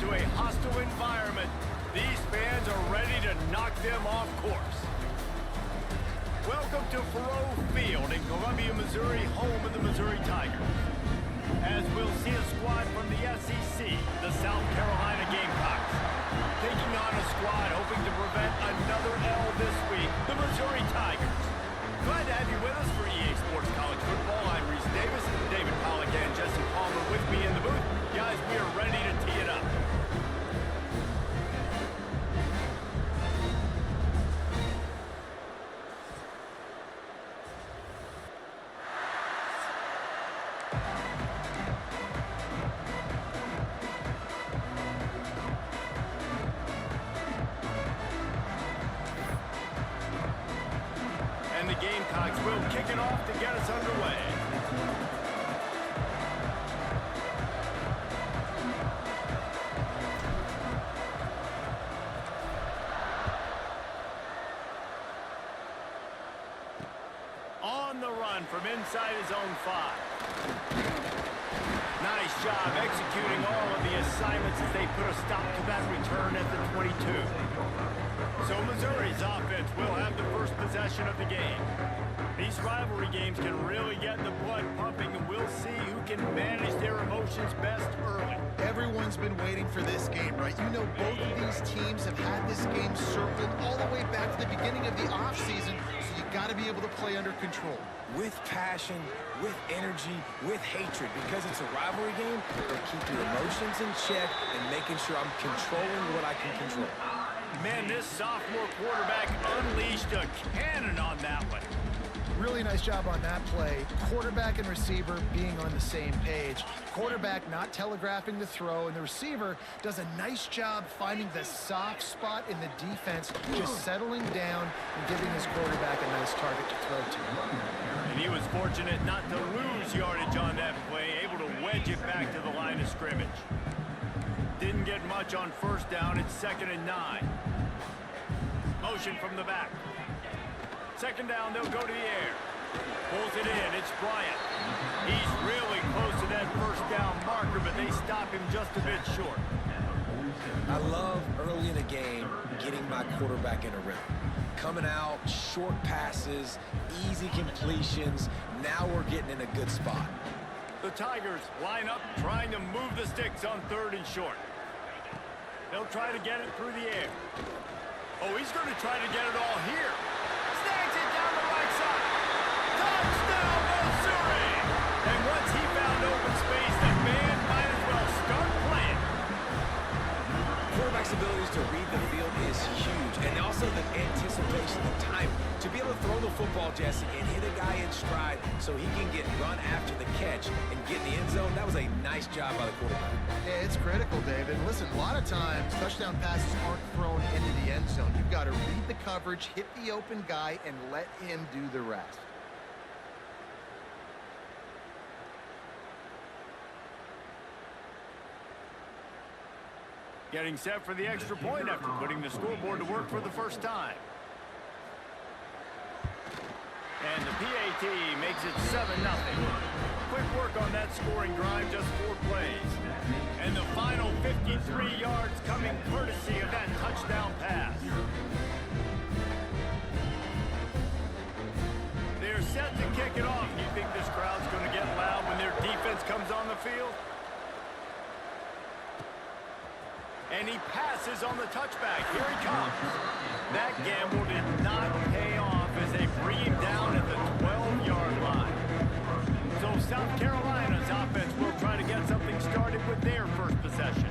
into a hostile environment. These fans are ready to knock them off course. Welcome to Faurot Field in Columbia, Missouri, home of the Missouri Tigers. As we'll see a squad from the SEC, the South Carolina Gamecocks, taking on a squad hoping to prevent another L this week, the Missouri Tigers. Glad to have you with us for EA Sports College Football. I'm Reese Davis, David Pollack and Jesse Palmer with me in the booth. Guys, we are ready to tee it up. And the Gamecocks will kick it off to get us underway. On the run from inside his own 5. Nice job executing all of the assignments as they put a stop to that return at the 22. So Missouri's offense will have the first possession of the game. These rivalry games can really get the blood pumping, and we'll see who can manage their emotions best early. Everyone's been waiting for this game, right? You know, both of these teams have had this game circled all the way back to the beginning of the offseason, so you got to be able to play under control. With passion, with energy, with hatred, because it's a rivalry game, they'll keep your emotions in check and making sure I'm controlling what I can control. Man, this sophomore quarterback unleashed a cannon on that one. Really nice job on that play. Quarterback and receiver being on the same page. Quarterback not telegraphing the throw, and the receiver does a nice job finding the soft spot in the defense, just settling down and giving his quarterback a nice target to throw to. And he was fortunate not to lose yardage on that play, able to wedge it back to the line of scrimmage. Didn't get much on first down. It's 2nd and 9. Motion from the back. 2nd down, they'll go to the air. Pulls it in, it's Bryant. He's really close to that first down marker, but they stop him just a bit short. I love early in a game getting my quarterback in a rhythm. Coming out, short passes, easy completions. Now we're getting in a good spot. The Tigers line up, trying to move the sticks on 3rd and short. They'll try to get it through the air. Oh, he's going to try to get it all here. Snags it down the right side. Touchdown, Missouri! And once he found open space, the band might as well start playing. Quarterback's abilities to read the field is huge, and also the anticipation, the time to be able to throw the football, Jesse, and hit a guy in stride so he can get run after the catch and get in the end zone. That was a nice job by the quarterback. Yeah, it's critical, David. Listen, a lot of times touchdown passes aren't thrown into the end zone. You've got to read the coverage, hit the open guy, and let him do the rest. Getting set for the extra point after putting the scoreboard to work for the first time. And the PAT makes it 7-0. Quick work on that scoring drive, just 4 plays. And the final 53 yards coming courtesy of that touchdown pass. They're set to kick it off. Do you think this crowd's going to get loud when their defense comes on the field? And he passes on the touchback. Here he comes. That gamble did not pay off as they bring him down at the 12-yard line. So South Carolina's offense will try to get something started with their first possession.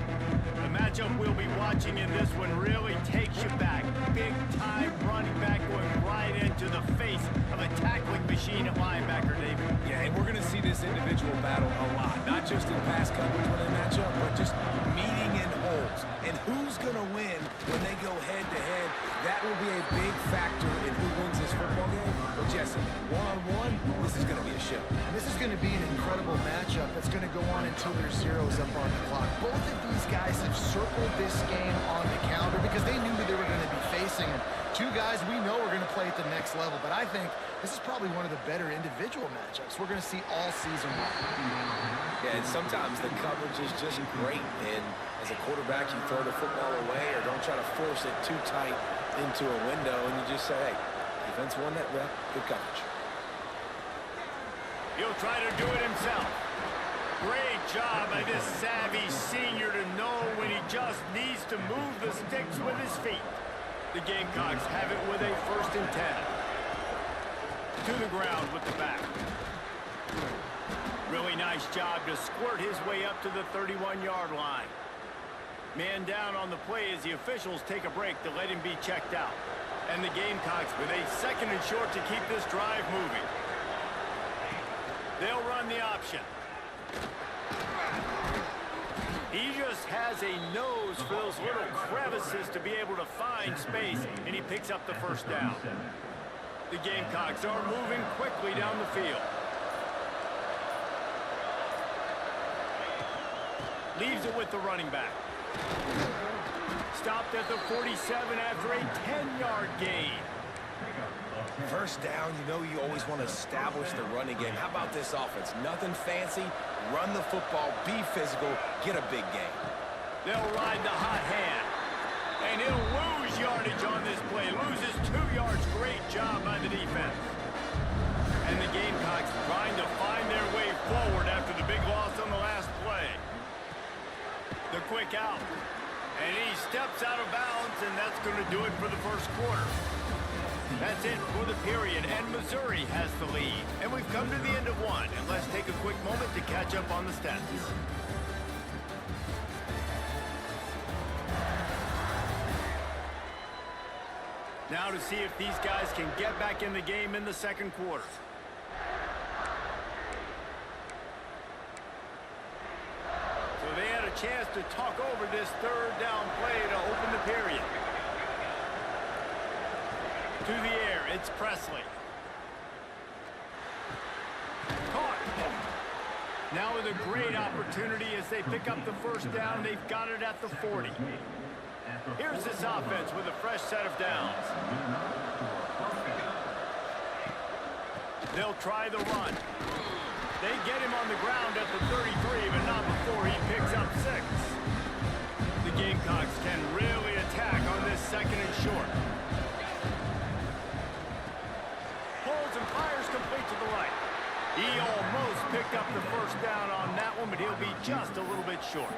The matchup we'll be watching in this one really takes you back. Big-time running back going right into the face of a tackling machine at linebacker, David. Yeah, and we're going to see this individual battle a lot, not just in pass coverage when they match up, but just meeting in holes. And who's going to win when they go head-to-head? That will be a big factor in who wins this football game. But Jesse, one-on-one, this is going to be a show. And this is going to be an incredible matchup that's going to go on until there's zeros up on the clock. Both of these guys have circled this game on the calendar because they knew that they were going to be facing two guys we know are going to play at the next level. But I think this is probably one of the better individual matchups we're going to see all season long. Yeah, and sometimes the coverage is just great. And as a quarterback, you throw the football away or don't try to force it too tight into a window, and you just say, hey, defense won that rep, good coverage. He'll try to do it himself. Great job by this savvy senior to know when he just needs to move the sticks with his feet. The Gamecocks have it with a 1st and 10. To the ground with the back. Really nice job to squirt his way up to the 31-yard line. Man down on the play as the officials take a break to let him be checked out. And the Gamecocks with a 2nd and short to keep this drive moving. They'll run the option. He just has a nose for those little crevices to be able to find space, and he picks up the 1st down. The Gamecocks are moving quickly down the field. Leaves it with the running back. Stopped at the 47 after a 10-yard gain. 1st down, you know you always want to establish the running game. How about this offense? Nothing fancy. Run the football, be physical, get a big gain. They'll ride the hot hand. And he'll lose yardage on this play. Loses 2 yards. Great job by the defense. And the Gamecocks trying to find their way forward after the big loss on the last play. The quick out. And he steps out of bounds, and that's going to do it for the 1st quarter. That's it for the period, and Missouri has the lead. And we've come to the end of one, and let's take a quick moment to catch up on the stats. Now to see if these guys can get back in the game in the 2nd quarter. So they had a chance to talk over this 3rd down play to open the period. To the air, it's Presley. Caught. Now with a great opportunity as they pick up the 1st down. They've got it at the 40. Here's this offense with a fresh set of downs. They'll try the run. They get him on the ground at the 33, but not before he picks up 6. The Gamecocks can really attack on this 2nd and short. Pulls and fires complete to the right. He almost picked up the 1st down on that one, but he'll be just a little bit short.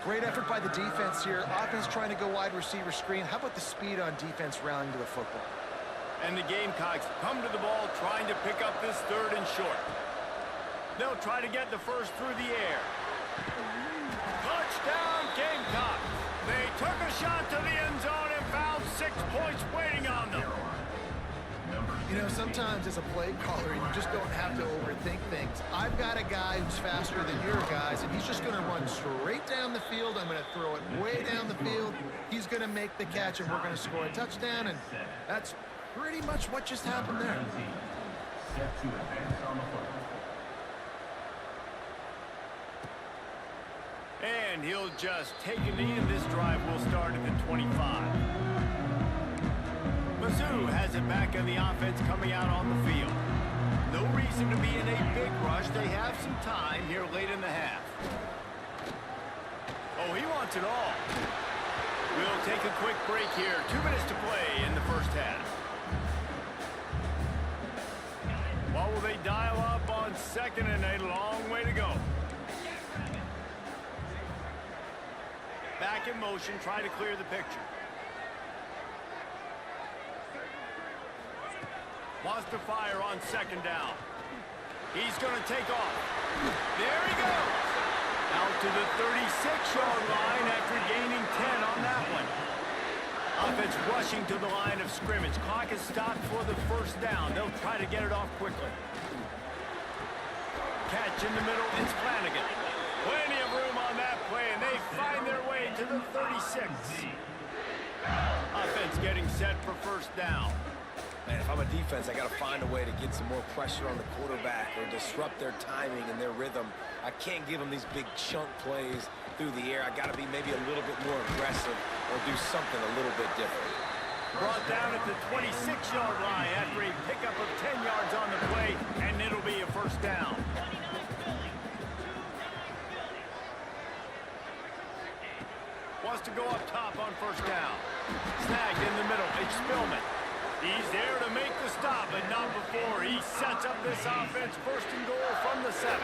Great effort by the defense here. Offense trying to go wide receiver screen. How about the speed on defense rallying to the football? And the Gamecocks come to the ball trying to pick up this 3rd and short. They'll try to get the 1st through the air. Touchdown Gamecocks. They took a shot to the end zone and found 6 points waiting on them. You know, sometimes as a play caller, you just don't have to overthink things. I've got a guy who's faster than your guys, and he's just going to run straight down the field. I'm going to throw it way down the field. He's going to make the catch, and we're going to score a touchdown, and that's pretty much what just happened there. And he'll just take a knee, and this drive will start at the 25. Mizzou has it back in the offense coming out on the field. No reason to be in a big rush. They have some time here late in the half. Oh, he wants it all. We'll take a quick break here. 2 minutes to play in the 1st half. What will they dial up on 2nd and a long way to go? Back in motion, try to clear the picture. Wants to fire on 2nd down. He's going to take off. There he goes. Out to the 36-yard line after gaining 10 on that one. Offense rushing to the line of scrimmage. Clock is stopped for the 1st down. They'll try to get it off quickly. Catch in the middle. It's Flanagan. Plenty of room on that play, and they find their way to the 36. Offense getting set for 1st down. Man, if I'm a defense, I got to find a way to get some more pressure on the quarterback or disrupt their timing and their rhythm. I can't give them these big chunk plays through the air. I got to be maybe a little bit more aggressive or do something a little bit different. Brought down at the 26-yard line after a pickup of 10 yards on the play, and it'll be a 1st down. Wants to go up top on first down. Snagged in the middle. It's Spillman. He's there to make the stop, but not before he sets up this offense first and goal from the 7.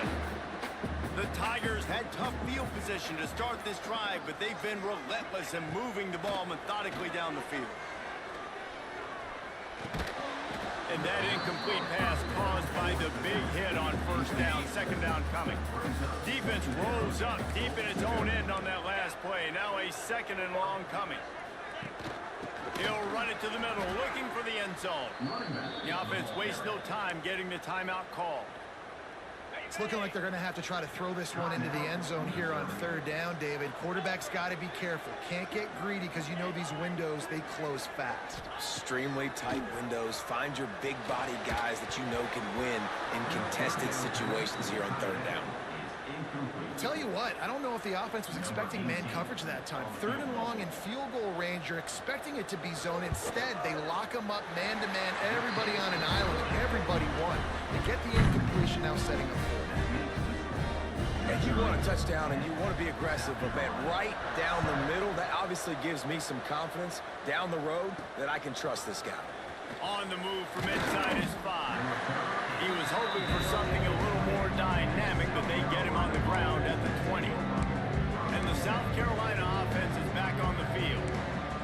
The Tigers had tough field position to start this drive, but they've been relentless in moving the ball methodically down the field. And that incomplete pass caused by the big hit on first down, second down coming. Defense rolls up deep in its own end on that last play. Now a second and long coming. He'll run it to the middle, looking for the end zone. The offense wastes no time getting the timeout call. It's looking like they're going to have to try to throw this one into the end zone here on third down, David. Quarterback's got to be careful. Can't get greedy because you know these windows, they close fast. Extremely tight windows. Find your big body guys that you know can win in contested situations here on third down. Tell you what, I don't know if the offense was expecting man coverage that time. Third and long in field goal range, you're expecting it to be zone. Instead, they lock them up man-to-man, everybody on an island, everybody won. They get the incompletion, now setting up for it. And you want a touchdown and you want to be aggressive, but man, right down the middle, that obviously gives me some confidence down the road that I can trust this guy. On the move from inside his 5. He was hoping for something a little more dynamic, but they get him on the ground at the 20. And the South Carolina offense is back on the field.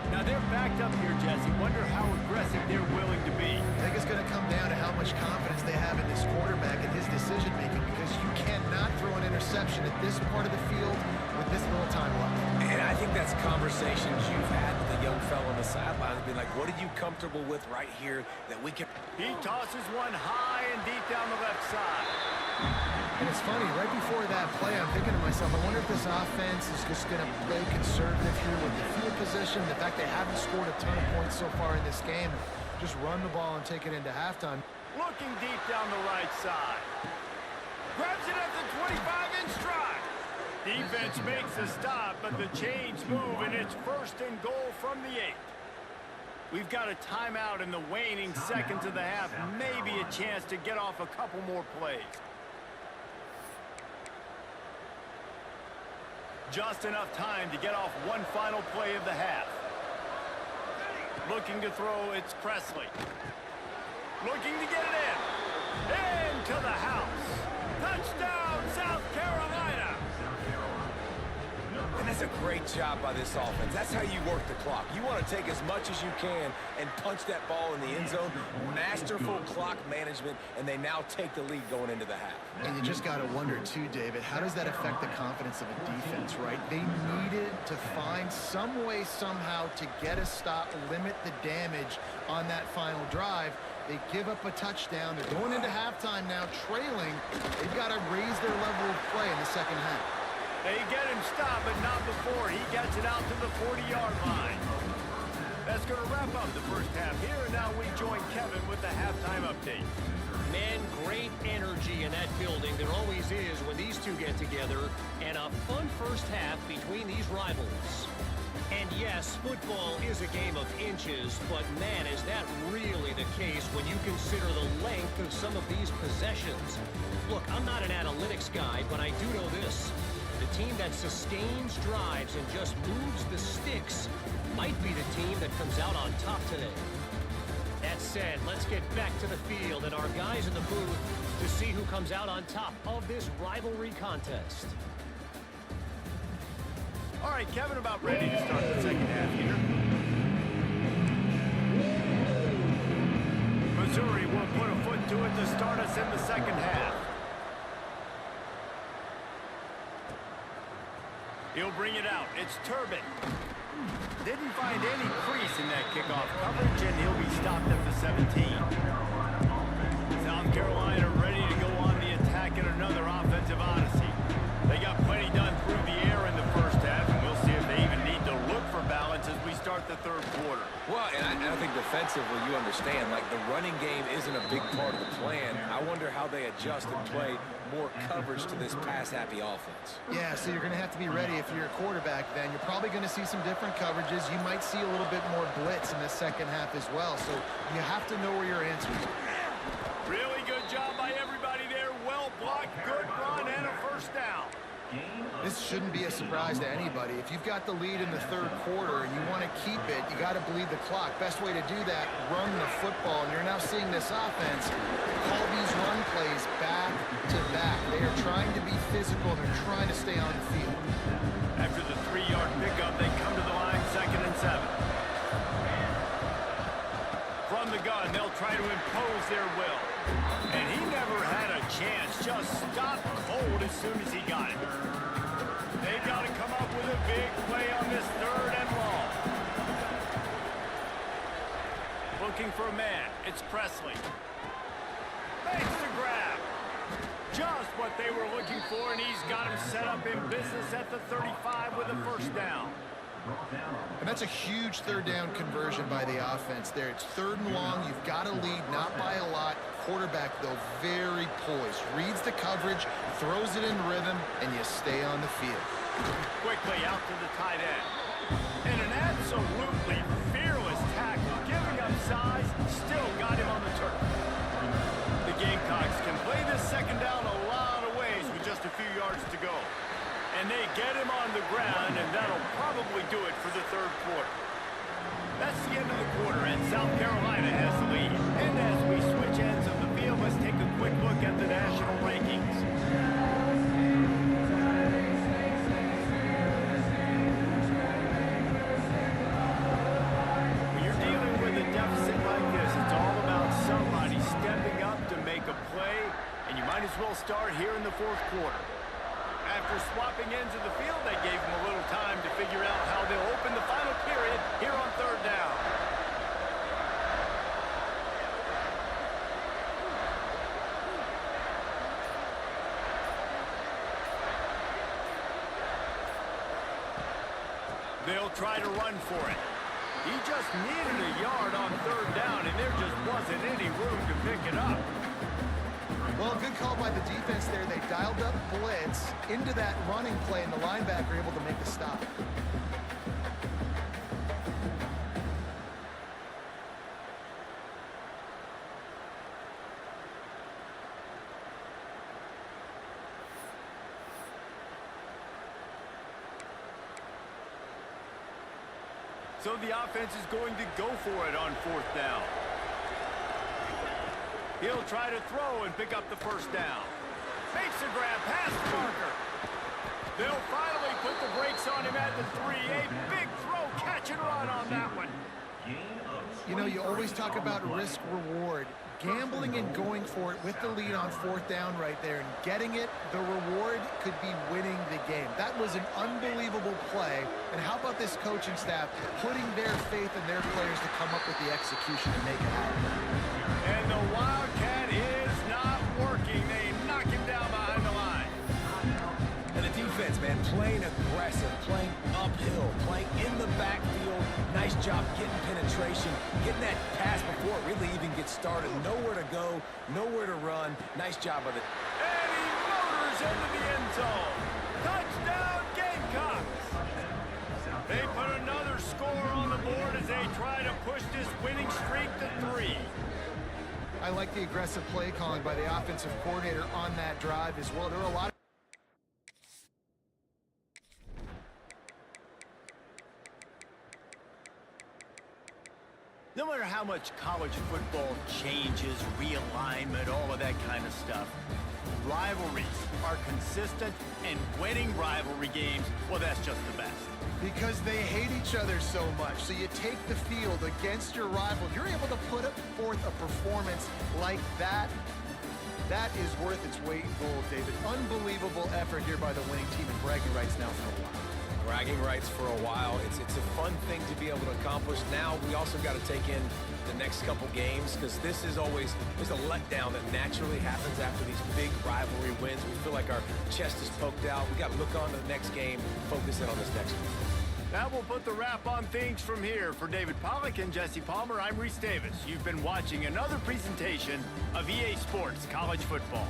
Now they're backed up here, Jesse. Wonder how aggressive they're willing to be. I think it's going to come down to how much confidence they have in this quarterback and his decision-making, because you cannot throw an interception at this part of the field with this little time left. And I think that's conversations you've had with the young fellow on the sidelines, being like, what are you comfortable with right here that we can... He tosses one high and deep down the left side. And it's funny, right before that play, I'm thinking to myself, I wonder if this offense is just going to play conservative here with the field position, the fact they haven't scored a ton of points so far in this game, just run the ball and take it into halftime. Looking deep down the right side. Grabs it at the 25-inch stride. Defense makes a stop, but the chains move, and it's first and goal from the 8. We've got a timeout in the waning seconds of the half. Maybe a chance to get off a couple more plays. Just enough time to get off one final play of the half. Looking to throw, it's Presley. Looking to get it in. Into the house. Touchdown, South Carolina. And that's a great job by this offense. That's how you work the clock. You want to take as much as you can and punch that ball in the end zone. Masterful clock management, and they now take the lead going into the half. And you just got to wonder, too, David, how does that affect the confidence of a defense, right? They needed to find some way, somehow, to get a stop, limit the damage on that final drive. They give up a touchdown. They're going into halftime now, trailing. They've got to raise their level of play in the second half. They get him stopped, but not before he gets it out to the 40-yard line. That's going to wrap up the first half here, and now we join Kevin with the halftime update. Man, great energy in that building. There always is when these two get together, and a fun first half between these rivals. And yes, football is a game of inches, but man, is that really the case when you consider the length of some of these possessions. Look, I'm not an analytics guy, but I do know this. The team that sustains drives and just moves the sticks might be the team that comes out on top today. That said, let's get back to the field and our guys in the booth to see who comes out on top of this rivalry contest. All right, Kevin, about ready to start the second half here. Missouri will put a foot to it to start us in the second half. He'll bring it out. It's Turbin. Didn't find any crease in that kickoff coverage, and he'll be stopped at the 17. South Carolina ready to go on the attack in another offensive odyssey. They got plenty done through the air in the first half, and we'll see if they even need to look for balance as we start the third quarter. Well, and I think defensively, you understand, like the running game isn't a big part of the plan. I wonder how they adjust and play more coverage to this pass-happy offense. Yeah, so you're going to have to be ready if you're a quarterback then. You're probably going to see some different coverages. You might see a little bit more blitz in the second half as well, so you have to know where your answers are. Really good job by everybody there. Well blocked, good run, and a first down. This shouldn't be a surprise to anybody. If you've got the lead in the third quarter and you want to keep it, you got to bleed the clock. Best way to do that, run the football. And you're now seeing this offense call these run plays back to back. They are trying to be physical. They're trying to stay on the field. After the 3-yard pickup, they come to the line, 2nd and 7. From the gun, they'll try to impose their will. And he never had a chance. Just stopped cold as soon as he got it. They've got to come up with a big play on this 3rd and long. Looking for a man. It's Presley. Makes the grab. Just what they were looking for, and he's got him set up in business at the 35 with a first down. And that's a huge third down conversion by the offense there. It's 3rd and long. You've got to lead, not by a lot. Quarterback, though, very poised. Reads the coverage, throws it in rhythm, and you stay on the field. Quickly out to the tight end. And an absolutely fearless tackle, giving up size, still got him on the turf. The Gamecocks can play this 2nd down a lot of ways with just a few yards to go. And they get him on the ground, and that'll probably do it for the 3rd quarter. That's the end of the quarter, and South Carolina has the lead. And as we switch ends of the field, let's take a quick look at the national rankings. When you're dealing with a deficit like this, it's all about somebody stepping up to make a play, and you might as well start here in the 4th quarter. After swapping ends of the field, they gave him a little time to figure out how they'll open the final period here on 3rd down. They'll try to run for it. He just needed a yard on 3rd down, and there just wasn't any room to pick it up. Well, good call by the defense there. They dialed up blitz into that running play, and the linebacker able to make the stop. So the offense is going to go for it on 4th down. He'll try to throw and pick up the first down. Makes a grab past the marker. They'll finally put the brakes on him at the 3. A big throw, catch and run on that one. You know, you always talk about risk-reward. Gambling and going for it with the lead on 4th down right there and getting it, the reward could be winning the game. That was an unbelievable play. And how about this coaching staff putting their faith in their players to come up with the execution and make it happen? And the Wildcat is not working. They knock him down behind the line. And the defense, man, playing aggressive, playing uphill, playing in the backfield. Nice job getting penetration, getting that pass before it really even gets started. Nowhere to go, nowhere to run. Nice job of it. And he motors into the end zone. Touchdown, Gamecocks. They put another score on the board as they try to push this winning streak to 3. I like the aggressive play calling by the offensive coordinator on that drive as well. There were a lot of No matter how much college football changes, realignment, all of that kind of stuff, rivalries are consistent, and winning rivalry games, well, that's just the best. because they hate each other so much. So you take the field against your rival. You're able to put forth a performance like that. That is worth its weight in gold, David. Unbelievable effort here by the winning team, and bragging rights now for a while. Bragging rights for a while. It's a fun thing to be able to accomplish. Now we also got to take in the next couple games, because this is always, there's a letdown that naturally happens after these big rivalry wins. We feel like our chest is poked out. We got to look on to the next game, focus in on this next one. That will put the wrap on things from here. For David Pollack and Jesse Palmer, I'm Reese Davis. You've been watching another presentation of EA Sports College Football.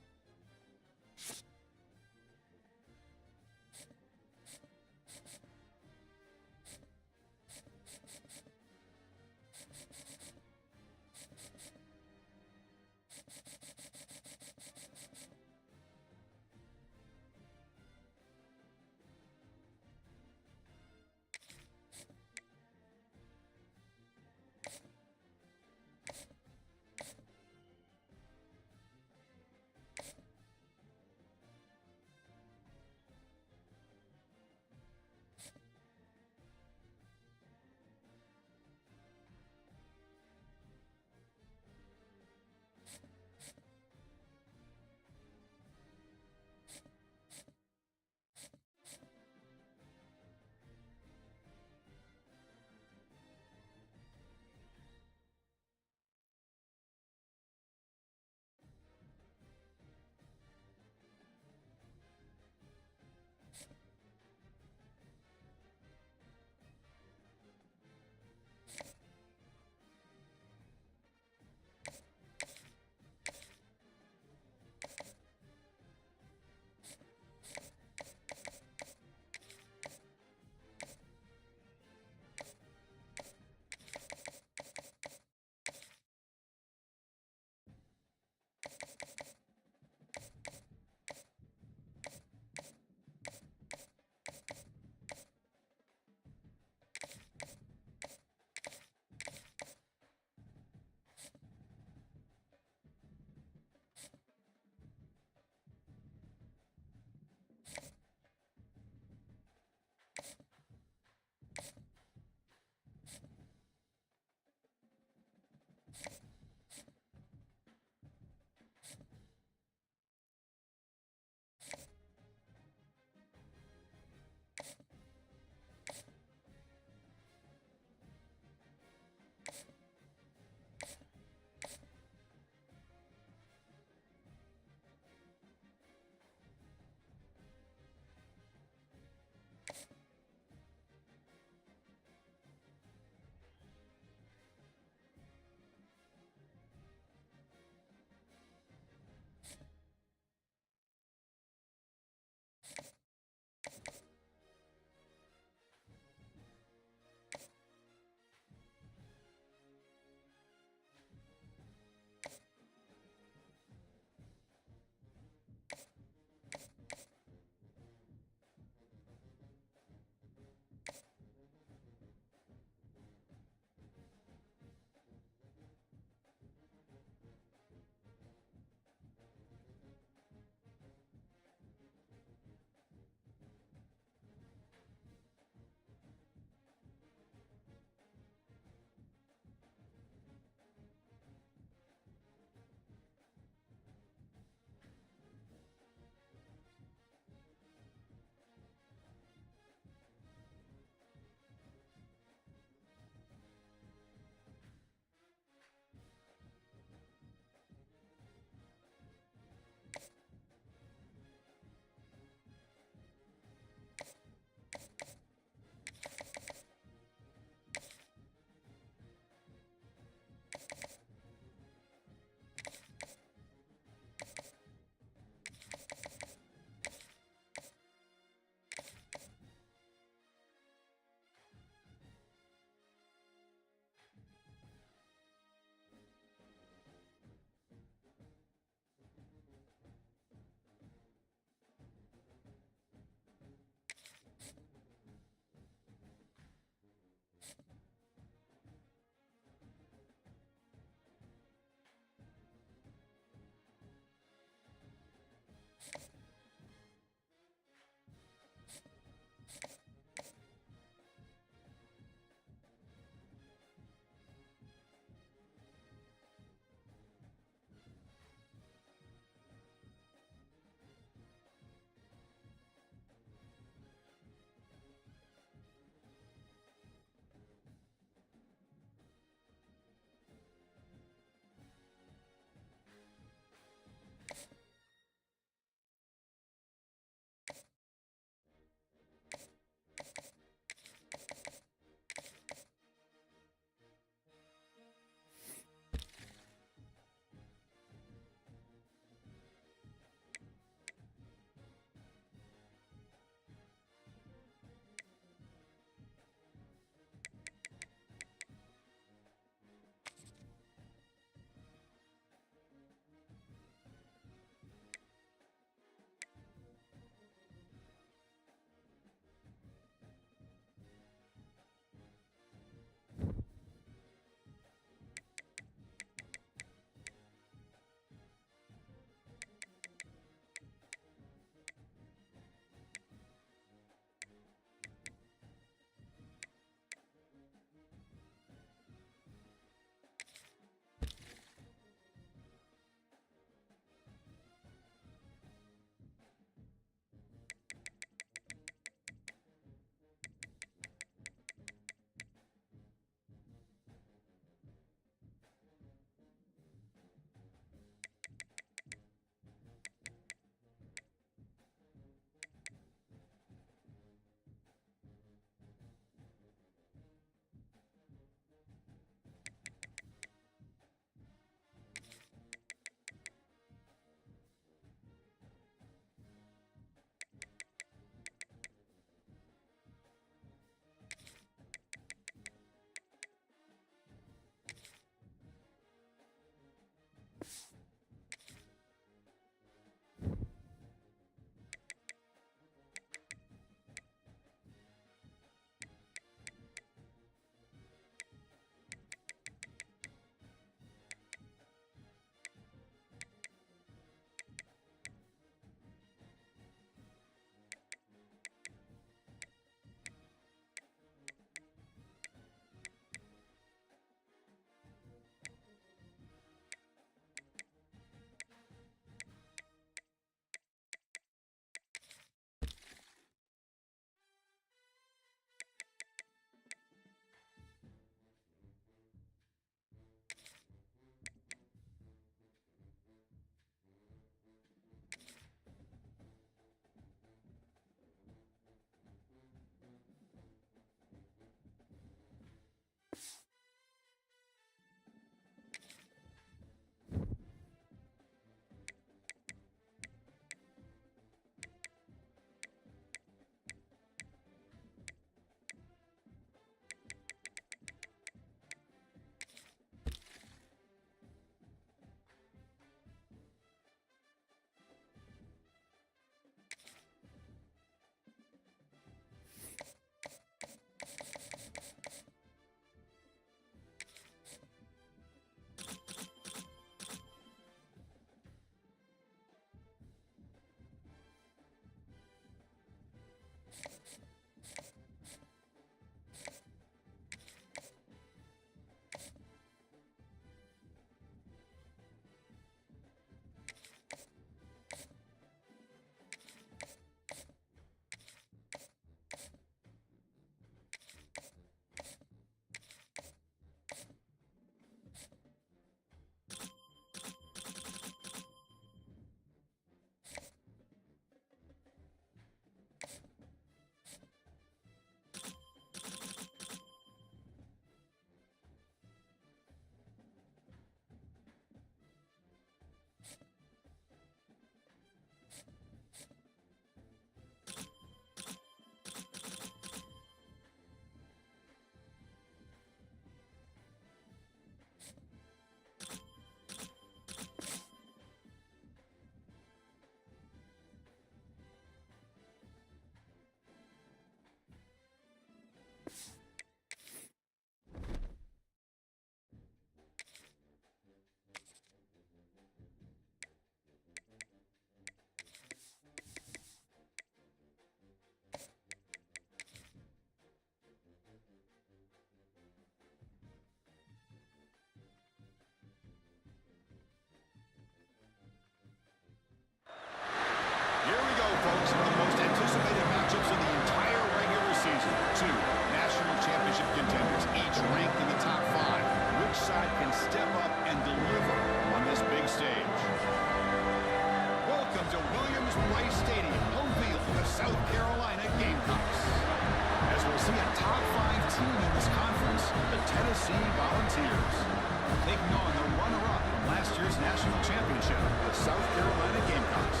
championship, the South Carolina Gamecocks.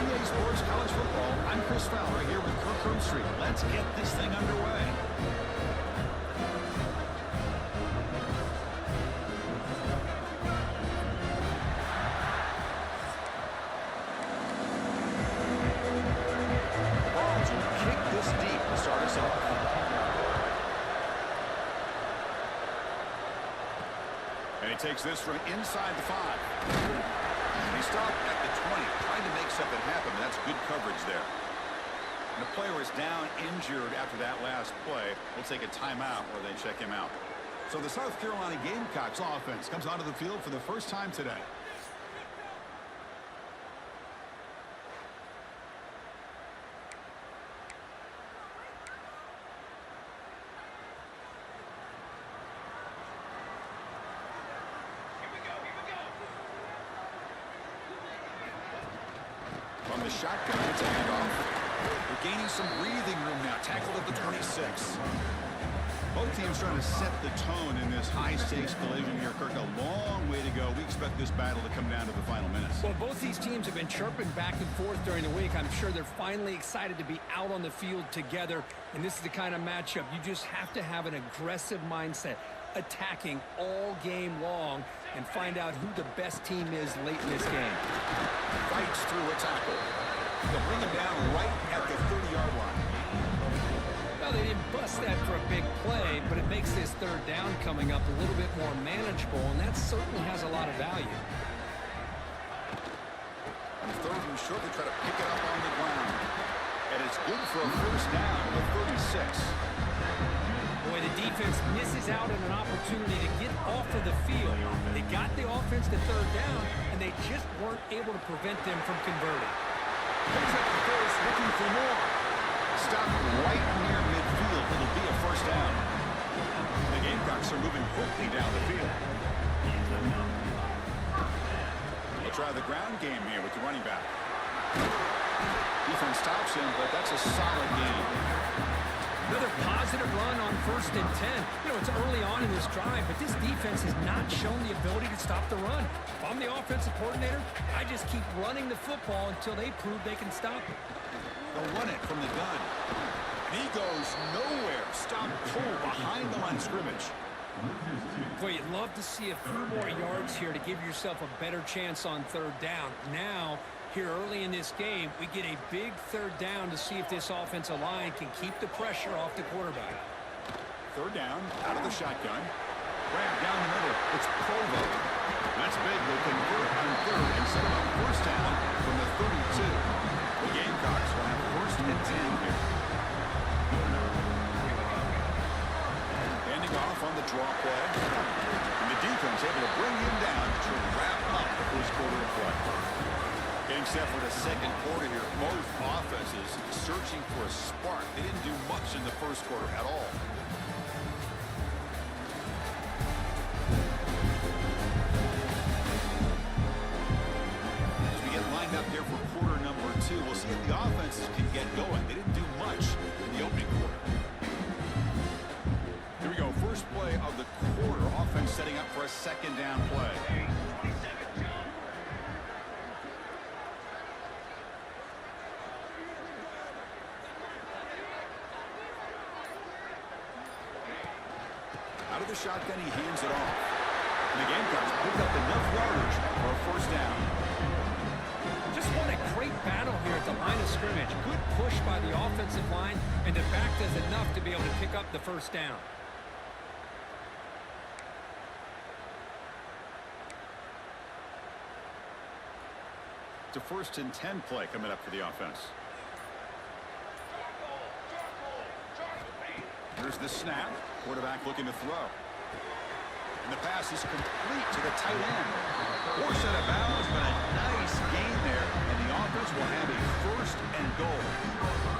EA Sports College Football, I'm Chris Fowler here with Kirk Herbstreit. Let's get this thing underway. Balls will kick this deep to start us off. And he takes this from inside the 5. He stopped at the 20, trying to make something happen. That's good coverage there. And the player is down injured after that last play. We'll take a timeout or they check him out. So the South Carolina Gamecocks offense comes onto the field for the first time today. From the shotgun, it's a handoff. They're gaining some breathing room now. Tackled at the 26. Both teams trying to set the tone in this high-stakes collision here, Kirk. A long way to go. We expect this battle to come down to the final minutes. Well, both these teams have been chirping back and forth during the week. I'm sure they're finally excited to be out on the field together. And this is the kind of matchup you just have to have an aggressive mindset, attacking all game long, and find out who the best team is late in this game. Fights through a tackle. They'll bring him down right at the 30-yard line. Well, they didn't bust that for a big play, but it makes this third down coming up a little bit more manageable, and that certainly has a lot of value. On the third and short, they try to pick it up on the ground. And it's good for a first down at the 36. Boy, the defense misses out on an opportunity to get off of the field. They got the offense to third down, and they just weren't able to prevent them from converting. Picks up the first, looking for more. Stop right near midfield. It'll be a first down. The Gamecocks are moving quickly down the field. They'll try the ground game here with the running back. Defense stops him, but that's a solid game. Another positive run on 1st and 10. You know, it's early on in this drive, but this defense has not shown the ability to stop the run. If I'm the offensive coordinator, I just keep running the football until they prove they can stop it. They'll run it from the gun. And he goes nowhere. Stop pull behind the line of scrimmage. Boy, you'd love to see a few more yards here to give yourself a better chance on third down. Now, here early in this game, we get a big third down to see if this offensive line can keep the pressure off the quarterback. Third down, out of the shotgun. Grab down the middle. It's Provo. That's big. They'll convert on third and set up first down from the 32. The Gamecocks will have first and 10 here. Handing off on the draw play. And the defense able to bring him down to wrap up the first quarter of play. Getting set for the second quarter here. Both offenses searching for a spark. They didn't do much in the first quarter at all. As we get lined up here for quarter number 2, we'll see if the offenses can get going. They didn't do much in the opening quarter. Here we go. First play of the quarter. Offense setting up for a second down play. Out of the shotgun, he hands it off. And the Gamecocks pick up enough yardage for a first down. Just won a great battle here at the line of scrimmage. Good push by the offensive line, and the back does enough to be able to pick up the first down. It's a first and 10 play coming up for the offense. Here's the snap. Quarterback looking to throw. And the pass is complete to the tight end. Forced out of bounds, but a nice gain there. And the offense will have a first and goal.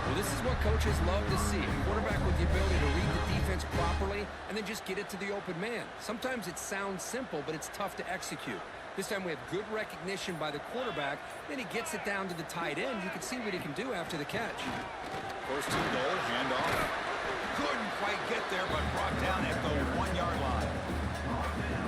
Well, this is what coaches love to see. A quarterback with the ability to read the defense properly and then just get it to the open man. Sometimes it sounds simple, but it's tough to execute. This time we have good recognition by the quarterback. Then he gets it down to the tight end. You can see what he can do after the catch. First and goal, handoff. Couldn't quite get there, but brought down at the 1-yard line.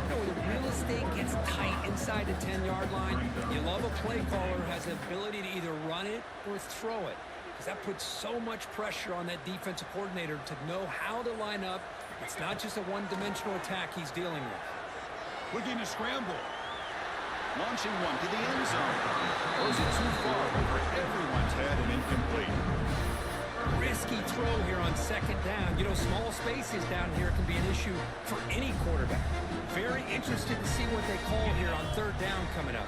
You know, when the real estate gets tight inside inside the 10-yard line, you love a play caller who has the ability to either run it or throw it, because that puts so much pressure on that defensive coordinator to know how to line up. It's not just a one-dimensional attack he's dealing with. Looking to scramble. Launching one to the end zone. Throws it too far over everyone's head and incomplete. Risky throw here on second down. You know, small spaces down here can be an issue for any quarterback. Very interested to see what they call here on third down coming up.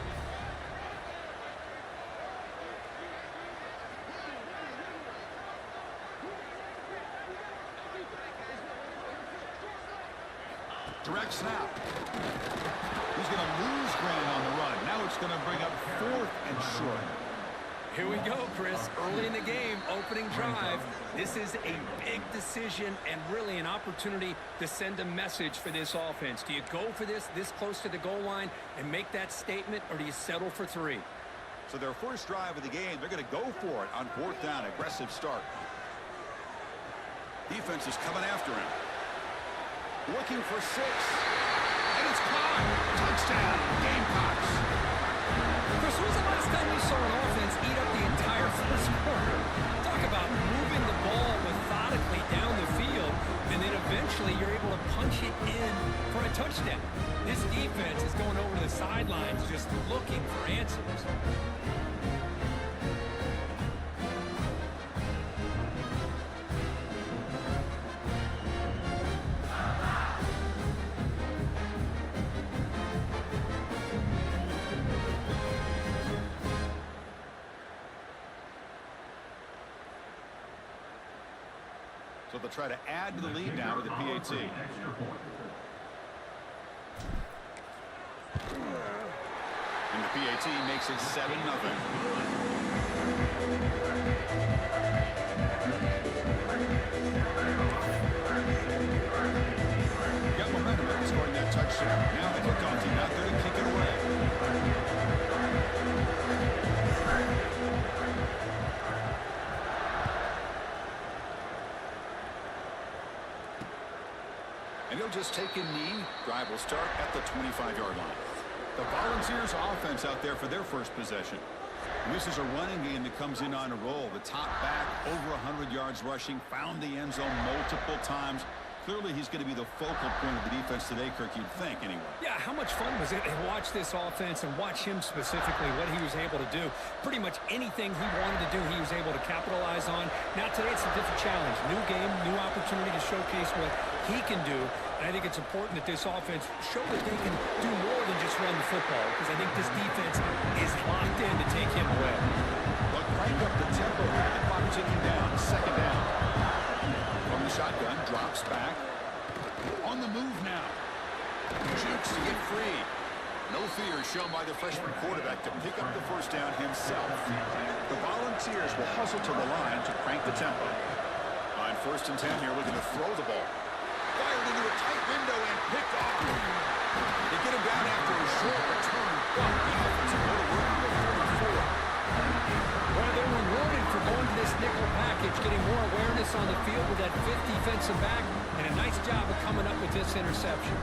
Direct snap. He's going to lose ground on the run. Now it's going to bring up 4th and short. Here we go, Chris. Early in the game, opening drive. This is a big decision and really an opportunity to send a message for this offense. Do you go for this close to the goal line and make that statement, or do you settle for 3? So their first drive of the game, they're going to go for it on 4th down. Aggressive start. Defense is coming after him. Looking for 6. And it's caught. Touchdown, Gamecocks. Chris, when was the last time you saw an offense eat up the entire first quarter? Talk about moving the ball methodically down the field, and then eventually you're able to punch it in for a touchdown. This defense is going over to the sidelines just looking for answers. So they'll try to add to the lead now with the PAT. And the PAT makes it 7-0. Got momentum after scoring that touchdown. Now the kickoff team out there to kick it away. And he'll just take a knee. Drive will start at the 25-yard line. The Volunteers offense out there for their first possession. And this is a running game that comes in on a roll. The top back, over 100 yards rushing, found the end zone multiple times. Clearly, he's going to be the focal point of the defense today, Kirk, you'd think, anyway. Yeah, how much fun was it to watch this offense and watch him specifically, what he was able to do. Pretty much anything he wanted to do, he was able to capitalize on. Now, today, it's a different challenge. New game, new opportunity to showcase what he can do. And I think it's important that this offense show that they can do more than just run the football, because I think this defense is locked in to take him away. But crank up the tempo here. The clock ticking down. Second down. From the shotgun, drops back. On the move now. Jukes to get free. No fear shown by the freshman quarterback to pick up the first down himself. The Volunteers will hustle to the line to crank the tempo. On 1st and 10 here, looking to throw the ball. Fired into a tight window and picked off. They get him down after a short return, but the offensive go to work with 34. Well, they're rewarded for going to this nickel package, getting more awareness on the field with that 5th defensive back, and a nice job of coming up with this interception.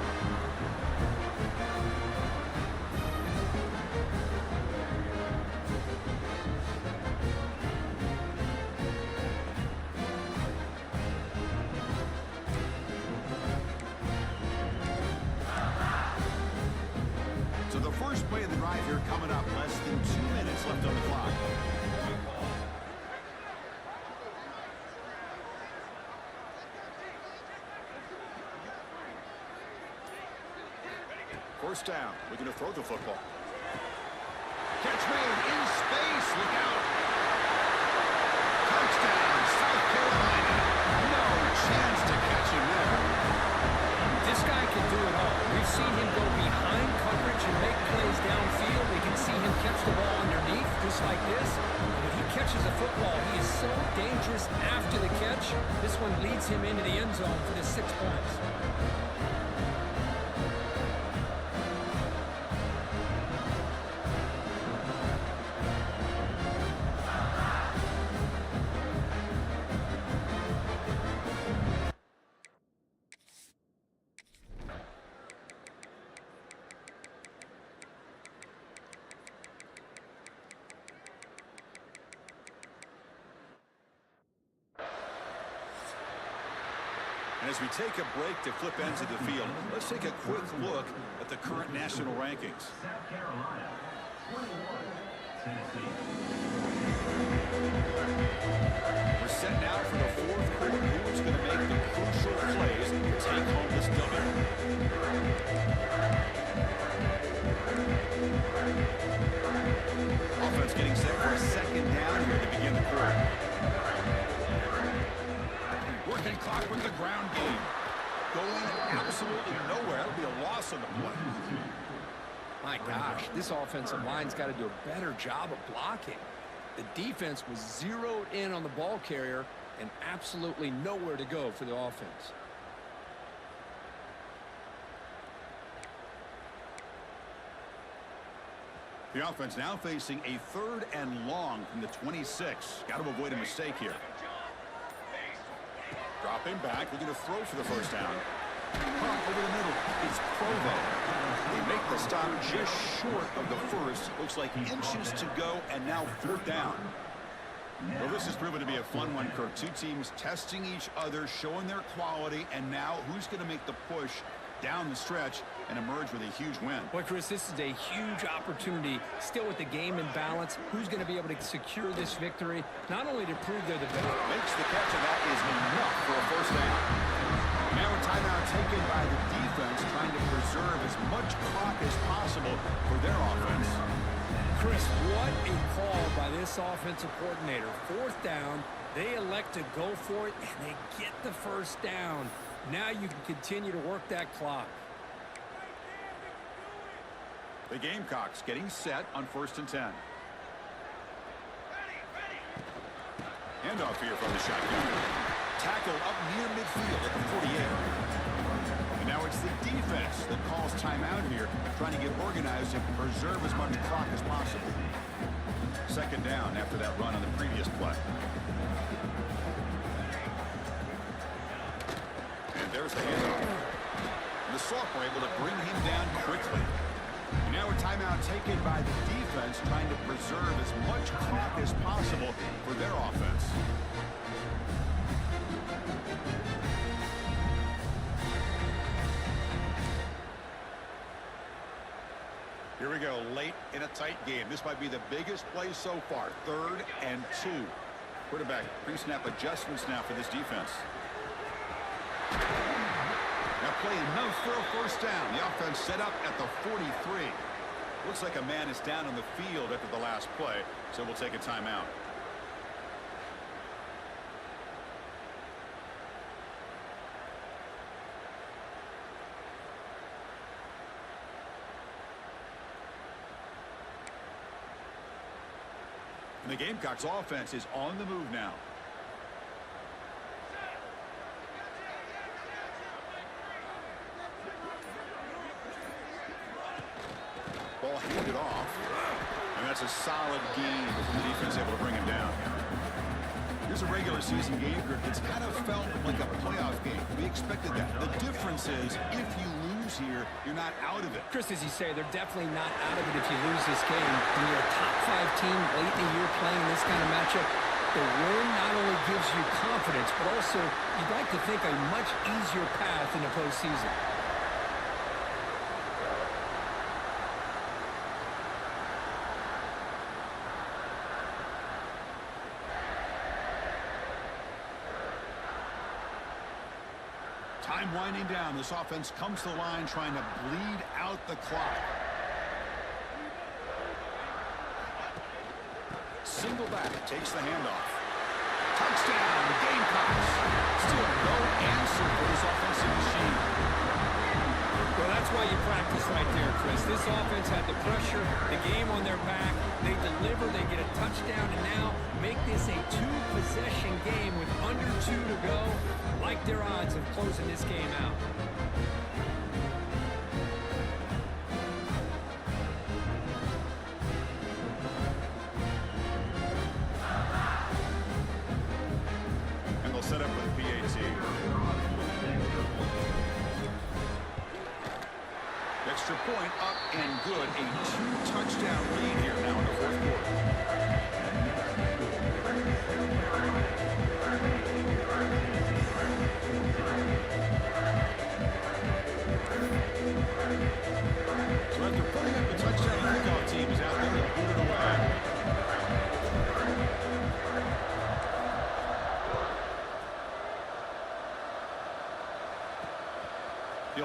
So the first play of the drive here coming up. Less than 2 minutes left on the clock. First down, looking to throw the football. Catch made in space, look out. Touchdown, South Carolina. No chance to catch him there. This guy can do it all. We've seen him go behind coverage and make plays downfield. We can see him catch the ball underneath, just like this. When he catches a football, he is so dangerous after the catch. This one leads him into the end zone for the 6 points. As we take a break to flip ends of the field, let's take a quick look at the current national rankings. We're set now for the fourth quarter. Who's going to make the crucial plays to take home this W? Offense getting set for a second down here to begin the quarter. Working clock with the ground game. Going absolutely nowhere. That'll be a loss on the play. My gosh, this offensive line's got to do a better job of blocking. The defense was zeroed in on the ball carrier and absolutely nowhere to go for the offense. The offense now facing a 3rd and long from the 26. Got to avoid a mistake here. Dropping back, looking to throw for the first down. Pump over the middle. It's Provo. They make the stop just short of the first. Looks like inches to go, and now 4th down. Well, this has proven to be a fun one, Kirk. Two teams testing each other, showing their quality, and now who's going to make the push down the stretch and emerge with a huge win? Boy, Chris, this is a huge opportunity. Still with the game in balance, who's going to be able to secure this victory, not only to prove they're the best. Makes the catch, and that is enough for a first down. Now a timeout taken by the defense, trying to preserve as much clock as possible for their offense. Chris, what a call by this offensive coordinator. 4th down, they elect to go for it, and they get the first down. Now you can continue to work that clock. The Gamecocks getting set on 1st and 10. Handoff here from the shotgun. Tackle up near midfield at the 48. And now it's the defense that calls timeout here, trying to get organized and preserve as much clock as possible. 2nd down after that run on the previous play. And there's the handoff. And the sophomore able to bring him down quickly. And now a timeout taken by the defense, trying to preserve as much clock as possible for their offense. Here we go, late in a tight game. This might be the biggest play so far. 3rd and 2. Quarterback pre-snap adjustments now for this defense. Now play enough for a first down. The offense set up at the 43. Looks like a man is down on the field after the last play, so we'll take a timeout. And the Gamecocks offense is on the move now. Ball handed off. And that's a solid gain from the defense, able to bring him down. Here's a regular season game, Kirk. It's kind of felt like a playoff game. We expected that. The difference is if you lose here, you're not out of it. Chris, as you say, they're definitely not out of it if you lose this game. When you're a top 5 team late in the year playing this kind of matchup, the win not only gives you confidence, but also you'd like to think a much easier path in the postseason. Time winding down. This offense comes to the line trying to bleed out the clock. Single back takes the handoff. Touchdown, Gamecocks. Still no answer for this offensive machine. Well, that's why you practice right there, Chris. This offense had the pressure, the game on their back. They deliver, they get a touchdown, and now make this a 2-possession game with under 2 to go. Like their odds of closing this game out. And they'll set up with a PAT. Extra point up and good. A 2-touchdown lead here now in the 4th quarter.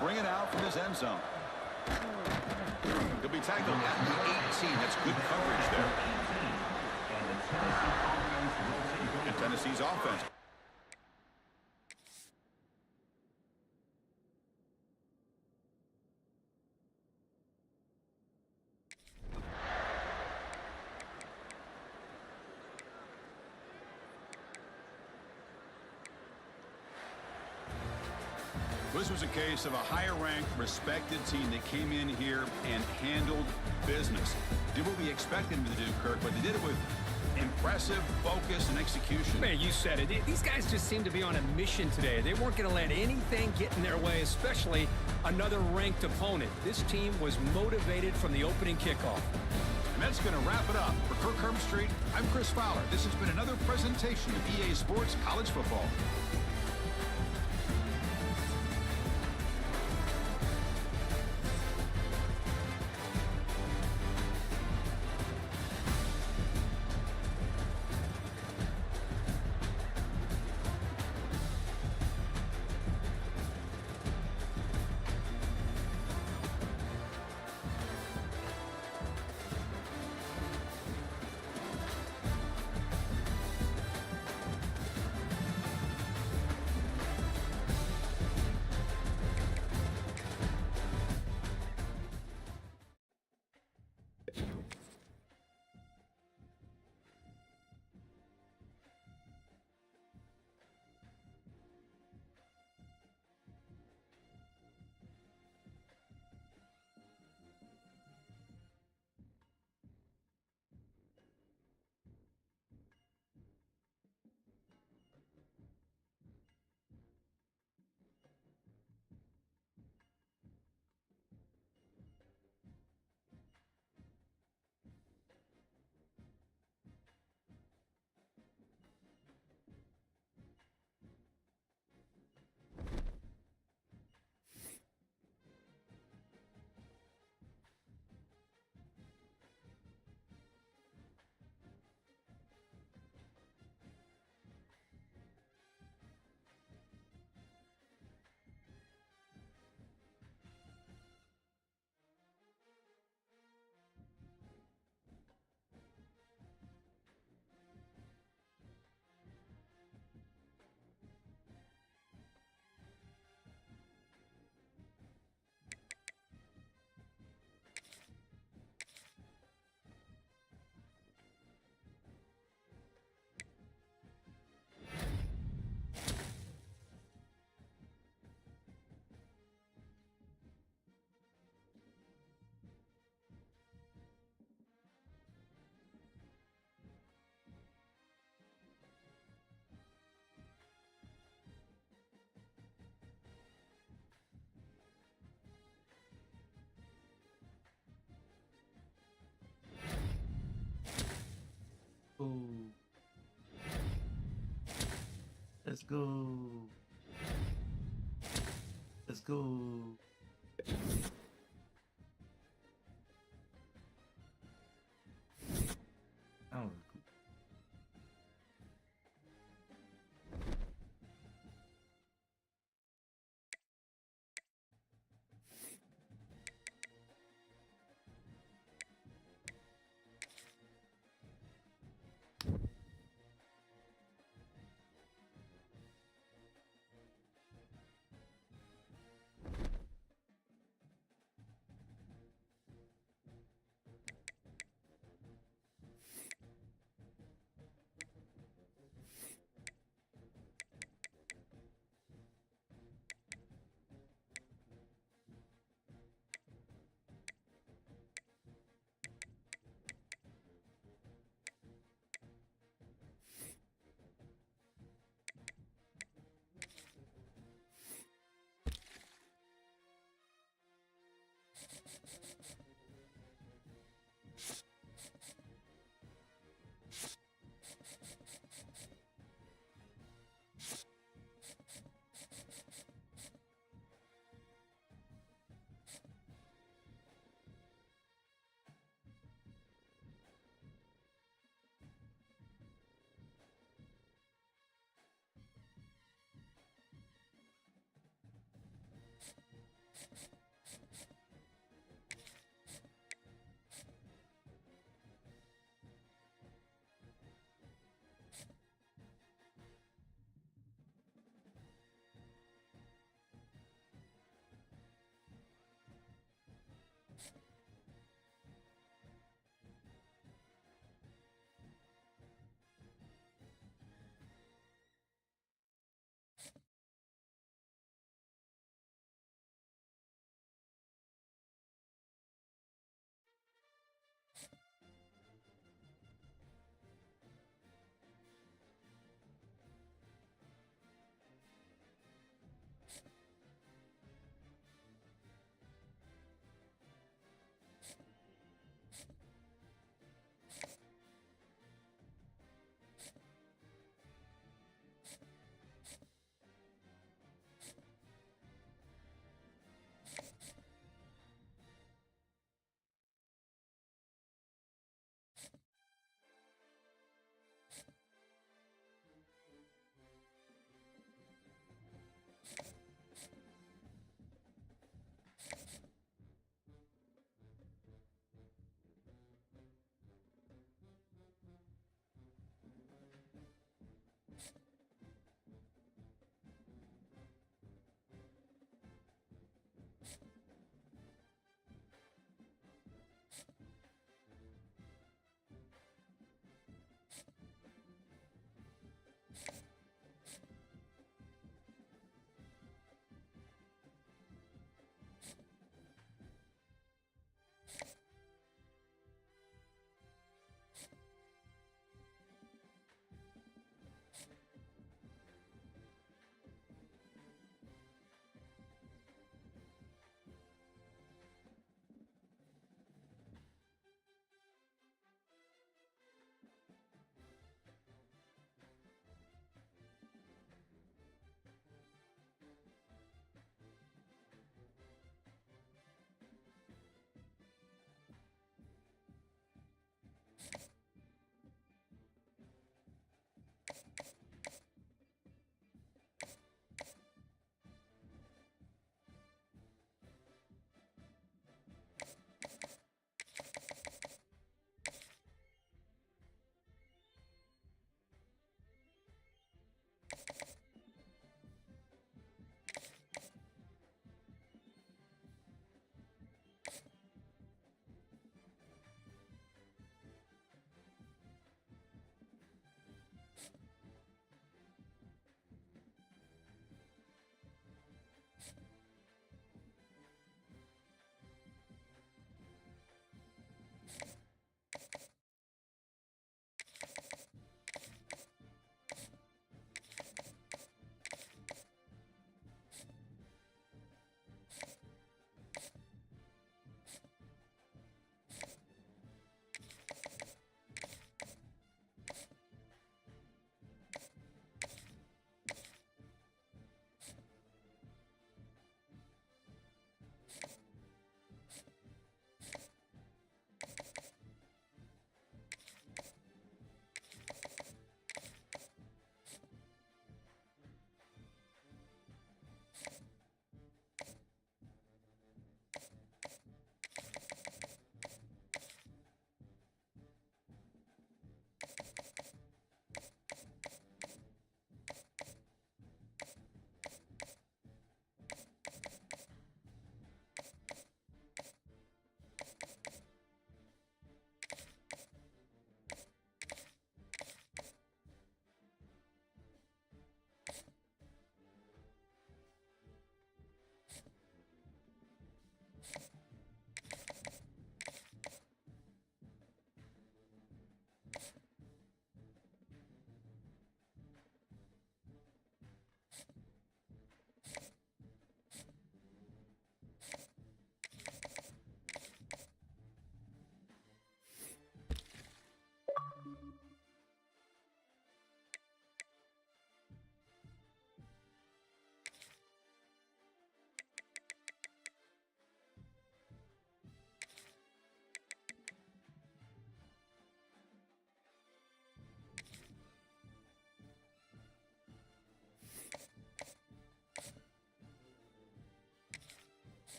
bring it out from his end zone. He'll be tackled at the 18. That's good coverage there. And Tennessee's offense. This was a case of a higher-ranked, respected team that came in here and handled business. Did what we expected them to do, Kirk, but they did it with impressive focus and execution. Man, you said it. These guys just seem to be on a mission today. They weren't going to let anything get in their way, especially another ranked opponent. This team was motivated from the opening kickoff. And that's going to wrap it up. For Kirk Herbstreit, I'm Chris Fowler. This has been another presentation of EA Sports College Football. Let's go. Let's go. Oh.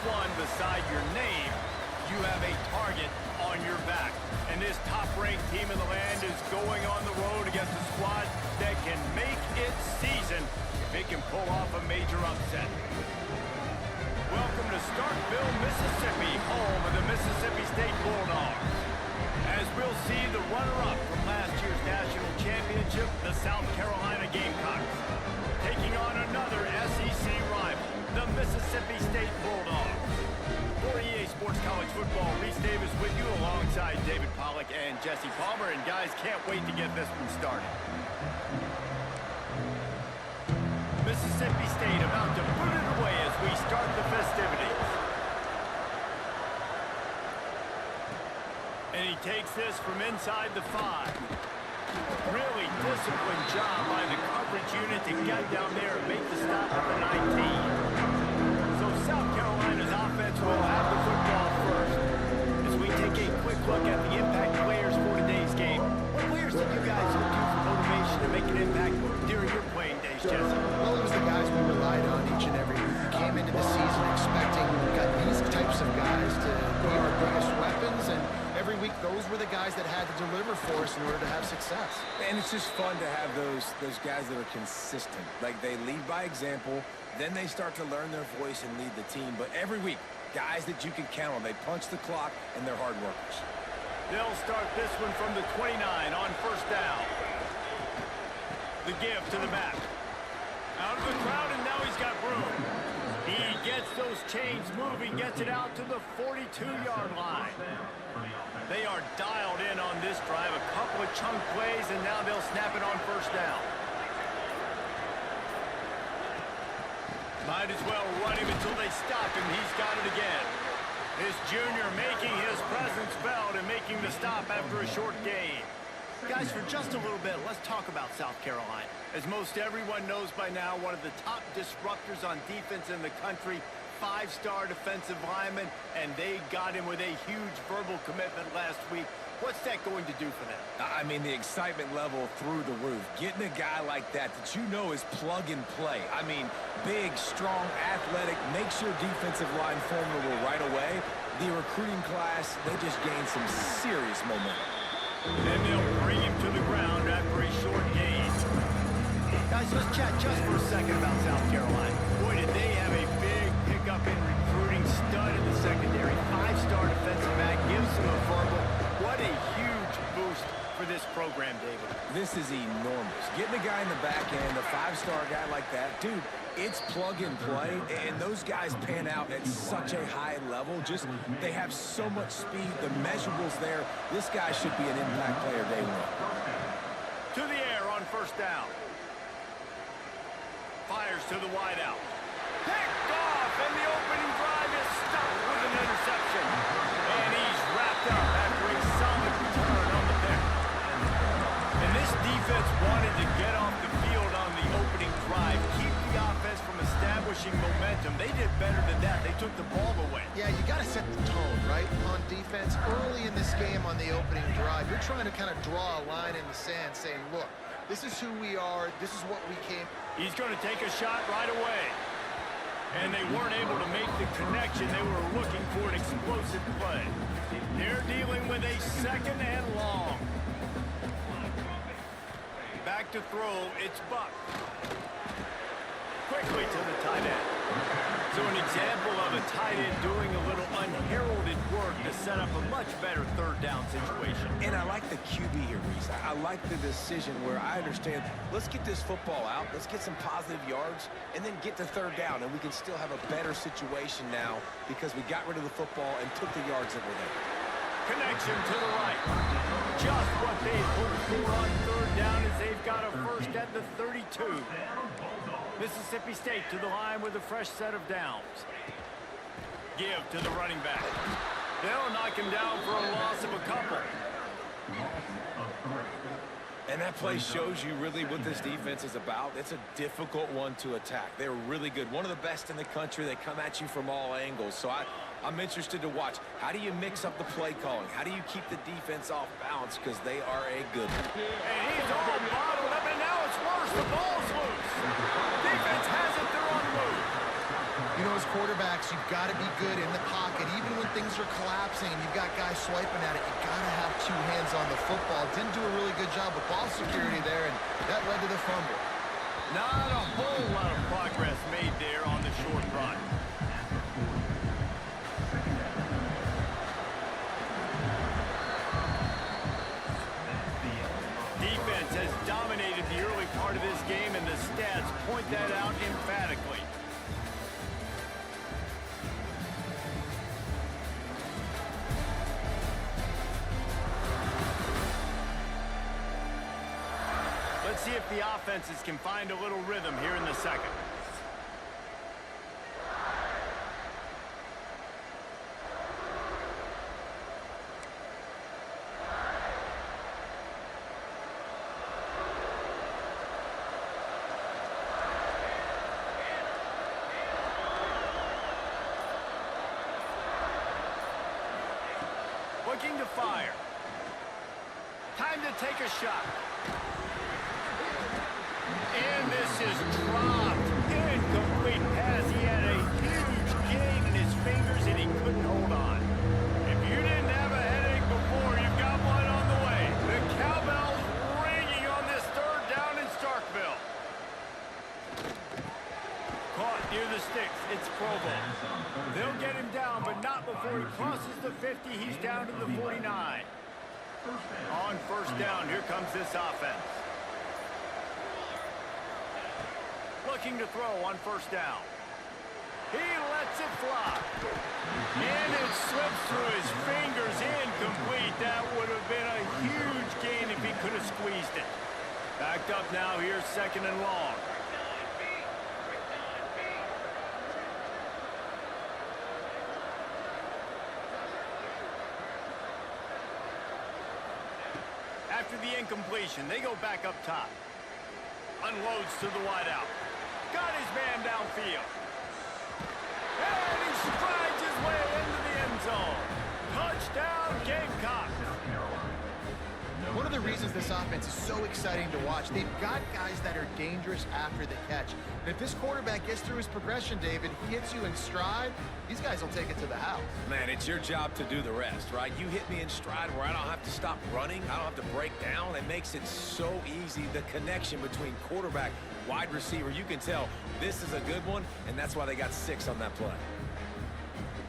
one beside your name, you have a target on your back. And this top-ranked team in the land is going on the road against a squad that can make its season if it can pull off a major upset. Welcome to Starkville, Mississippi, home of the Mississippi State Bulldogs. As we'll see the runner-up from last year's national championship, the South Carolina Gamecocks, taking on another SEC rival, the Mississippi State Bulldogs. For EA Sports College Football, Reese Davis with you alongside David Pollack and Jesse Palmer. And guys, can't wait to get this one started. Mississippi State about to put it away as we start the festivities. And he takes this from inside the 5. Really disciplined job by the coverage unit to get down there and make the stop at the 19. So South Carolina's offense will have the football first. As we take a quick look at the impact players for today's game, what players did you guys look to for motivation to make an impact during your playing days, Jesse? Well, it was the guys we relied on each and every week. We came into the season expecting we got these types of guys to be our biggest weapons, and every week those were the guys that had to deliver for us in order to have success. And it's just fun to have those guys that are consistent. Like, they lead by example, then they start to learn their voice and lead the team. But every week, guys that you can count on. They punch the clock, and they're hard workers. They'll start this one from the 29 on first down. The give to the back. Out of the crowd, and now he's got room. He gets those chains moving, gets it out to the 42-yard line. They are dialed in on this drive. A couple of chunk plays, and now they'll snap it on first down. Might as well run him until they stop him. He's got it again. This junior making his presence felt and making the stop after a short gain. Guys, for just a little bit, let's talk about South Carolina. As most everyone knows by now, one of the top disruptors on defense in the country, 5-star defensive lineman, and they got him with a huge verbal commitment last week. What's that going to do for them? I mean, the excitement level through the roof. Getting a guy like that you know is plug and play. I mean, big, strong, athletic, makes your defensive line formidable right away. The recruiting class, they just gained some serious momentum. And they'll bring him to the ground after a short gain. Guys, let's chat just for a second about South Carolina. Boy, did they have a big pickup in recruiting. Stud in the secondary. 5-star defensive back. Gives them a verbal. What a huge boost for this program, David. This is enormous. Getting a guy in the back end, a 5-star guy like that, dude, it's plug and play, and those guys pan out at such a high level. Just, they have so much speed, the measurables there. This guy should be an impact player day one. To the air on first down. Fires to the wideout. Picked off, and the opening drive is stopped with an interception. And he's wrapped up after a solid return on the pick. And this defense wanted to get off the field on the opening drive, keep the offense from establishing momentum. They did better than that. They took the ball away. Yeah, you got to set the tone, right, on defense. Early in this game on the opening drive, you're trying to kind of draw a line in the sand saying, look, this is who we are. This is what we came. He's going to take a shot right away. And they weren't able to make the connection. They were looking for an explosive play. They're dealing with a second and long. Back to throw, it's Buck. Quickly to the tight end. So an example of a tight end doing a little unheralded work to set up a much better third down situation. And I like the QB here, Reese. I like the decision where I understand, let's get this football out, let's get some positive yards, and then get to third down, and we can still have a better situation now because we got rid of the football and took the yards that were there. Connection to the right. Just what they hoped for on third down as they've got a first at the 32. Mississippi State to the line with a fresh set of downs. Give to the running back. They'll knock him down for a loss of a couple. And that play shows you really what this defense is about. It's a difficult one to attack. They're really good. One of the best in the country. They come at you from all angles. So I'm interested to watch. How do you mix up the play calling? How do you keep the defense off balance? Because they are a good one. And he's all bottled up, and now it's worse. The ball's loose. Defense has it. They're on the move. You know, as quarterback quarterbacks, you've got to be good in the pocket. Even when things are collapsing and you've got guys swiping at it, you've got to have two hands on the football. Didn't do a really good job with ball security there, and that led to the fumble. Not a whole lot of progress made there on the short run. Defense has dominated the early part of this game, and the stats point that out emphatically. Let's see if the offenses can find a little rhythm here in the second. Looking to fire. Time to take a shot. And this is dropped. Incomplete pass. He had a huge gain in his fingers, and he couldn't hold on. If you didn't have a headache before, you've got one on the way. The cowbell's ringing on this third down in Starkville. Caught near the sticks. It's Provo. They'll get him down, but not before he crosses the 50. He's down to the 49. On first down, here comes this offense. Looking to throw on first down. He lets it fly. And it slips through his fingers. Incomplete. That would have been a huge gain if he could have squeezed it. Backed up now. Here's second and long. After the incompletion, they go back up top. Unloads to the wideout. Got his man downfield. And he strides his way into the end zone. Touchdown, Gamecocks. One of the reasons this offense is so exciting to watch, they've got guys that are dangerous after the catch. And if this quarterback gets through his progression, David, he hits you in stride, these guys will take it to the house. Man, it's your job to do the rest, right? You hit me in stride where I don't have to stop running. I don't have to break down. It makes it so easy. The connection between quarterback, wide receiver, you can tell this is a good one, and that's why they got 6 on that play.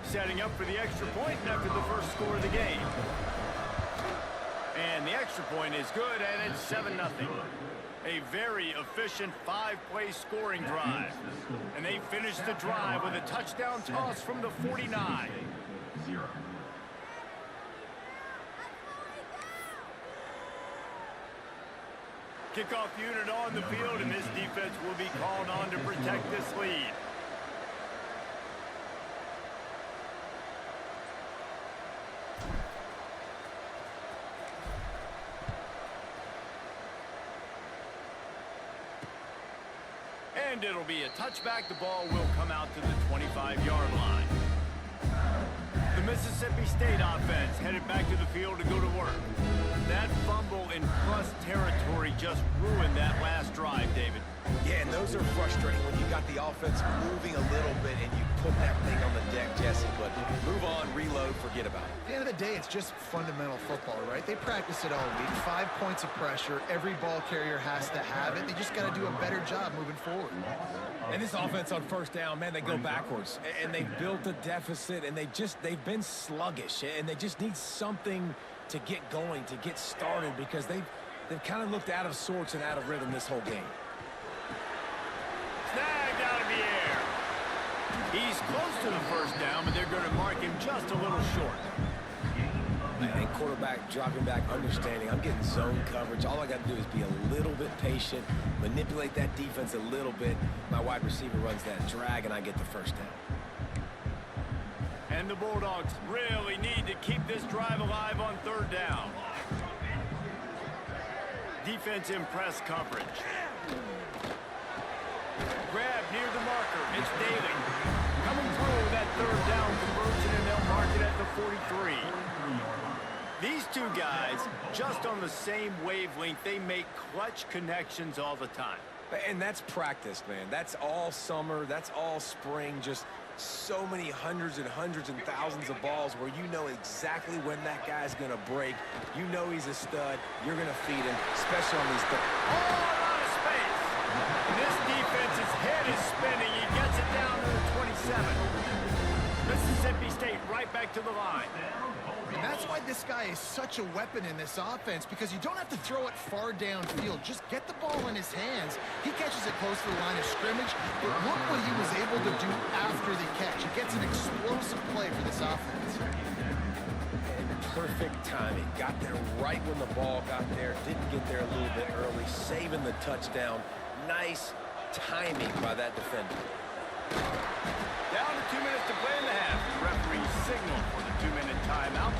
Setting up for the extra point after the first score of the game. And the extra point is good, and it's 7-0. A very efficient 5-play scoring drive. And they finish the drive with a touchdown toss from the 49. Kickoff unit on the field, and this defense will be called on to protect this lead. And it'll be a touchback. The ball will come out to the 25-yard line. The Mississippi State offense headed back to the field to go to work. That fumble in plus territory just ruined that last drive, David. Yeah, and those are frustrating when you got the offense moving a little bit and you put that thing on the deck, Jesse. But move on, reload, forget about it. At the end of the day, it's just fundamental football, right? They practice it all week. 5 points of pressure. Every ball carrier has to have it. They just got to do a better job moving forward. And this offense on first down, man, they go backwards. And they've built a deficit, and they've been sluggish. And they just need something to get going, to get started, because they've kind of looked out of sorts and out of rhythm this whole game. Snagged out of the air. He's close to the first down, but they're going to mark him just a little short. And quarterback dropping back, understanding I'm getting zone coverage. All I got to do is be a little bit patient, manipulate that defense a little bit. My wide receiver runs that drag, and I get the first down. And the Bulldogs really need to keep this drive alive on third down. Defense in press coverage. Grab near the marker. It's Daly. Coming through that third down conversion, and they'll mark it at the 43. These two guys, just on the same wavelength, they make clutch connections all the time. And that's practice, man. That's all summer. That's all spring. Just so many hundreds and thousands of balls where you know exactly when that guy's going to break. You know he's a stud. You're going to feed him, especially on these. All out of space. And this defense's head is spinning. He gets it down to the 27. Mississippi State right back to the line. And that's why this guy is such a weapon in this offense, because you don't have to throw it far downfield. Just get the ball in his hands. He catches it close to the line of scrimmage, but look what he was able to do after the catch. He gets an explosive play for this offense. And perfect timing. Got there right when the ball got there. Didn't get there a little bit early, saving the touchdown. Nice timing by that defender. Down to 2 minutes to play in the half. The referee signaled for the 2-minute timeout.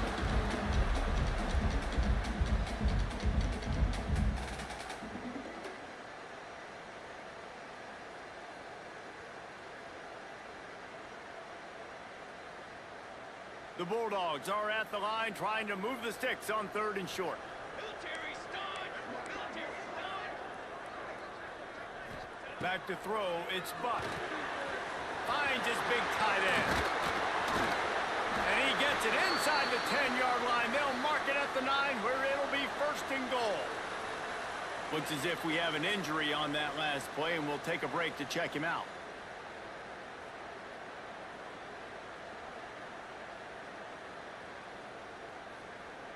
The Bulldogs are at the line trying to move the sticks on 3rd and short. Back to throw, it's Buck. Finds his big tight end. And he gets it inside the 10-yard line. They'll mark it at the 9 where it'll be 1st and goal. Looks as if we have an injury on that last play, and we'll take a break to check him out.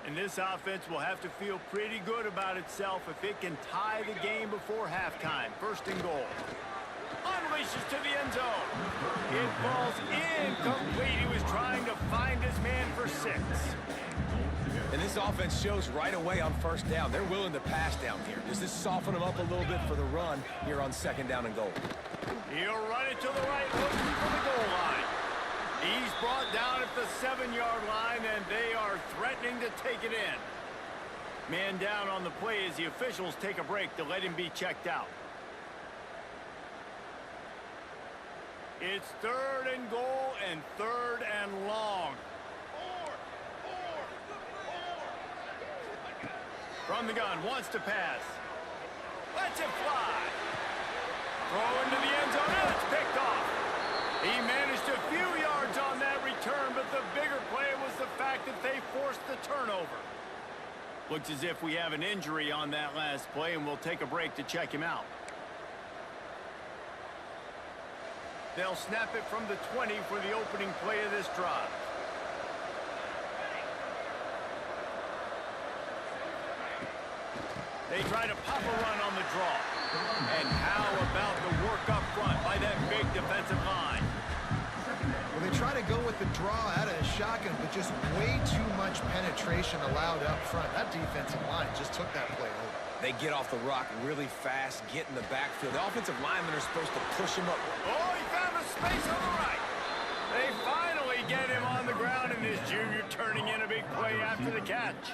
And this offense will have to feel pretty good about itself if it can tie the game before halftime. 1st and goal. Unleashes to the end zone. It falls incomplete. He was trying to find his man for 6. And this offense shows right away on 1st down. They're willing to pass down here. Does this soften them up a little bit for the run here on 2nd down and goal? He'll run it to the right, looking for the goal line. He's brought down at the 7-yard line, and they are threatening to take it in. Man down on the play as the officials take a break to let him be checked out. It's 3rd and goal and 3rd and long. From the gun, wants to pass. Lets it fly. Throw into the end zone, and it's picked off. He managed a few yards on that return, but the bigger play was the fact that they forced the turnover. Looks as if we have an injury on that last play, and we'll take a break to check him out. They'll snap it from the 20 for the opening play of this drive. They try to pop a run on the draw. And how about the work up front by that big defensive line? Well, they try to go with the draw out of the shotgun, but just way too much penetration allowed up front. That defensive line just took that play over. They get off the rock really fast, get in the backfield. The offensive linemen are supposed to push him up. Oh, he found a space on the right. They finally get him on the ground, and this junior turning in a big play after the catch.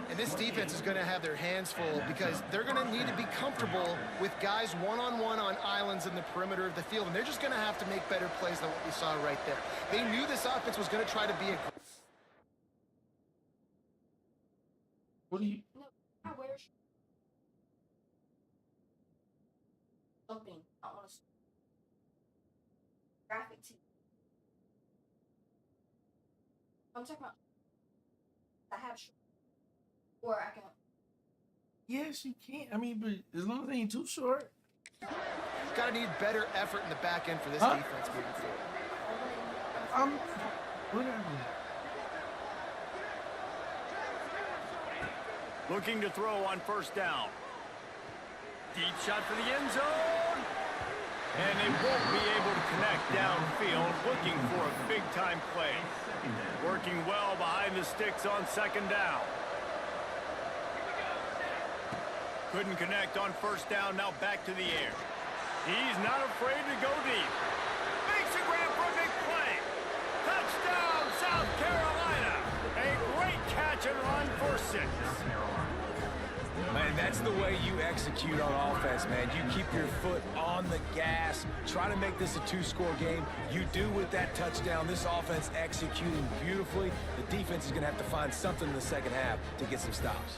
And this defense is going to have their hands full because they're going to need to be comfortable with guys one-on-one on islands in the perimeter of the field, and they're just going to have to make better plays than what we saw right there. They knew this offense was going to try to be a... What do you? No, I wear something. I want to graphic tee. I'm talking about I have or I can. Yes, you can. I mean, but as long as they ain't too short. Got to need better effort in the back end for this defense moving forward. Whatever. Looking to throw on 1st down. Deep shot for the end zone. And they won't be able to connect downfield, looking for a big-time play. Working well behind the sticks on 2nd down. Couldn't connect on 1st down, now back to the air. He's not afraid to go deep. Makes a grab for a big play. Touchdown, South Carolina. A great catch and run for 6. Man, that's the way you execute on offense, man. You keep your foot on the gas. Try to make this a 2-score game. You do with that touchdown. This offense executing beautifully. The defense is going to have to find something in the 2nd half to get some stops.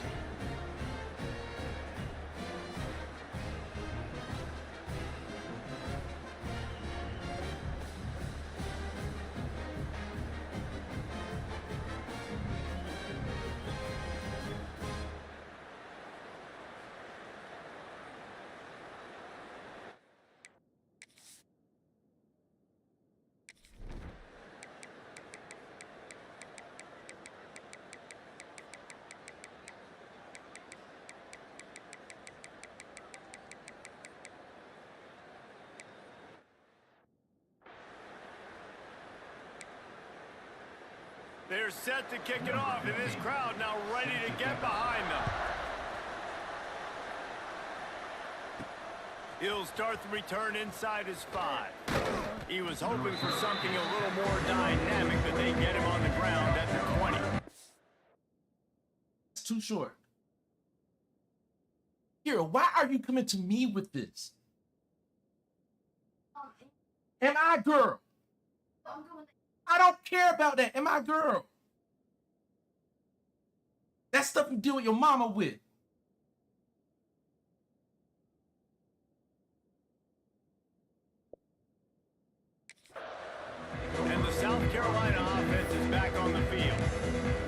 They're set to kick it off, and this crowd now ready to get behind them. He'll start the return inside his 5. He was hoping for something a little more dynamic, but they get him on the ground at the 20. It's too short. Here, why are you coming to me with this? Am I a girl? I don't care about that. Am I a girl? That stuff you deal with your mama with. And the South Carolina offense is back on the field.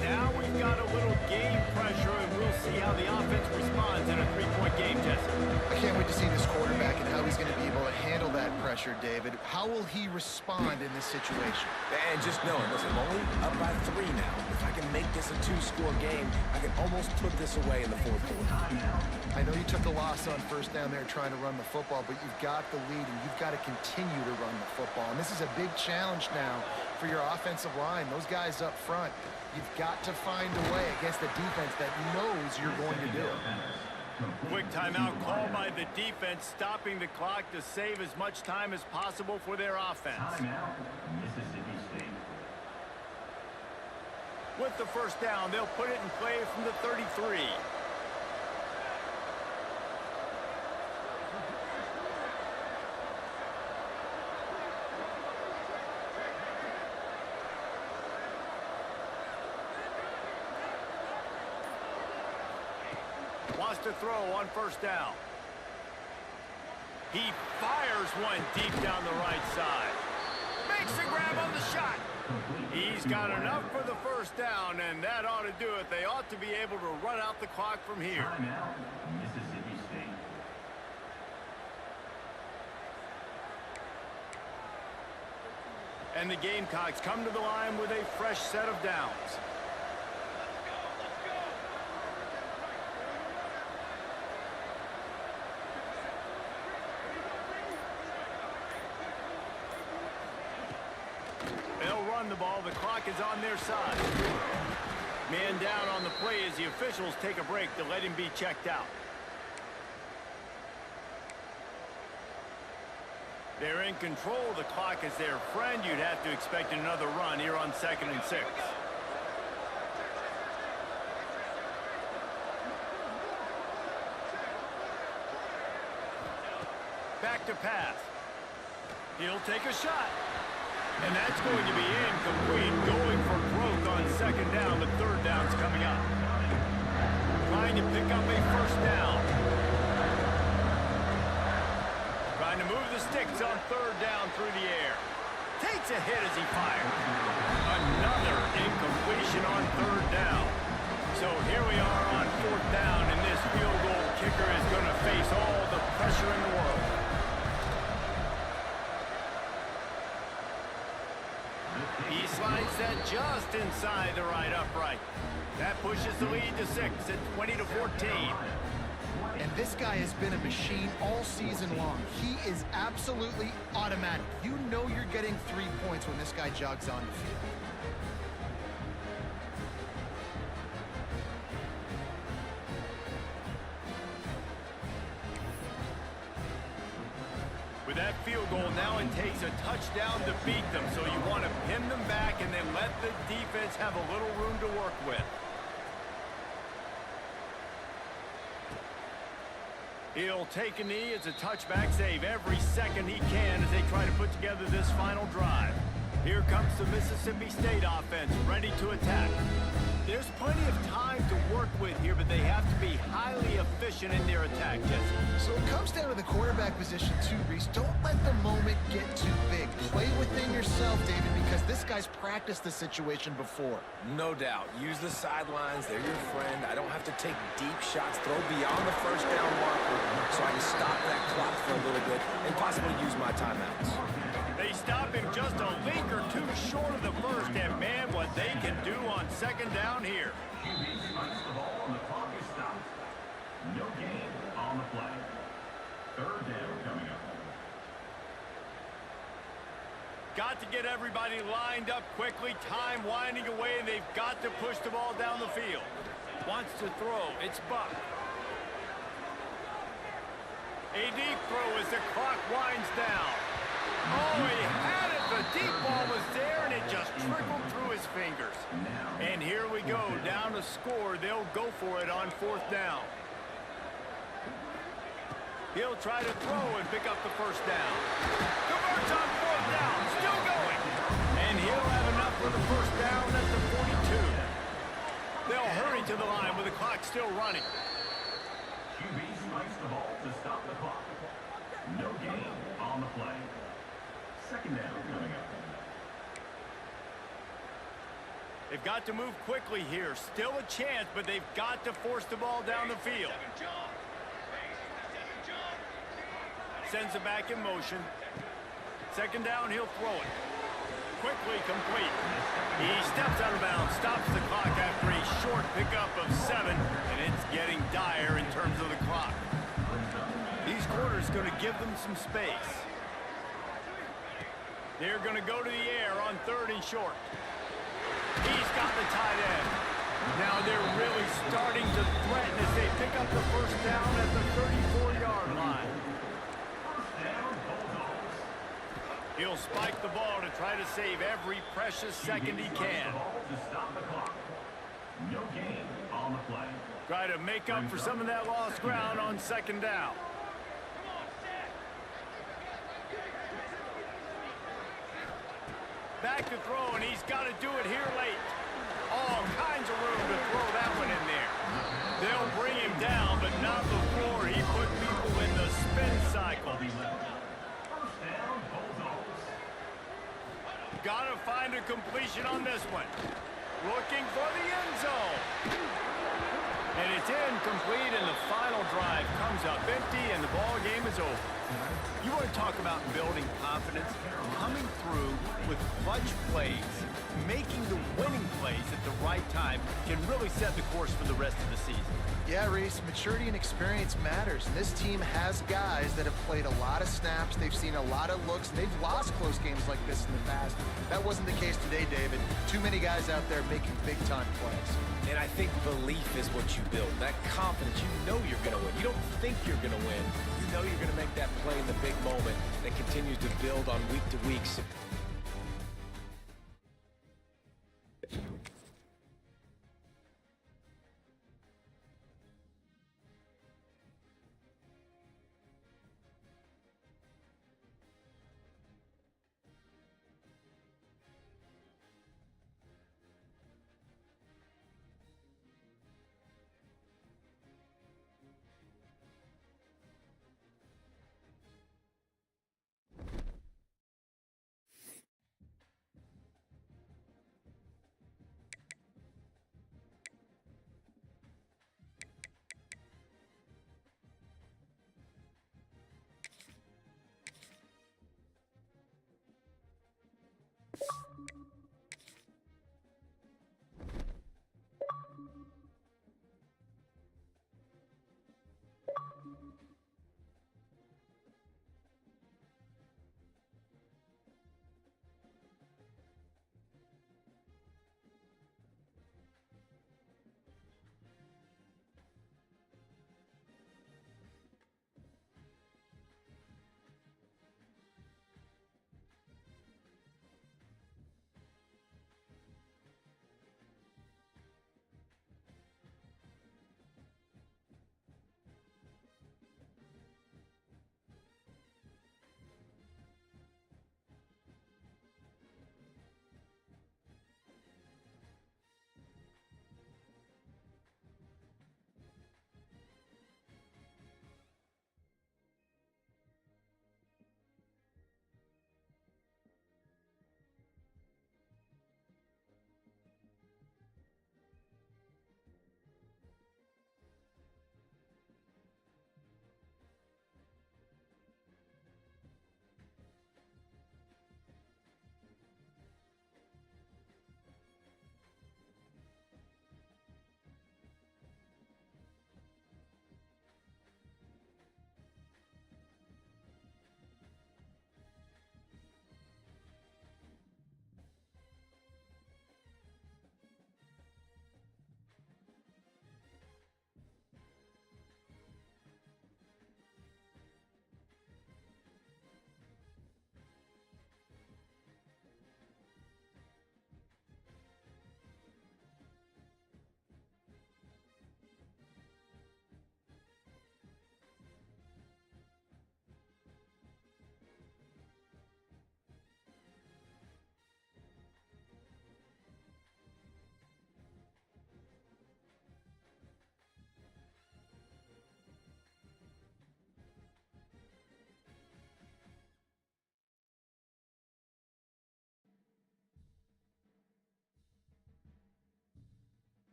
Now we've got a little game pressure, and we'll see how the offense responds in a 3-point game, Jesse. I can't wait to see this quarterback and how he's going to be able to handle that pressure, David. How will he respond in this situation? And just know, listen, I'm only up by 3 now. If I can make this a 2-score game, I can almost put this away in the 4th quarter. I know you took a loss on first down there trying to run the football, but you've got the lead, and you've got to continue to run the football. And this is a big challenge now for your offensive line. Those guys up front, you've got to find a way against the defense that knows you're going to do it. Quick timeout called by the defense, stopping the clock to save as much time as possible for their offense. Timeout, Mississippi State. With the first down, they'll put it in play from the 33. Wants to throw on first down. He fires one deep down the right side. Makes a grab on the shot. He's got enough for the first down, and that ought to do it. They ought to be able to run out the clock from here. Timeout, Mississippi State. And the Gamecocks come to the line with a fresh set of downs. They'll run the ball. The clock is on their side. Man down on the play as the officials take a break to let him be checked out. They're in control of the clock as their friend. You'd have to expect another run here on 2nd and 6. Back to pass. He'll take a shot. And that's going to be incomplete. Going for broke on 2nd down, but 3rd down's coming up. Trying to pick up a first down. Trying to move the sticks on 3rd down through the air. Takes a hit as he fires. Another incompletion on 3rd down. So here we are on 4th down, and this field goal kicker is going to face all the pressure in the world. He slides that just inside the right upright. That pushes the lead to 6 at 20-14. And this guy has been a machine all season long. He is absolutely automatic. You know you're getting 3 points when this guy jogs on the field. With that field goal, now it takes a touchdown to beat them, so you want to pin them back and then let the defense have a little room to work with. He'll take a knee. It's a touchback save every second he can as they try to put together this final drive. Here comes the Mississippi State offense, ready to attack. There's plenty of time to work with here, but they have to be highly efficient in their attack, Jesse. So it comes down to the quarterback position too, Reese. Don't let the moment get too big. Play within yourself, David, because this guy's practiced the situation before. No doubt. Use the sidelines. They're your friend. I don't have to take deep shots, throw beyond the first down marker, so I can stop that clock for a little bit and possibly use my timeouts. They stop him just a link or two short of the first, and man, what they can do on 2nd down here. QB strikes the ball and the clock is stopped. No gain on the play. 3rd down coming up. got to get everybody lined up quickly. Time winding away, and they've got to push the ball down the field. Wants to throw. It's Buck. A deep throw as the clock winds down. Oh, he had it. The deep ball was there, and it just trickled through his fingers. And here we go. Down to score. They'll go for it on 4th down. He'll try to throw and pick up the first down. Converts on 4th down. Still going. And he'll have enough for the first down at the 42. They'll hurry to the line with the clock still running. QB strikes the ball to stop the clock. No gain on the play. 2nd down coming up. They've got to move quickly here. Still a chance, but they've got to force the ball down the field. Sends it back in motion. 2nd down, he'll throw it. Quickly complete. He steps out of bounds, stops the clock after a short pickup of 7, and it's getting dire in terms of the clock. These quarters going to give them some space. They're going to go to the air on 3rd and short. He's got the tight end. Now they're really starting to threaten as they pick up the first down at the 34-yard line. He'll spike the ball to try to save every precious second he can. No gain on the play. Try to make up for some of that lost ground on 2nd down. Back to throw, and he's got to do it here late. All kinds of room to throw that one in there. They'll bring him down, but not before he put people in the spin cycle. Got to find a completion on this one. Looking for the end zone. And it's incomplete, and the final drive comes up empty, and the ball game is over. You want to talk about building confidence? Coming through with clutch plays, making the winning plays at the right time can really set the course for the rest of the season. Yeah, Reese, maturity and experience matters, and this team has guys that have played a lot of snaps, they've seen a lot of looks, and they've lost close games like this in the past. That wasn't the case today, David. Too many guys out there making big-time plays. And I think belief is what you build. That confidence, you know you're going to win. You don't think you're going to win. You know you're going to make that play in the big moment that continues to build on week to week.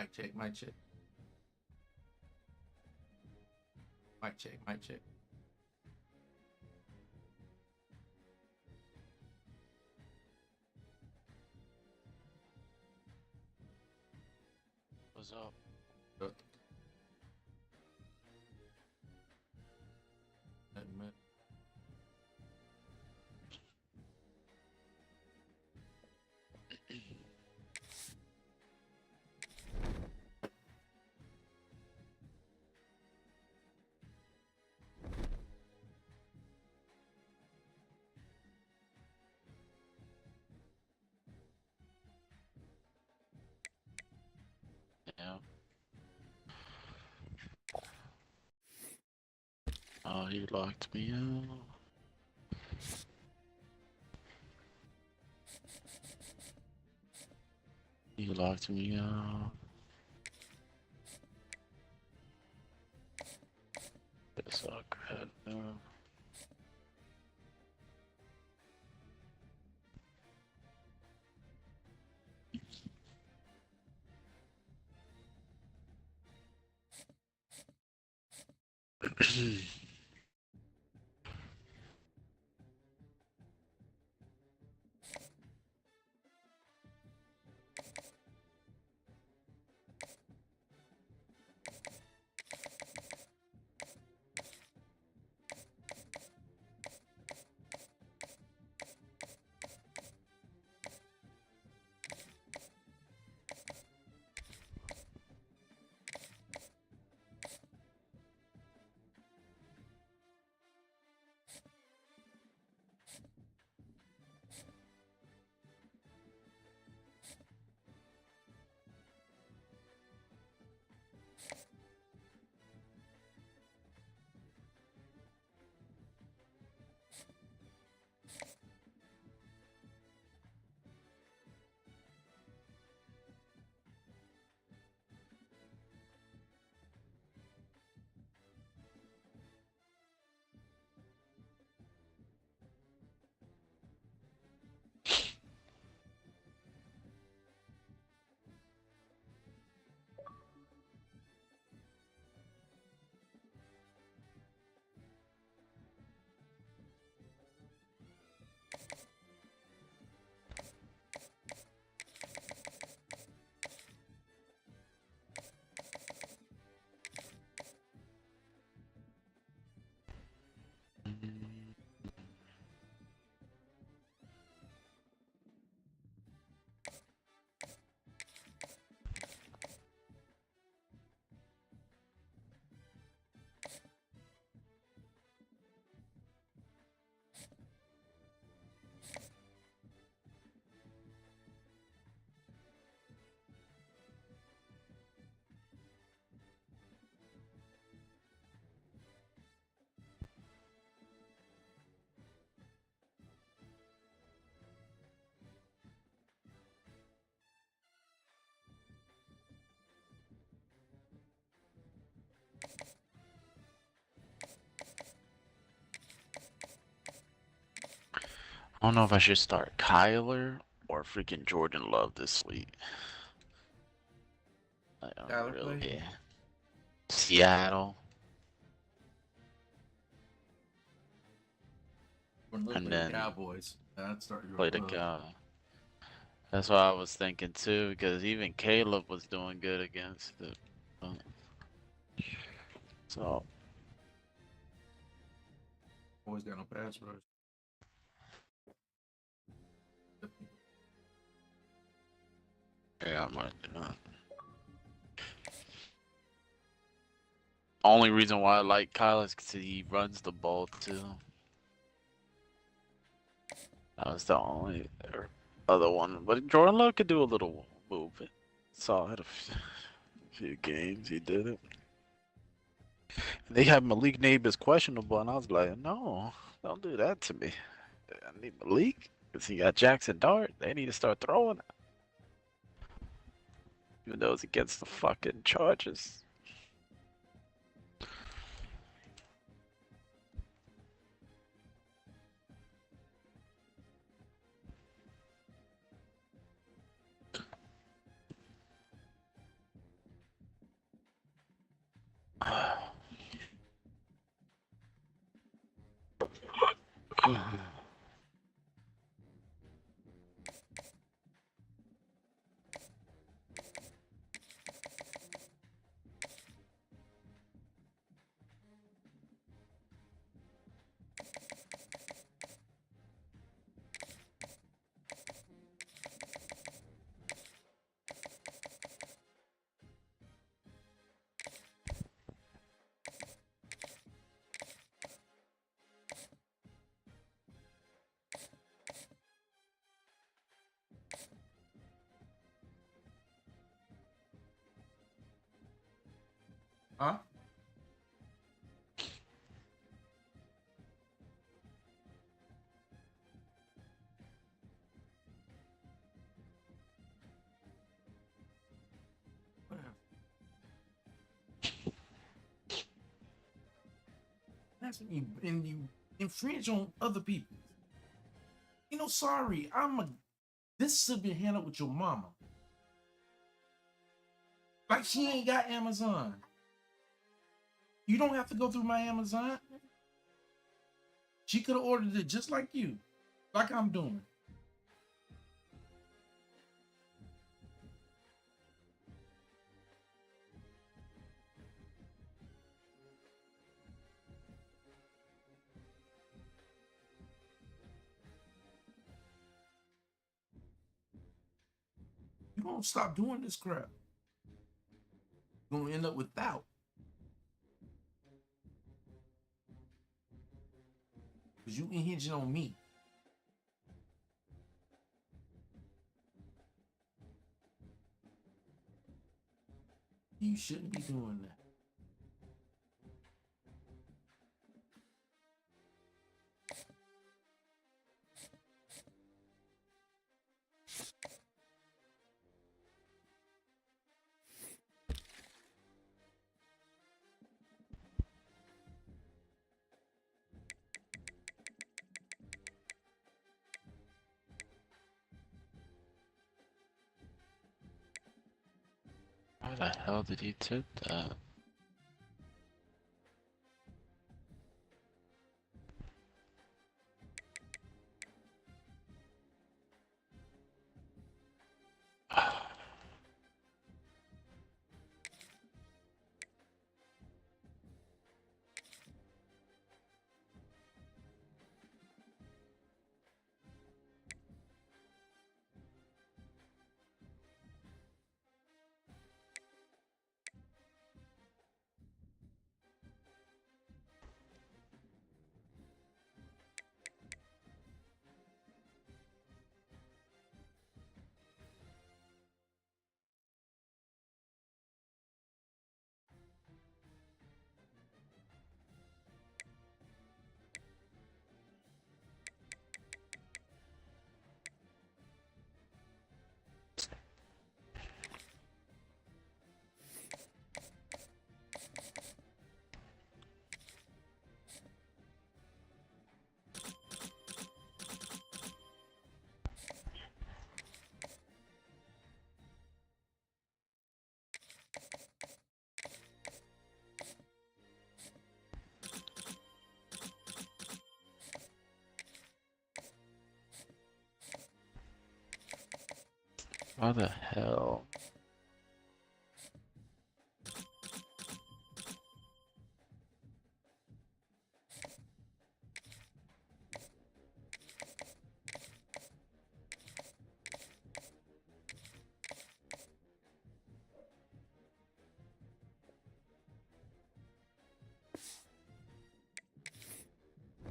Mic check, mic check. Mic check, mic check. What's up? Good. Admit. Yeah. Oh, he locked me out. He locked me out. This sucker. No. I don't know if I should start Kyler or freaking Jordan Love this week. I don't Kyler really. play? Seattle. When look And like then the Cowboys. I'd start your play the That's what I was thinking too, because even Caleb was doing good against it. So Always got no pass rush. yeah, I might do that. Only reason why I like Kyle is because he runs the ball too. That was the only other one. But Jordan Love could do a little movement. Saw it a few games. He did it. They have Malik Neighbors questionable, and I was like, no, don't do that to me. I need Malik because he got Jackson Dart. They need to start throwing it. Even though it's against the fucking Chargers. Huh? That's when you infringe on other people. You know, sorry, this should be handled with your mama. Like she ain't got Amazon. You don't have to go through my Amazon. She could have ordered it just like you, like I'm doing. You don't stop doing this crap. You're gonna end up without. Because you hinging on me. You shouldn't be doing that. How the hell did he tip that? How the hell?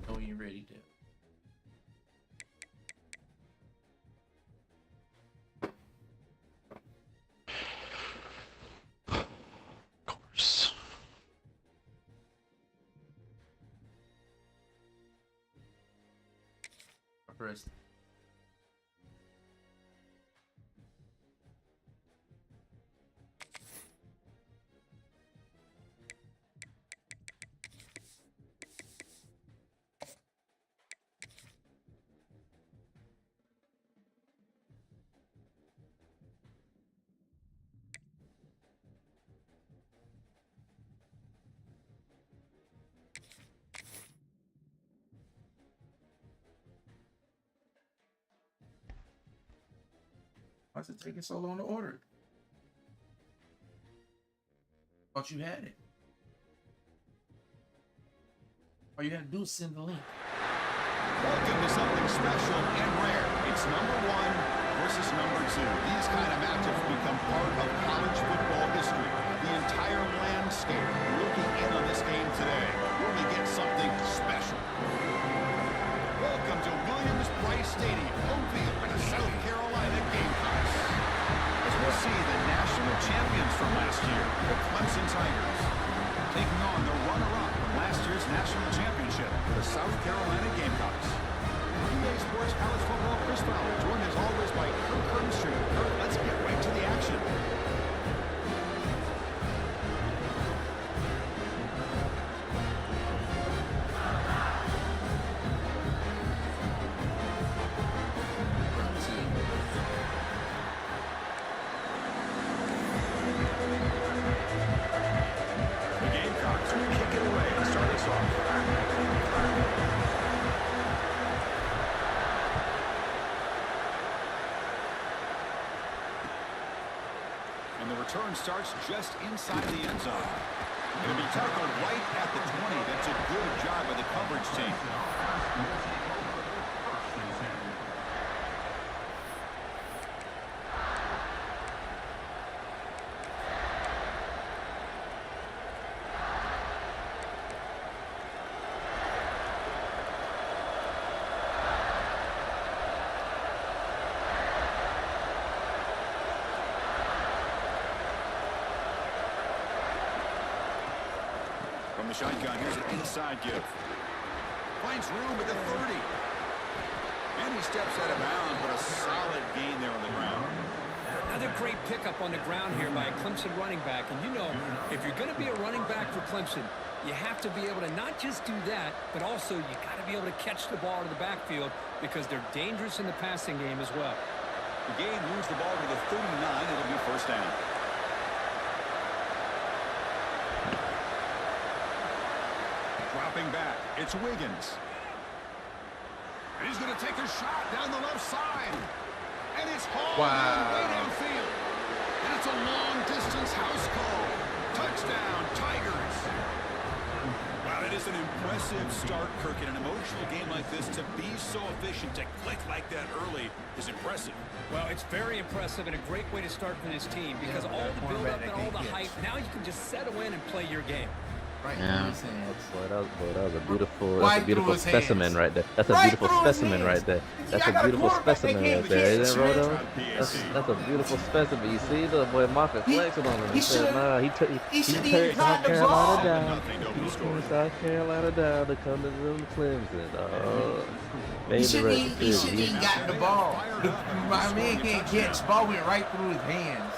Oh, you ready to? Press. Why is it taking so long to order it? Thought you had it. All you had to do is send the link. Welcome to something special and rare. It's number 1 versus number 2. These kind of matchups become part of college football history. The entire landscape looking in on this game today. We get something special. Welcome to Williams-Brice Stadium, home field for the South Carolina Gamecocks. As we'll see the national champions from last year, the Clemson Tigers. taking on the runner-up from last year's national championship, the South Carolina Gamecocks. EA Sports College Football, Chris Fowler, joined as always by Kirk Herbstreit. Kirk, let's get right to the action. Return starts just inside the end zone. Going to be tackled right at the 20. That's a good job by the coverage team. From the shotgun, here's an inside give. Finds room at the 30. And he steps out of bounds, but a solid gain there on the ground. Another great pickup on the ground here by a Clemson running back. And you know, if you're going to be a running back for Clemson, you have to be able to not just do that, but also you got to be able to catch the ball to the backfield because they're dangerous in the passing game as well. The game moves the ball to the 39. It'll be first down. Dropping back, it's Wiggins. And he's going to take a shot down the left side. And it's hauled way downfield. And it's a long-distance house call. Touchdown, Tigers. Wow, that is an impressive start, Kirk. In an emotional game like this, to be so efficient, to click like that early is impressive. Well, it's very impressive and a great way to start for this team because all the build-up and all the hype, now you can just settle in and play your game. Right. Yeah, that was a beautiful specimen right there. That's a beautiful specimen right there. That's a beautiful specimen right there. Isn't it, Roto? That's a beautiful specimen. You see the boy Moffitt flexing on him. He said, nah, he turned South Carolina down. He turned South Carolina down to come to them Clemson. He shouldn't have gotten the ball. My man can't catch. Ball went right through his hands.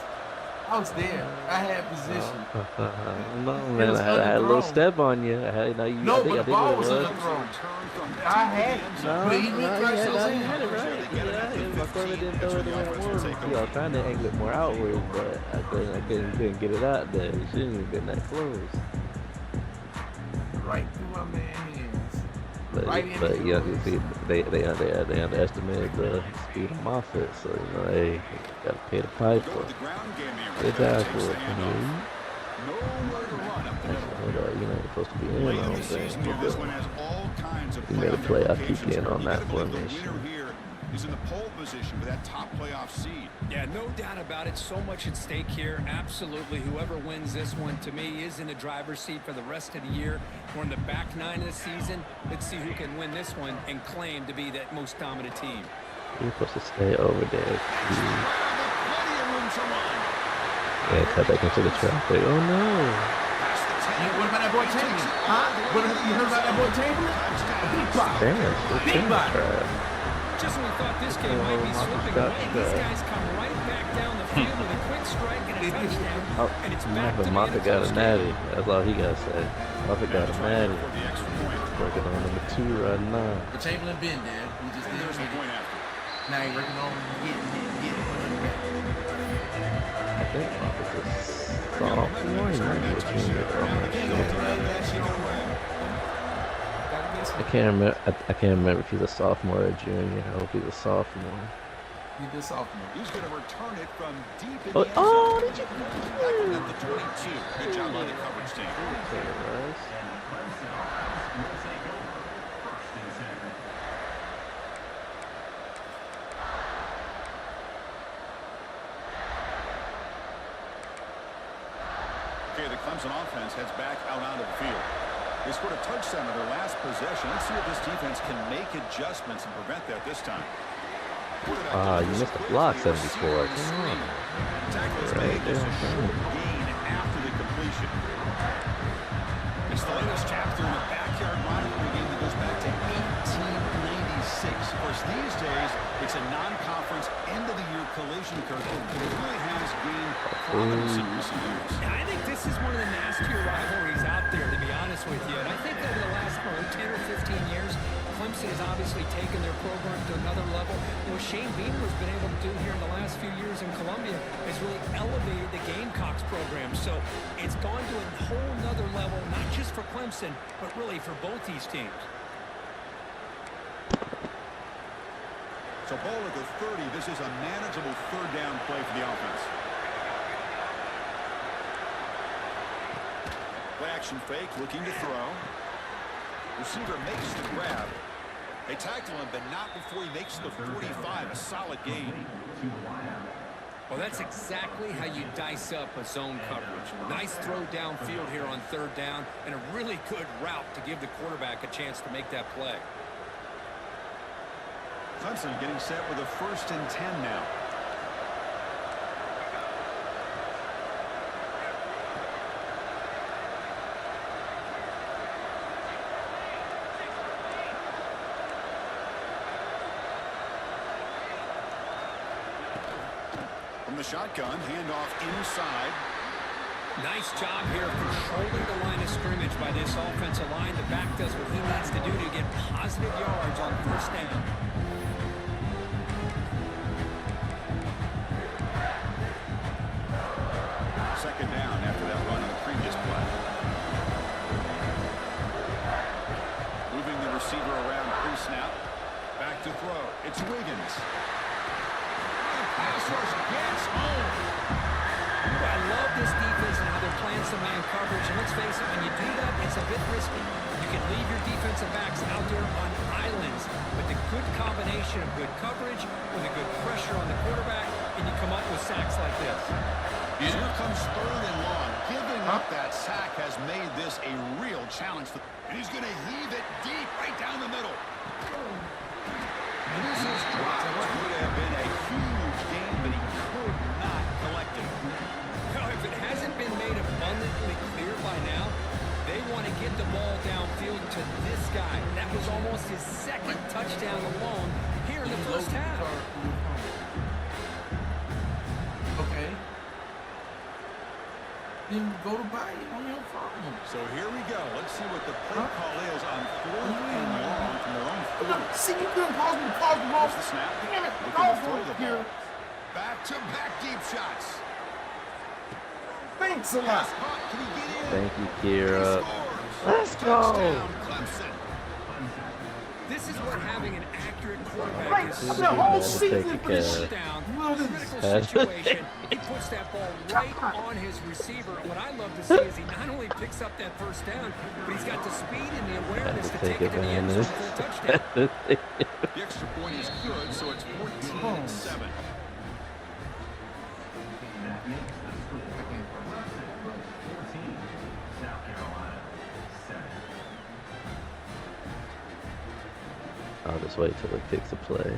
I was there. I had position. No, man, I had a little step on you. I think the ball was underthrown. I had it. But he had it right. Yeah, my brother didn't throw it the way I wanted. I was trying to angle it more outward, but I couldn't get it out there. It shouldn't have been that close. Right through my man's hands. But yeah, you see, they underestimated the speed of Moffitt, so they got to pay the piper. Good job for it. You're supposed to be in on that. You made a play. I keep getting on that formation. Is in the pole position for that top playoff seed. Yeah, no doubt about it. So much at stake here. Absolutely. Whoever wins this one, to me, is in the driver's seat for the rest of the year. We're in the back nine of the season. Let's see who can win this one and claim to be that most dominant team. You're supposed to stay over there. Yeah, cut back into the traffic. Oh, no. What about that boy Chamberlain? Huh? You heard about that boy Chamberlain? Big box. Just when we thought this game might be slipping away, these guys come right back down the field with a quick strike and a touchdown. And it's back to Moffitt got a natty. That's all he got to say. Moffitt got a natty. Working on number 2 right now. But Chamberlain been there. We just didn't get it. Now he's working on getting it. I think Moffitt's a sophomore. He might be a junior. I can't remember if he's a sophomore or a junior. I hope he's a sophomore. He's a sophomore. He's going to return it from deep in the end zone. Did you? At the 22. Good job by the coverage team. Okay, the Clemson offense heads back out onto the field. They scored a touchdown on their last possession. Let's see if this defense can make adjustments and prevent that this time. You missed the block 74. Come on. Tackle is made. There's a short gain after the completion. It's the latest chapter in a backyard rivalry game that goes back to 1896. Of course, these days, it's a non-conference end-of-the-year collision, Kirk, but it really has gained prominence in recent years. Yeah, I think this is one of the nastier rivalries out there, to be honest with you. And I think over the last 10 or 15 years, Clemson has obviously taken their program to another level. And what Shane Beamer has been able to do here in the last few years in Columbia has really elevated the Gamecocks program. So it's gone to a whole nother level, not just for Clemson, but really for both these teams. So ball at the 30. This is a manageable third down play for the offense. Play action fake, looking to throw. Receiver makes the grab. They tackle him, but not before he makes the 45. A solid gain. Well, that's exactly how you dice up a zone coverage. Nice throw downfield here on third down, and a really good route to give the quarterback a chance to make that play. Clemson getting set with a 1st and 10 now. From the shotgun, handoff inside. Nice job here controlling the line of scrimmage by this offensive line. The back does what he needs to do to get positive yards on first down. Second down after that run on the previous play. Moving the receiver around pre-snap. Back to throw. It's Wiggins. Pass rush gets home. I love this defense and how they're playing some man coverage. And let's face it, when you do that, it's a bit risky. You can leave your defensive backs out there on islands. But the good combination of good coverage with a good pressure on the quarterback, and you come up with sacks like this. Here comes 3rd and long. Giving up that sack has made this a real challenge. And he's going to heave it deep right down the middle. And this is dropped. It would have been a huge game, but he could not collect it. Now, if it hasn't been made abundantly clear by now, they want to get the ball downfield to this guy. That was almost his 2nd touchdown alone here in the first half. Okay. Then go to buy it on your phone. So here we go. Let's see what the play call is on 4th and long from their own 40. See, you couldn't pause the ball. Here's the snap. Damn it. Looking Go to for throw it the here. ball. Back-to-back deep shots. Thanks a lot. Can he get in? Thank you, Kira. Scores. Let's go. Touchdown, Clemson. This is what having an accurate quarterback Right, is. the whole season Take for this care. shit. Down, Well, this- critical situation. He puts that ball right on his receiver. What I love to see is he not only picks up that first down, but he's got the speed and the awareness to take it to the end zone for a touchdown. The extra point is good, so it's 14-7. That makes the score. Clemson 14, South Carolina 7. I'll just wait till it picks a play.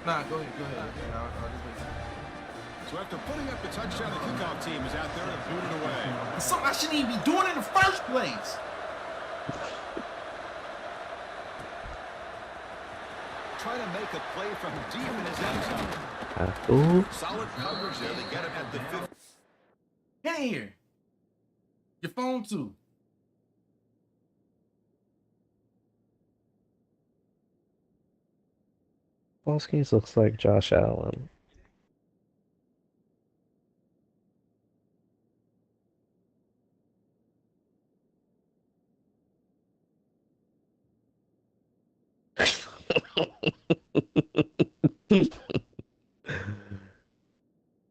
Nah, go ahead. I'll just wait. So after putting up the touchdown, the kickoff team is out there to boot it away. It's something I shouldn't even be doing in the first place. Trying to make a play from deep in his end zone. Ooh. Solid coverage there. They get him at the 50. Get in here. Your phone too. Boskis looks like Josh Allen.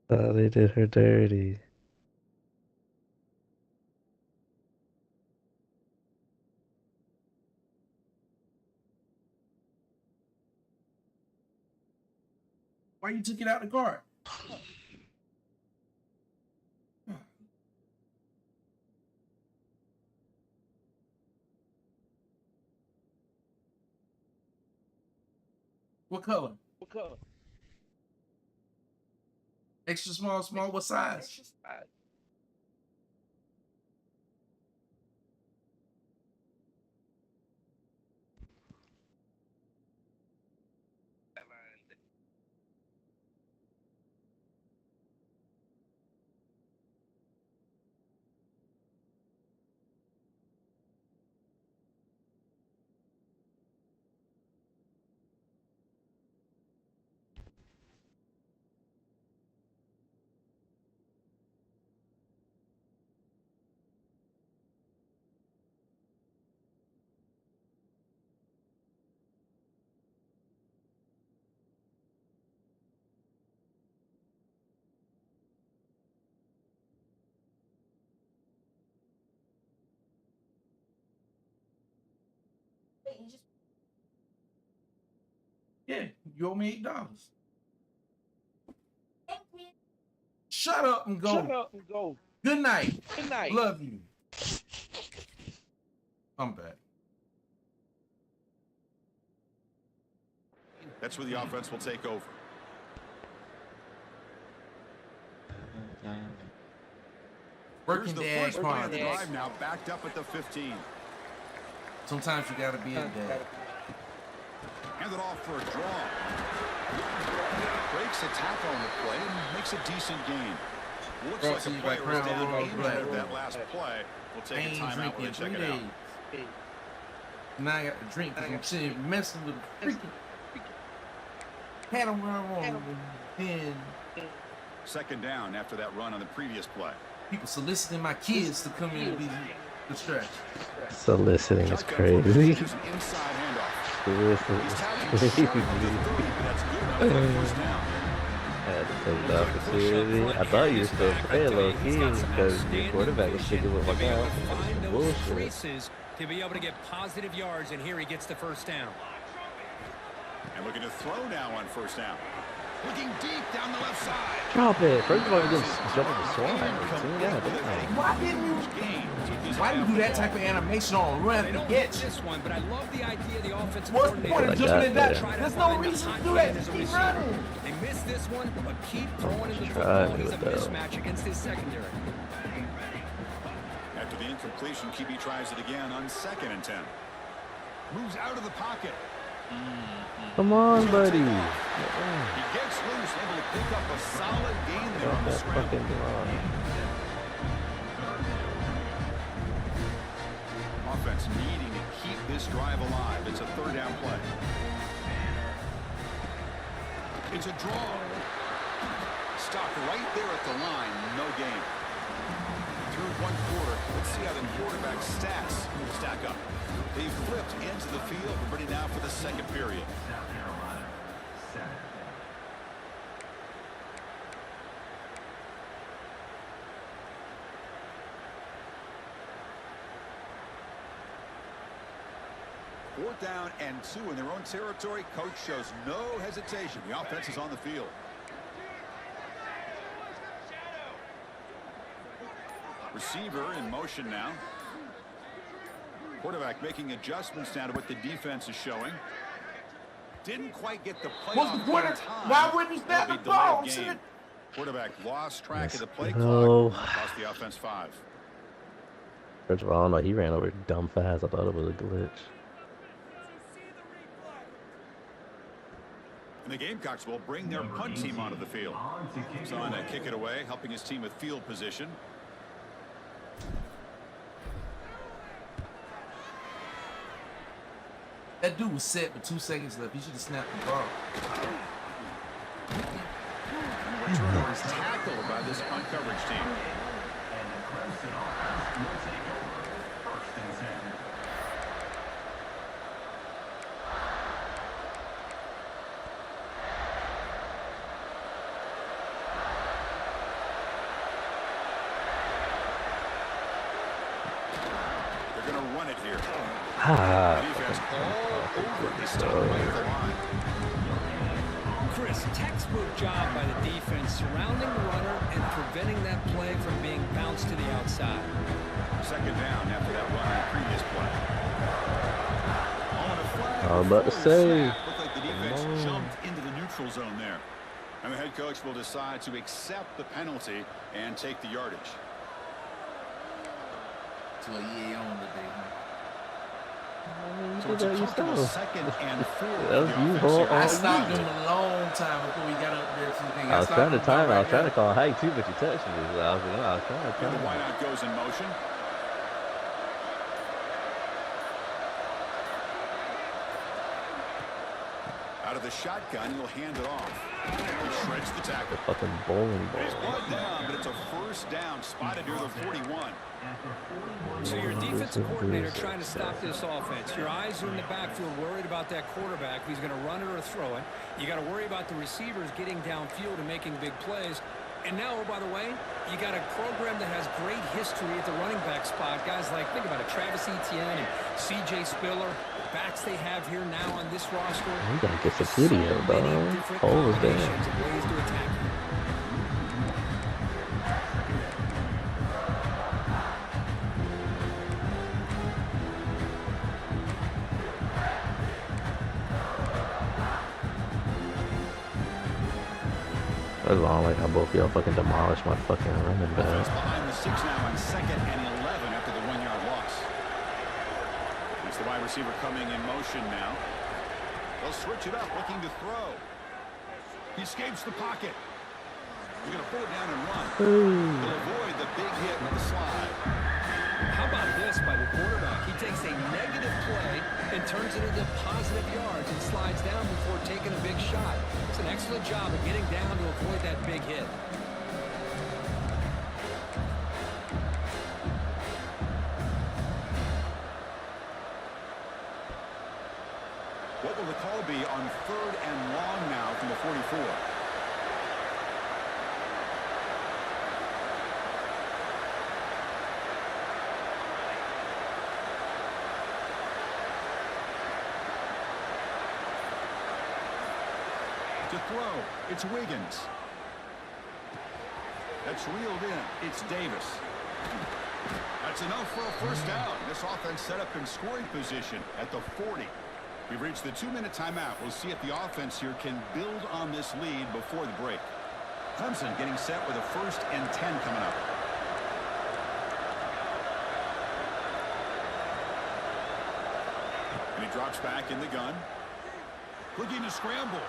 Oh, they did her dirty. Why you took it out the card? What color? Extra small, what size? Wait, you just. Yeah, you owe me $8. Thank me. Shut up and go. Shut up and go. Good night. Good night. Love you. I'm back. That's where the offense will take over. Working Here's the dad first play of the part. drive now, backed up at the 15. Sometimes you gotta be a dad. Hand it off for a draw. Breaks a tackle on the play and makes a decent gain. Looks Brought like to a you by player was Crown down Royal injured Black. at that last play. We'll I take a ain't timeout when drinking they check 3 it out. days. Now I got to drink because I'm sitting messing with the freaking had them run wrong. Then Second down after that run on the previous play. people soliciting my kids to come in and be distracted. Soliciting is Shotgun crazy. formation, here's an inside handoff. Soliciting He's is tackled crazy. short of the 30, but that's good enough for a first down. I had to take the opportunity. I thought you were still playing low key because your quarterback was sticking with my guy. Find those Bullshit. creases to be able to get positive yards, and here he gets the first down. And looking to throw now on first down. Looking deep down the left side. Drop it. First of all, you're just jumping the swine. Yeah, damn. Why do you do that type of animation on run They don't get get this one, but I love the idea the offensive What's the point of Like jumping that, in that? yeah. There's no reason to do that. Just keep running. They missed this one, but keep throwing in the Try football. He's a with that. mismatch against his secondary. After the incompletion, QB tries it again on 2nd and 10. Moves out of the pocket. Come on, buddy. He gets loose, able to pick up a solid gain there on the That scramble. fucking line. Offense needing to keep this drive alive. It's a third down play. It's a draw. Stopped right there at the line. No gain. Through one quarter. Let's see how the quarterback's stats stack up. They've flipped into the field. We're ready now for the second period. South Carolina, 7. Fourth down and 2 in their own territory. Coach shows no hesitation. The offense is on the field. Receiver in motion now. Quarterback making adjustments now to what the defense is showing. Didn't quite get the play What's the off point on of- time. why wouldn't he snap It'll be the ball? delayed game. Shit. Quarterback lost track of the play go. clock. Cost the offense 5. First of all, I don't know. He ran over dumb fast. I thought it was a glitch. And the Gamecocks will bring their punt team onto the field. Son to kick it away, helping his team with field position. That dude was set with 2 seconds left. He should have snapped the ball. And the returner is tackled by this punt coverage team. And the Clemson offense will take over 1st and 10. They're going to run it here. Defense all over the start right at the line. Chris, textbook job by the defense surrounding the runner and preventing that play from being bounced to the outside. Second down after that run on the previous play. On a flag I was about to before the say. snap. Looked like the defense jumped into the neutral zone there. And the head coach will decide to accept the penalty and take the yardage. That's what EA on today, huh? So it's a comfortable 2nd and 4. That was you, Paul. I stopped him a long time before he got up there to the thing. I was trying to time. I was trying to call. call hike too, but you touched me. So I was trying to And the time. wideout goes in motion. Out of the shotgun, he'll hand it off. He shreds the tackle. Fucking bowling He's ball. brought down, but it's a first down spotted near the 41. So your defensive coordinator trying to stop this offense. Your eyes are in the backfield worried about that quarterback who's going to run it or throw it. You got to worry about the receivers getting downfield and making big plays. And now, oh, by the way, you got a program that has great history at the running back spot. Guys like, think about it, Travis Etienne and C.J. Spiller. backs they have here now on this roster. You gotta get the video, bro. Hole is there. Ways to attack you. That's long, like how both of y'all fucking demolished my fucking running back. Behind the 6 now on 2nd and 11 after the 1-yard loss. It's the wide receiver coming in motion now. They'll switch it up, looking to throw. He escapes the pocket. He's going to pull it down and run. He'll avoid the big hit with the slide. How about this by the quarterback? He takes a negative play and turns it into positive yards and slides down before taking a big shot. It's an excellent job of getting down to avoid that big hit. What will the call be on 3rd and long now from the 44? To throw, it's Wiggins. That's reeled in. It's Davis. That's enough for a first down. This offense set up in scoring position at the 40. We've reached the 2-minute timeout. We'll see if the offense here can build on this lead before the break. Clemson getting set with a 1st and 10 coming up. And he drops back in the gun. Looking to scramble.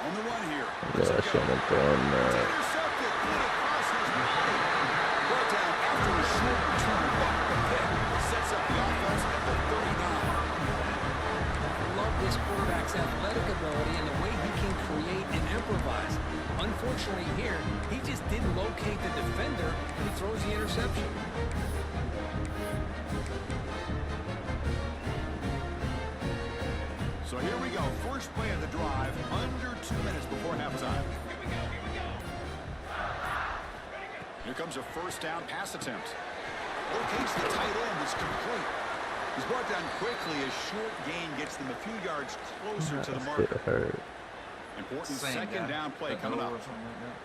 On the run here. Yeah, I shouldn't have done that. Intercepted. Across his body. Brought down after a short return. Back the pick. Sets up the offense at the 39. I love this quarterback's athletic ability and the way he can create and improvise. Unfortunately here, he just didn't locate the defender and he throws the interception. So here we go. First play of the drive. Under 2 minutes before halftime. Here comes a first down pass attempt. Locates the tight end. It's complete. He's brought down quickly. A short gain gets them a few yards closer to the marker. Important second down play coming up.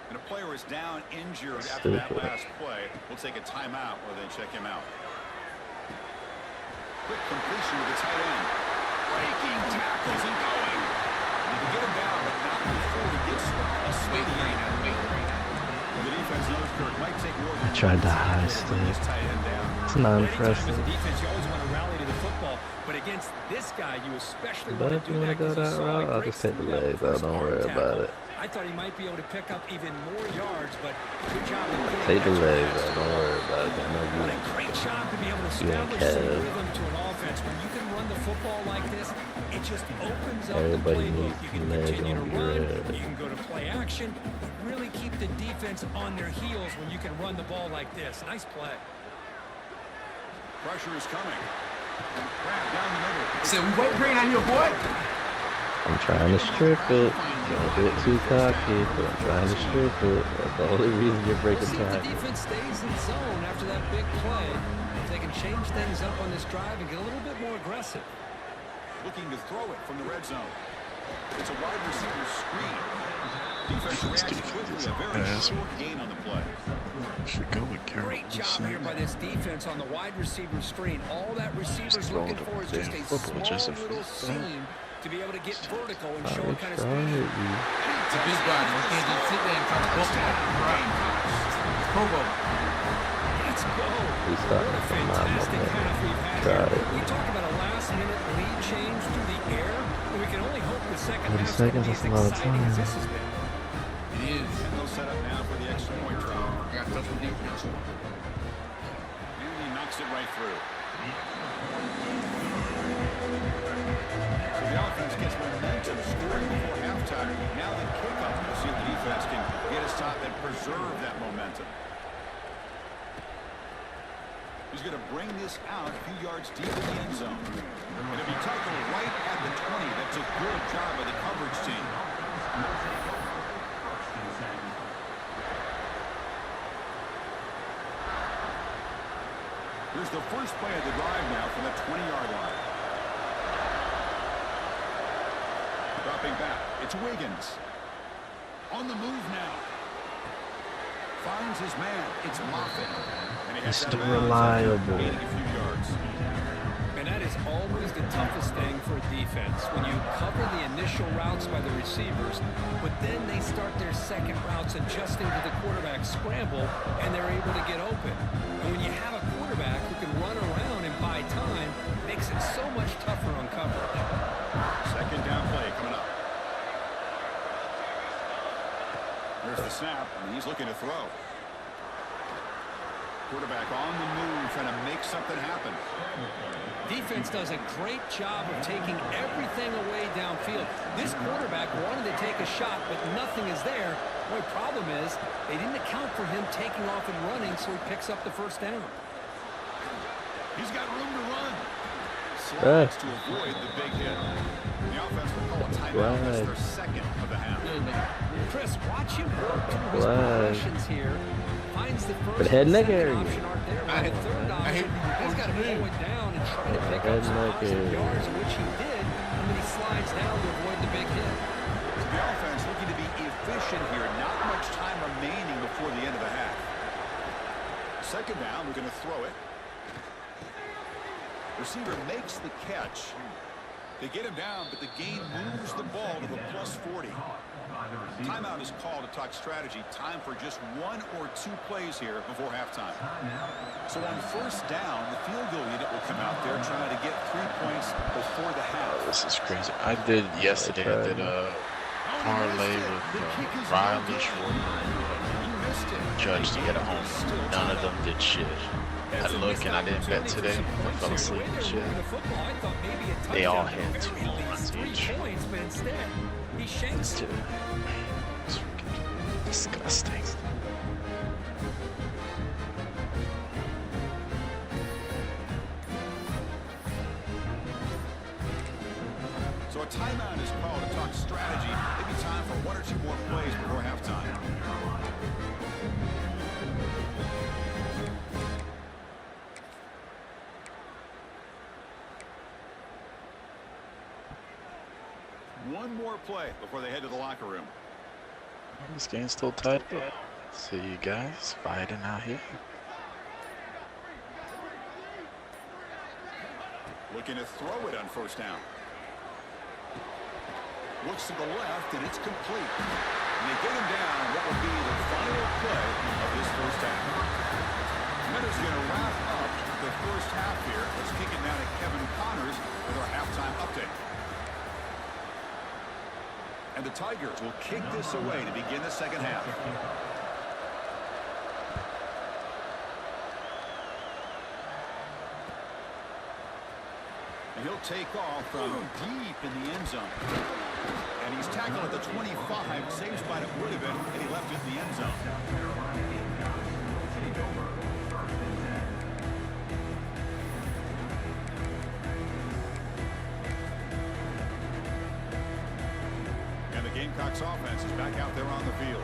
And a player is down injured after that last play. We'll take a timeout while they check him out. Quick completion with the tight end. Breaking tackles and going. He can get him down, but not before he gets a swing lane. The defense knows Kirk might take more than I tried the high stick. It's not impressive. As a defense, you always want to rally to the football, but against this guy, you especially But want if to you do want to that go because that route, I'll just take the legs out. Don't worry about it. I thought he might be able to pick up even more yards, but good job. Take the legs out. Don't worry about it. I know What a great job to be able to establish some rhythm to an offense. When you can run the football like this, it just opens up Everybody the playbook. needs You can legs continue to on run, the you can go to play action, really keep the defense on their heels when you can run the ball like this. Nice play. Pressure is coming. Grab down the middle. So we wait green on your boy. I'm trying to strip it. Don't get too cocky, but I'm trying to strip it. That's the only reason you're breaking See if the tackle. defense stays in zone after that big play. If they can change things up on this drive and get a little bit more aggressive. Looking to throw it from the red zone. It's a wide receiver screen. Defense reacts quickly. A very short gain on the play. Should go with Great job here by this defense on the wide receiver screen. All that receiver's looking for is just a small little seam to be able to get vertical and show what kind of speed. It's a big body. You can't just sit there and try to book it. It's Pro Bowl. Let's go. We started What a from my fantastic moment. half we've had Tried here. it. We talk about a last-minute lead change through the air, and we can only hope the second 30 half is seconds, going to that's be a lot as of exciting as time. this has been. It is. And they'll set up now for the extra point try. I got touch with defense. And he knocks it right through. So the offense gets momentum scoring before halftime. Now the kickoff. We'll see if the defense can get a stop and preserve that momentum. He's going to bring this out a few yards deep in the end zone. And it'll be tackled right at the 20. That's a good job by the coverage team. Here's the first play of the drive now from the 20-yard line. dropping back. It's Wiggins. On the move now. Finds his man. It's Moffitt. And he has Mr. that bounce Reliable. gaining a few yards. And that is always the toughest thing for a defense, when you cover the initial routes by the receivers, but then they start their second routes adjusting to the quarterback's scramble, and they're able to get open. And when you have a quarterback who can run around and buy time, it makes it so much tougher on coverage. Second down play coming up. There's the snap, and he's looking to throw. Quarterback on the move, trying to make something happen. Defense does a great job of taking everything away downfield. This quarterback wanted to take a shot, but nothing is there. The only problem is they didn't account for him taking off and running, so he picks up the first down. He's got room to run. Slides to avoid the big hit. The offense will call a timeout. That's their second of the half. Chris, watch him work through his progressions here. Finds the first head and neck second area. option aren't there, but the third option, he's got to pull it down and try to pick up some positive yards, which he did, and then he slides down to avoid the big hit. The offense looking to be efficient here. Not much time remaining before the end of the half. Second down, we're going to throw it. Receiver makes the catch. They get him down, but the gain moves the ball to the +40. Timeout is called to talk strategy. Time for just one or two plays here before halftime. So on first down, the field goal unit will come out there trying to get 3 points before the half. This is crazy. I did yesterday. I did a parlay with Riley, Schwarber, and Judge to get a home. None of them did shit. I look and I didn't bet today. I fell asleep and shit. They all had 2 home runs each. It's freaking disgusting. So a timeout is called to talk strategy. Maybe time for 1 or 2 more plays before halftime. One more play before they head to the locker room. This game's still tied up. See you guys fighting out here. Looking to throw it on first down. Looks to the left, and it's complete. And they get him down on what will be the final play of this first half. Minter's going to wrap up the first half here. Let's kick it down to Kevin Connors with our halftime update. And the Tigers will kick this away to begin the second half. And he'll take off from deep in the end zone. And he's tackled at the 25, same spot it would have been, and he left it in the end zone. And the Gamecocks offense is back out there on the field.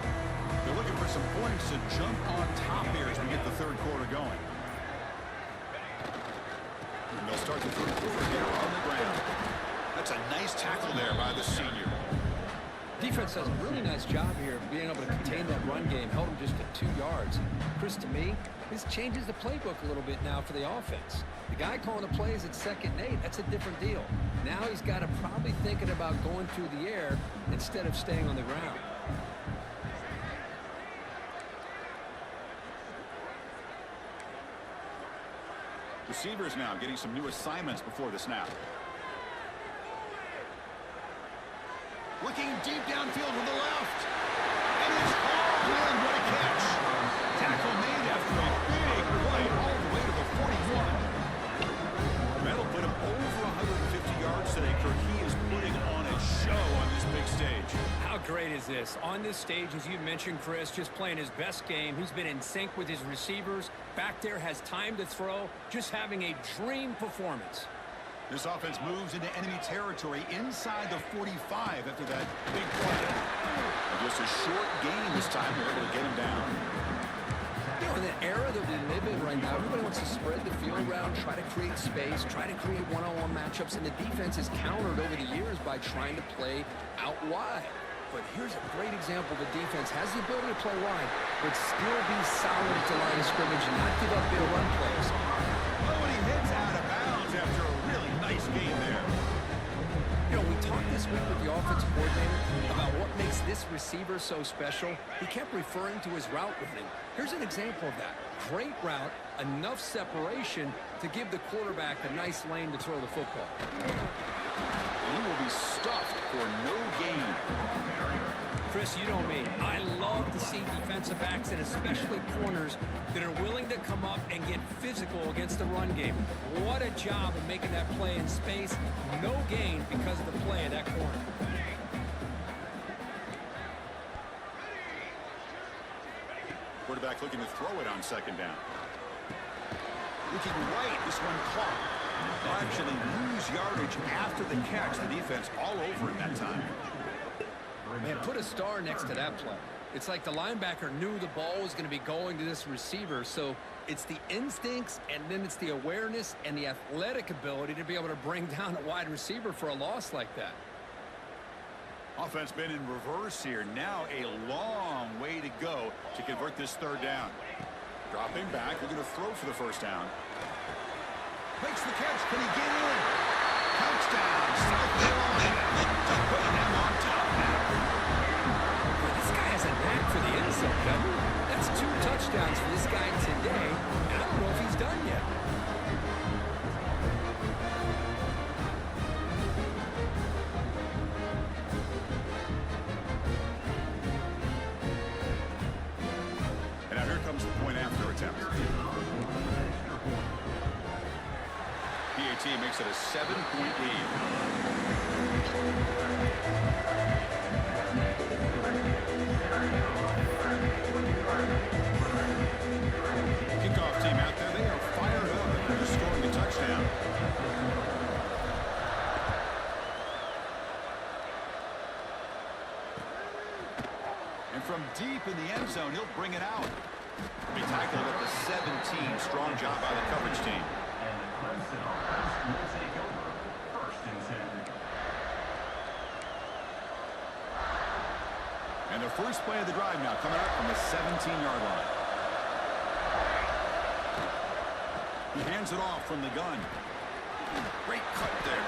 They're looking for some points to jump on top here as we get the third quarter going. And they'll start the third quarter here on the ground. That's a nice tackle there by the senior. Defense does a really nice job here of being able to contain that run game, held him just to 2 yards. Chris, to me, this changes the playbook a little bit now for the offense. The guy calling the plays at 2nd and 8, that's a different deal. Now he's got to probably thinking about going through the air instead of staying on the ground. Receivers now getting some new assignments before the snap. Looking deep downfield to the left. And it's caught. And what a catch. Tackle made after a big play all the way to the 41. That'll put him over 150 yards today, Kirk. He is putting on a show on this big stage. How great is this? On this stage, as you mentioned, Chris, just playing his best game. He's been in sync with his receivers. Back there, has time to throw. Just having a dream performance. This offense moves into enemy territory inside the 45 after that big play. And just a short gain this time. They're able to get him down. You know, in the era that we live in right now, everybody wants to spread the field around, try to create space, try to create one-on-one matchups, and the defense is countered over the years by trying to play out wide. But here's a great example. The defense has the ability to play wide, but still be solid at the line of scrimmage and not give up their run plays. Oh, and he hits out of bounds after a really nice game there. You know, we talked this week with the offensive coordinator about what makes this receiver so special. He kept referring to his route running. Here's an example of that. Great route, enough separation to give the quarterback a nice lane to throw the football. He will be stuffed for no gain. Chris, you know me. I love to see defensive backs and especially corners that are willing to come up and get physical against the run game. What a job of making that play in space. No gain because of the play of that corner. Quarterback looking to throw it on second down. Looking right, this one caught. They'll actually lose yardage after the catch. The defense all over it that time. Man, put a star next to that play. It's like the linebacker knew the ball was going to be going to this receiver, so it's the instincts and then it's the awareness and the athletic ability to be able to bring down a wide receiver for a loss like that. Offense been in reverse here. Now a long way to go to convert this third down. Dropping back, looking to throw for the first down. Makes the catch. Can he get in? Touchdown, South Carolina. To put them on top now. Well, this guy has a knack for the end zone, doesn't he? That's 2 touchdowns for this guy today. I don't know if he's done yet. And now here comes the point after attempt. PAT makes it a 7-point lead. Kickoff team out there, they are fired up after scoring a touchdown. And from deep in the end zone, he'll bring it out. He tackled at the 17. Strong job by the coverage team. And the Clemson offense will take over 1st and 10. And the first play of the drive now coming up from the 17-yard line. He hands it off from the gun. Great cut there.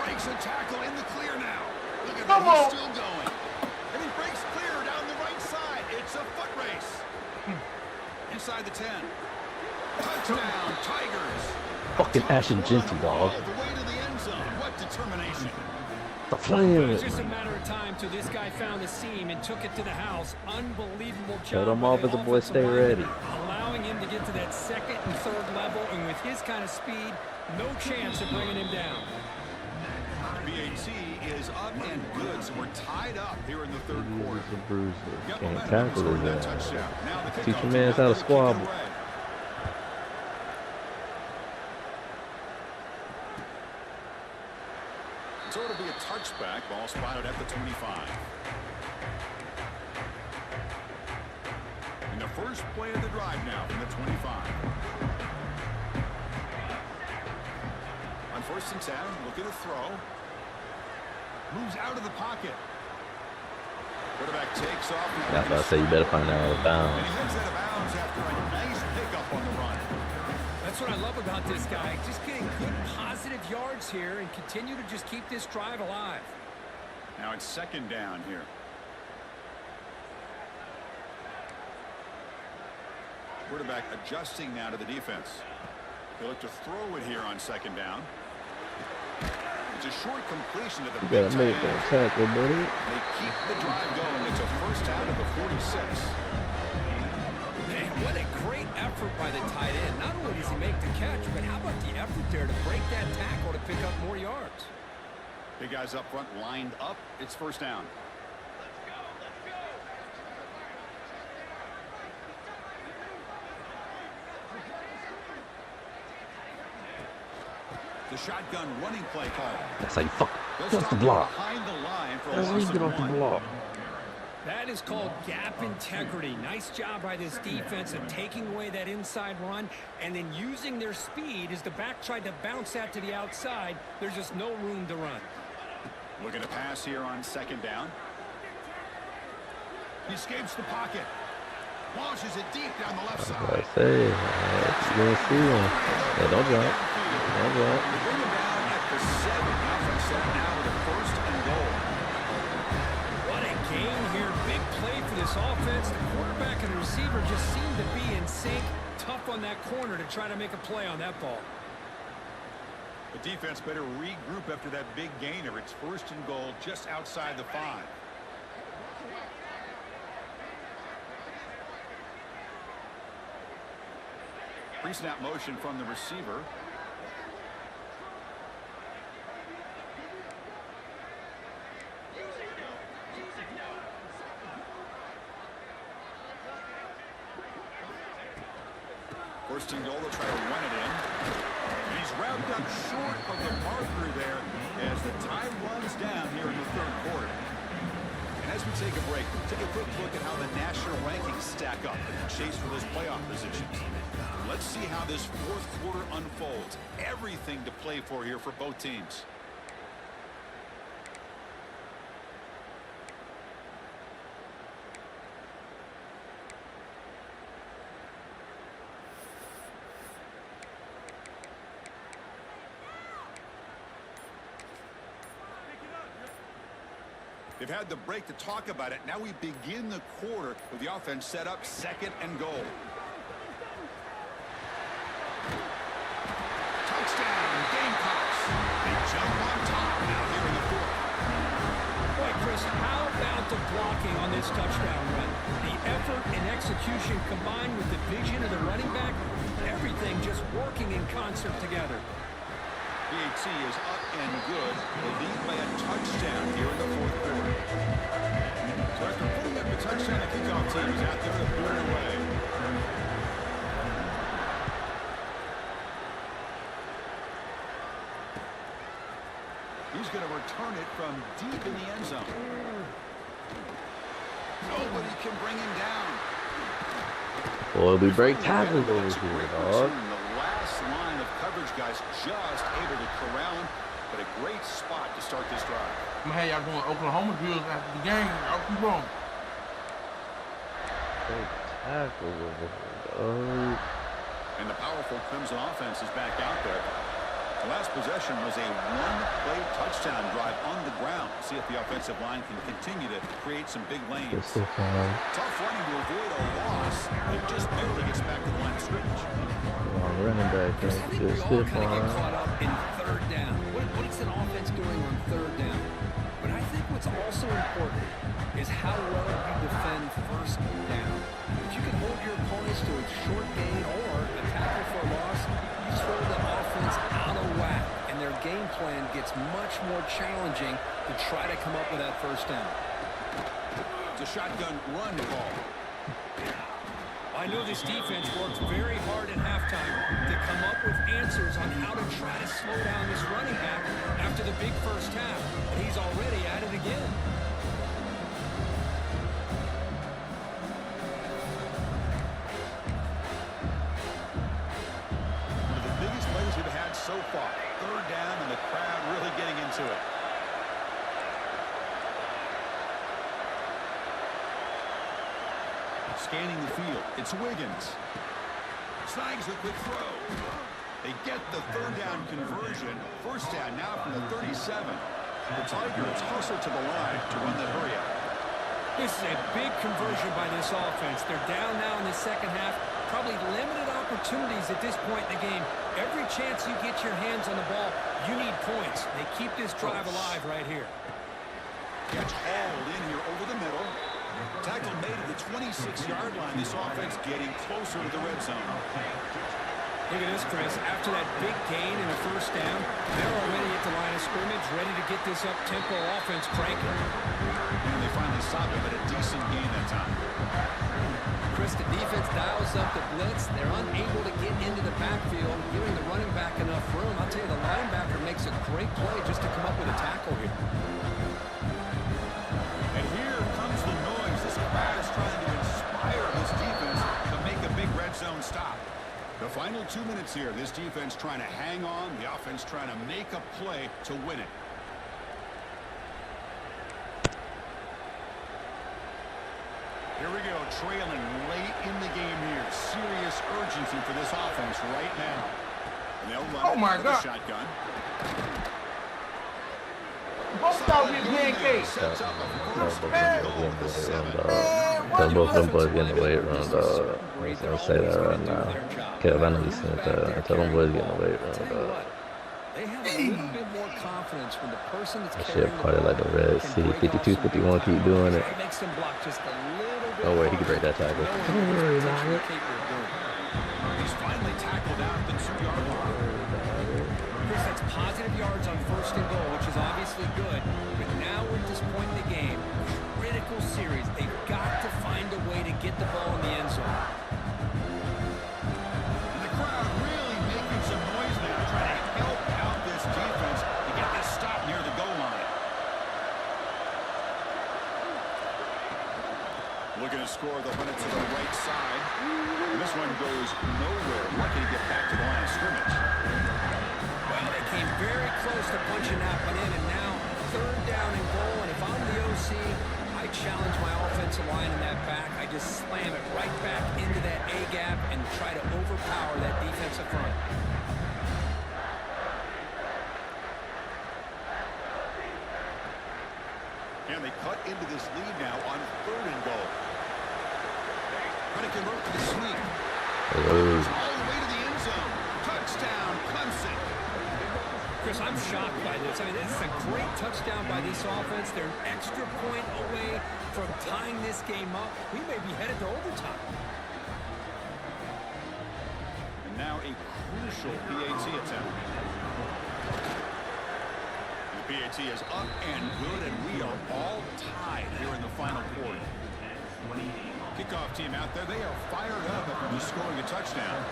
Breaks a tackle in the clear now. Look at that, he's still going. And he breaks clear down the right side. It's a foot race. Inside the 10. Touchdown, Tigers. Fucking Ashton Genty, dog. All the way to the end zone. What determination. The flame. It was just a matter of time till this guy found the seam and took it to the house. Unbelievable job. Shut him off as the boy stay ready. Allowing him to get to that 2nd and 3rd level, and with his kind of speed, no chance of bringing him down. BAT is up and good, so we're tied up here in the 3rd quarter. Bruiser. Got Can't momentum tackle scoring that his ass. touchdown. Now the Teach kickoff your team man out how there to kicking squabble. away. So it'll be a touchback. Ball spotted at the 25. And the first play of the drive now from the 25. On 1st and 10, looking to throw. Moves out of the pocket. Quarterback takes off. That's why I say you better find out out of bounds. And he heads out of bounds after a nice pickup on the run. That's what I love about this guy. Just getting good, positive yards here and continue to just keep this drive alive. Now it's 2nd down here. Quarterback adjusting now to the defense. He'll look to throw it here on 2nd down. It's a short completion to the You gotta make that tackle, buddy. They keep the drive going. It's a 1st down at the 46. Man, what a great effort by the tight end. Not only does he make the catch, but how about the effort there to break that tackle to pick up more yards? Big guys up front lined up. It's 1st down. The shotgun running play call. That's how you fuck. They'll That's the stop block. behind the line for a That's how you loss get of off the 1. block. That is called gap integrity. Nice job by this defense of taking away that inside run and then using their speed as the back tried to bounce that to the outside. There's just no room to run. Looking to pass here on second down. He escapes the pocket. Launches it deep down the left side. I say, you're going to see him. Yeah, don't jump. Don't jump. Bring him down at the 7. Offense set now with a first and goal. What a game here. Big play for this offense. The quarterback and the receiver just seem to be in sync. Tough on that corner to try to make a play on that ball. The defense better regroup after that big gainer. It's first and goal just outside the 5. Pre-snap motion from the receiver. First and goal, they'll try to run it in. And he's wrapped up short of the marker there as the time runs down here in the third quarter. And as we take a break, take a quick look at how the national rankings stack up in the chase for those playoff positions. Let's see how this fourth quarter unfolds. Everything to play for here for both teams. They've had the break to talk about it. Now we begin the quarter with the offense set up second and goal. Touchdown, Gamecocks. They jump on top now here in the fourth. Boy, Chris, how about the blocking on this touchdown run? The effort and execution combined with the vision of the running back, everything just working in concert together. PAT is up and good. They lead by a touchdown here in the fourth quarter. So after putting up a touchdown, the kickoff team is out there to put it away. He's going to return it from deep in the end zone. Nobody can bring him down. Boy, we break tackles over here, dog. The last line of coverage guys just able to corral him, but a great spot to start this drive. I'm gonna have y'all going Oklahoma drills after the game. Y'all keep on. Break tackles over here, dog. And the powerful Crimson offense is back out there. The last possession was a one-play touchdown drive on the ground. See if the offensive line can continue to create some big lanes. Tough running to avoid a loss. It just barely gets back to the line of scrimmage. Running back, I think we all kind of get caught up in third down. What is an offense doing on third down? But I think what's also important is how well you defend first down. If you can hold your opponents to a short gain or a tackle for a loss, you throw the offense out of whack, and their game plan gets much more challenging to try to come up with that first down. It's a shotgun run call. I know this defense works very hard at halftime to come up with answers on how to try to slow down this running back after the big first half. And he's already at it again. One of the biggest plays we've had so far. Third down and the crowd really getting into it. Scanning the field, it's Wiggins. Snags a quick throw. They get the third down conversion. First down now from the 37. The Tigers hustle to the line to run that hurry up. This is a big conversion by this offense. They're down now in the second half. Probably limited opportunities at this point in the game. Every chance you get your hands on the ball, you need points. They keep this drive alive right here. Catch hauled in here over the middle. Tackle made at the 26-yard line. This offense getting closer to the red zone. Look at this, Chris. After that big gain in the first down, they're already at the line of scrimmage, ready to get this up-tempo offense cranking. And they finally stop him at a decent gain that time. Chris, the defense dials up the blitz. They're unable to get into the backfield, giving the running back enough room. I'll tell you, the linebacker makes a great play just to come up with a tackle here. And here comes the noise final 2 minutes here. This defense trying to hang on. The offense trying to make a play to win it. Here we go, trailing late in the game here. Serious urgency for this offense right now. And they'll run the shotgun. Both out here pancakes. Both of them boys get in the weight room, dog. I'm gonna say that right now. Kev, I know you seen that. I told them boys get in the weight room, dog. They have a little bit more confidence when the person that's That shit party like the Red Sea. 52, 51, keep doing it. makes them block just a little bit. Oh wait, he can break that tackle. Don't worry about it. He's finally tackled out at the 2-yard line. Chris, that's positive yards on 1st and goal, which is obviously good. But now at this point in the game, critical series. They've got to find a way to get the ball in the end zone. And the crowd really making some noise now, trying to help out this defense to get this stop near the goal line. Looking to score the run it to the right side. And this one goes nowhere. Lucky to get back to the line of scrimmage. Well, they came very close to punching that one in, and now 3rd down and goal. And if I'm the OC, I challenge my offensive line in that back. I just slam it right back into that A-gap and try to overpower that defensive front. And they cut into this lead now on 3rd and goal. Trying to convert to the sweep. All the way to the end zone. Touchdown, Clemson. Chris, I'm shocked by this. I mean, this is a great touchdown by this offense. They're an extra point away from tying this game up. We may be headed to overtime. And now a crucial PAT attempt. The PAT is up and good, and we are all tied here in the final quarter. Kickoff team out there, they are fired up after just scoring a touchdown.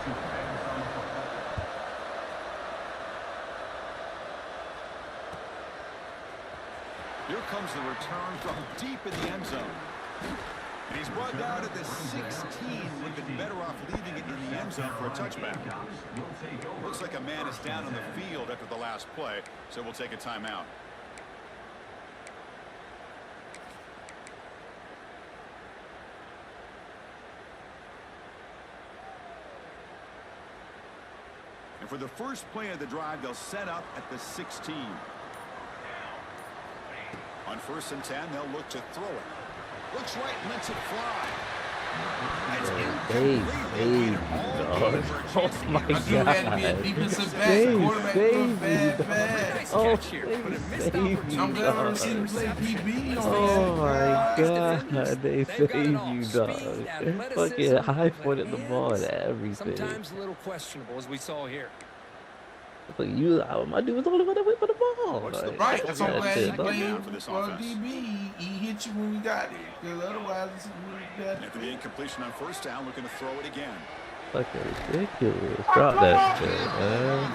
Here comes the return from deep in the end zone. And he's brought down at the 16. Would have been better off leaving it in the end zone for a touchback. Looks like a man is down on the field after the last play, so we'll take a timeout. And for the first play of the drive, they'll set up at the 16. On 1st and 10, they'll look to throw it. Looks right, lets it fly. Dave, dog. Oh my God. Oh my God. They saved you, dog. Fucking high-footed the ball and everything. Sometimes a little questionable, as we saw here. But my dude was the only one that went for the ball. Like, right, that's why I'm glad he playing played for DB. He hit you when we got it, because otherwise we got after the incompletion on 1st down, looking to throw it again. Fucking ridiculous. Drop that shit, man.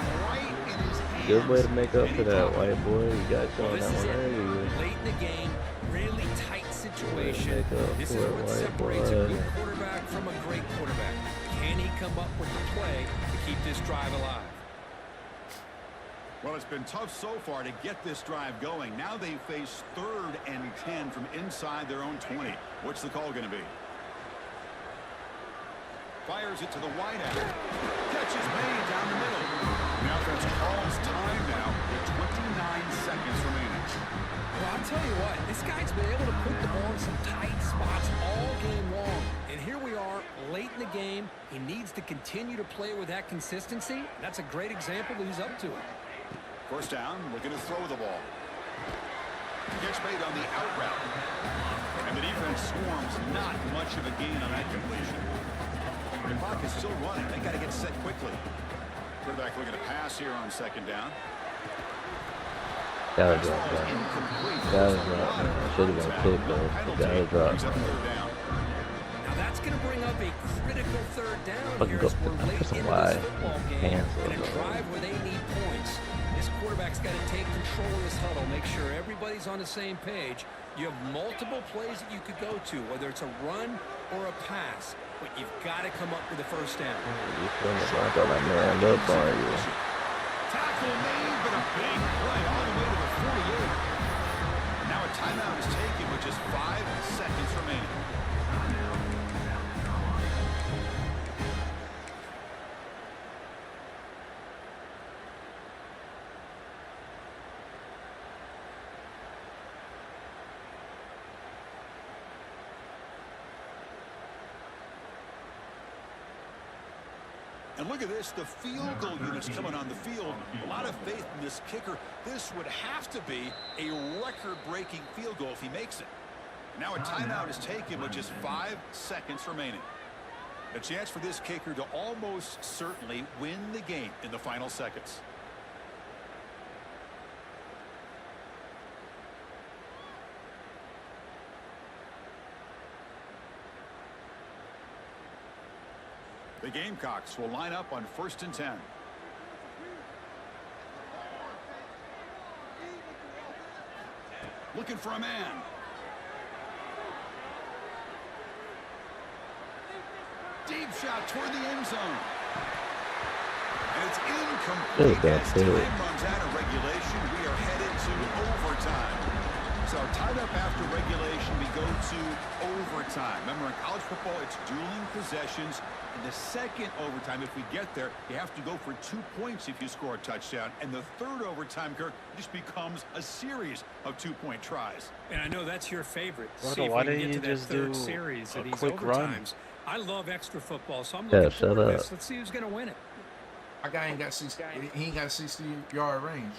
Good way to make up for that, white boy. You got shown that one earlier. Late in the game, really tight situation. This is what separates a good quarterback from a great quarterback. Can he come up with the play to keep this drive alive? Well, it's been tough so far to get this drive going. Now they face 3rd and 10 from inside their own 20. What's the call going to be? Fires it to the wideout. Catch is made down the middle. The offense calls time now with 29 seconds remaining. Well, I'll tell you what, this guy's been able to put the ball in some tight spots all game long. And here we are, late in the game. He needs to continue to play with that consistency. That's a great example that he's up to it. 1st down, looking to throw the ball. Catch made on the out route. And the defense swarms, not much of a gain on that completion. The clock is still running. They got to get set quickly. Quarterback looking to pass here on 2nd down. Gotta drop, man. Should have been a kick, though. Gotta drop. Now that's going to bring up a critical third down Fucking here go as we're late some into wide this football game hands and a over. drive where they need points. This quarterback's got to take control of this huddle, make sure everybody's on the same page. You have multiple plays that you could go to, whether it's a run or a pass, but you've got to come up with the first down. You feel me? I got my man up on you. Tackle made, but a big play all the way to the 48. Now a timeout is taken with just 5 seconds remaining. And look at this, the field goal units coming on the field. A lot of faith in this kicker. This would have to be a record-breaking field goal if he makes it. Now a timeout is taken with just 5 seconds remaining. A chance for this kicker to almost certainly win the game in the final seconds. The Gamecocks will line up on 1st and 10. Looking for a man. Deep shot toward the end zone. And it's incomplete as time runs out of regulation. We are headed to overtime. So tied up after regulation, we go to overtime. Remember, in college football, it's dueling possessions. In the second overtime, if we get there, you have to go for 2 points if you score a touchdown. And the third overtime, Kirk, just becomes a series of 2-point tries. And I know that's your favorite. Brother, See if why we can didn't get you to that just third do series a of these quick run? overtimes. I love extra football, so I'm Yeah, looking shut forward to up. this. Let's see who's going to win it. My guy ain't got 60. He ain't got 60-yard range.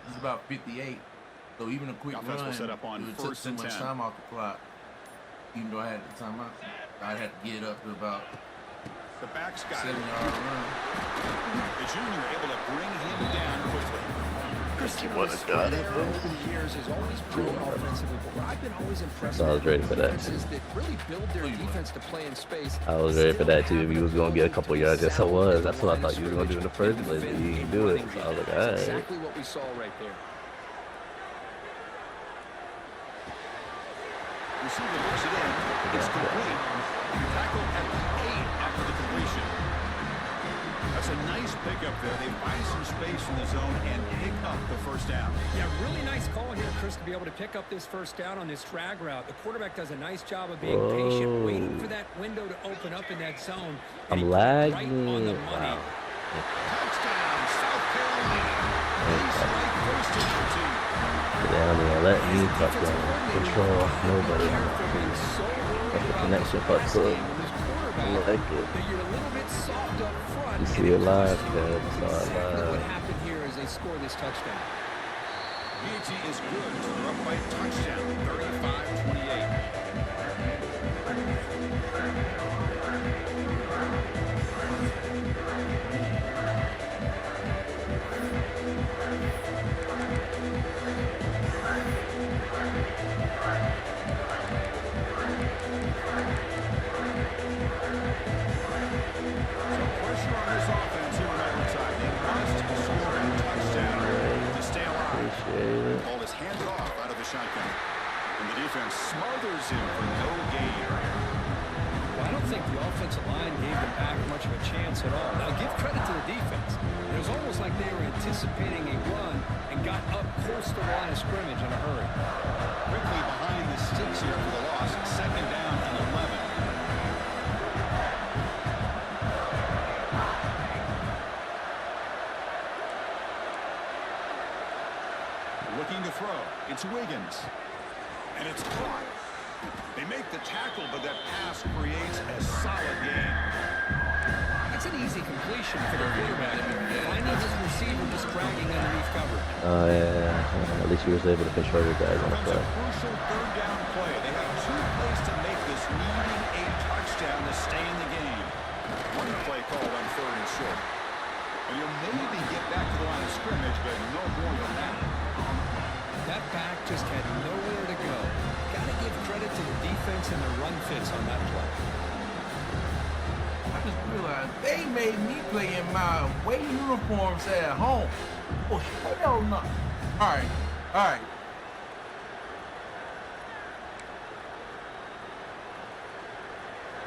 He's about 58. So even a quick Offense run, will set up on it took 1st too and much 10. time off the clock. Even though I had the time out, I had to get up to about The back's got 7-yard run. The junior able to bring him down quickly. He would have done it. Over the years is always proven offensively, but where I've been always impressed So I was with ready for that. defenses that really build their defense to play in space. I was ready for that too. If you was gonna get a couple yards, yes, I was. That's what I thought you were gonna do in the first place. But you didn't do it. So I was like, all That's right. exactly what we saw right there. Receiver looks it in. It's complete. Tackle at the 8 after the completion. That's a nice pickup there. They find some space in the zone and pick up the first down. Yeah, really nice call here, Chris, to be able to pick up this first down on this drag route. The quarterback does a nice job of being patient, waiting for that window to open up in that zone. And he I'm put it right lagging. on the money. Wow. Touchdown, South Carolina. Ace right first and 13. Down there, let me fucking control nobody. That's the connection fucked up. I like it. You see it live, man. What happened here as they score this touchdown? BT is good. They're up by a touchdown, 35-28. Shotgun. And the defense smothers him for no gain. Well, I don't think the offensive line gave them back much of a chance at all. Now, give credit to the defense. It was almost like they were anticipating a run and got up close to the line of scrimmage in a hurry. Quickly behind the sticks here for the loss. 2nd down and 11. Looking to throw. It's Wiggins. And it's caught. They make the tackle, but that pass creates a solid gain. It's an easy completion for the quarterback. Finding his receiver just dragging underneath cover. Oh, yeah. At least he was able to control your guys on the Becomes a play. crucial 3rd down play. They have 2 plays to make this, needing a touchdown to stay in the game. One play called on 3rd and short. And you'll maybe get back to the line of scrimmage, but no more than that. That back just had nowhere to go. fits and the run fits on that play. I just realized they made me play in my away uniforms at home. Oh, hell no. All right.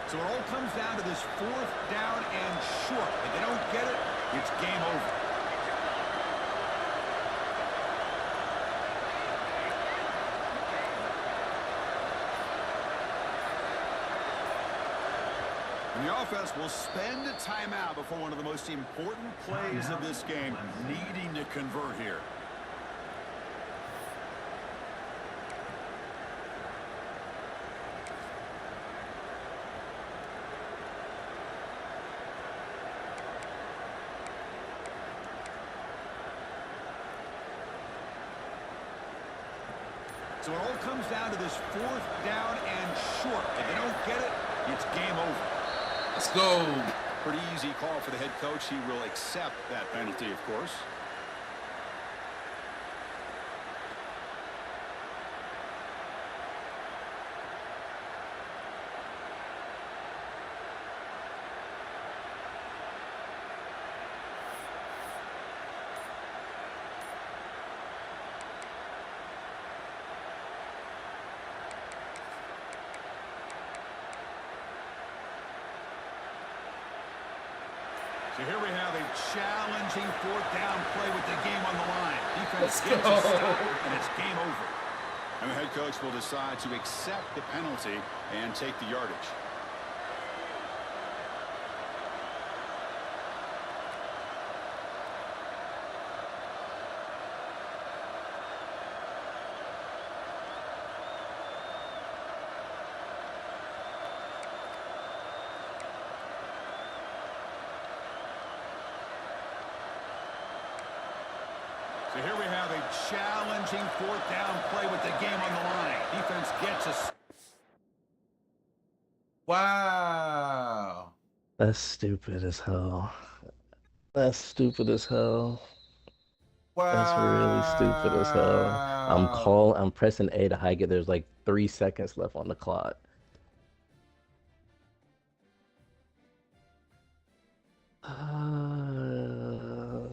So it all comes down to this 4th down and short. If they don't get it, it's game over. And the offense will spend a timeout before one of the most important plays of this game, needing to convert here. So it all comes down to this 4th down and short. If they don't get it, it's game over. Let's go. Pretty easy call for the head coach. He will accept that penalty, of course. So here we have a challenging 4th down play with the game on the line. Defense gets a stop, and it's game over. And the head coach will decide to accept the penalty and take the yardage. So here we have a challenging 4th down play with the game on the line. Defense gets us. Wow. That's stupid as hell. That's stupid as hell. Wow. That's really stupid as hell. I'm pressing A to hike it. There's like 3 seconds left on the clock.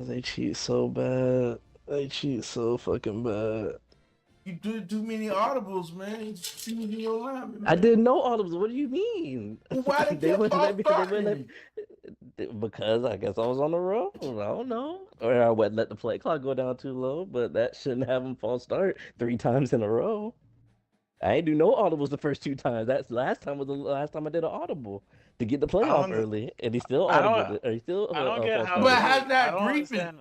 They cheat so bad. They cheat so fucking bad. You did too many audibles, man. You see me in your line, man. I did no audibles. What do you mean? Well, why they kept wouldn't let me? starting Because I guess I was on the road. I don't know. Or I wouldn't let the play clock go down too low, but that shouldn't have him false start 3 times in a row. I ain't do no audibles the first 2 times. That's last time was the last time I did an audible to get the play off early, and he still audible. Or he still. I don't get how. But how's that griefing? Understand.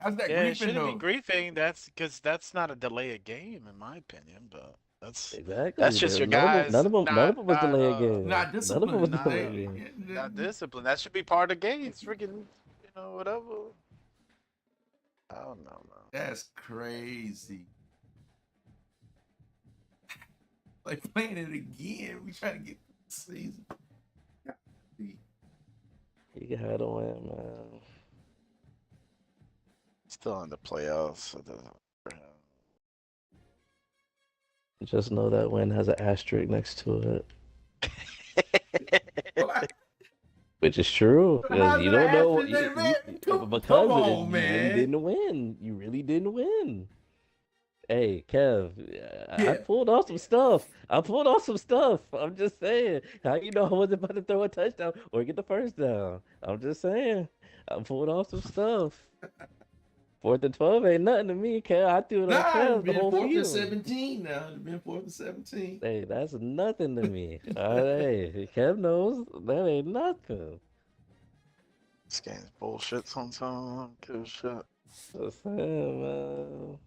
How's that Yeah, it griefing shouldn't though? be griefing. That's because that's not a delay of game, in my opinion. But that's Exactly. that's just your None of guys. them, none of them was delay a game. Not None of them was discipline. delay a game. not discipline. That should be part of the game. It's freaking, whatever. I don't know, man. That's crazy. Like playing it again. We trying to get the season. You had to win, man. Still in the playoffs. So it doesn't matter. Just know that win has an asterisk next to it. Which is true. How's You it don't know asterisk, man? because Come on, you man. really didn't win. You really didn't win. Hey, Kev, I pulled off some stuff. I'm just saying. How you know I wasn't about to throw a touchdown or get the first down? I'm just saying. I pulled off some stuff. 4th and 12 ain't nothing to me, Kev. I threw it on Kev It's the been whole 4th and field. 17 now. It's been 4th and 17. Hey, that's nothing to me. Hey, Kev knows that ain't nothing. This game's bullshit sometimes. I don't give a shit. Just saying, man.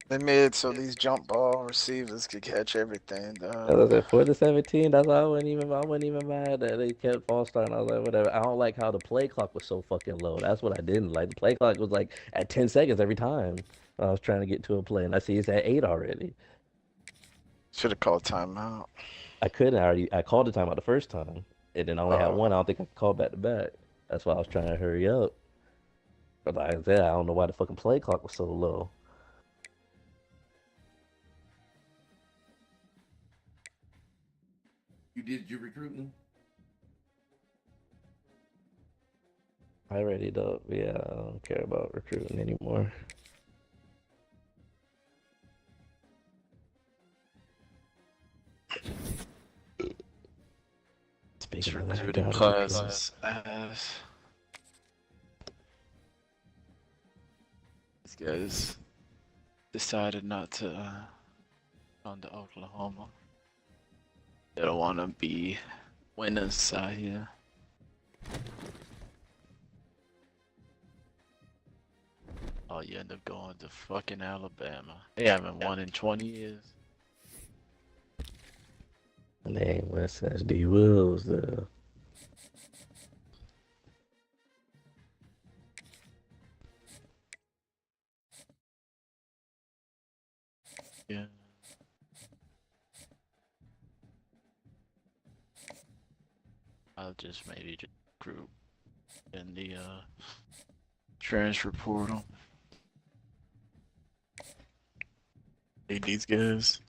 They made so these jump ball receivers could catch everything, As dog. I said, 4th and 17. That's why I wasn't even mad that they kept false starting. I was like, whatever. I don't like how the play clock was so fucking low. That's what I didn't like. The play clock was like at 10 seconds every time I was trying to get to a play, and I see it's at 8 already. Should have called timeout. I couldn't. I called the timeout the first time, and then I only had one. I don't think I could call back to back. That's why I was trying to hurry up. But like I said, I don't know why the fucking play clock was so low. You did your recruiting? I already don't. Yeah, I don't care about recruiting anymore. Speaking of that, I Recruiting got classes ass. These guys decided not to on to Oklahoma. They don't want to be winners out here. Oh, you end up going to fucking Alabama. They haven't won in 20 years. And they ain't win since D Wills though. Yeah. I'll just maybe just group in the transfer portal. Hey, these guys.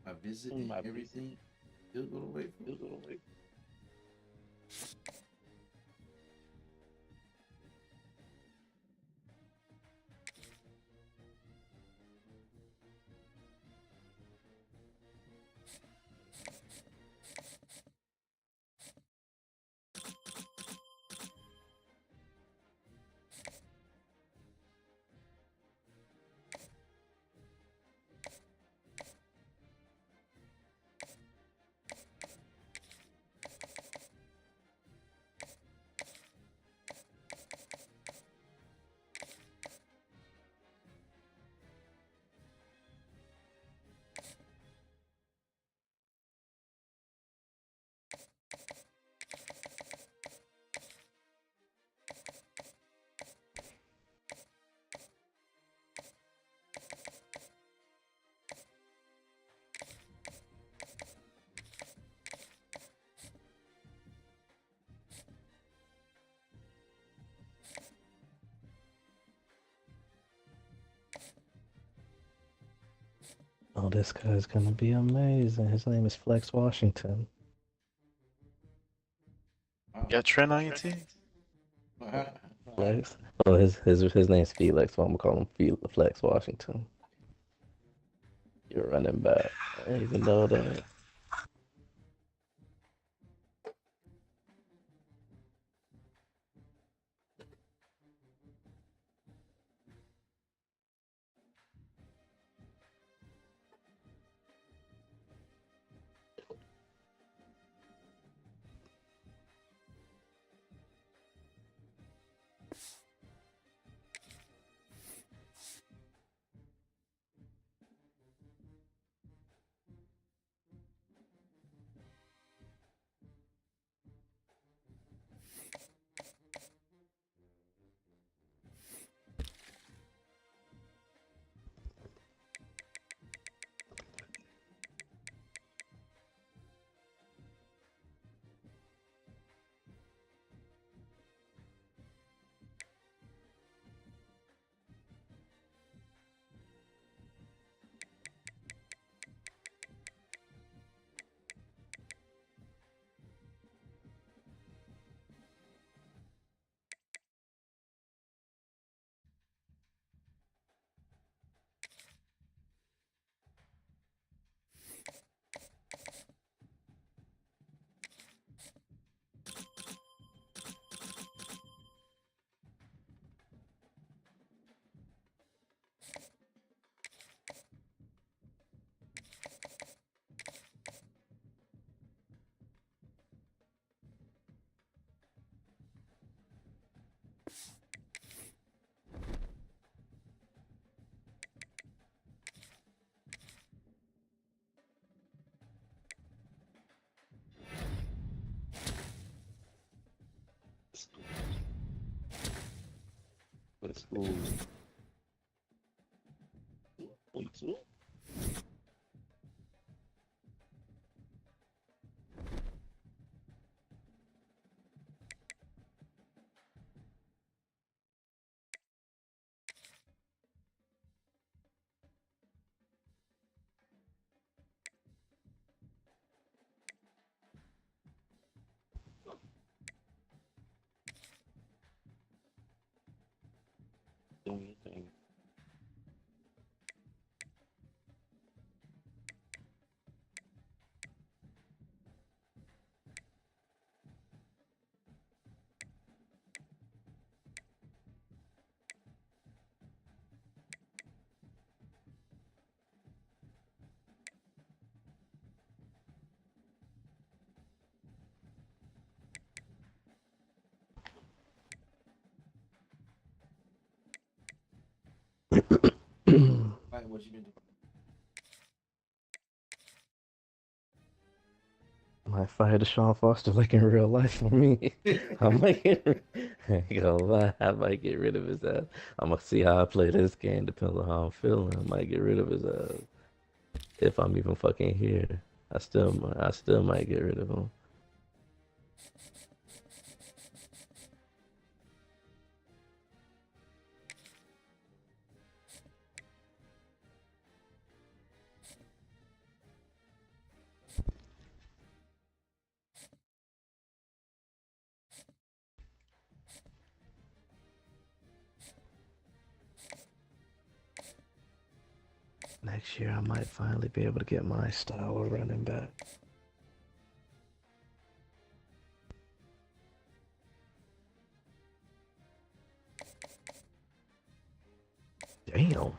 I visited everything. Field goal away. Field goal away. Oh, this guy's gonna be amazing. His name is Flex Washington. You got Trent on your team? Flex? Oh, his name's Felix, so I'm gonna call him Flex Washington. You're running back. I didn't even know that. Let's go. Do your thing. What you been doing? Might fire Deshaun Foster like in real life for me. I might get, I ain't gonna lie, I might get rid of his ass. I'm gonna see how I play this game. Depends on how I'm feeling. I might get rid of his ass if I'm even fucking here. I still might get rid of him. Next year, I might finally be able to get my style of running back. Damn.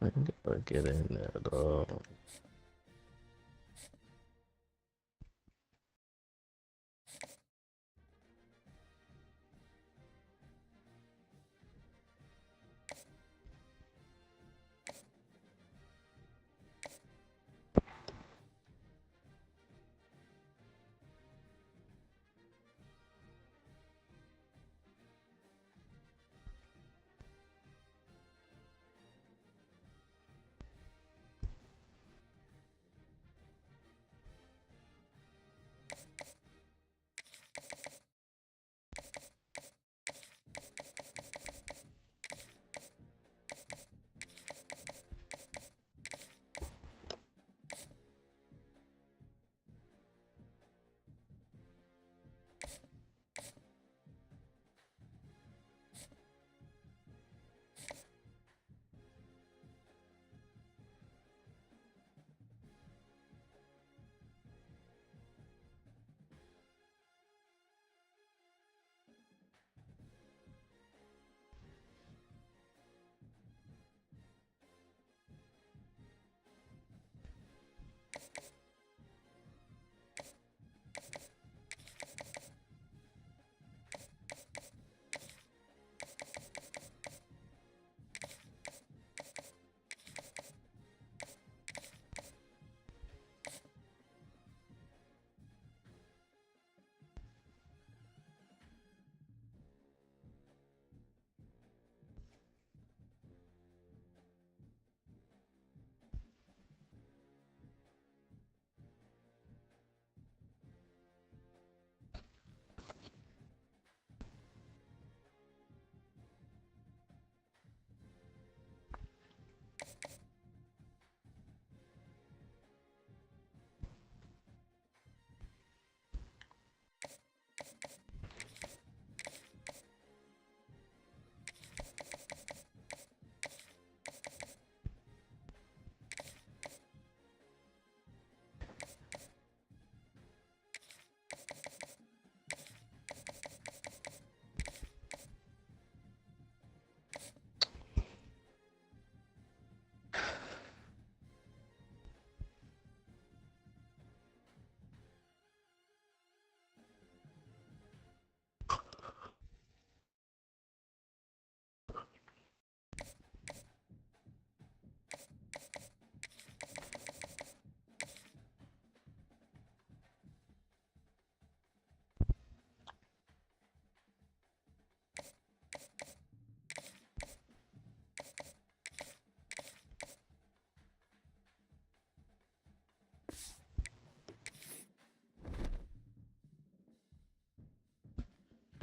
I gotta get in there, dog.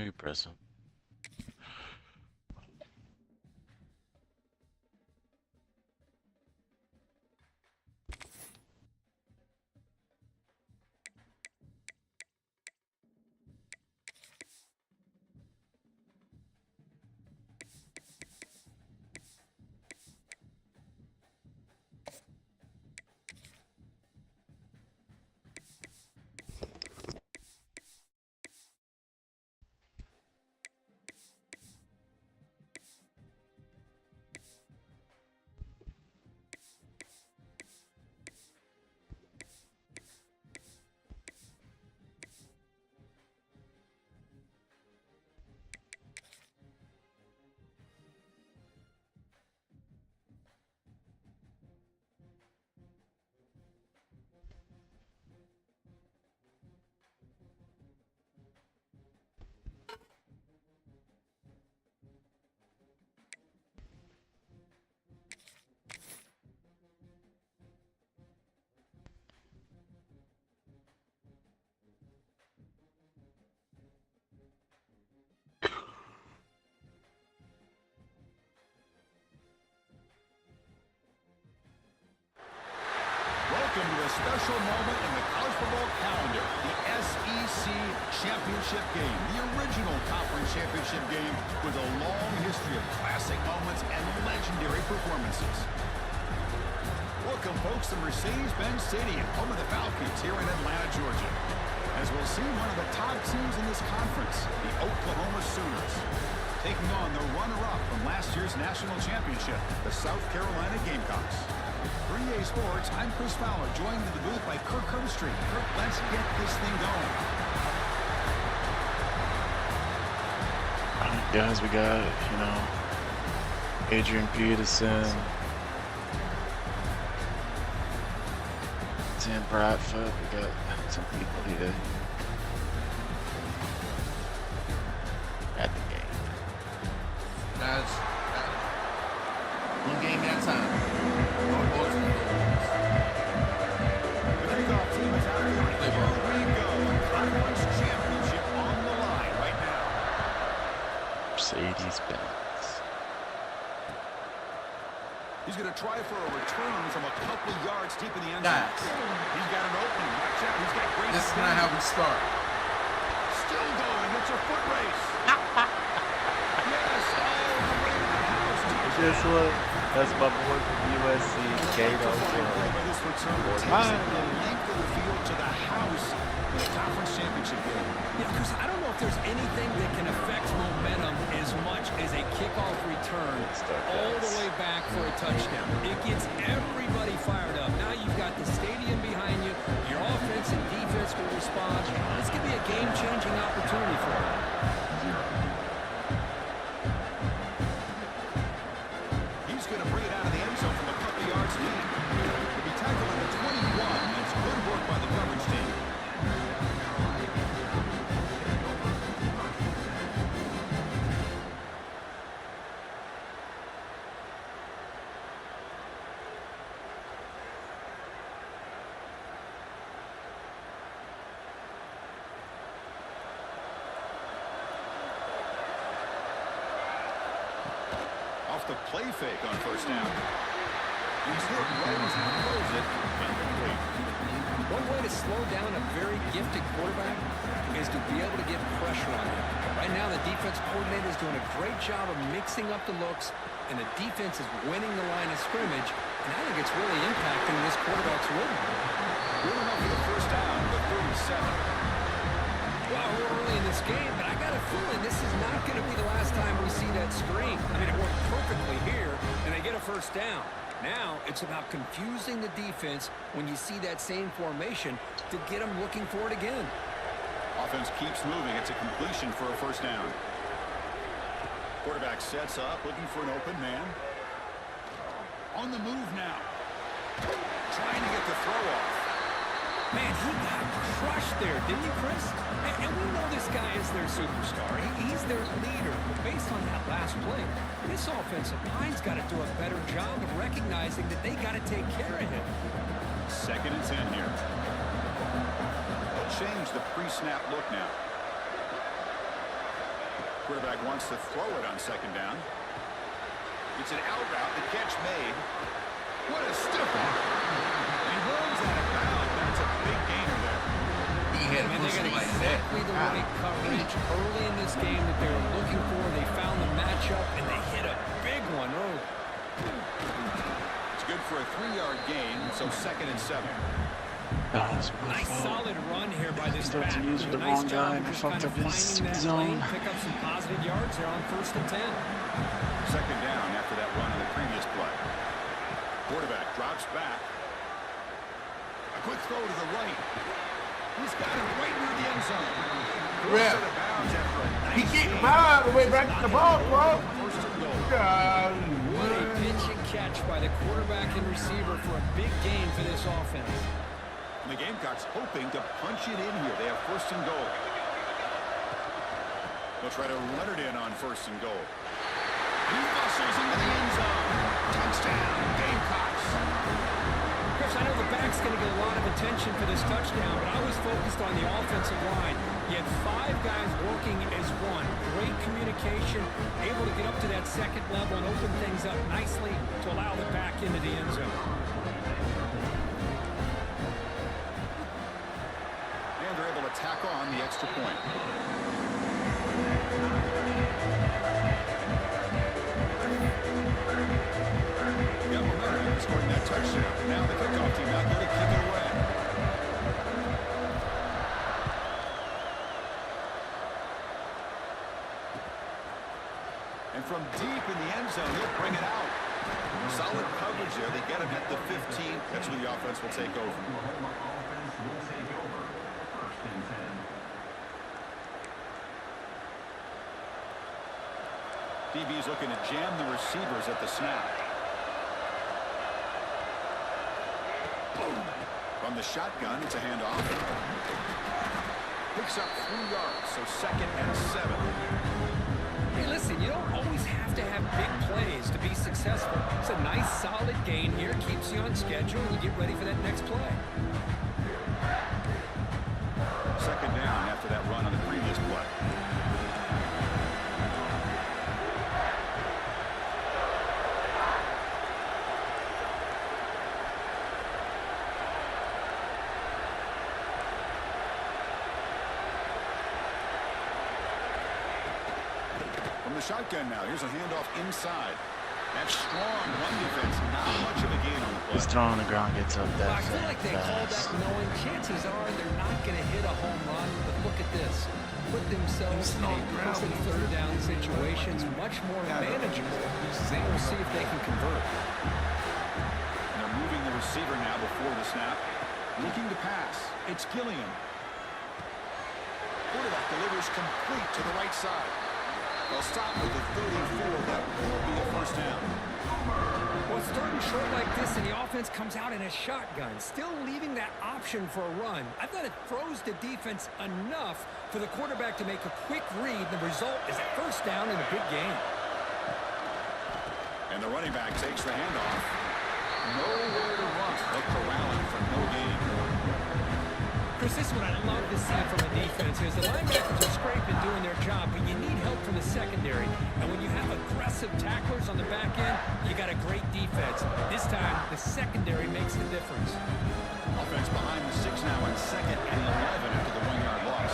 Very present. Welcome to a special moment in the college football calendar, the SEC Championship game, the original conference championship game with a long history of classic moments and legendary performances. Welcome, folks, to Mercedes-Benz Stadium, home of the Falcons here in Atlanta, Georgia. As we'll see one of the top teams in this conference, the Oklahoma Sooners, taking on the runner-up from last year's national championship, the South Carolina Gamecocks. For EA Sports, I'm Chris Fowler, joined in the booth by Kirk Herbstreit. Kirk, let's get this thing going. All right, guys, we got, Adrian Peterson, Tim Bradford. We got some people here at the game. Guys, one game at a time. Mercedes-Benz. He's going to try for a return from a couple yards deep in the end zone. He's got an opening. Watch out. He's got great This is not how we start. Still going. It's a foot race. Yes. Guess what? That's my boy from USC, Gato. Takes the length of the field to the house in the conference championship game. Yeah, because I don't know if there's anything that can affect momentum as much as a kickoff return all the way back for a touchdown. It gets everybody fired up. Now you've got the stadium behind you. Your offense and defense will respond. This could be a game-changing opportunity for them. He's going to bring it out of the end zone from a couple yards deep. He'll be tackled at the 21. That's good work by the coverage team. Off the play fake on first down. He's hit right as he throws it. One way to slow down a very gifted quarterback is to be able to get pressure on him. Right now, the defense coordinator is doing a great job of mixing up the looks, and the defense is winning the line of scrimmage, and I think it's really impacting this quarterback's rhythm. Good enough for the first down, the 37. Well, we're early in this game, but I got a feeling this is not going to be the last time we see that screen. I mean, it worked perfectly here, and they get a first down. Now, it's about confusing the defense when you see that same formation to get them looking for it again. Offense keeps moving. It's a completion for a first down. Quarterback sets up, looking for an open man. On the move now. Trying to get the throw off. Man, he got crushed there, didn't he, Chris? And we know this guy is their superstar. He's their leader. But based on that last play, this offensive line's got to do a better job of recognizing that they got to take care of him. 2nd and 10 here. They'll change the pre-snap look now. quarterback wants to throw it on second down. It's an out route. The catch made. What a stiff arm. He runs out of bounds. That's a big gainer there. He had they got exactly the right coverage early in this game that they were looking for. They found the matchup, and they hit a big one early. It's good for a 3-yard gain, so 2nd and 7. Nice solid run here by this back. To use the Nice wrong job guy and I just fucked kind up of his finding that zone. lane, pick up some positive yards here on 1st and 10. Second down after that run on the previous play. Quarterback drops back. A quick throw to the right. He's got it right near the end zone. Yeah. He kicked hard the way back to the ball, bro. What a pitch and catch by the quarterback and receiver for a big gain for this offense. And the Gamecocks hoping to punch it in here. They have 1st and goal. They'll try to run it in on 1st and goal. He muscles into the end zone. Touchdown, Gamecocks. Chris, I know the back's going to get a lot of attention for this touchdown, but I was focused on the offensive line. You had 5 guys working as one. Great communication, able to get up to that second level and open things up nicely to allow the back into the end zone. And they're able to tack on the extra point. Got momentum, scoring that touchdown. Now the kickoff team out there to kick it away. And from deep in the end zone, he'll bring it out. Solid coverage there. They get him at the 15. That's where the offense will take over. DB's looking to jam the receivers at the snap. From the shotgun, it's a handoff. Picks up 3 yards, so 2nd and 7. Hey, listen, you don't always have to have big plays to be successful. It's a nice, solid gain here. Keeps you on schedule, and you get ready for that next play. 2nd down after that run on the previous play. Shotgun now. Here's a handoff inside. That's strong run defense. Not much of a gain on the play. His throw on the ground gets up that I feel like they called that knowing chances are they're not going to hit a home run. But look at this. Put themselves in a perfect 3rd down situations, much more manageable. They will see if they can convert. And they're moving the receiver now before the snap. Looking to pass. It's Gilliam. Quarterback delivers complete to the right side. They'll stop with the 34. That will be a 1st down. Well, starting short like this and the offense comes out in a shotgun, still leaving that option for a run. I thought it throws the defense enough for the quarterback to make a quick read. The result is a 1st down and a big gain. And the running back takes the handoff. Nowhere to run. They'll corral him for no gain. Chris, this is what I love to see from a defense is the linebackers are scraping doing their job, but you need help from the secondary. And when you have aggressive tacklers on the back end, you got a great defense. This time, the secondary makes the difference. Offense behind the 6 now on 2nd and 11 after the 1-yard loss.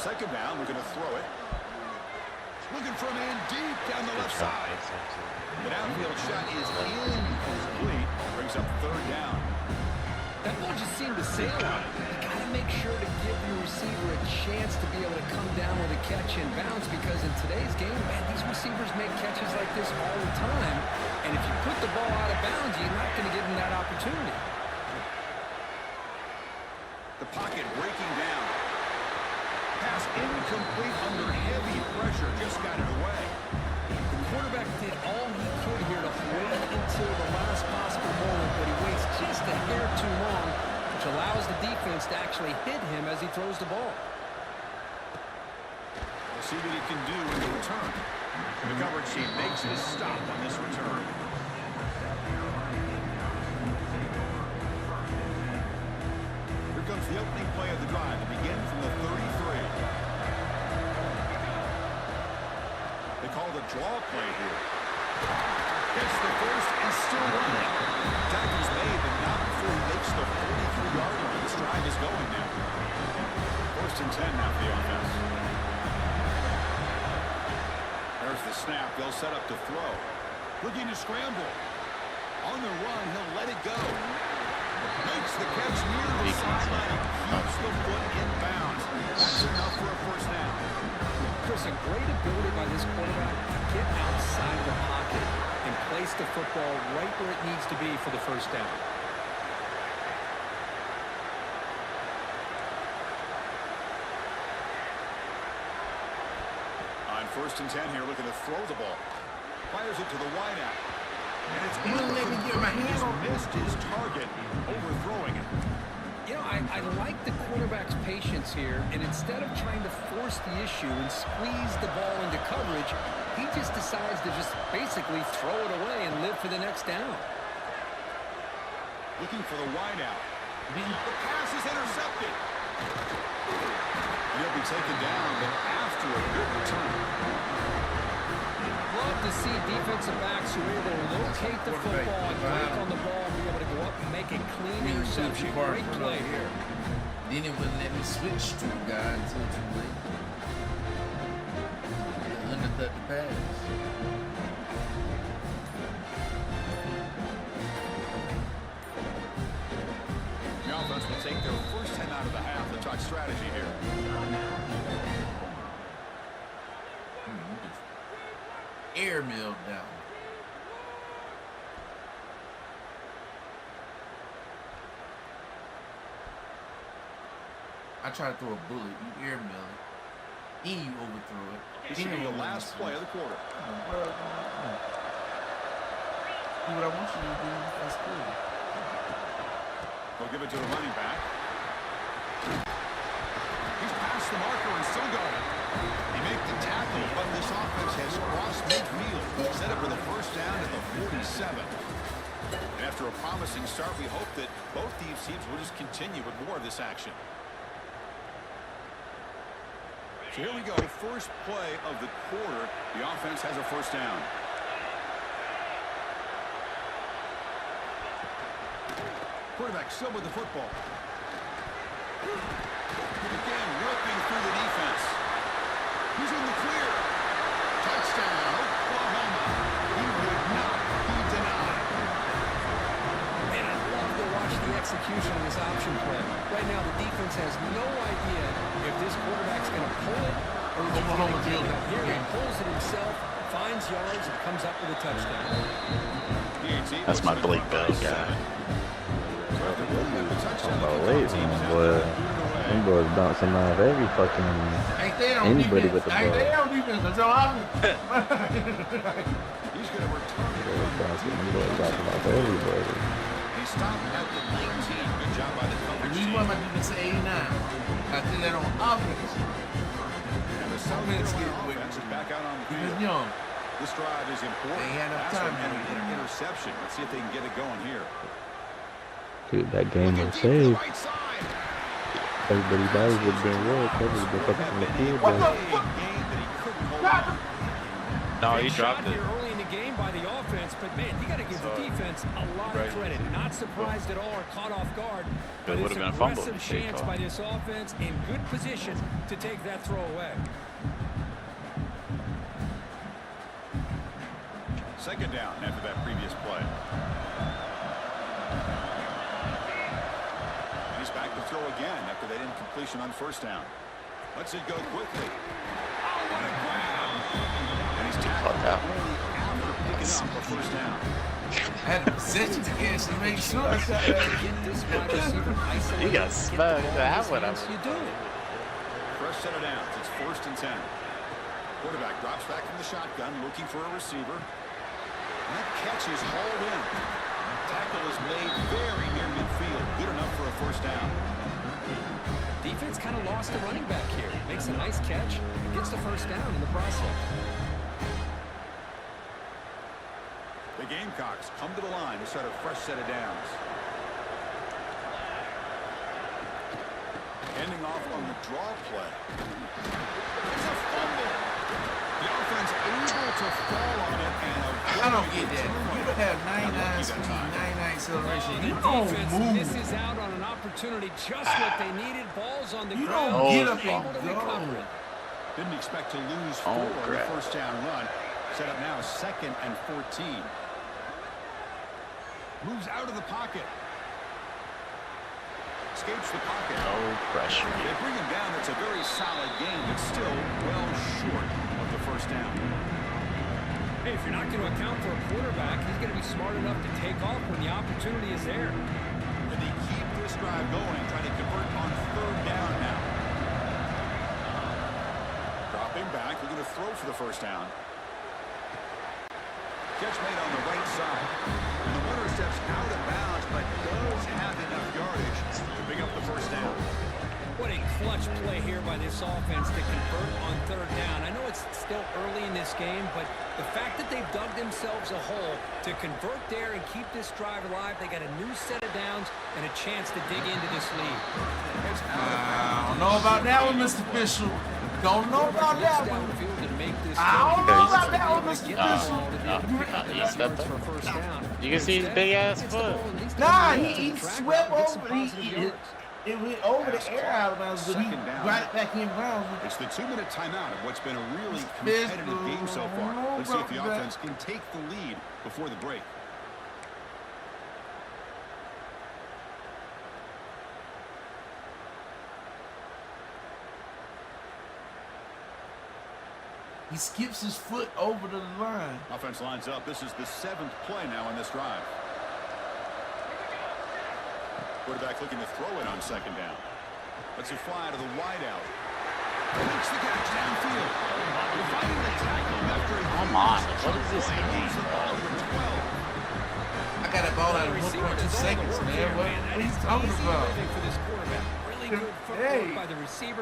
2nd down, we're going to throw it. Looking for a man deep down the left side. The downfield shot is incomplete. Brings up 3rd down. That ball just seemed to sail on it. You got to make sure to give your receiver a chance to be able to come down with a catch and bounce because in today's game, man, these receivers make catches like this all the time. And if you put the ball out of bounds, you're not going to give them that opportunity. The pocket breaking down. Pass incomplete under heavy pressure. Just got it away. The quarterback did all he could here to wait until the last possible moment, but he waits just a hair too long, which allows the defense to actually hit him as he throws the ball. We'll see what he can do in the return. The coverage team makes his stop on this return. Here comes the opening play of the drive to begin from the 33. They call the draw play here. Gets the first and still running. Tackle's made, but not before he makes the 43-yard line. This drive is going now. First and 10 now for the offense. There's the snap. They'll set up to throw. Looking to scramble. On the run, he'll let it go. Makes the catch near the sideline. Keeps the foot in bounds. That's enough for a first down. Chris, a great ability by this quarterback to get outside the pocket and place the football right where it needs to be for the first down. On first and 10 here, looking to throw the ball. Fires it to the wideout. And it's missed his target, overthrowing it. You know, I like the quarterback's patience here, and instead of trying to force the issue and squeeze the ball into coverage, he just decides to just basically throw it away and live for the next down. Looking for the wideout. The pass is intercepted. He'll be taken down, but after a good return. Love to see defensive backs who are able to locate the football and break on the ball and be able to go up and make a clean interception. Great play here. Then it wouldn't let me switch to a guy until too late. Undercut the pass. The offense will take their first 10 out of the half. They'll talk strategy here. Air mill down. I try to throw a bullet, you air mill it, then you overthrow it. This should be the last play of the quarter. Do what I want you to do, that's good. They'll give it to the running back. He's past the marker and still going. He made the tackle, but this offense has crossed midfield. Set up for the first down at the 47. And after a promising start, we hope that both these teams will just continue with more of this action. So here we go. First play of the quarter. The offense has a first down. Quarterback still with the football. Again, working through the defense. He's in the clear. Touchdown, Oklahoma. He would not be denied. Man, I love to watch the execution of this option play. Right now, the defense has no idea if this quarterback's going to pull it or if he's going to give it up. Here, he pulls it himself, finds yards, and comes up with a touchdown. That's my Blake Bell guy. Talking about late, boy. Them boys bouncing off every fucking anybody with the ball. Ain't they on defense? That's all I'm. He's going to return it. Them boys bouncing off everybody. He stopped at the 19. Good job by the coverage. The reason why my defense say 89. I think that on offense. And the Southern offense is back out on the field. He's young. This drive is important. They had enough That's time an to interception. Let's see if they can get it going here. Dude, that game was saved. Everybody's bodies would have been worse. Everybody's been fucking from the field. No, he dropped it. Early in the game by the offense, but man, you got to give the defense a lot of credit. Not surprised at all or caught off guard, but it's an aggressive chance by this offense in good position to take that throw away. Second down after that previous play. He's back to throw again after that incompletion on first down. Lets it go quickly. Oh, what a grab! And he's tackled after picking up a first down. I had to position against to make sure I shot that. You got smacked. That one. You do. Fresh set of downs. It's first and 10. Quarterback drops back from the shotgun, looking for a receiver. And that catch is hauled in. Tackle is made very near midfield. Good enough for a first down. Defense kind of lost the running back here. Makes a nice catch. Gets the first down in the process. The Gamecocks come to the line to start a fresh set of downs. Ending off on the draw play. It's a fumble. The offense able to fall on it and I don't get that. You don't have 99 speed, 99 acceleration. You don't move. Misses out on an opportunity, just what they needed. Balls on the You ground. don't get up Able to and recover go. it. didn't expect to lose 4 on the first down run. Set up now 2nd and 14. Moves out of the pocket. Escapes the pocket. No pressure. They bring him down. It's a very solid game, but still well short of the first down. Hey, if you're not going to account for a quarterback, he's going to be smart enough to take off when the opportunity is there. And they keep this drive going, trying to convert on 3rd down now. Dropping back, they're going to throw for the first down. Catch made on the right side. And the runner steps out of bounds, but does have enough yardage to pick up the first down. What a clutch play here by this offense to convert on 3rd down. I know it's still early in this game, but the fact that they've dug themselves a hole to convert there and keep this drive alive, they got a new set of downs and a chance to dig into this lead. I don't know about that one, Mr. Official. Don't know about that one. I don't know about that one, Mr. Official. You can see his big ass foot. Nah, he swept over. It went over the air out of bounds, but he right back in bounds. It's the 2-minute timeout of what's been a really competitive game so far. Let's see if the offense can take the lead before the break. He skips his foot over the line. Offense lines up. This is the 7th play now on this drive. Quarterback looking to throw it on 2nd down. Lets it fly to the wideout. Makes the catch downfield. Dividing the tackle after a Come on, what is this game? I got a ball out of 1.2 seconds, man. What are you talking about? Hey,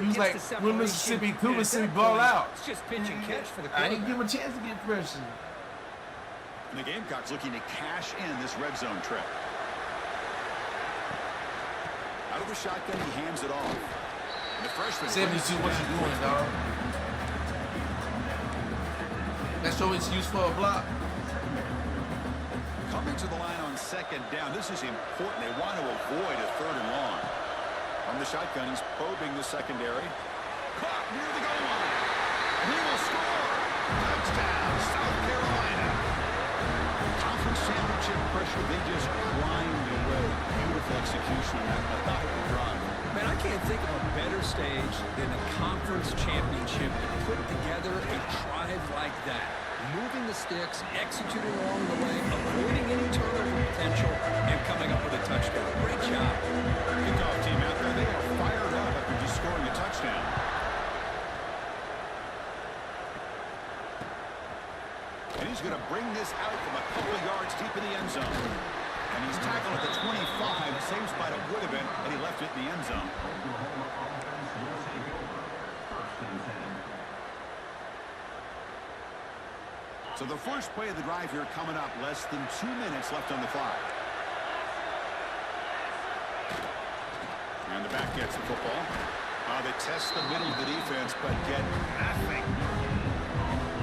he's like, when Mississippi Cooper City ball out. It's just pitch and catch for the I didn't give him a chance to get pressure. And the Gamecocks looking to cash in this red zone trip. Out of the shotgun, he hands it off. And the freshman 72, what you doing, dog? That's your excuse for a block. Coming to the line on 2nd down. This is important. They want to avoid a 3rd and long. From the shotgun, he's probing the secondary. Caught near the goal line. And he will score. Touchdown, South Carolina. Conference championship pressure. They just grind away. Beautiful execution on that methodical drive. Man, I can't think of a better stage than a conference championship to put together a drive like that. Moving the sticks, executing along the way, avoiding any turnover potential, and coming up with a touchdown. Great job. Kickoff team out there, they are fired up after just scoring a touchdown. And he's going to bring this out from a couple of yards deep in the end zone. And he's tackled at the 25, same spot it would have been, and he left it in the end zone. So the first play of the drive here coming up, less than 2 minutes left on the clock. And the back gets the football. They test the middle of the defense, but get nothing.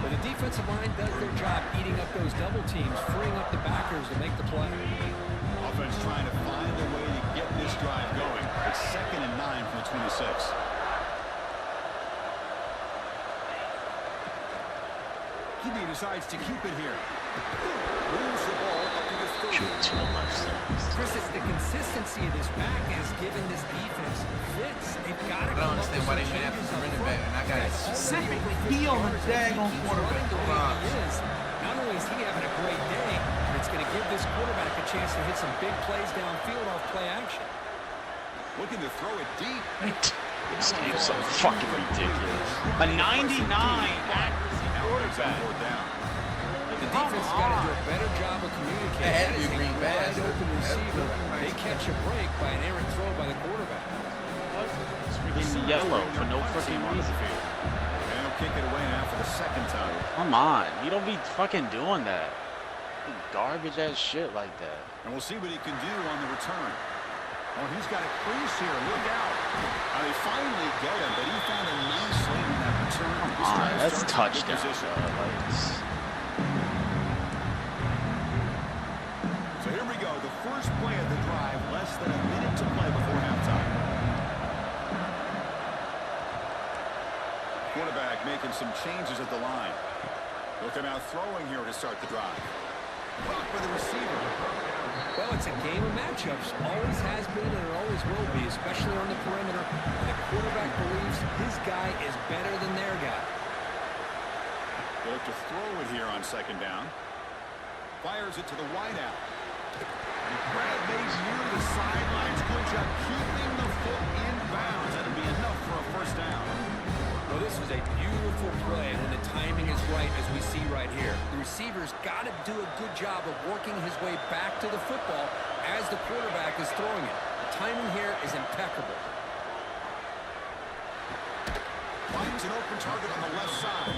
But the defensive line does their job eating up those double teams, freeing up the backers to make the play. Offense trying to find a way to get this drive going. It's 2nd and 9 from the 26. Kibbe decides to keep it here. Moves the ball up to the 30. Chris, it's the consistency of this back is giving this defense fits. They've got to. I don't understand why they made after the running back, and I got to specifically be on the daggone quarterback. Not only is he having a great day, but it's going to give this quarterback a chance to hit some big plays downfield off play action. Looking to throw it deep. This game's so fucking ridiculous. A 99 accuracy quarterback. The defense has got to do a better job of communicating. That had to be a green pass. Wide open receiver. They catch a break by an errant throw by the quarterback. In yellow for no freaking reason. And he'll kick it away now for the 2nd time. Come on, you don't be fucking doing that. Garbage ass shit like that. And we'll see what he can do on the return. Oh, he's got a crease here. Look out. They finally get him, but he found a nice lane in that return. That's touchdown. So here we go, the first play of the drive, less than a minute to play before halftime. Quarterback making some changes at the line. Looking out throwing here to start the drive. Blocked by the receiver. Well, it's a game of matchups. Always has been and it always will be, especially on the perimeter. And the quarterback believes his guy is better than their guy. They look to throw it here on second down. Fires it to the wideout. Brad Mays near the sidelines. Good job keeping the foot in bounds. That'll be enough for a first down. Well, this was a beautiful play when the timing is right, as we see right here. The receiver's got to do a good job of working his way back to the football as the quarterback is throwing it. The timing here is impeccable. Finds an open target on the left side.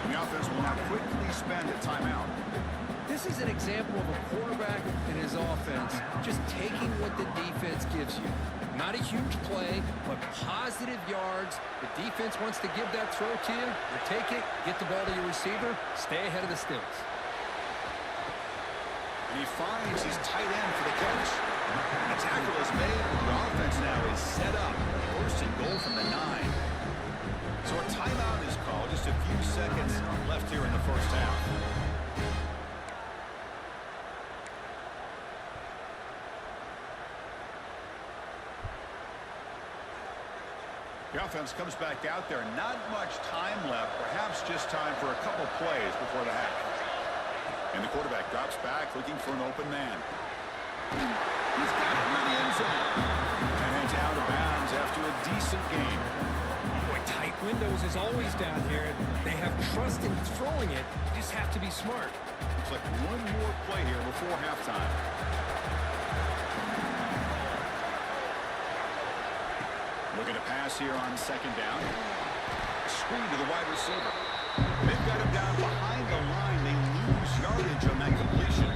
The offense will now quickly spend a timeout. This is an example of a quarterback and his offense just taking what the defense gives you. Not a huge play, but positive yards. The defense wants to give that throw to you. You take it, get the ball to your receiver, stay ahead of the sticks. And he finds his tight end for the catch. The tackle is made. The offense now is set up. First and goal from the 9. So a timeout is called. Just a few seconds left here in the first half. The offense comes back out there. Not much time left. Perhaps just time for a couple plays before the half. And the quarterback drops back looking for an open man. He's got it in the end zone. And it's out of bounds after a decent game. Boy, tight windows is always down here. They have trust in throwing it. You just have to be smart. Looks like one more play here before halftime. Looking to pass here on second down. Screen to the wide receiver. They've got him down behind the line. They lose yardage on that completion.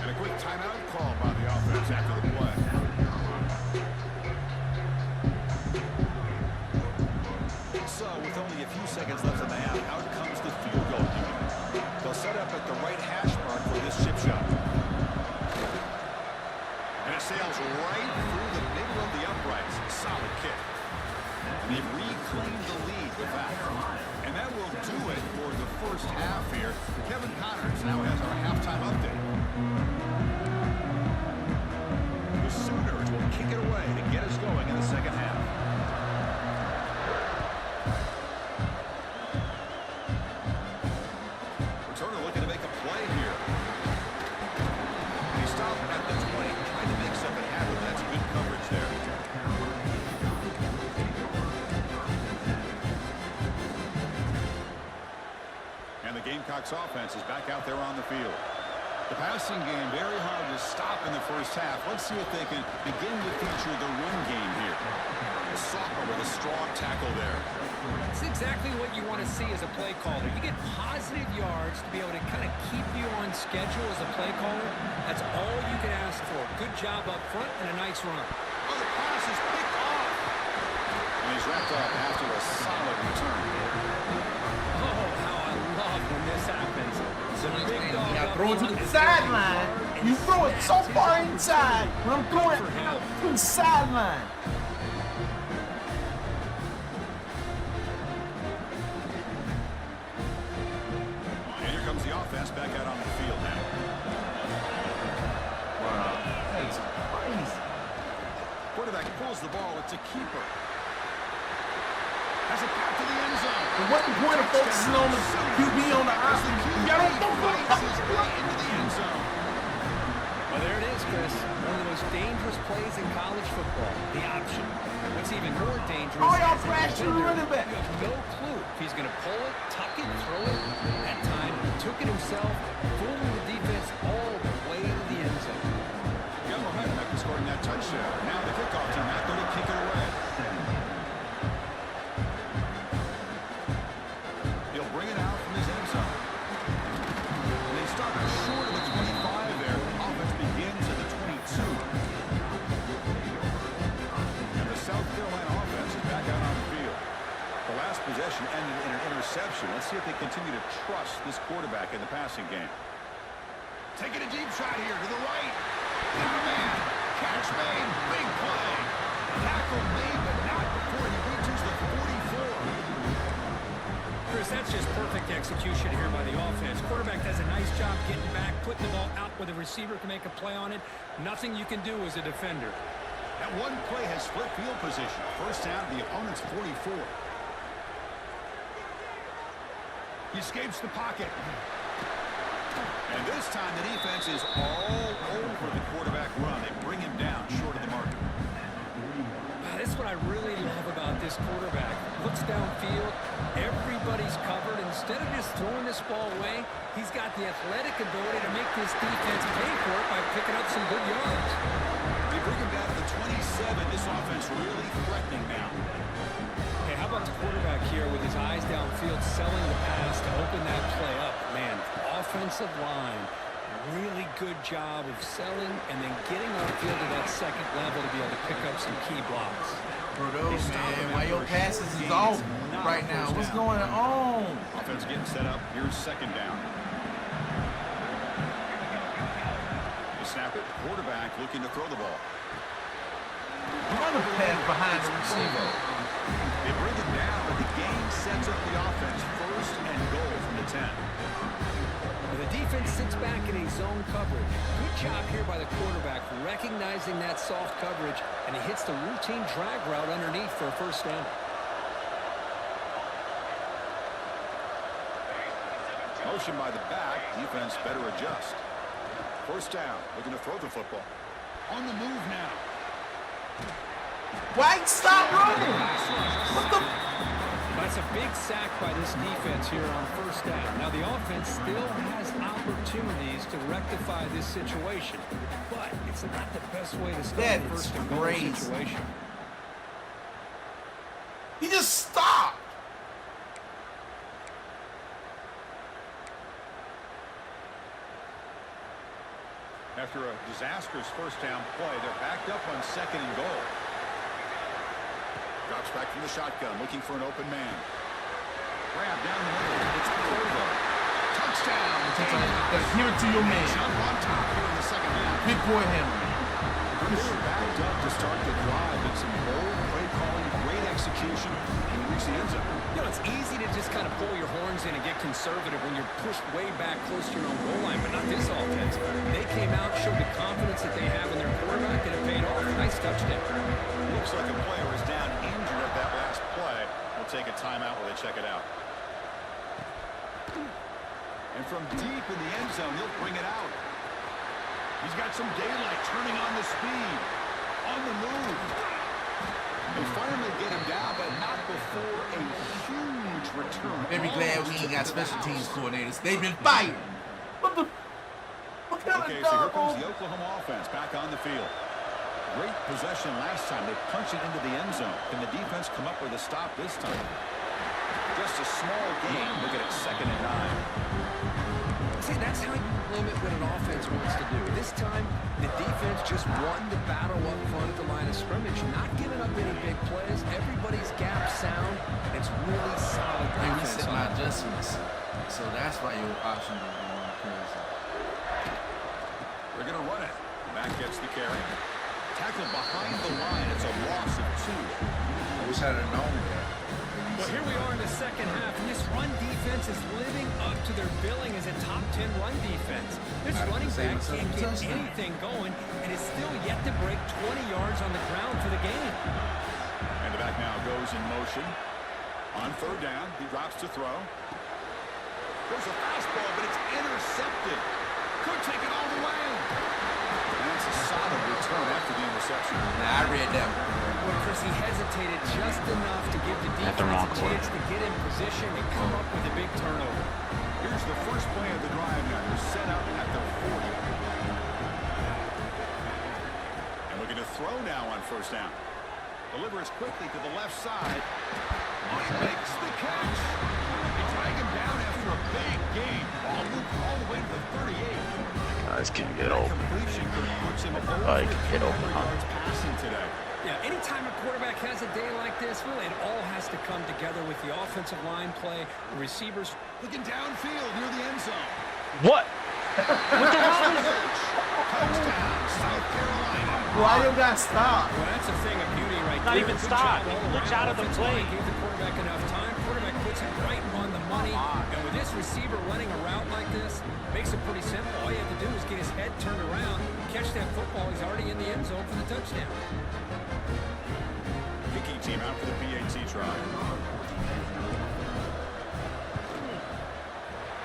And a quick timeout call by the offense after the play. So with only a few seconds left in the half, out comes the field goal unit. They'll set up at the right hash mark for this chip shot. And it sails right through the middle of the uprights. Solid kick. And they've reclaimed the lead with that. And that will do it for the first half here. Kevin Connors now has our halftime update. The Sooners will kick it away to get us going in the second half. Returner looking to make a play here. He stopped at the 20, trying to make something happen. That's good coverage there. And the Gamecocks offense is back out there on the field. The passing game very hard to stop in the first half. Let's see if they can begin to feature the run game here. Soccer with a strong tackle there. It's exactly what you want to see as a play caller. You get positive yards to be able to kind of keep you on schedule as a play caller. That's all you can ask for. Good job up front and a nice run. Oh, the pass is picked off. And he's wrapped up after a solid return. Oh, how I love when this happens. Yeah, throw it to the sideline. You throw it so far inside. When I'm throwing it out to the sideline. And here comes the offense back out on the field now. Wow, that's crazy. Quarterback pulls the ball. It's a keeper. Has it back to the end zone. But what's the point of focusing on the QB on the option? Y'all don't into the end zone. Well, there it is, Chris. One of the most dangerous plays in college football, the option. What's even more dangerous Oh, y'all as a crashed your defender, running back. you have no clue if he's going to pull it, tuck it, throw it. That time, he took it himself, fooling the defense all the way to the end zone. Got momentum after scoring that touchdown. Now the kickoff team not going to kick it away. He'll bring it out from his end zone. And they start short of the 25 there. Offense begins at the 22. And the possession ended in an interception. Let's see if they continue to trust this quarterback in the passing game. Taking a deep shot here to the right. Got a man. Catch made. Big play. Tackle made, but not before he reaches the 44. Chris, that's just perfect execution here by the offense. Quarterback does a nice job getting back, putting the ball out where the receiver can make a play on it. Nothing you can do as a defender. That one play has split field position. First down to the opponent's 44. He escapes the pocket. And this time the defense is all over the quarterback run. They bring him down short of the mark. That's what I really love about this quarterback. Looks downfield, everybody's covered. Instead of just throwing this ball away, he's got the athletic ability to make this defense pay for it by picking up some good yards. They bring him down to the 27. This offense really threatening now. Hey, how about the quarterback here with his eyes downfield, selling the pass to open that play up? Man, offensive line, really good job of selling and then getting upfield to that second level to be able to pick up some key blocks. Bro, man, why your passes is off right now? What's going on? Offense getting set up. Here's second down. They snap it. Quarterback looking to throw the ball. Another pass behind the receiver. They bring him down, but the game sets up the offense. First and goal from the 10. The defense sits back in a zone coverage. Good job here by the quarterback, recognizing that soft coverage, and he hits the routine drag route underneath for a first down. Motion by the back. Defense better adjust. First down. Looking to throw the football. On the move now. White, stop running! What the? That's a big sack by this defense here on first down. Now, the offense still has opportunities to rectify this situation, but it's not the best way to start a first and goal situation. He just stopped! After a disastrous first down play, they're backed up on second and goal. Drops back from the shotgun, looking for an open man. Grab down the middle. It's Corvo. Touchdown. Give it to your man. Jump on top here in the second half. Big boy Henry. They were backed up to start the drive. It's some bold play calling, great execution, and reach the end zone. You know, it's easy to just kind of pull your horns in and get conservative when you're pushed way back close to your own goal line, but not this offense. They came out, showed the confidence that they have in their quarterback, and it paid off. Nice touchdown. Looks like a player is down injured at that last play. We'll take a timeout while they check it out. And from deep in the end zone, he'll bring it out. He's got some daylight, turning on the speed. On the move. They finally get him down, but not before a huge return. They be glad we ain't got special teams coordinators. They've been fired. What the? What kind Okay, of so here dog? comes the Oklahoma offense back on the field. Great possession last time. They punch it into the end zone. Can the defense come up with a stop this time? Just a small gain. Look at it, 2nd and 9. See, that's how you limit what an offense wants to do. This time, the defense just won the battle up front at the line of scrimmage, not giving up any big plays. Everybody's gap sound. It's really solid Hey, we defense. set my adjustments, so that's why your option is going crazy. They're going to run it. Back gets the carry. Tackle behind the line. It's a loss of 2. I wish I'd have known that. Well, here we are in the second half, and this run defense is living up to their billing as a top 10 run defense. This running back can't get anything going, and is still yet to break 20 yards on the ground for the game. And the back now goes in motion. On 3rd down, he drops to throw. There's a fastball, but it's intercepted. Could take it all the way. And it's a solid return after the interception. Nah, I read that one. Well, Chris, he hesitated just enough to give the defense a chance to get in position and come up with a big turnover. Here's the first play of the drive now. They're set up at the 40. And looking to throw now on 1st down. Delivers quickly to the left side. Oh, he makes the catch. They drag him down after a big gain. Ball moved all the way to the 38. Guys can't get open. Completion puts him over Like, get open, huh? yards passing today. Yeah, anytime a quarterback has a day like this, really it all has to come together with the offensive line play, the receivers. Looking downfield near the end zone. What? What the hell is it? Touchdown, South Carolina. Why you got stopped? Well, that's a thing of beauty right Not there. even Good stopped. job all He looks around. out of the Offensive play. line gave the quarterback enough time. Quarterback puts it right on the money. And with this receiver running a route like this, makes it pretty simple. All you have to do is get his head turned around, catch that football. He's already in the end zone for the touchdown. Kicking team out for the PAT try.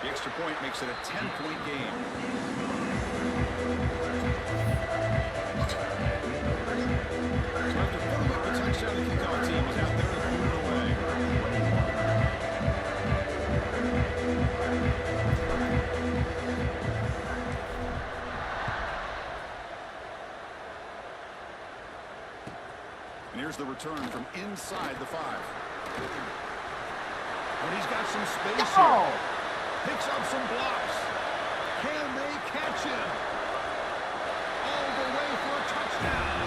The extra point makes it a 10-point game. Time to put up the touchdown. The kickoff team is out there to move it away. And here's the return from inside the 5. But he's got some space here. Picks up some blocks. Can they catch him? All the way for a touchdown.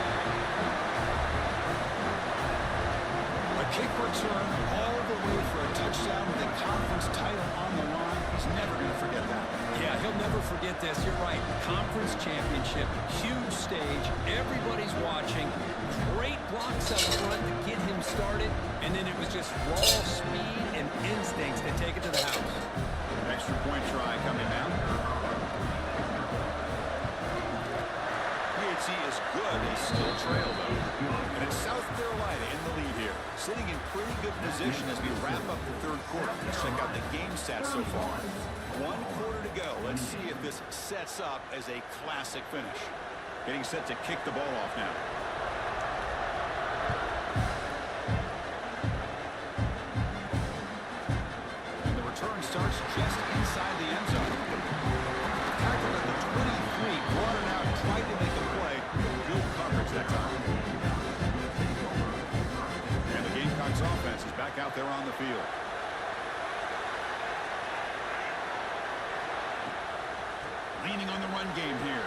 A kick return all the way for a touchdown with a conference title on the line. He's never going to forget that. Yeah, he'll never forget this. You're right. Conference championship, huge stage. Everybody's watching. Great blocks up front to get him started. And then it was just raw speed and instincts to take it to the house. Extra point try coming now. PAT is good. They still trail, though. And it's South Carolina in the lead here. Sitting in pretty good position as we wrap up the third quarter. Let's check out the game stats so far. 1 quarter to go. Let's see if this sets up as a classic finish. Getting set to kick the ball off now. And the return starts just inside the end zone. Tackled at the 23, brought it out, tried to make a play. Good coverage that time. And the Gamecocks offense is back out there on the field. Leaning on the run game here.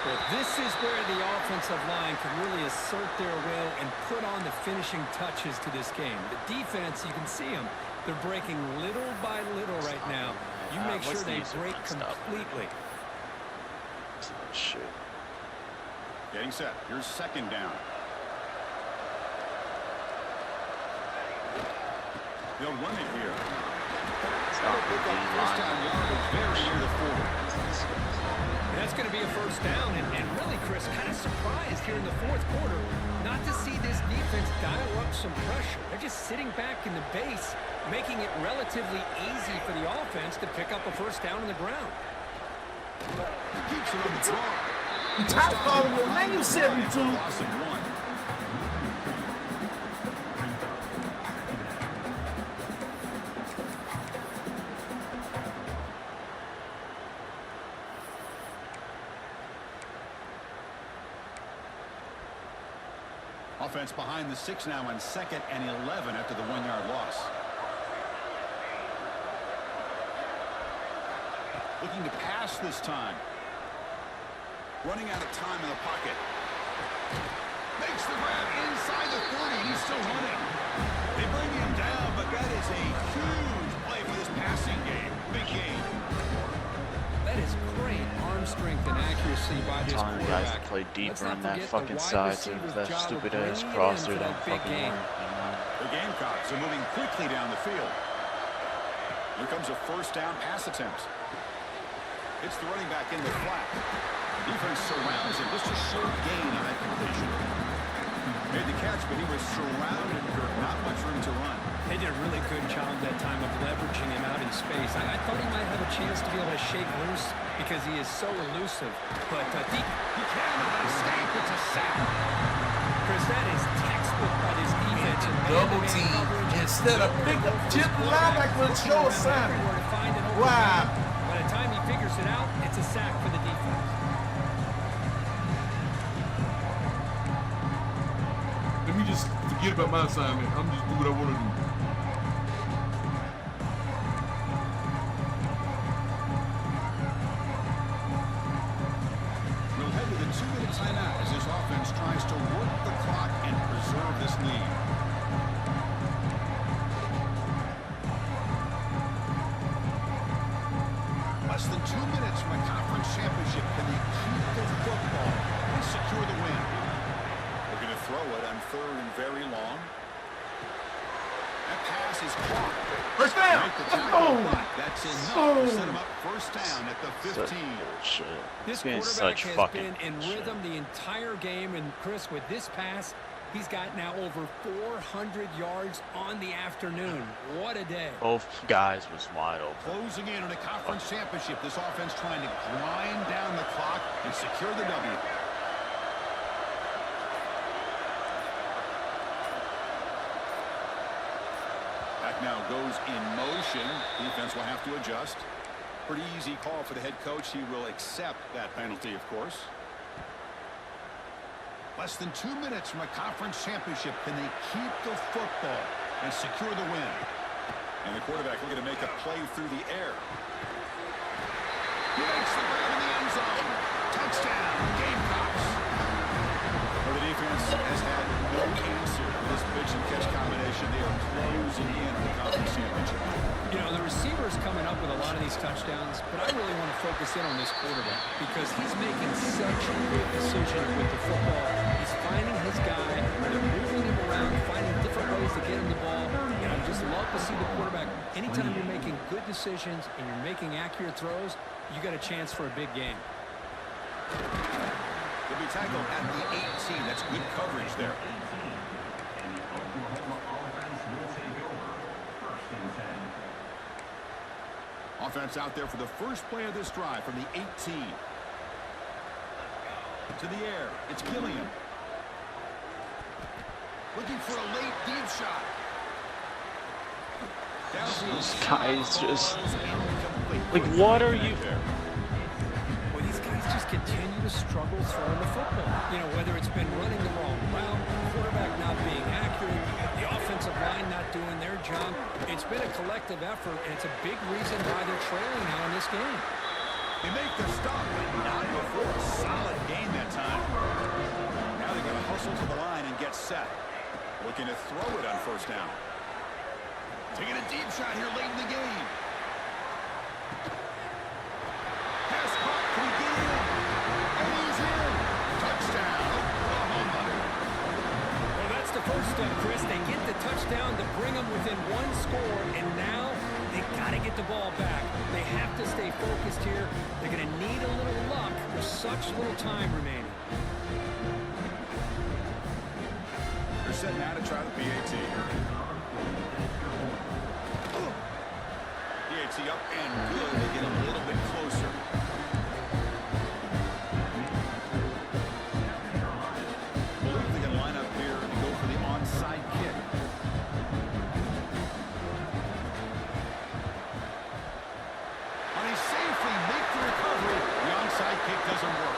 Well, this is where the offensive line can really assert their will and put on the finishing touches to this game. The defense, you can see them. They're breaking little by little right now. You make sure they break completely. Shit. Getting set. Here's second down. They'll run it here. First down yardage very near the 40. That's going to be a first down, and really, Chris, kind of surprised here in the fourth quarter not to see this defense dial up some pressure. They're just sitting back in the base, making it relatively easy for the offense to pick up a first down on the ground. Keeps it on the draw. You top calling your man, you 72. Loss of 1. Offense behind the 6 now on 2nd and 11 after the 1-yard loss. Looking to pass this time. Running out of time in the pocket. Makes the grab inside the 30. He's still running. They bring him down, but that is a huge play for this passing game. Big game. That is great arm strength and accuracy by this Telling quarterback. guys to play deeper Let's on not that forget fucking the wide side so receiver's that job of stupid bringing ass it in crosser for don't that big fucking game. work, you know? The Gamecocks are moving quickly down the field. Here comes a first down pass attempt. It's the running back in the flat. Defense surrounds him. Just a short gain on that completion. Made the catch, but he was surrounded, Kirk. Not much room to run. They did a really good job that time of leveraging him out in space. I thought he might have a chance to be able to shake loose because he is so elusive. But he cannot escape. It's a sack. Chris, that is textbook by this defense. Double team instead of pick up chip linebacker and show assignment. Wow. By the time he figures it out, it's a sack for the defense. Let me just forget about my assignment. I'm just do what I want to do. We'll head to the 2-minute timeout as this offense tries throw it on 3rd and very long. That pass is caught. First down. That's enough to set him up first down at the 15. This quarterback has been in rhythm the entire game, and Chris, with this pass, he's got now over 400 yards on the afternoon. What a day. Both guys was wide open. Closing in on a conference championship. This offense trying to grind down the clock and secure the W. Back now goes in motion. Defense will have to adjust. Pretty easy call for the head coach. He will accept that penalty, of course. Less than 2 minutes from a conference championship. Can they keep the football and secure the win? And the quarterback looking to make a play through the air. Makes the grab in the end zone. Touchdown, Gamecocks. Well, the defense has had no answer for this pitch and catch combination. They are closing in on the conference championship. You know, the receiver's coming up with a lot of these touchdowns, but I really want to focus in on this quarterback because he's making such a good decision with the football. He's finding his guy, they're moving him around, finding different ways to get him the ball. And I just love to see the quarterback. Anytime you're making good decisions and you're making accurate throws, you got a chance for a big game. He'll be tackled at the 18. That's good coverage there. Offense out there for the first play of this drive from the 18. To the air. It's Gilliam. Looking for a late deep shot. These guys just... Like, what are you... Well, these guys just continue to struggle throwing the football. You know, whether it's been running the wrong route, quarterback not being accurate, the offensive line not doing their job. It's been a collective effort, and it's a big reason why they're trailing now in this game. They make the stop, but not before a solid gain that time. Now they're going to hustle to the line and get set. Looking to throw it on first down. Taking a deep shot here late in the game. Pass caught. Can he get in? And he's in. Touchdown, Oklahoma. Well, that's the first step, Chris. They get the touchdown to bring them within one score, and now they got to get the ball back. They have to stay focused here. They're going to need a little luck with such little time remaining. They're setting out to try the PAT. PAT up and good. They get a little bit closer. I believe they can line up here and go for the onside kick. And he safely makes the recovery. The onside kick doesn't work.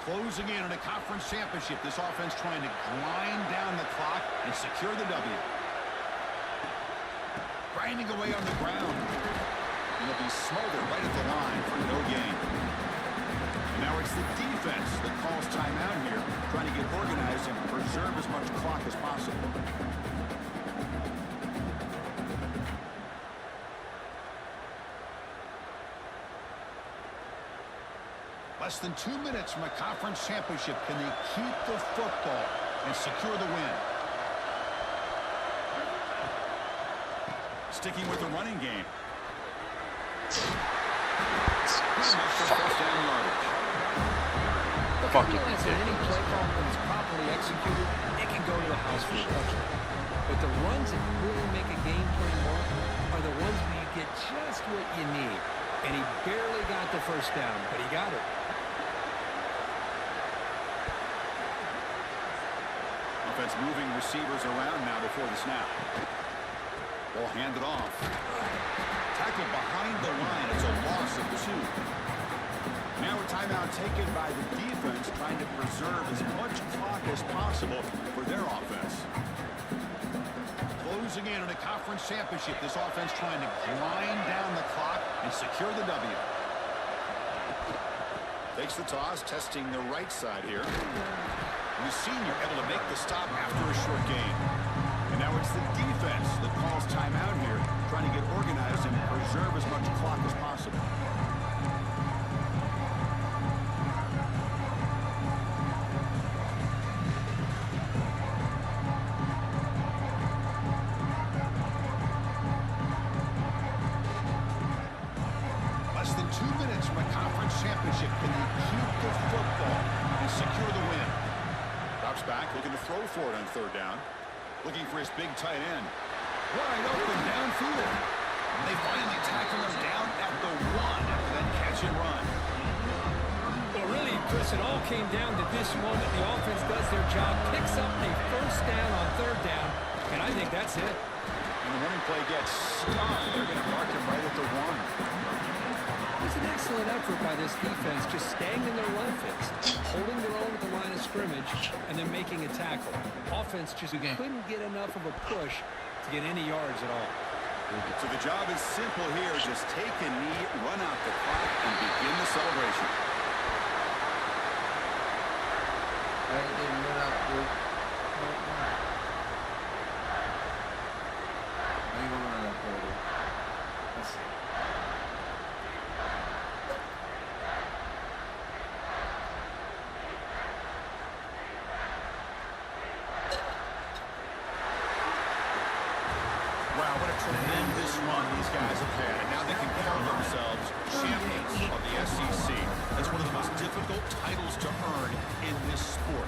Closing in on a conference championship. This offense trying to grind down the clock and secure the W. Grinding away on the ground. And it'll be smothered right at the line for no gain. And now it's the defense that calls timeout here, trying to get organized and preserve as much clock as possible. Less than 2 minutes from a conference championship. Can they keep the football and secure the win? Sticking with the running game. Fucking any play call when it's properly executed, it can go to the house for a touchdown. But the runs that really make a game plan work are the ones where you get just what you need. And he barely got the first down, but he got it. Offense moving receivers around now before the snap. Ball handed off. Tackled behind the line. It's a loss of 2. Now a timeout taken by the defense, trying to preserve as much clock as possible for their offense. Closing in on a conference championship. This offense trying to grind down the clock and secure the W. Takes the toss, testing the right side here. And the senior able to make the stop after a short short gain. And now it's the defense that calls timeout here, trying to get organized and preserve as much clock as possible. Less than 2 minutes from a conference championship. Can they keep the football and secure the win? Drops back, looking to throw for it on third down. Looking for his big tight end. Wide open downfield. And they finally tackle him down at the 1 after that catch and run. Well, really, Chris, it all came down to this moment. The offense does their job, picks up a first down on third down, and I think that's it. And the running play gets stopped. They're going to mark him right at the 1. It was an excellent effort by this defense, just staying in their run fix, holding their own at the line of scrimmage, and then making a tackle. Offense just couldn't get enough of a push to get any yards at all. So the job is simple here. Just take a knee, run out the clock, and begin the celebration. Wow, what a tremendous run these guys have had. And now they can count themselves champions of the SEC. That's one of the most difficult titles to earn in this sport.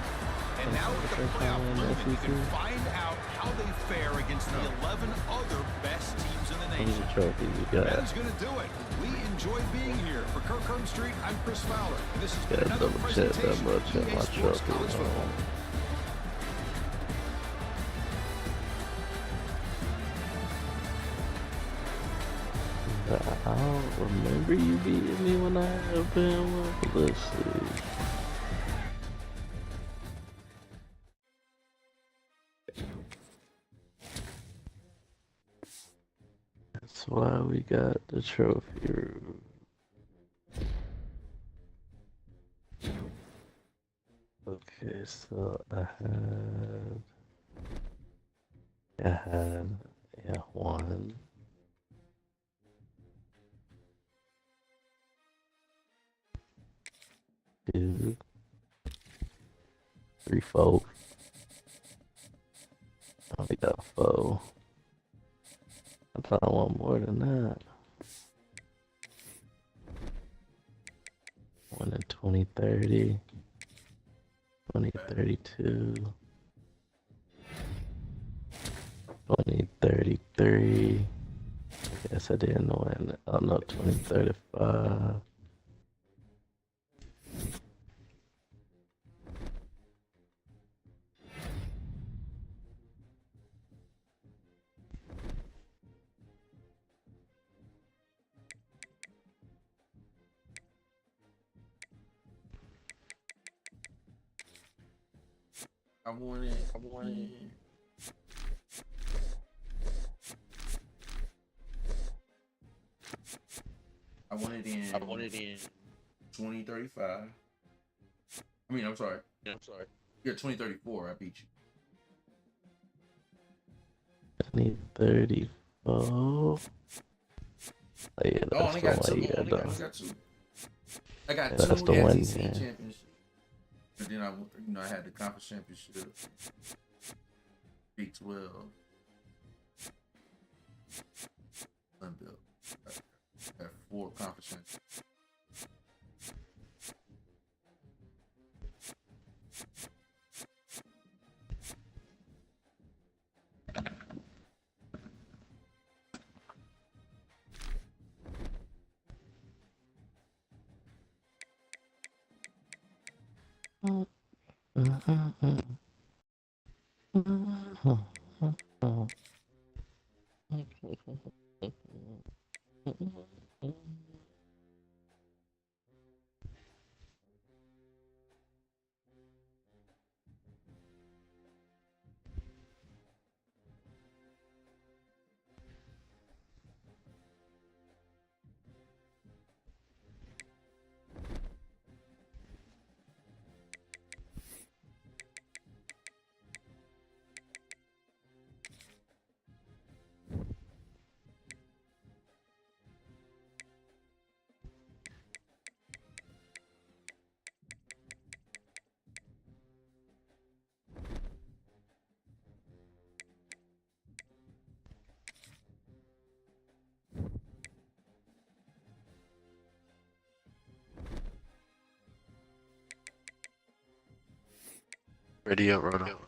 And now with the playoff limit, you can find out how they fare against the 11 other best teams in the nation. That is going to do it. We enjoy being here. For Kirk Street, I'm Chris Fowler. And this has been another presentation of EA Sports College Football. I don't remember you beating me when I had been. Let's see. That's why we got the trophy room. Okay, so I had one. 2, 3, 4. I only got 4. I thought I want more than that. 1 in 2030, 2032, 2033. I guess I didn't win. Oh no, 2035. I want it. I want it in 2035. I'm sorry. Yeah, 2034. I beat you. 2034. Oh yeah, that's the one you got done. I got Yeah, two that's the one, SEC yeah. championships. And then I had the conference championship, Big 12, Unbuilt. I had 4 conference championships. Ready up, Roto.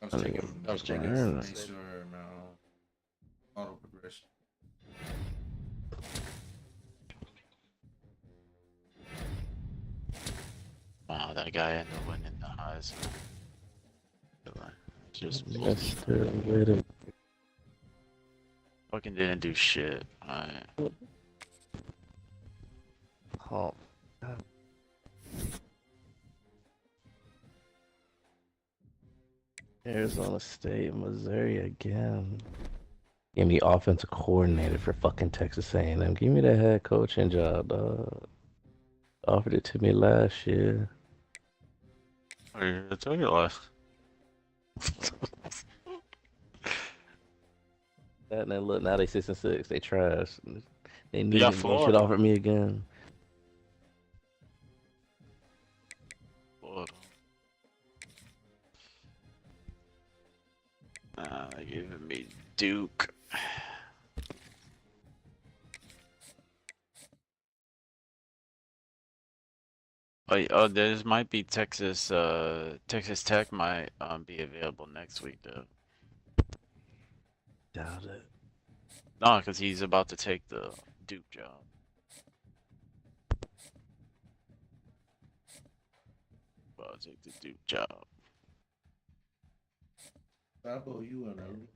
I was checking to make sure, man. Auto progression. Wow, that guy ended up winning the highs. Just fucking didn't do shit. Alright. Oh. Arizona State, Missouri again. Give me offensive coordinator for fucking Texas A&M. Give me the head coaching job, dog. Offered it to me last year. I told you last. That and then look, now they 6-6. They trash. They need Yeah, they should offer me again. Florida. They're giving me Duke. Oh, there might be Texas Tech might be available next week though. Doubt it. No, because he's about to take the Duke job. About to take the Duke job. Sabo, you in early.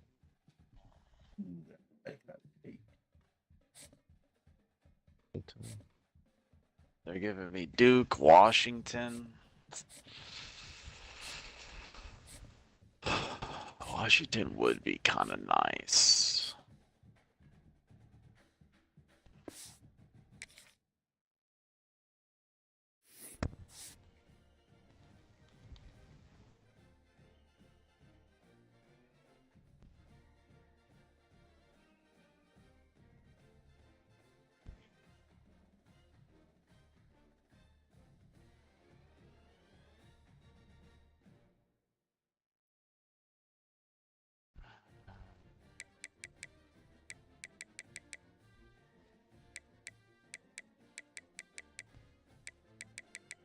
They're giving me Duke, Washington. Washington would be kind of nice.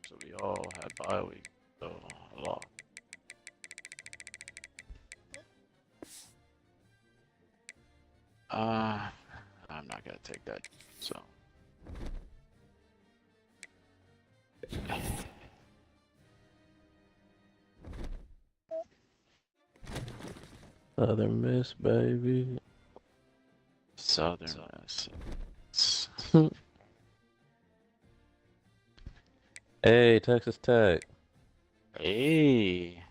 So we all had bye week, so a lot. I'm not gonna take that, so. Southern Miss, baby. Southern Miss. Hey, Texas Tech. Hey.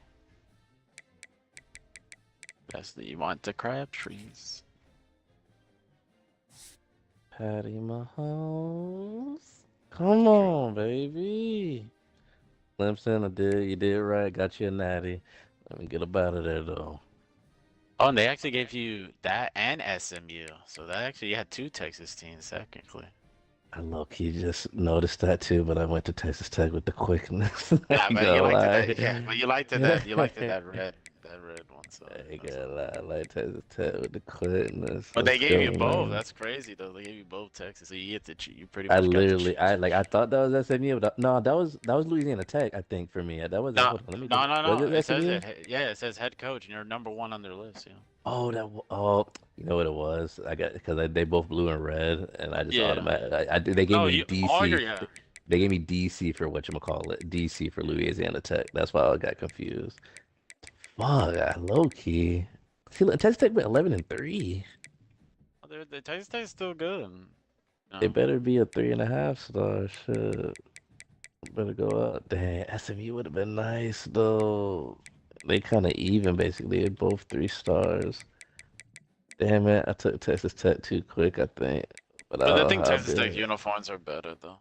That's the, you want the Crabtrees. Patty Mahomes. Come on, baby. Clemson, you did right. Got you a natty. Let me get up out of there, though. Oh, and they actually gave you that and SMU. So that actually, you had two Texas teams, technically. I low-key just noticed that, too, but I went to Texas Tech with the quickness. Yeah, but you liked that. Yeah, but you liked it. You liked that red one. So I ain't gonna lie, I like Texas Tech with the quickness. but they Let's gave you go, both. man. That's crazy, though. They gave you both Texas, so you get to choose. You pretty much I got to literally, choose. I thought that was SMU, but no, that was Louisiana Tech, I think, for me. That was No, hold on, let me no, double- no, was no. it It says SMU? it. Yeah, it says head coach, and you're number one on their list. Yeah. Oh, you know what it was? I got because they both blue and red, and I just Yeah. automatically, they gave No, me DC. yeah. They gave me DC for whatchamacallit, DC for Louisiana Tech. That's why I got confused. Fuck, low key. See, Texas Tech went 11-3. The Texas Tech is still good. No. It better be a 3.5 star. Shit, better go up. Dang, SMU would have been nice though. They kind of even basically. They're both 3 stars. Damn it, I took Texas Tech too quick, I think. But I think Texas Tech uniforms are better, though.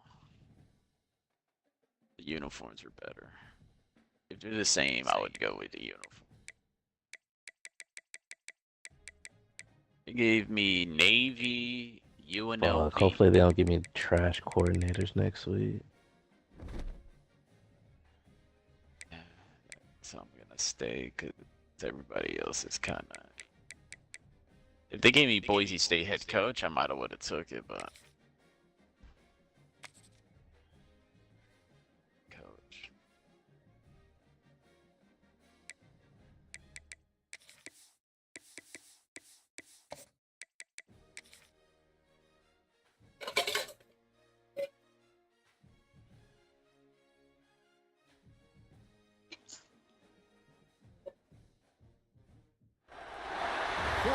The uniforms are better. If they're the same, I would go with the uniform. They gave me Navy, UNLV. hopefully they don't give me trash coordinators next week. So I'm gonna stay because everybody else is kind of. If they gave me Boise State head coach, I might have would have took it, but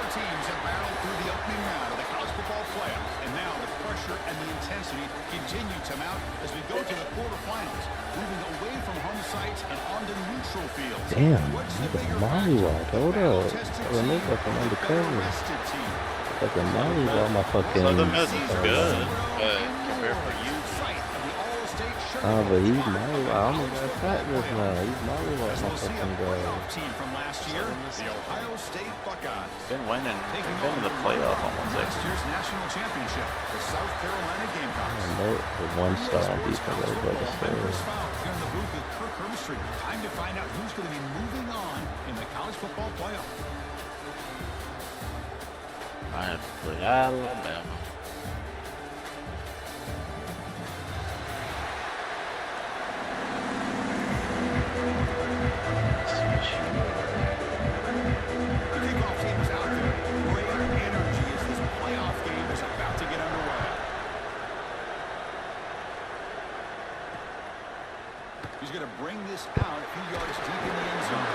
Four teams have battled through the opening round of the college football playoff, and now the pressure and the intensity continue to mount as we go to the quarterfinals, moving away from home sites and onto neutral fields. Damn, What's the look at bigger Mollywall. factor? Hold The up. battle-tested I remember team from or the undercover. better-rested team? Fucking Mollywall, my fucking. Southern Miss is good, but compared for you, But he's Mollywall. I almost got attacked just now. He's Mollywall, my fucking guy. Team from last year, the Ohio State Buckeyes. been winning, been in the playoff almost Last year's national championship, the South Carolina Gamecocks. No, the one star on defense, I was about to say. Chris Fowl here in the booth with Kirk Herbstreit. Time to find out who's going to be moving on in the college football playoff. I play Alabama. The kickoff team is out there. Great energy as this playoff game is about to get underway. He's going to bring this out a few yards deep in the end zone.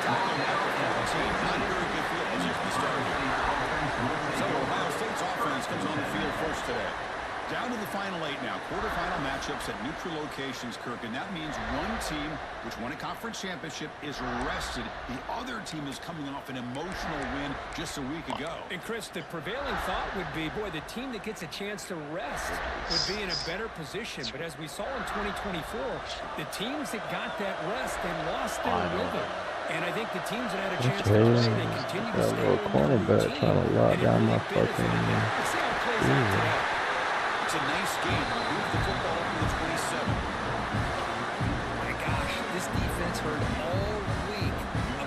Tackle now for the team. Not a very good field position to start here. So Ohio State's offense comes on the field first today. Down to the final 8 now. Quarterfinal matchups at neutral locations, Kirk, and that means one team, which won a conference championship, is rested. The other team is coming off an emotional win just a week ago. And Chris, the prevailing thought would be, boy, the team that gets a chance to rest would be in a better position. But as we saw in 2024, the teams that got that rest and lost their rhythm. And I think the teams that had a chance to rest, they continue to stay in their routine. Trying to lock down my fucking. Let's see how it plays out today. It's a nice game. Move the football up to the 27. My gosh, this defense heard all week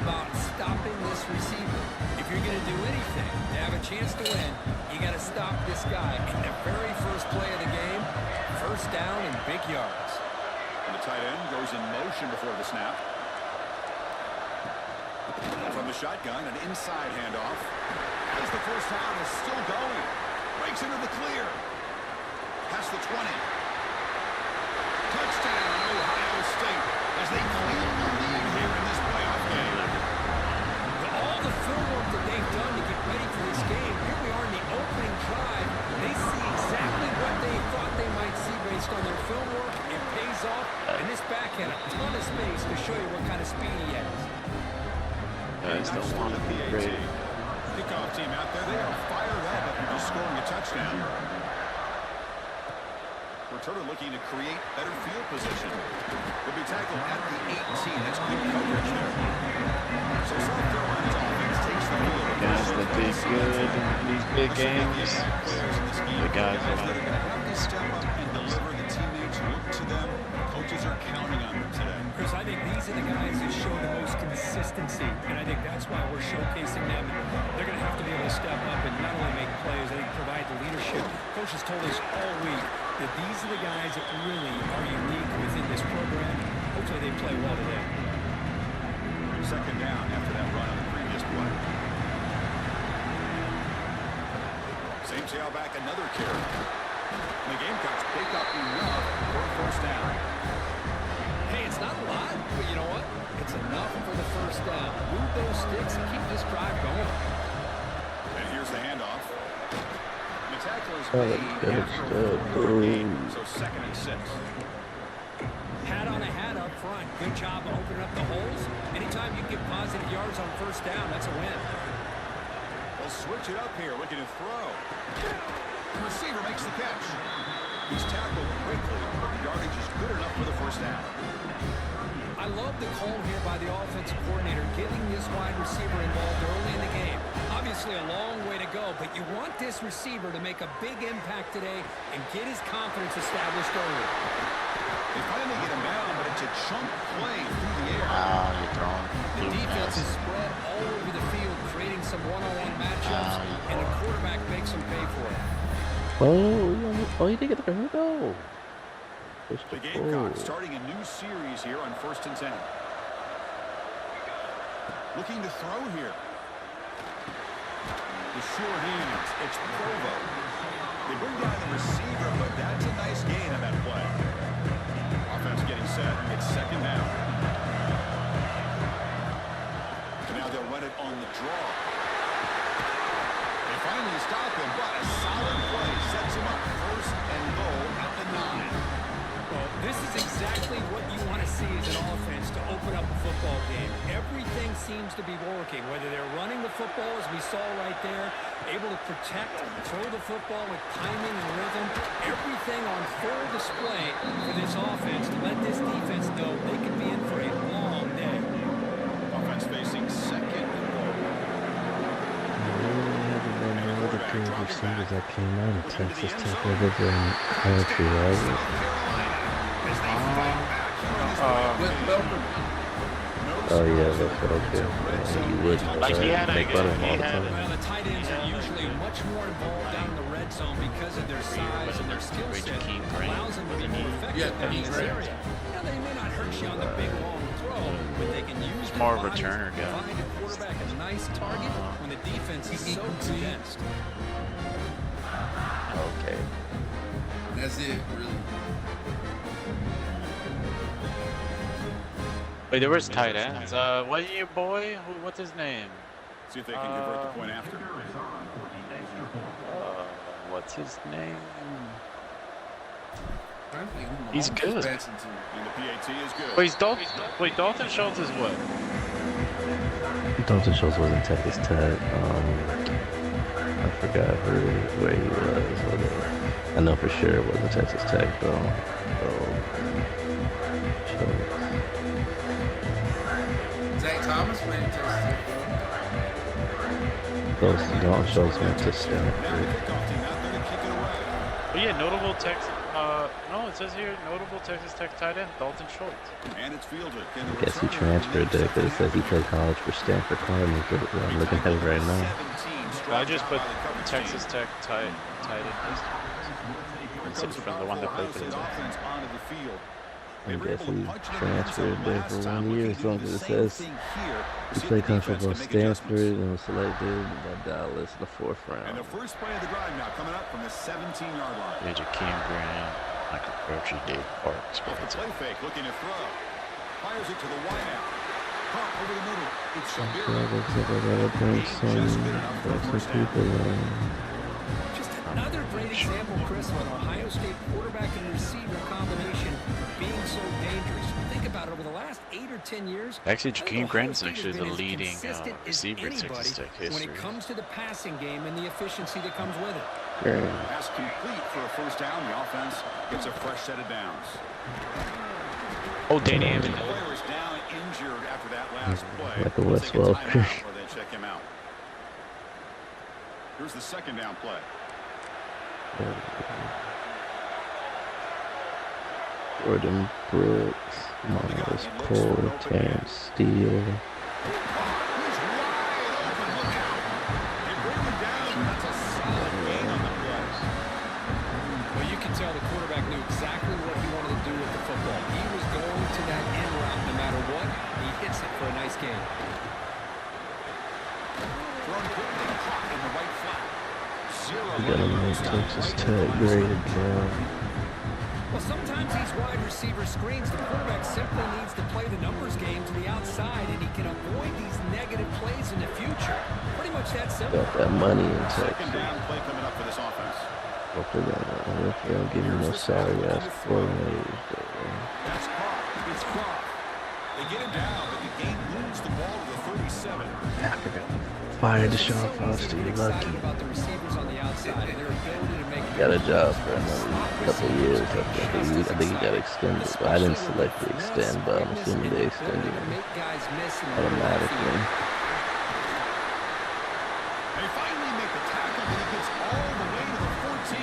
about stopping this receiver. If you're going to do anything to have a chance to win, you got to stop this guy. In the very first play of the game, first down and big yards. And the tight end goes in motion before the snap. From the shotgun, an inside handoff. As the first down is still going. Breaks into the clear. Past the 20. Touchdown, Ohio State, as they clear the lead here in this playoff game. All the film work that they've done to get ready for this game, here we are in the opening drive. They see exactly what they thought they might see based on their film work. It pays off, and this back had a ton of space to show you what kind of speed he has. Guys don't want to be great. Kickoff team out there, they are fired up after just scoring a touchdown. Returner looking to create better field position. Will be tackled at the 18. That's good coverage there. So South Carolina's offense takes the field. Guys that be good in these big games. The guys They're going to have to step up and deliver. The teammates look to them. Coaches are counting on them today. Chris, I think these are the guys that show the most consistency, and I think that's why we're showcasing them. They're going to have to be able to step up and not only make plays, I think provide the leadership. Coach has told us all week that these are the guys that really are unique within this program. Hopefully they play well today. Second down after that run on the previous play. Same tailback, another carry. The Gamecocks pick up enough for a first down. Hey, it's not a lot, but you know what? It's enough for the first down. Move those sticks and keep this drive going. And here's the handoff. The tackle is Good made after a stuff. game, so 2nd and 6. Hat on a hat up front. Good job of opening up the holes. Anytime you get positive yards on first down, that's a win. They'll switch it up here, looking to throw. The receiver makes the catch. He's tackled quickly, but the yardage is good enough for the first down. I love the call here by the offensive coordinator, getting this wide receiver involved early in the game. Obviously a long way to go, but you want this receiver to make a big impact today and get his confidence established early. They finally get him down, but it's a chunk play through the air. You're throwing. The defense is spread all over the field, creating some one-on-one matchups, and the quarterback makes them pay for it. Oh, he didn't get the go. The Gamecocks starting a new series here on 1st and 10. Looking to throw here. The short hands. It's Provo. They bring down the receiver, but that's a nice gain on that play. Offense getting set. It's second down. And now they'll run it on the draw. football game. Everything seems to be working, whether they're running the football, as we saw right there, able to protect, throw the football with timing and rhythm. Everything on full display for this offense to let this defense know they can be in for a long day. Offense facing second and goal. That came out of Texas Tech over there in country, right? Oh yeah, that's what I did. You would make fun of him all the time. Well, the tight ends are usually much more involved down in the red zone because of their size and their skill set. Allows them to be more effective in this area. Now, they may not hurt you on the big long throw, but they can use more of a bodies returner to guy. provide the quarterback a nice target when the defense is so condensed. Okay. That's it, really. Wait, there was tight ends. What your boy? What's his name? See if they can convert the point after. What's his name? He's good. And the PAT is good. Wait, Dalton Schultz is what? Dalton Schultz was in Texas Tech. I forgot where he was. I know for sure it wasn't Texas Tech though. Zach Thomas played in Texas Tech, Dalton Schultz went to Stanford. Oh yeah, notable Texas. No, it says here notable Texas Tech tight end Dalton Schultz. And it's fielded. I guess he transferred there because it says he played college for Stanford Cardinals. I'm looking at it right now. I just put Texas Tech tight end. It's from the one that played for the offense onto the field. I guess he transferred there for 1 year or something. It says he played college football at Stanford and was selected by Dallas in the 4th round. And the first play of the drive now coming up from the 17-yard line. Yeah, Jakeem Grant, Michael Crabtree, Dave Parks. Off the play fake, looking to throw. Fires it to the wideout. Pump over the middle. It's Just another great example, Chris, of an Ohio State quarterback and receiver combination being so dangerous. Think about it, over the last 8 or 10 years. Actually, Jakeem Grant's actually the leading receiver in Texas Tech history. When it comes to the passing game and the efficiency that comes with it. Pass complete for a first down. The offense gets a fresh set of downs. Oh, Danny Evans. The player is down injured after that last play. Like a Westwell. Or they check him out. Here's the second down play. Jordan Brooks, Miles Cole, Terrence Steele. Well, you can tell the quarterback knew exactly what he wanted to do with the football. He was going to that end route no matter what. He hits it for a nice gain. We got him in Texas Tech graded down. Well, sometimes these wide receiver screens, the quarterback simply needs to play the numbers game to the outside, and he can avoid these negative plays in the future. Pretty much that simple. Got that money in Texas. Second down play coming up for this offense. Hopefully they don't give me no sorry ass coordinators. That's caught. It's caught. They get him down, but the game moves the ball to the 37. Fired Deshaun Foster, you're lucky. Got a job for another couple of years. I think he got extended, but I didn't select to extend, but I'm assuming they extended him automatically. They finally make the tackle, but it gets all the way to the 14.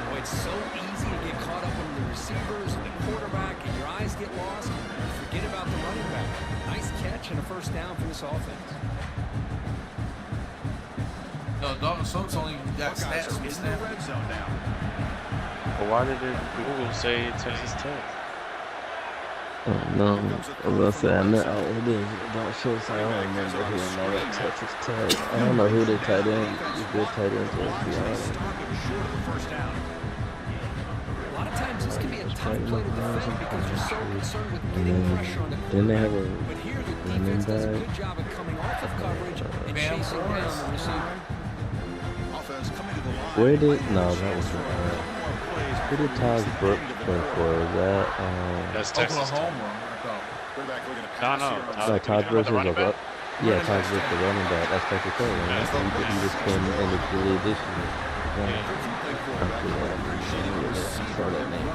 Oh, it's so easy to get caught up in the receivers and the quarterback, and your eyes get lost. You forget about the running back. Nice catch and a first down for this offense. No, Dalton Schultz only got stats from the red zone now. But why did Google say Texas Tech? No, I was gonna say, I know it is Dalton Schultz. I don't remember hearing that at Texas Tech. I don't know who they tight end. Good tight ends were, to be honest. A lot of times this can be a tough play to defend because you're so concerned with getting pressure on the quarterback. Didn't they have a But here the defense does a good job of coming off of coverage and chasing down the receiver. Where did that was where did Todd Brooks play for? Is that that's Texas Oklahoma, I thought. No, Todd versus the yeah, Todd versus the running back. That's Texas Tech, right? He just came in the league this year. I saw that name.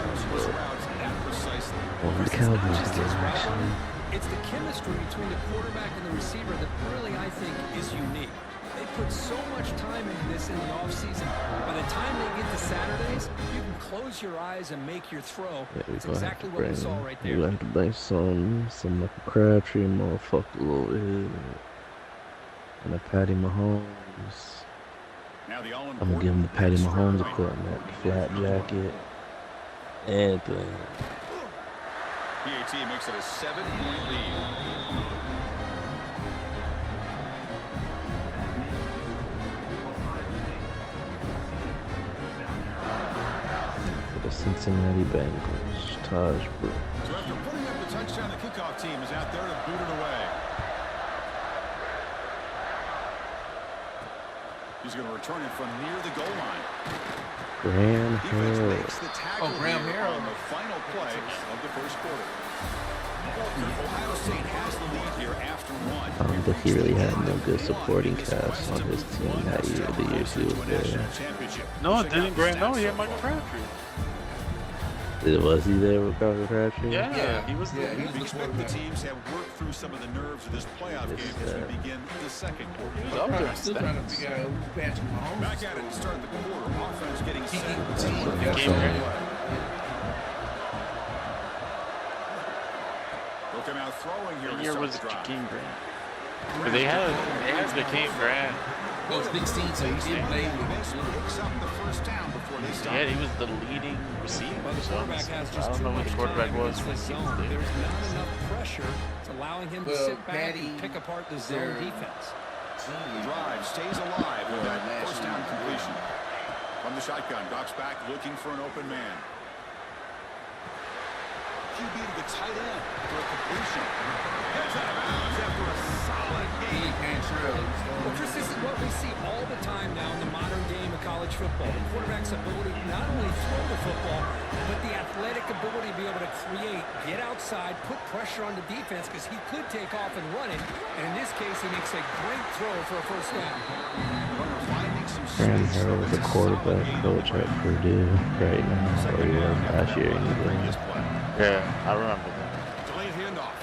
The Cowboys again, actually. It's the chemistry between the quarterback and the receiver that really, I think, is unique. They put so much time into this in the offseason. By the time they get to Saturdays, you can close your eyes and make your throw. That's exactly what we saw right there. We have to bank some like a Crabtree motherfucker a little bit. And a Patty Mahomes. I'm gonna give him the Patty Mahomes equipment, the flat jacket, everything. PAT makes it a 7-point lead. For the Cincinnati Bengals, Taj Brooks. So after putting up the touchdown, the kickoff team is out there to boot it away. He's going to return it from near the goal line. Graham Harrell. Makes the tackle Graham Harrell on the final play of the first quarter. Ohio State has the lead here after one. I don't think he really had no good supporting cast on his team that year, the year he was there. No, it didn't. Grant. No, he had Michael Crabtree. Was he there with Michael Crabtree? Yeah, he was there. We expect the teams have worked through some of the nerves of this playoff game as we begin the second quarter. He was up there. Still trying to figure out who's Patrick Mahomes. Back at it to start the quarter. Offense getting set. They'll come out throwing here. The year was Jakeem Grant. But they had Jakeem Grant. Those big scenes, so he didn't play with Yeah, he was the leading receiver. Well, the quarterback has just I don't know what the quarterback was. There's not enough pressure. It's allowing him to sit back and pick apart the zone defense. Drive stays alive with that first down completion. From the shotgun, drops back looking for an open man. QB to the tight end for a completion. Heads out of bounds after a solid game. Well, Chris, this is what we see all the time now in the modern game of college football. The quarterback's ability to not only throw the football, but the athletic ability to be able to create, get outside, put pressure on the defense because he could take off and run it. And in this case, he makes a great throw for a first down. Graham Harrell is a quarterback coach at Purdue right now, or he was last year anyway. Yeah, I remember that. Delayed handoff.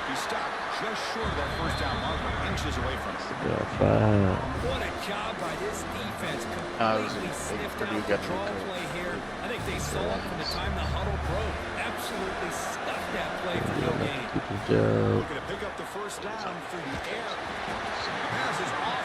He stopped just short of that first down marker, inches away from it. What a job by this defense. Completely sniffed out the draw play here. I think they saw it from the time the huddle broke. Absolutely stuffed that play for no gain. Looking to pick up the first down through the air. Pass is off.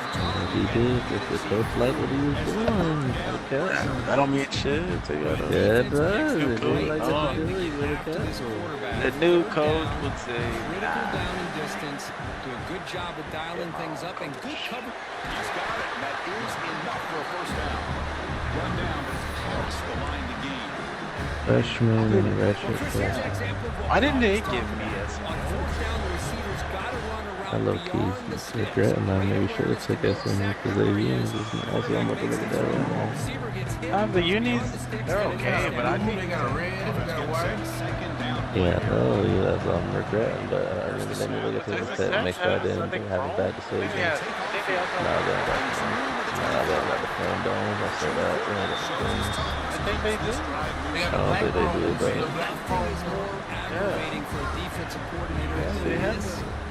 He did. If the coach liked what he was doing, okay. That don't mean shit. Yeah, it does. If he liked what he was doing, he would have The new coach would say, critical down and distance, do a good job of dialing things up and good cover. He's got it, and that is enough for a first down. Run down, but across the line to gain. Freshman and redshirt class. why didn't they give me a On fourth down, the receivers got to run I around low-key beyond the sticks. regret now. Maybe should have took SMU because they unis. Also, I'm about to look at that right now. Receiver gets hit the unis, they're okay, but I think They got a red, they got a white. Second down. Yeah, that's what I'm regretting, but I really let me look at this instead and make sure I didn't have a bad decision. Nah, they got the phone down. I said that. I think they do. I don't think they do, but Nothing is more aggravating for a defensive coordinator than this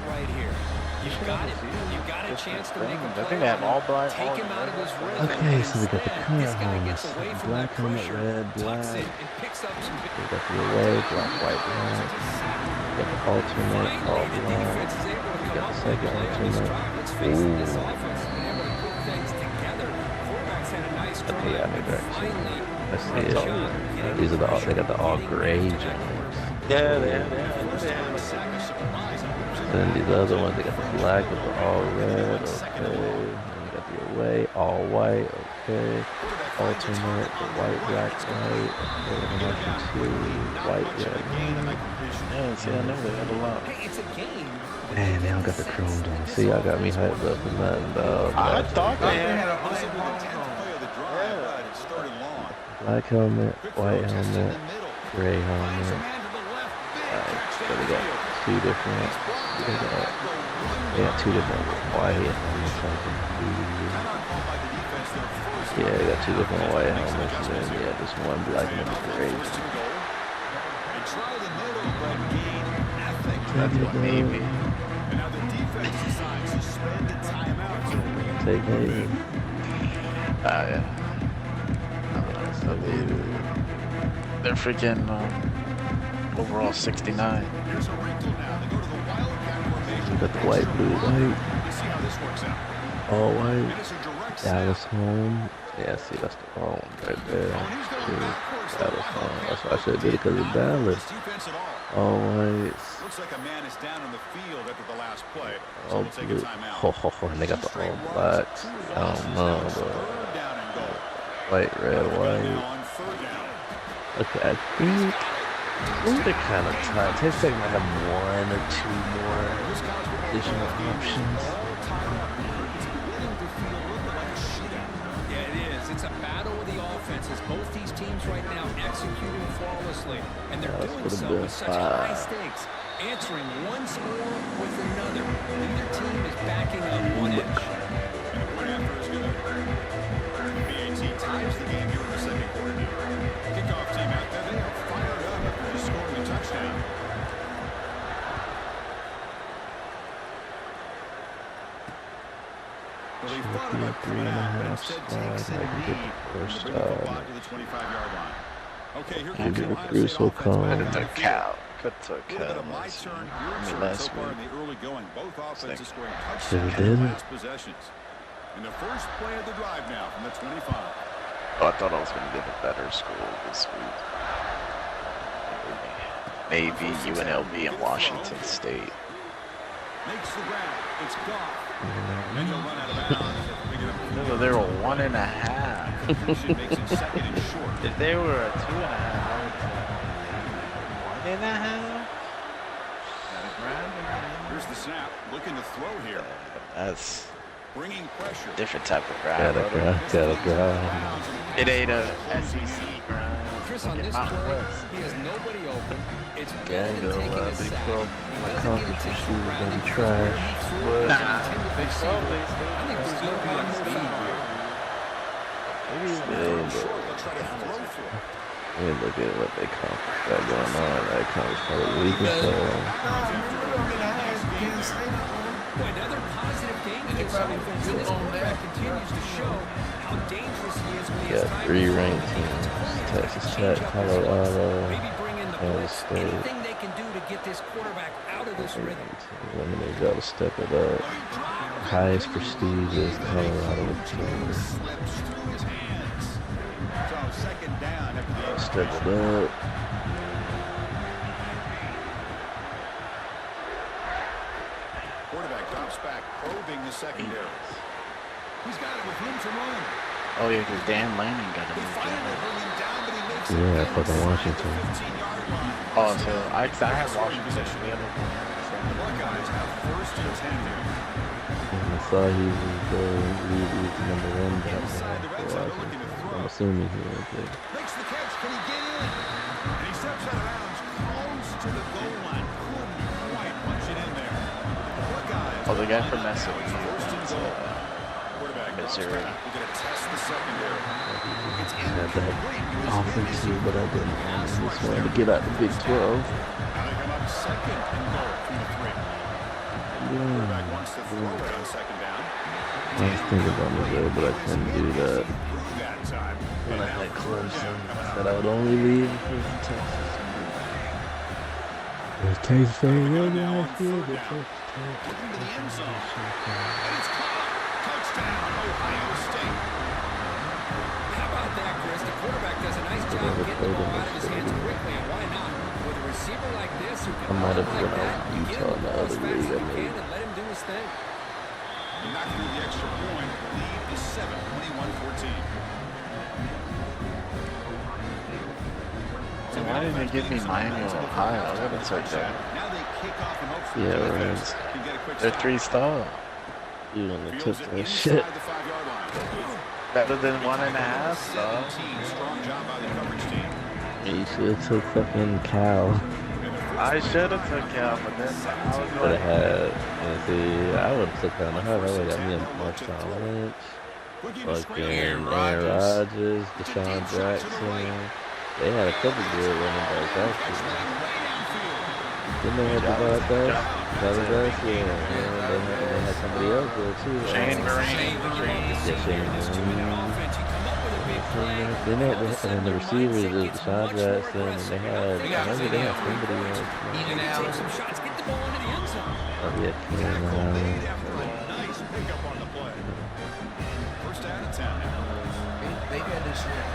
right here. You've got it. You've got a chance to make a play. I think they have all black. Take him out of his rhythm. okay, so we got the Instead, this guy color gets away from black that helmet, pressure, red, tucks black. it, and picks up some big We got the away, black, white, black. We got the alternate, all the black. defense is able to We come got up the with a second play on this alternate. drive. Let's face it, this Ooh. offense has been able to put things together. Quarterback's had a nice drive. Okay, yeah, I made that. Finally, Let's see it. These are the they got the all gray jackets. Yeah, they have. And then these other ones, they got the black with the all red, okay. And you got the away, all white, okay. Alternate, the white, black, white, okay. And then two, white, red. Yeah, see, I know they had a lot. hey, it's a game. Man, they don't got the chrome dome. See, y'all got me hyped up for nothing, dog. I thought they had. Black helmet, white helmet, gray helmet. So they got two different. They got two different white helmets. Yeah, they got two different white helmets, and then yeah, just one black and one gray. That's what maybe. Take Navy. Yeah. So they're freaking overall 69. Got the white, blue, white. All white. Dallas home. Yeah, see, that's the wrong one right there. Dallas home. That's why I should have did it because of Dallas. All white. Looks like a man is down on the field after the last play. So All we'll take a blue. timeout. And they got the all blacks. I don't know, but white, red, white. Okay, I think they're kind of tight. Texas Tech might have one or two more additional options. Yeah, it is. It's a battle of the offenses. Both these teams right now executing flawlessly, and they're doing so with such high stakes. Answering one score with another. Neither team is backing up one inch. BAT ties the game here in the second quarter. Kickoff team out there. They are fired up after just scoring a touchdown. Well, they thought about coming out, but instead takes a knee. First back to the 25-yard line. Okay, here comes the Ohio State offense. The cow. Cut to My turn, your turn so far in the early going. Both offenses scoring touchdowns in the last possessions. In the first play of the drive now from the 25. Oh, I thought I was going to get a better score this week. Maybe UNLV and Washington State. Makes the grab. It's Goff. And he'll run out of bounds. No, they were 1.5. If they were a 2.5, I would say 1.5. Here's the snap. Looking to throw here. That's bringing pressure. Different type of grab. Gotta grab. It ain't a SEC grind. Chris, on this play, he has nobody open. It's better than taking a sack. My conference shoes are gonna be trash. Nah, Big 12, I think there's no one more feed here. Yeah, look at what they conference got going on. That conference probably weak as hell. Another positive game for this offense. This quarterback continues to show how dangerous he is when he has time. 3 ranked teams: Texas Tech, Colorado, Kansas State. Anything they can do to get this quarterback out of this rhythm. They got to step it up. Highest prestige is Colorado. Step it up. Quarterback drops back, probing the secondary. He's got it with room to run. Oh yeah, because Dan Lanning got him. Yeah, fucking Washington. Oh, so I have Washington. Buckeyes have first and 10 here. I saw he was number 1 back for Washington. I'm assuming he was there. Makes the catch. Can he get in? And he steps out of bounds close to the goal line. Couldn't quite punch it in there. Buckeyes. Oh, the guy from Missouri. Quarterback Missouri. We're going to test the secondary. It's I had that offense too, but I didn't. I just wanted to get out the Big 12. Now they come up second and goal from the 3. Quarterback wants to throw it on second down. I was thinking about Missouri, but I couldn't do that. That time. When I had Clemson, I said I would only leave for Texas. There's Texas fans right now. Looking to the end zone. And it's caught. Touchdown, Ohio State. How about that, Chris? The quarterback does a nice job getting the ball out of his hands quickly, and why not? With a receiver like this who can I might have like been that, out get Utah him in the the ball as other fast as league. you can and let him do his thing. Not through the extra point. Lead is 7, 21-14. So why didn't they give me Miami or Ohio? I would have took that. Now they kick off and hope for Yeah, the right. defense can get a quick They're stop. 3-star. You only took Fields it that inside shit. the 5-yard line. Better than 1.5, so. 17, strong job by the coverage team. You should have took fucking Cal. And the I should have took Cal, but then I was Would like, have had, and see, I would have took Cal. I would have got me a Marshawn Lynch, fucking Aaron Rodgers, Deshaun Jackson. They had a couple good running backs actually. Then they had Devontae, yeah. They had somebody else there too. Shane Vereen. Then they had the receivers, it was Deshaun Jackson, and they had somebody else. Take some shots, get the ball into the end zone. Oh yeah, Nice pickup on the play. First out of 10 now. They got this shit.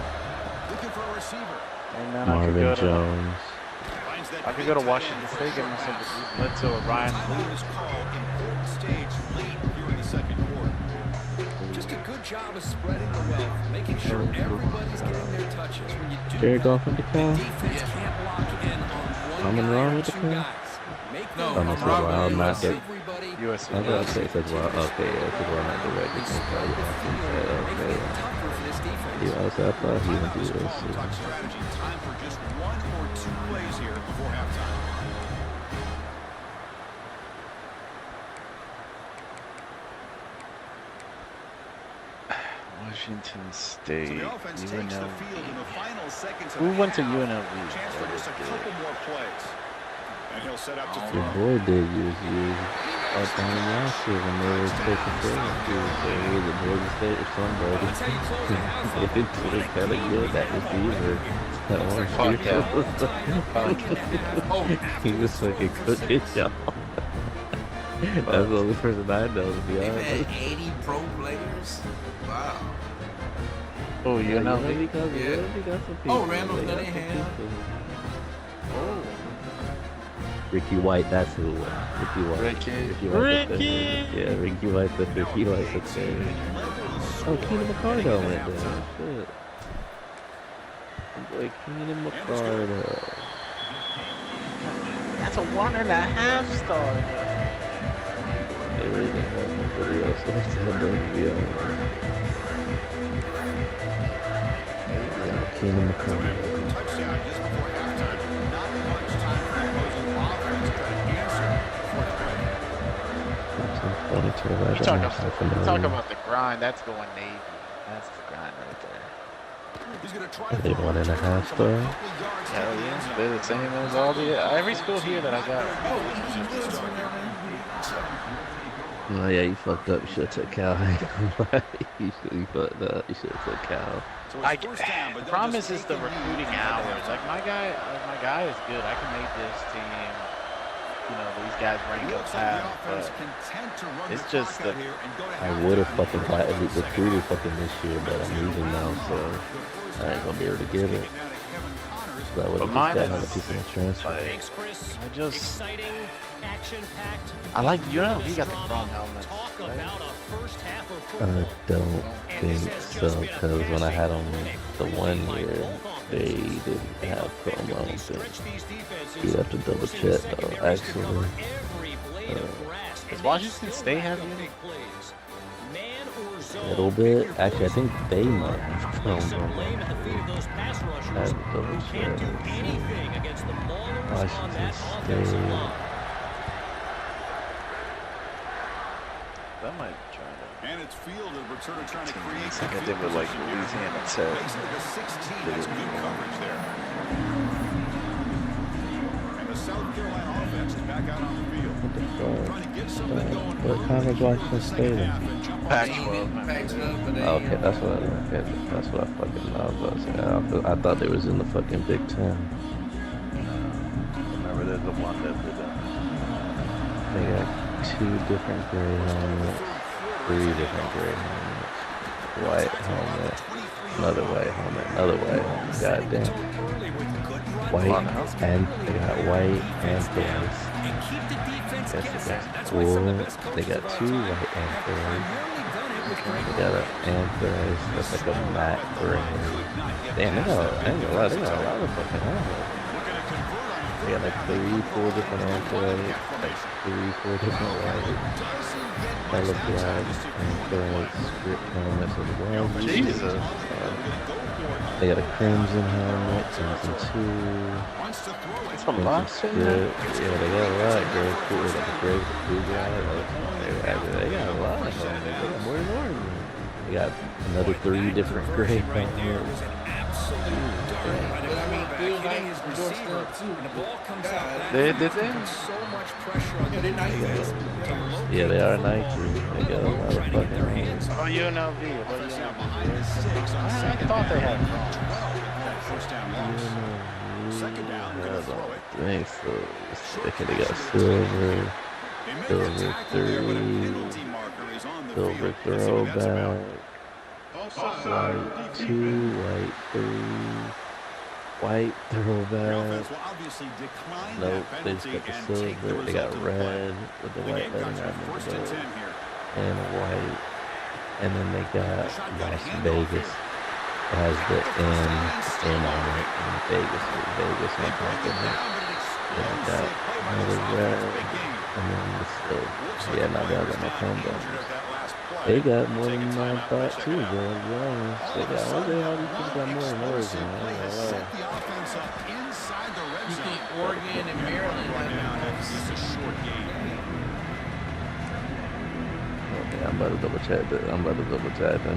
Looking for a receiver. And then Marvin Jones. I could go to Washington State, get myself a Bledsoe or Ryan. Important stage late here in the second quarter. Just a good job of spreading the wealth, making sure everybody's getting their touches. When you do Jared Goff with the call. defense can't lock in on one Coming wrong with the two call. guys. Make No, them I'm gonna say wild, not that. everybody USC. I was gonna say it's wild. Okay, yeah, it's wild, not direct. making Okay. it tougher for this defense. Yeah, I thought he would do this. Talk strategy. Time for just one or two plays here before halftime. Washington State. So the offense takes the field in the final seconds of Who the went to half. UNLV? Chance for just a couple more plays. And he'll set up to Your throw. boy did use up on him last year when they were taking care of you. So he was at Georgia State or somebody. That's how you close the house. It was kind of good, that receiver. That one Fuck he was fucking cooking, y'all. That's the only person I know, to be They've honest. had 80 pro players. Wow. Oh, Yeah, UNLV? because Yeah. they got some people. Oh, Randall They got some Cunningham. people. Oh. Ricky White, that's who it was. Ricky White. Ricky. White the Ricky! third. Yeah, Ricky White the Ricky White the third. Oh, Keenan McCardell went there. Shit. Boy, Keenan McCardell. That's a 1.5 star. They really didn't have nobody else left to have them, to be honest. Yeah, Keenan McCardell. Touchdown just before halftime. Not much time for the opposing offense to answer for the play. You talk about the grind. That's going Navy. That's the grind right there. He's gonna try Are they 1.5 star? Hell yeah. They're the same as all the every school here that I got. Oh yeah, you fucked up. You should have took Cal. You fucked up. You should have took Cal. The problem is the recruiting hours. Like my guy is good. I can make this team. You know, these guys rank up high, but it's just the. I would have fucking recruited fucking this year, but I'm leaving now, so I ain't gonna be able to get it. So I would have just got another piece of transfer. Thanks, Chris. I just. Exciting, action-packed. I like he got the chrome helmet. Talk Right? about a first half of I football. don't think so, because when I had them the 1 year, they didn't have chrome. I don't think. You'd have to double check though, actually. Does Washington State have you? A little bit. Actually, I think they might have chrome on them. I have to double check. Washington State. That might try to. And it's fielded, returner trying to create Like I did with like Louisiana Tech. Basically the 16 has good coverage there. And the South Carolina offense is back out on the field. Trying to get something going. What conference Washington State in? Pac-12. Oh, okay, that's what I fucking know. I was about to say. I thought they was in the fucking Big Ten. Remember, there's the one that did that. They got 2 different gray helmets, 3 different gray helmets, white helmet, another white helmet, another white helmet. Goddamn. White and they got white and thrice. Yes, they got 4. They got 2 white and thrice. They got an anthrace. That's like a matte gray. Damn, they got a lot of fucking helmets. They got like 3-4 different anthrace, like 3-4 different white, color black, anthrace, strip helmets as well. Jesus. They got a crimson helmet, crimson 2. It's a lot. Script. Yeah, they got a lot. Gray, cool, like a gray blue guy. They got a lot of them. They got more than Oregon. They got another 3 different gray helmets. They did they? Yeah, they are Nike. They got a lot of fucking helmets. Oh, UNLV. I thought they had First down loss. Second down, gonna throw it. Thanks, so okay, they got silver, silver 3, silver throwback, white 2, white 3, white throwback. Nope, they just got the silver. They got red with the white lettering and white, and then they got Las Vegas. It has the N on it, and Vegas on top of it. Then we got another red, and then the silver. Yeah, now they got no combo. They got more than I thought too, bro. They got all these people got more than Oregon. You think Oregon and Maryland It's a short game. Okay, I'm about to double check this. Let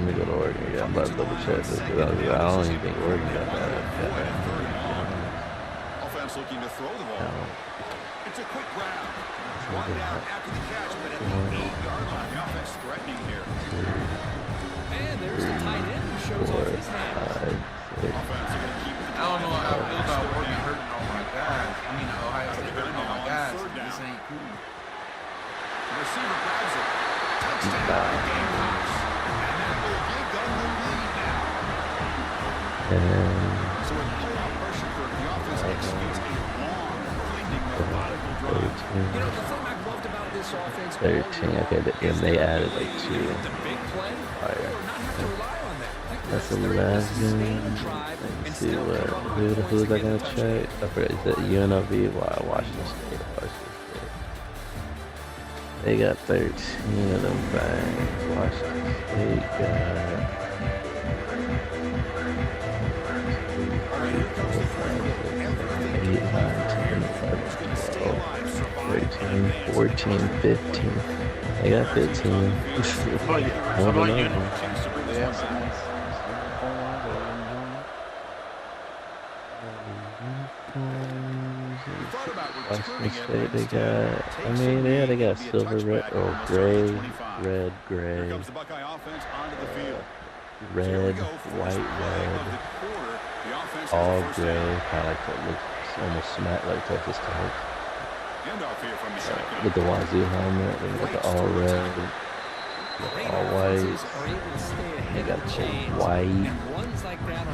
me go to Oregon. Yeah, I'm about to double check this. I don't even think Oregon got that. Offense looking to throw the ball. It's a quick grab. Brought down after the catch, but at the 8-yard line. The offense threatening here. And there's the tight end who shows off his hand. I don't know how I feel about Oregon hurting all my guys. I mean, Ohio State hurting all my guys. This ain't cool. The receiver grabs it. Touchdown. Gamecocks. And that will give them the lead now. So with playoff pressure for the offense executes a long, blinding, methodical drive. You know, the thing I've loved about this offense 13, okay, and they added like 2. Fire. That's 11. Let's see who was I gonna check? I forgot, is that UNLV? Washington State. They got 13 of them things. Washington State got 8, 9, 10, 11, 12, 13, 14, 15. They got 15. More than them. Washington State, they got, I mean, yeah, they got silver, red, or gray, red, gray, red, white, red, all gray, kind of like that looks almost smack like Texas Tech. With the Wazoo helmet, they got the all red, all white, they got the white,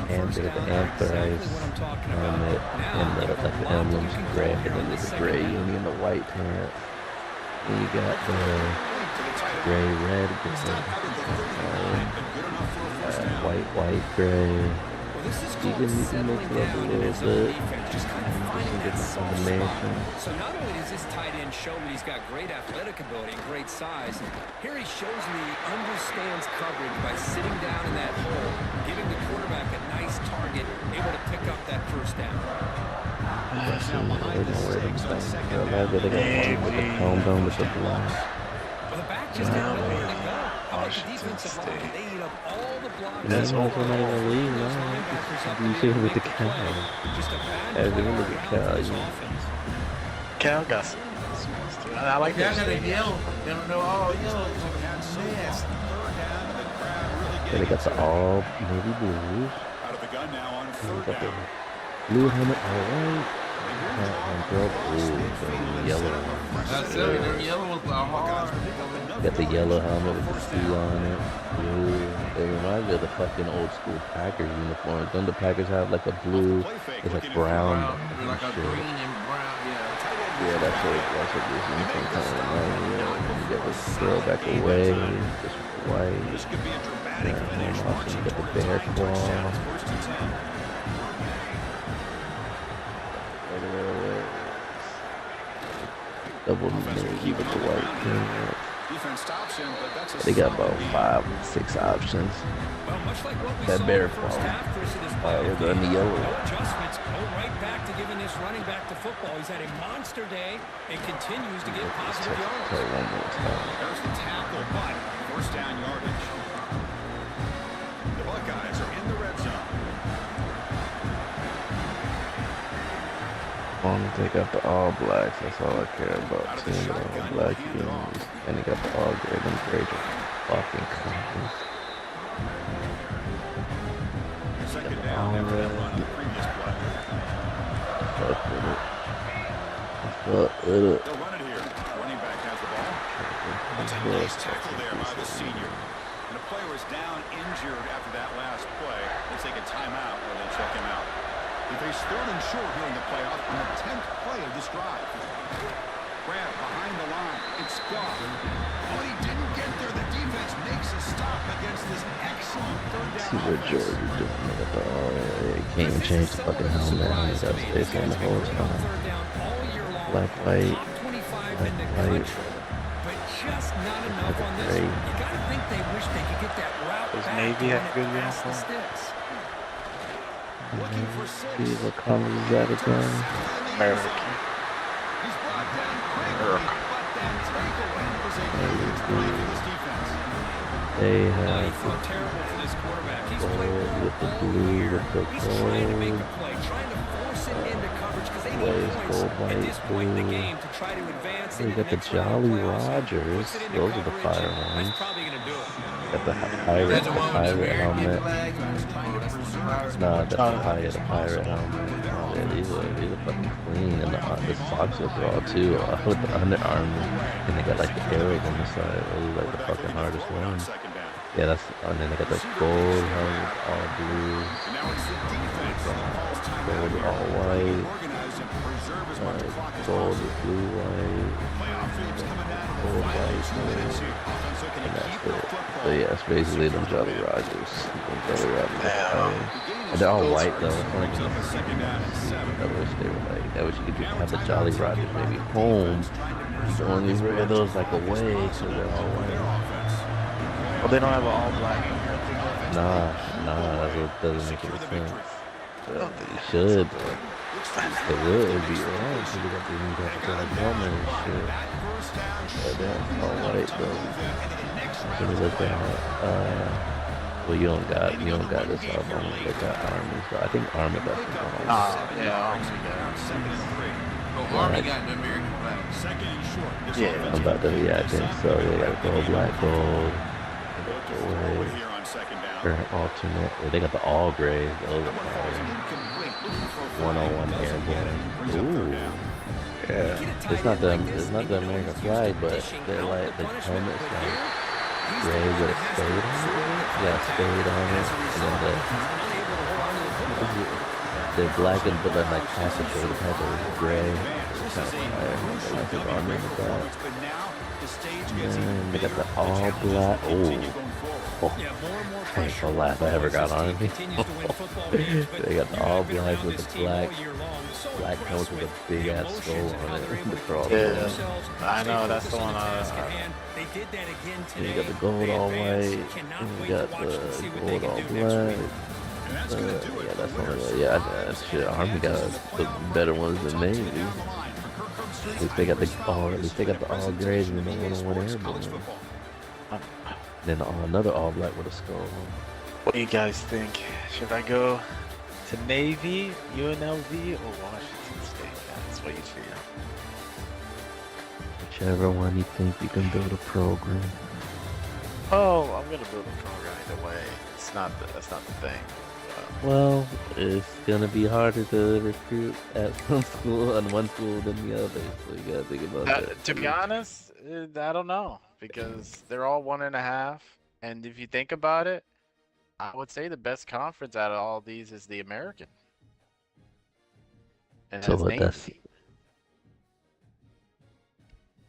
and they got the anthrax helmet, and the, like the emblems gray, and then there's the gray uni and the white pants. And you got the gray, red, white, gray. You can mix it up a little bit. So not only does this tight end show that he's got great athletic ability and great size, here he shows me he understands coverage by sitting down in that hole, giving the quarterback a nice target, able to pick up that first down. The back just didn't know where to go. How about the defensive line? They eat up all the blocks. That's all for my lead, man. You see with the cow. As you look at Cal, Cal got some. I like that. Y'all gotta yell. They don't know all yellow. Yeah, they got the all navy blue. Out of the gun now on third down. Blue helmet, all white. Blue, yellow. That's it. The yellow was hard. Got the yellow helmet with the C on it. Blue. It reminds me of the fucking old school Packers uniforms. Don't the Packers have like a blue? It's like brown. Like a green and brown. Yeah, that's what this uniform kind of reminds me of. You get this throwback away, just white. And also you got the bear claw. Double navy with the white pants. Defense stops him, but that's a They got about solid 5, 6 options. Well, much like what we That saw bear in the first fall. half, Chris, of this We're ball in the yellow. No adjustments. Go right back to giving this running back to football. He's had a monster day and continues to get positive yards. Play one more time. There's the tackle, but first down yardage. The Buckeyes are in the red zone. As long as they got the All Blacks, that's all I care about. Seeing the All Black games. And they got the All Gray. Them Grades are fucking coming. Second down, they ran run on the previous play. Fuck with it. Fuck with it. They'll run it here. Running back has the ball. It's a nice tackle there by the senior. And the player is down injured after that last play. They take a timeout or they check him out. He faced 3rd and short here in the playoff on the 10th play of this drive. Grab behind the line. It's Goff. But he didn't get there. The defense makes a stop against this excellent third down. See what Georgia doing. They got the all. They can't even change the fucking helmet. They got to stay on the whole time. Black, white. Black, white. But just not enough on this. You got to think they wish they could get that route Does back Navy have good past the uniform? sticks. Looking for 6. See what color is that again? American. He's brought down quickly, but that takeaway was a huge play for this defense. They You have feel terrible for this quarterback. He's played gold well with the all blue year. with the He's trying to make gold. a play, trying to force it into coverage because they need Blaze, points gold, at white, this point in the blue. game to try to advance They into got the next round of Jolly playoffs. Rogers. Puts it into Those are the coverage. fire That's ones. probably going to do it. Got the pirate helmet. Nah, that's the pirate helmet. Yeah, these are fucking clean, and the socks look raw too. With the Under Armour, and they got like the arrows on the side. Those are like the fucking hardest ones. Yeah, that's, and then they got the gold helmet, all blue, gold, all white, gold, blue, white, gold, white, and that's it. So yeah, it's basically them Jolly Rogers. And they're all white though. I wish they were like, I wish you could have the Jolly Rogers maybe home. So when you wear those like away, so they're all white. Well, they don't have an all black. Nah, that's what doesn't make any sense. You should. It would. It'd be wrong because you got the new black helmet and shit. But that's all white though. Let me look at well, you don't got this album. They got Army, so I think Army got some on. Yeah, Army got the American flag. yeah. I'm about to, yeah, I think so. They got gold, black, gold. Current alternate. Yeah, they got the all gray. Those are fire. 101 airborne. Ooh. Yeah. It's not the American flag, but they're like the helmet's like gray with a spade on it. Yeah, spade on it. And then they're black and but then like half the shoulder pad is gray. It's kind of fire. I like the army with that. And they got the all black. Oh, I ain't gonna laugh. I ever got on me. They got the all black with the black helmet with a big ass skull on it. Yeah, I know that's the one. You got the gold all white. And you got the gold all black. Yeah, that's the only way. Yeah, shit. Army got the better ones than Navy. At least they got the all grays and the 101 airborne. Then another all black with a skull. What do you guys think? Should I go to Navy, UNLV, or Washington State? That's what you feel. Whichever one you think you can build a program. Oh, I'm gonna build a program either way. That's not the thing. Well, it's gonna be harder to recruit at one school than the other, so you gotta think about that. To be honest, I don't know, because they're all 1.5, and if you think about it, I would say the best conference out of all these is the American. And So that's what? Navy. That's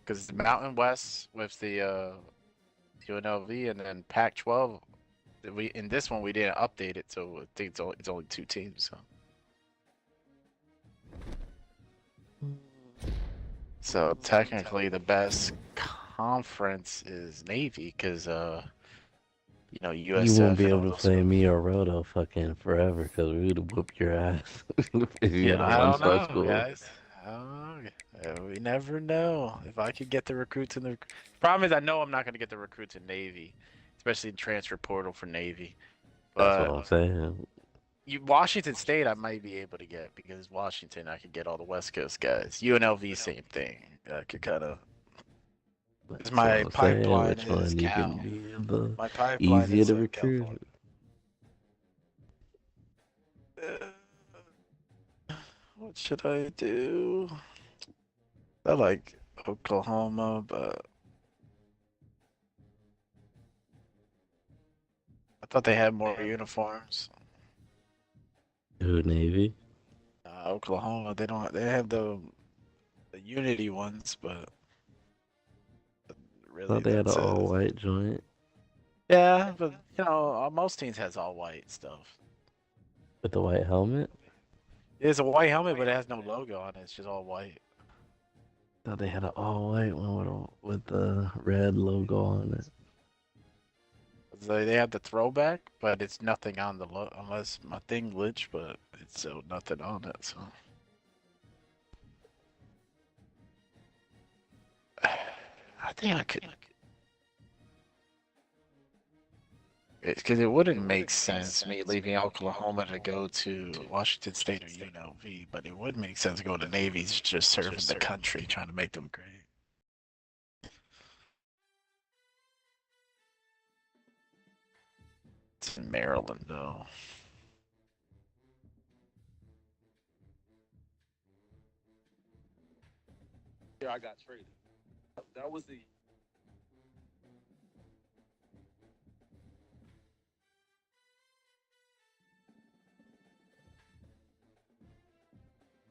Because the Mountain West with the UNLV, and then Pac-12. In this one we didn't update it, so I think it's only 2 teams. So technically the best conference is Navy, because you know, You won't USF be and all able to those play schools. me or Roto fucking forever because we would whoop your ass if you had Yeah, a I don't one-star know, school. guys. I don't know. We never know if I could get the recruits in the. Problem is, I know I'm not going to get the recruits in Navy, especially in transfer portal for Navy. That's what But I'm saying. Washington State, I might be able to get because Washington, I could get all the West Coast guys. UNLV, same thing. I could kind of. That's My what I'm saying. pipeline Which is one you can Cal. be the My pipeline easier is to recruit? California. What should I do? I like Oklahoma, but I thought they had more uniforms. Who, Navy? Oklahoma, they don't. They have the Unity ones, but really, Thought they had an that's it. all-white joint. Yeah, but you know, most teams has all white stuff. With the white helmet? It's a white helmet, but it has no logo on it. It's just all white. Thought they had an all-white one with the red logo on it. They have the throwback, but it's nothing on the unless my thing glitched, but it's still nothing on it. So I think I could. Because it wouldn't make sense me leaving Oklahoma to go to Washington State or UNLV, but it would make sense to go to Navy, just serving the country, trying to make them great. It's in Maryland, though. Yeah, I got traded. That was the.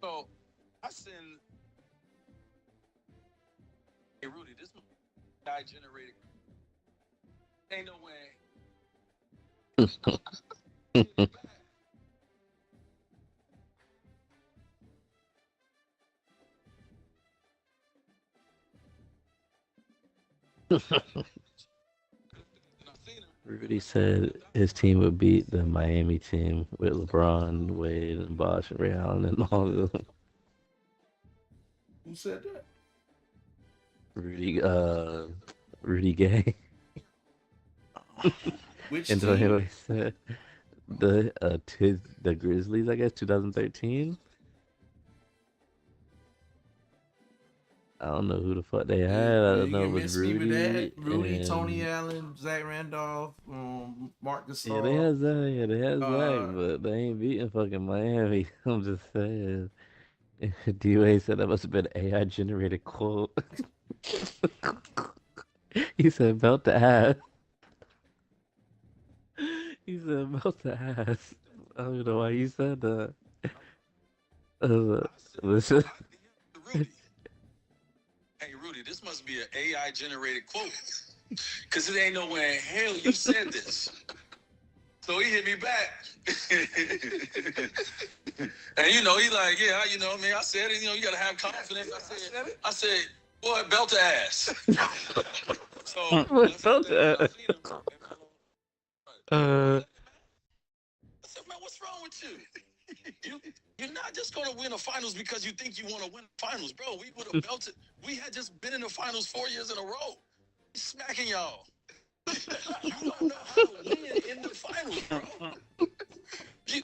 So I send. Hey Rudy, this guy generated. Ain't no way. Rudy said his team would beat the Miami team with LeBron, Wade, and Bosh and Ray Allen and all of them. Who said that? Rudy Gay. Which and team? so he said the Grizzlies, I guess, 2013. I don't know who the fuck they had. I don't know. It was Rudy, Rudy, Tony Allen, Zach Randolph, Mark Gasol. Yeah, they had Zach. Yeah, they had Zach, but they ain't beating fucking Miami. I'm just saying. D-Wade said that must have been AI generated quote. He said belt the ass. He said belt the ass. I don't know why he said that. Listen. Hey Rudy, this must be an AI generated quote. Cause it ain't nowhere in hell you said this. So he hit me back. And you know, he like, yeah, you know, man, I said it, you know, you gotta have confidence. I said, boy, belt the ass. So belt the ass. I said, man, what's wrong with you? You're not just gonna win the finals because you think you want to win the finals, bro. We would have belted. We had just been in the finals 4 years in a row. He's smacking y'all. You don't know how to win in the finals, bro. You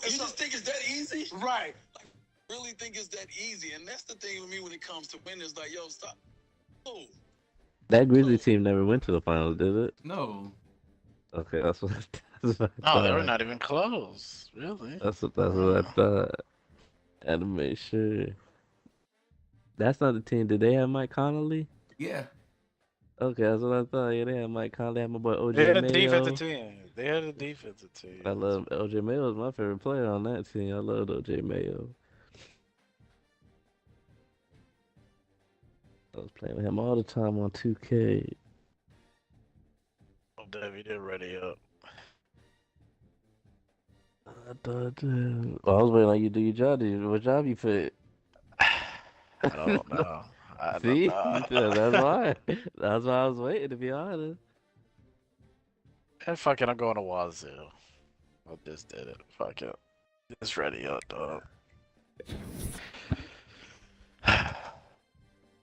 just think it's that easy? Right. Like, really think it's that easy. And that's the thing with me when it comes to winning. It's like, yo, stop. Oh. That Grizzly team never went to the finals, did it? No. Okay, that's what I thought. Oh, they were not even close. Really? That's what I thought. I had to make sure. That's not the team. Did they have Mike Conley? Yeah. Okay, that's what I thought. Yeah, they had Mike Conley. Had my boy OJ Mayo. They had a defensive team. They had a defensive team. I love OJ Mayo. Was my favorite player on that team. I loved OJ Mayo. I was playing with him all the time on 2K. Oh, Debbie, they're ready up. I was waiting on you to do your job. What job you fit? I don't know. See, that's why. That's why I was waiting, to be honest. And fucking, I'm going to Wazoo. I just did it. Fuck it. Just ready up, dog.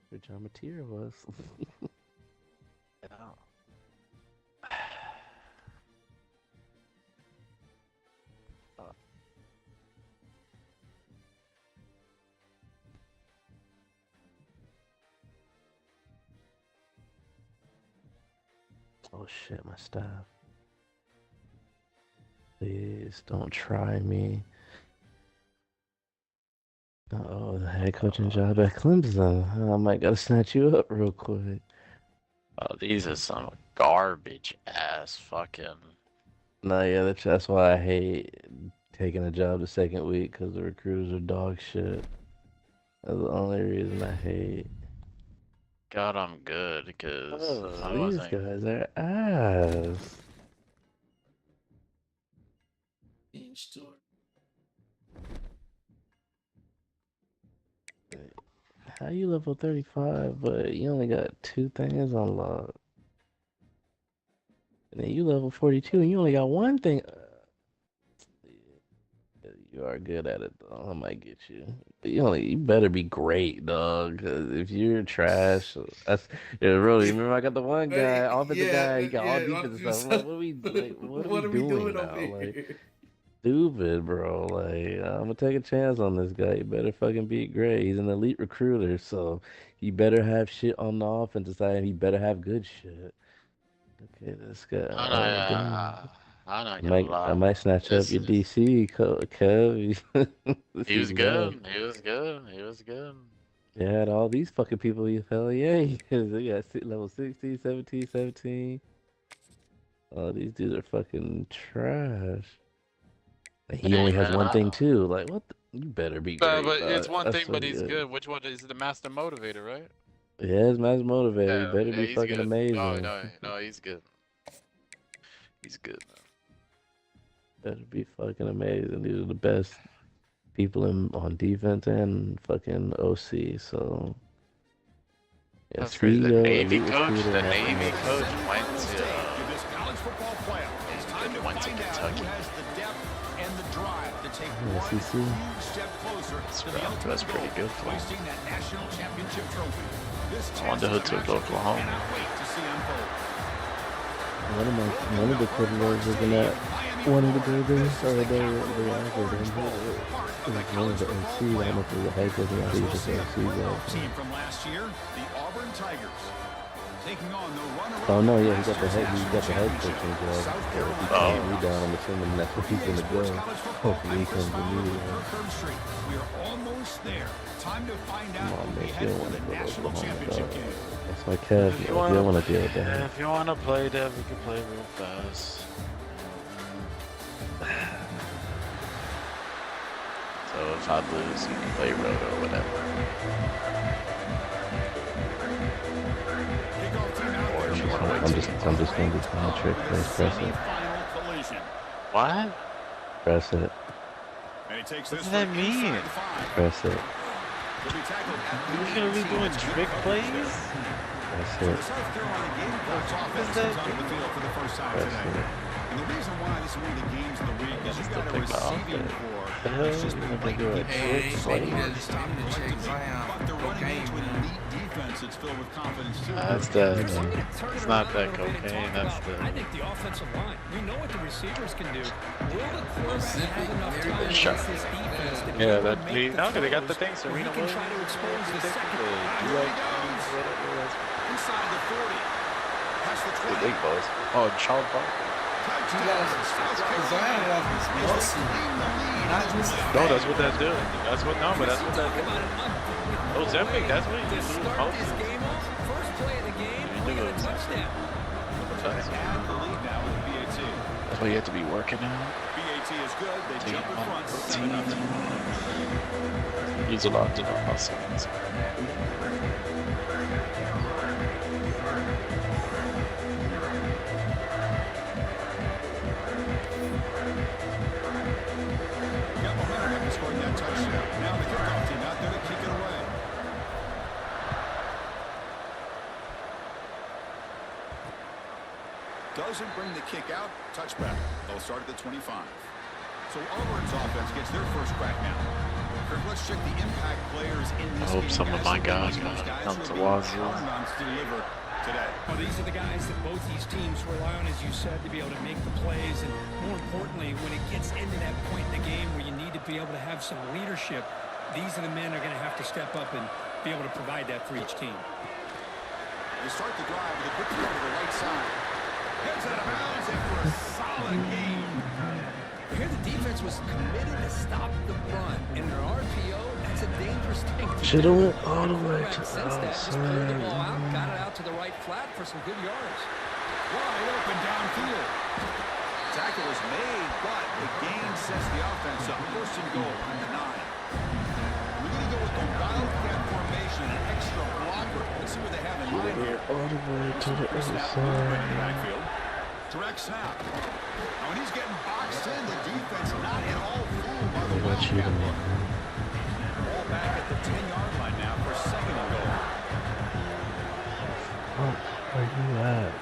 Where John Mateer was. Yeah. Oh shit, my staff. Please don't try me. Oh, the head coaching job at Clemson. I might gotta snatch you up real quick. Oh, these are some garbage ass fucking. No, yeah, that's why I hate taking a job the second week, because the recruiters are dog shit. That's the only reason I hate. God, I'm good because I these wasn't. guys are ass. How you level 35, but you only got 2 things unlocked? And then you level 42 and you only got 1 thing. You are good at it, though. I might get you. But you better be great, dog. 'Cause if you're trash, that's really. Remember, I got the one guy, offensive guy. He got all defensive stuff. I'm like, what are we doing now? Like, stupid, bro. Like, I'm gonna take a chance on this guy. He better fucking be great. He's an elite recruiter, so he better have shit on the offensive side, and he better have good shit. Okay, this guy. I might snatch up your DC, Kev. He was good. He was good. He was good. Yeah, all these fucking people, hell yeah. They got level 16, 17, 17. Oh, these dudes are fucking trash. And he only has 1 thing too. Like, what? You better be great. But it's one That's thing, so but he's good. Which one is the master motivator, right? Yeah, it's Master Motivator. Yeah, He better be he's fucking good. amazing. No, he's good. He's good. Better be fucking amazing. These are the best people on defense and fucking OC. So yeah, That's crazy. The Navy coach went to Kentucky. SEC. That's pretty good for him. I wonder who took Oklahoma. One of the quarterbacks looking at one of the buildings, or they offered him. It was one of the OC. I don't know if it was a head coach or not. He was just OC. Team from last year, the Auburn Tigers. Taking on the runner. Oh no, yeah, he got the head coaching job. If he can't me down, I'm assuming that's what he's gonna do. Hopefully he comes to me. We are almost there. Time to find out who we head for the national championship game. That's my Kev. If you want to deal with that. If you want to play Dev, we can play real fast. So if I lose, you can play road or whatever. Or if you want to wait I'm just gonna do my trick. Press it. What? Press it. What does that mean? Press it. You're gonna be doing trick plays? Press it. Press it. And the reason why this is one of the games of the week is you've got a receiving core. It's just been blatant. But they're running into an elite defense that's filled with confidence too. That's the. It's not that cocaine. That's the. I think the offensive line. We know what the receivers can do. Will the quarterback have enough time against this defense to Yeah, they got the thing. Serena can try to expose the second. Inside the 40. Past the 20. The big boys. Oh, Charles Barkley. No, that's what that's doing. That's what that's what that's doing. Ozempic, that's what you lose most. First play of the game, we got a touchdown. That's why you have to be working out. BAT is good. They jump in front. 7-0. Needs a lot to know hustle. Doesn't bring the kick out. Touchback. They'll start at the 25. So Auburn's offense gets their first crack now. Let's check the impact players in this I hope some of my guys come to Wazoo. Today. Well, these are the guys that both these teams rely on, as you said, to be able to make the plays. And more importantly, when it gets into that point in the game where you need to be able to have some leadership, these are the men that are going to have to step up and be able to provide that for each team. They start the drive with a quick throw to the right side. Heads out of bounds after a solid game. Here the defense was committed to stop the run. In their RPO, that's a dangerous thing to Should have went all the way to the outside. The ball out, got it out to the right flat for some good yards. Wide open downfield. Tackle is made, but the gain sets the offense up. First and goal on the 9. We're going to go with the wildcat formation, an extra blocker. Let's see what they have in mind here. All the way to the other side. Direct snap. Now when he's getting boxed in, the defense not at all fooled by the What you wildcat doing? look. Ball back at the 10-yard line now for second and goal. Oh, where you at?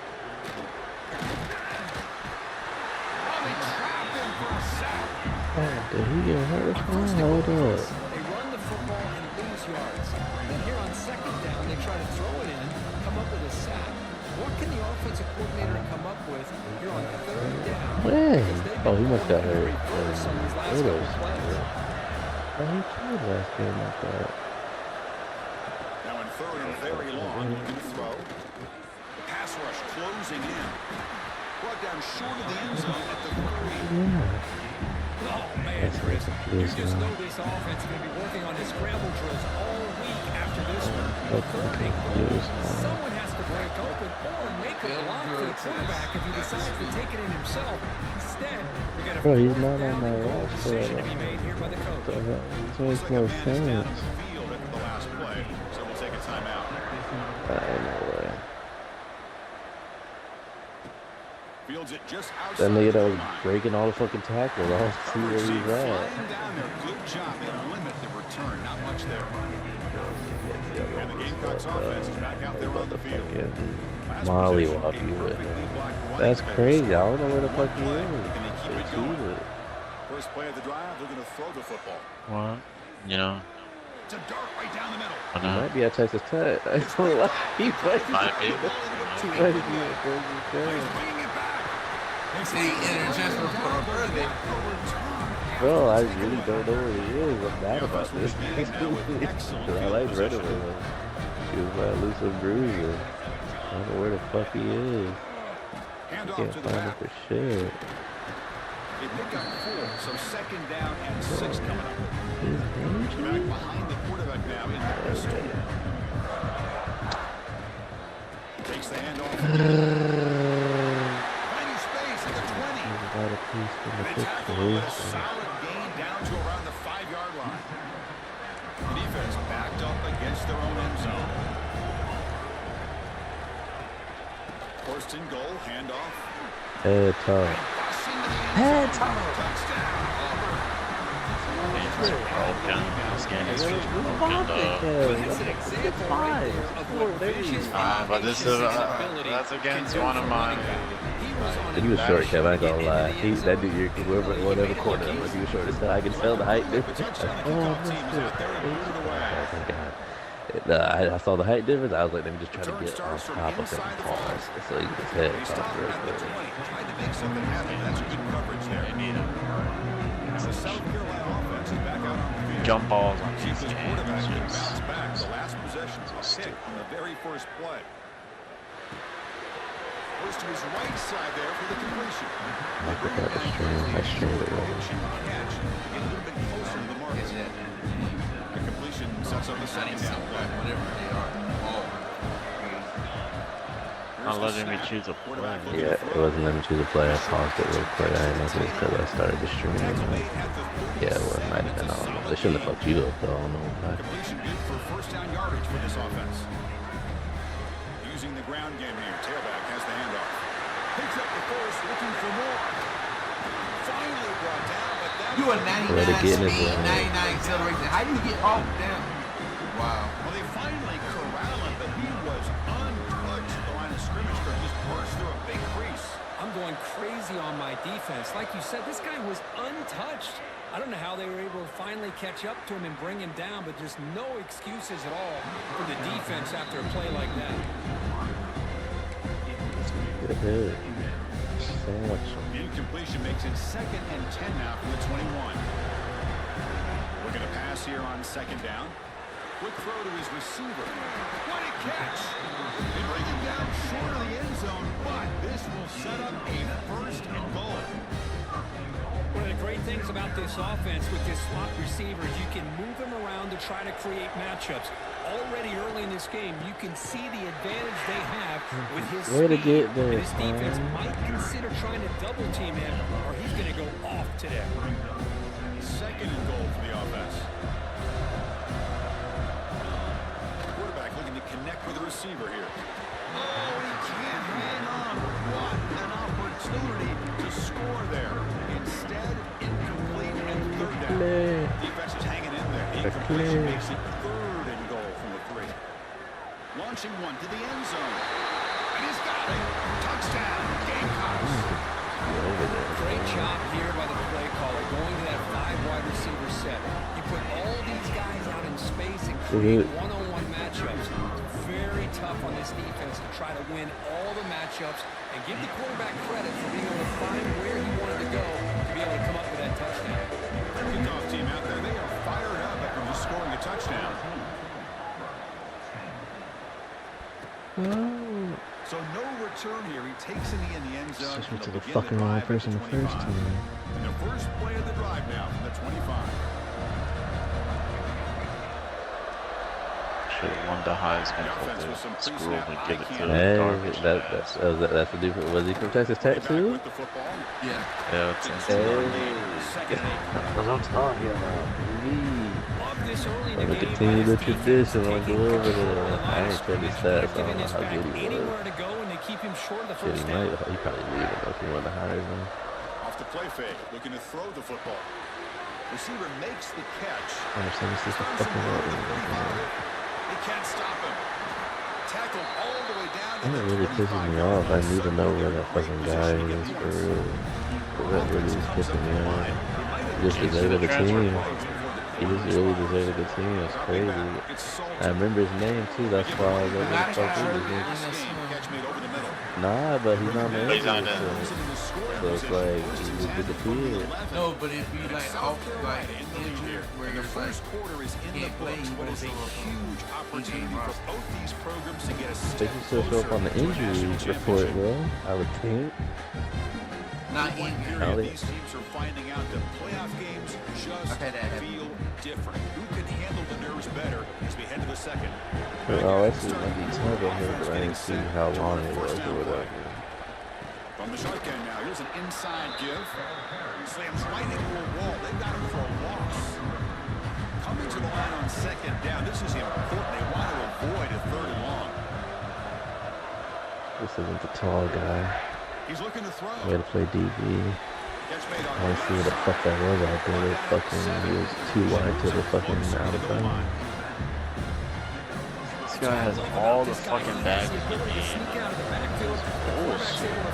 Oh, did he get hurt? Hold up. They run the football and lose yards. Then here on second down, they try to throw it in, come up with a sack. What can the offensive coordinator come up with here on third down? When? Oh, he must have got hurt. Oh, he played last game like that. Now in third and very long, looking to throw. The pass rush closing in. Brought down short of the end zone at the 3. Yeah. Oh, man, Chris, you just know this offense is going to be working on the scramble drills all week after this one. Someone has to break open or make a block for the quarterback if he decides to take it in himself. Instead, we got a Bro, he's not on my roster. decision to be made here by the coach. So it makes no sense. The last play, so we'll take a timeout. No way. Fields it just outside That nigga that the was line. breaking all the fucking tackles. I don't see where he's at. Flying down there. Good job. They limit the return. Not much there. And the Gamecocks offense is back out there on the field. Molly walk you with him. That's crazy. I don't know where the fuck he is. They cheated. First play of the drive, they're going to throw the football. What? You know? It's a dart right down the middle. He might be at Texas Tech. I ain't gonna lie. He might be. Might be. He might be at Texas Tech. Bro, I really don't know where he is. I'm mad about this. Because I like running with him. He was my elusive bruiser. I don't know where the fuck he is. I can't find him for shit. They pick up 4, so second down and 6 coming up. Back behind the quarterback now in the pistol. Takes the handoff. Finding space at the 20. Got a piece from the They tackle him with a solid gain down to around the 5-yard line. The defense backed up against their own end zone. First and goal, handoff. Head top. Head top. Broken. This game is broken. But this is that's against one of my. He was short, Kev. I ain't gonna lie. That dude, whatever corner, he was short as hell. I can tell the height difference. I saw the height difference. I was like, let me just try to get on top of him and pause. So he gets head top real quick. Tried to make something happen. That's good coverage there. They need him. The South Carolina offense is back out on the field. Jump balls on Keep these his games. quarterback to Just bounce back. The last possession, a pick on the very first play. Goes to his right side there for the completion. I forgot the string. I streamed it right. Catch. Get a little bit closer to the mark. The completion sets up the second down play. Whatever they are. not letting me choose a play. Yeah, it wasn't letting me choose a play. I paused it real quick. I didn't know if it was because I started the stream. Yeah, well, it might have been. I don't know. They shouldn't have fucked you up, though. I don't know why. Completion good for first down yardage for this offense. Using the ground game here. Tailback has the handoff. Picks up the first, looking for more. Finally brought down, but that you a 99 speed, 99 acceleration. How do you get off down? Wow. Well, they finally corral him, but he was untouched at the line of scrimmage. Just burst through a big crease. defense. Like you said, this guy was untouched. I don't know how they were able to finally catch up to him and bring him down, but just no excuses at all for the defense after a play like that. Good. So much. Incompletion makes it 2nd and 10 now for the 21. We're going to pass here on 2nd down. Quick throw to his receiver. What a catch! They bring him down short of the end zone, but this will set up a 1st and goal. One of the great things about this offense with this slot receiver is you can move him around to try to create matchups. Already early in this game, you can see the advantage they have with his speed. This defense might consider trying to double team him, or he's going to go off today. 2nd and goal for the offense. Quarterback looking to connect with the receiver here. Oh, he can't hang on. What an opportunity to score there. Instead, incomplete and 3rd down. Defense is hanging in there. Incompletion makes it 3rd and goal from the 3. Launching one to the end zone. And he's got it. Touchdown. Gamecocks. Great job here by the play caller, going to that 5 wide receiver set. You put all these guys out in space and create one-on-one matchups. Very tough on this defense to try to win all the matchups and give the quarterback credit for being able to find where he wanted to go to be able to come up with that touchdown. Kickoff team out there, they are fired up after just scoring a touchdown. So no return here. He takes it in the end zone. Switch to the fucking wrong person the first time. And the first play of the drive now from the 25. Should have won the Heisman for the school and give it to Hey, the that's the difference. Was he from Texas Tech too? Yeah. Yeah, it's that's what I'm talking about. I'm gonna continue the tradition. I'm go over there. I ain't check his stats. I don't know how good he was. Shit, he probably leaving though if he wanted to hire him. Off the play fake, looking to throw the football. Receiver makes the catch. I understand this is the fucking world. He can't stop him. Tackled all the way down. That really pisses me off. I need to know where that fucking guy is for real. That really is pissing me off. He just deserved the team. He just really deserved a good team. It's crazy. I remember his name too. That's why I was like, what the fuck is his name? Nah, but he's not man. So it's like he was with the kid. No, but it'd be like off like injured where the first quarter is in the books, but it's a huge opportunity for both these programs to get a step closer. They should show up on the injury report, bro. I would think. Not injury. These teams are finding out that playoff games just feel different. Who can handle the nerves better as we head to the second? Oh, actually, might be tough on here, but I didn't see how long it was or whatever. From the shotgun now, here's an inside give. Slams right into a wall. They got him for a loss. Coming to the line on 2nd down. This is important. They want to avoid a 3rd and long. This isn't the tall guy. He's looking to throw. Way to play DB. I don't see what the fuck that was out there. It fucking, he was too wide to the fucking out of bounds. This guy has all the fucking bags in the game.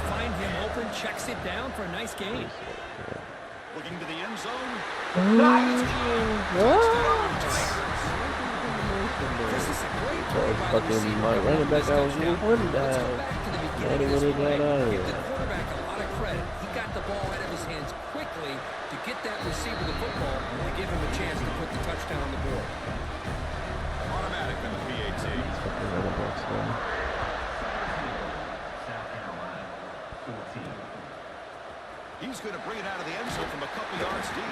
Find him open, checks it down for a nice gain. Looking to the end zone. Fucking my running back, I was running down. And he would have got out of here. He got the ball out of his hands quickly to get that receiver the football and to give him a chance to put the touchdown on the board. Automatic in the PAT. He's going to bring it out of the end zone from a couple yards deep.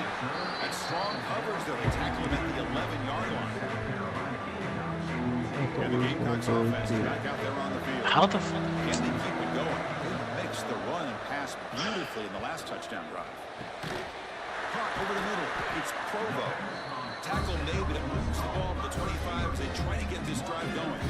And strong coverage there. They tackle him at the 11-yard line. And the Gamecocks offense is back out there on the field. How the fuck? Can they keep it going? They mixed the run and pass beautifully in the last touchdown drive. Caught over the middle. It's Provo. Tackle made, but it moves the ball to the 25 as they try to get this drive going.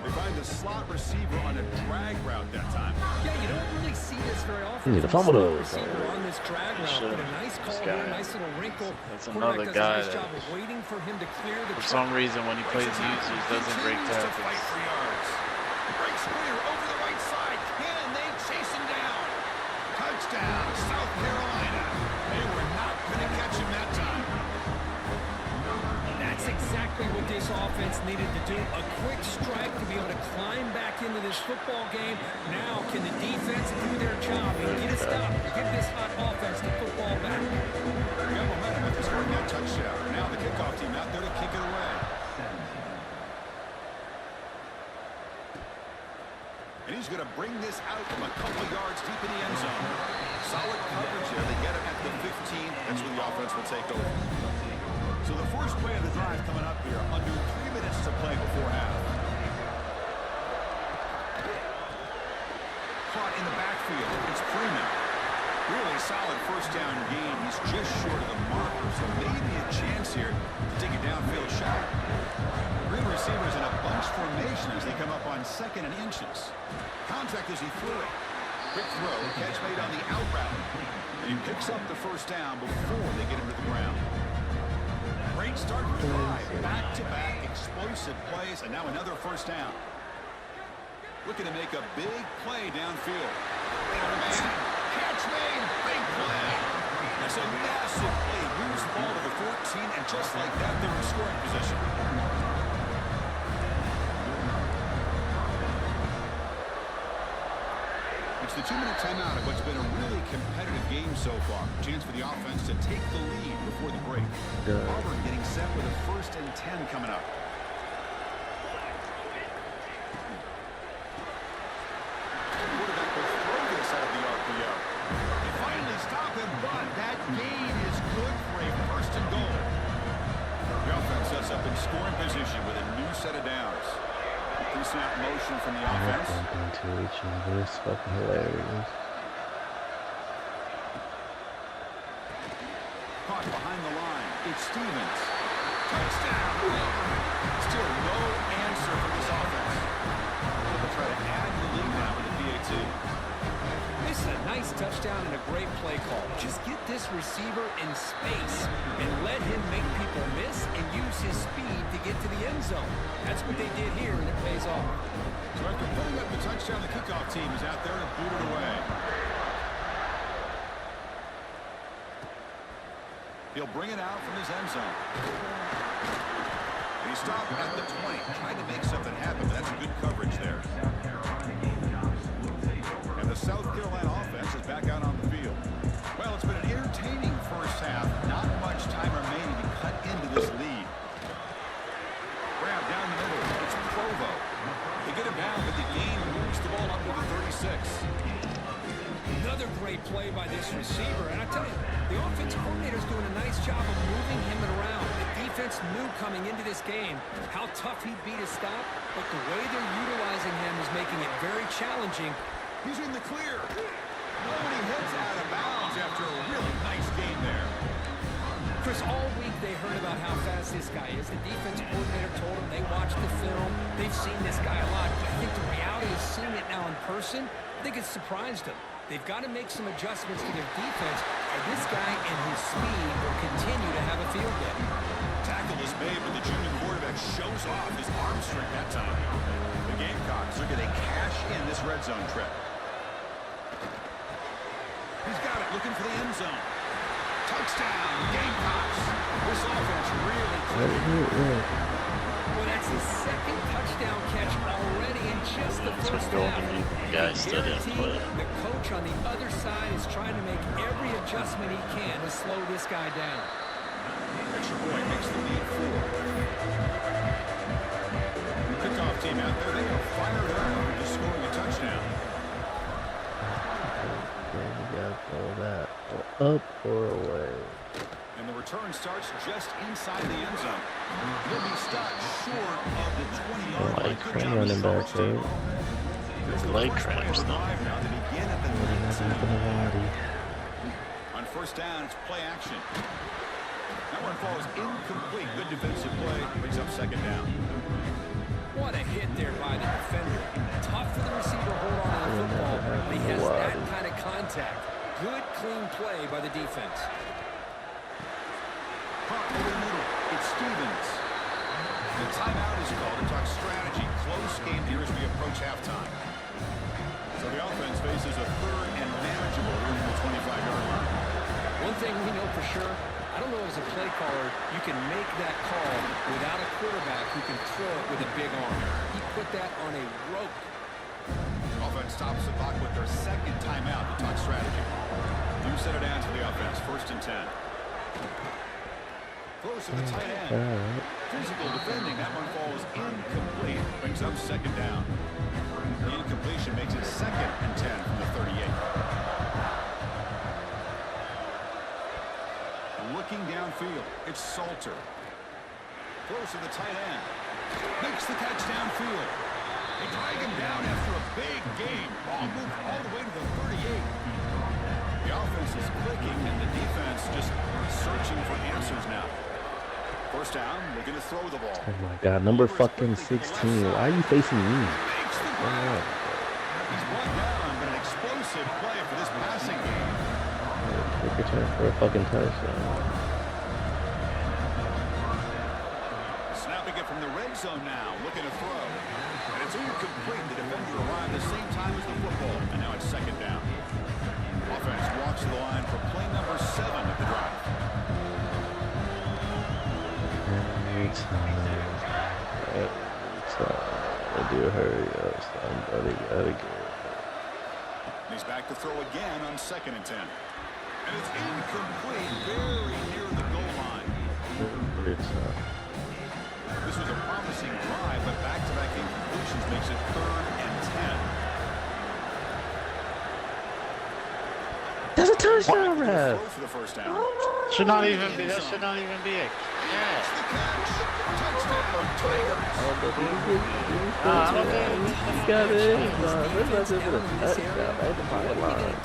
They find the slot receiver on a drag route that time. Yeah, you don't really see this very often. You need to fumble those. On this drag route, but a nice call here, nice little wrinkle. That's another guy that, waiting for him to clear the for some reason, when he plays users, doesn't break tackles. Breaks clear over the right side. Can they chase him down? Touchdown, South Carolina. They were not going to catch him that time. That's exactly what this offense needed to do. A quick strike to be able to climb back into this football game. Now, can the defense do their job and get a stop to give this hot offense the football back? We got momentum after scoring that touchdown. Now the kickoff team out there to kick it away. And he's going to bring this out from a couple of yards deep in the end zone. Solid coverage there. They get it at the 15. That's where the offense will take over. So the first play of the drive coming up here. Under 3 minutes to play before half. Caught in the backfield. It's Freeman. Really solid first down gain. He's just short of the marker. So maybe a chance here to take a downfield shot. Green receivers in a bunch formation as they come up on 2nd and inches. Contact as he threw it. Quick throw, catch made on the out route. And he picks up the first down before they get him to the ground. Great start for the drive. Back-to-back explosive plays, and now another first down. Looking to make a big play downfield. Catch made, big play. That's a massive play. Moves the ball to the 14, and just like that, they're in scoring position. It's the 2-minute timeout of what's been a really competitive game so far. Chance for the offense to take the lead before the break. Auburn getting set with a 1st and 10 coming up. The quarterback will throw this out of the RPO. They finally stop him, but that gain is good for a 1st and goal. The offense sets up in scoring position with a new set of downs. Pre-snap motion from the offense. Into each other. It's fucking hilarious. Caught behind the line. It's Stevens. Touchdown. Still no answer for this offense. They'll try to add to the lead now with the PAT. This is a nice touchdown and a great play call. Just get this receiver in space and let him make people miss and use his speed to get to the end zone. That's what they did here, and it pays off. So after putting up the touchdown, the kickoff team is out there and booted away. He'll bring it out from his end zone. And he stopped at the 20, trying to make something happen, but that's good coverage there. And the South Carolina offense is back out on the field. Well, it's been an entertaining first half. Not much time remaining to cut into this lead. Grab down the middle. It's Provo. They get him down, but the gain moves the ball up to the 36. Another great play by this receiver. And I tell you, the offensive coordinator's doing a nice job of moving him around. The defense knew coming into this game how tough he'd be to stop, but the way they're utilizing him is making it very challenging. He's in the clear. Nobody hits out of bounds after a really nice game there. Chris, all week they heard about how fast this guy is. The defense coordinator told them they watched the film. They've seen this guy a lot. But I think the reality is seeing it now in person, I think it's surprised them. They've got to make some adjustments to their defense, or this guy and his speed will continue to have a field day. Tackle is made, but the junior quarterback shows off his arm strength that time. The Gamecocks are going to cash in this red zone trip. He's got it, looking for the end zone. Touchdown, Gamecocks. This offense really clicking. Well, that's his 2nd touchdown catch already in just the first half. The coach on the other side is trying to make every adjustment he can to slow this guy down. Extra point makes the lead 4. Kickoff team out there, they are fired up after scoring a touchdown. You gotta throw that up or away. And the return starts just inside the end zone. He'll be stopped short of the 20-yard line. Good job running back there. Leg cramps though. Now to begin at the 19. On first down, it's play action. That one falls incomplete. Good defensive play. Brings up 2nd down. What a hit there by the defender. Tough for the receiver to hold on to the football, but he has that kind of contact. Good, clean play by the defense. Caught over the middle. It's Stevens. The timeout is called to talk strategy. Close game here as we approach halftime. So the offense faces a 3rd and manageable. for sure. I don't know as a play caller you can make that call without a quarterback who can throw it with a big arm. He put that on a rope. Offense stops the clock with their second timeout to talk strategy. You set it down to the offense, 1st and 10. Close to the tight end. Physical defending, that one falls incomplete. Brings up 2nd down. The incompletion makes it 2nd and 10 from the 38. Looking downfield, it's Salter. Close to the tight end. Makes the catch downfield. They drag him down after a big game. Ball moved all the way to the 38. The offense is clicking, and the defense just searching for answers now. 1st down, looking to throw the ball. Oh my God, number fucking 16. Why are you facing me? He's brought down, but an explosive play for this passing game. Quick return for a fucking touchdown. Snapping it from the red zone now, looking to throw. And it's incomplete. The defender arrived the same time as the football, and now it's 2nd down. Offense walks to the line for play number 7 of the drive. Every time. I do hurry up, somebody gotta get it. He's back to throw again on 2nd and 10. And it's incomplete, very near the goal line. Every time. This was a promising drive, but back-to-back incompletions makes it 3rd and 10. That's a touchdown, ref. For the 1st down. Should not even be. That should not even be a catch. I don't think he got it. That's a touchdown at the pocket line.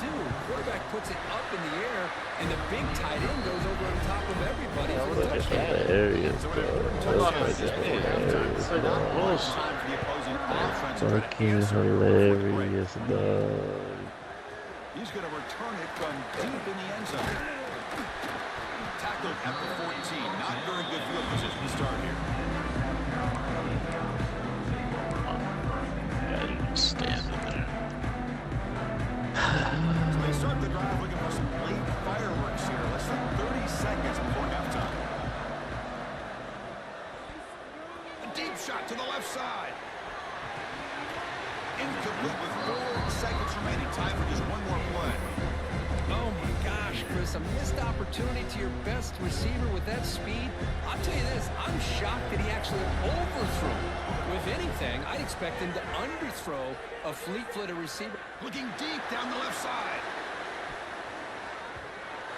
Quarterback puts it up in the air, and the big tight end goes over on top of everybody. Look at the areas, bro. That's hilarious, bro. Fucking hilarious, dog. He's going to return it from deep in the end zone. Tackled at the 14. Not very good field position to start here. Standing there. So they start the drive looking for some late fireworks here. Less than 30 seconds before halftime. A deep shot to the left side. Incomplete with 4 seconds remaining. Time for just one more play. Oh my gosh, Chris, a missed opportunity to your best receiver with that speed. I'll tell you this, I'm shocked that he actually overthrew. With anything, I'd expect him to underthrow a fleet-footed receiver. Looking deep down the left side.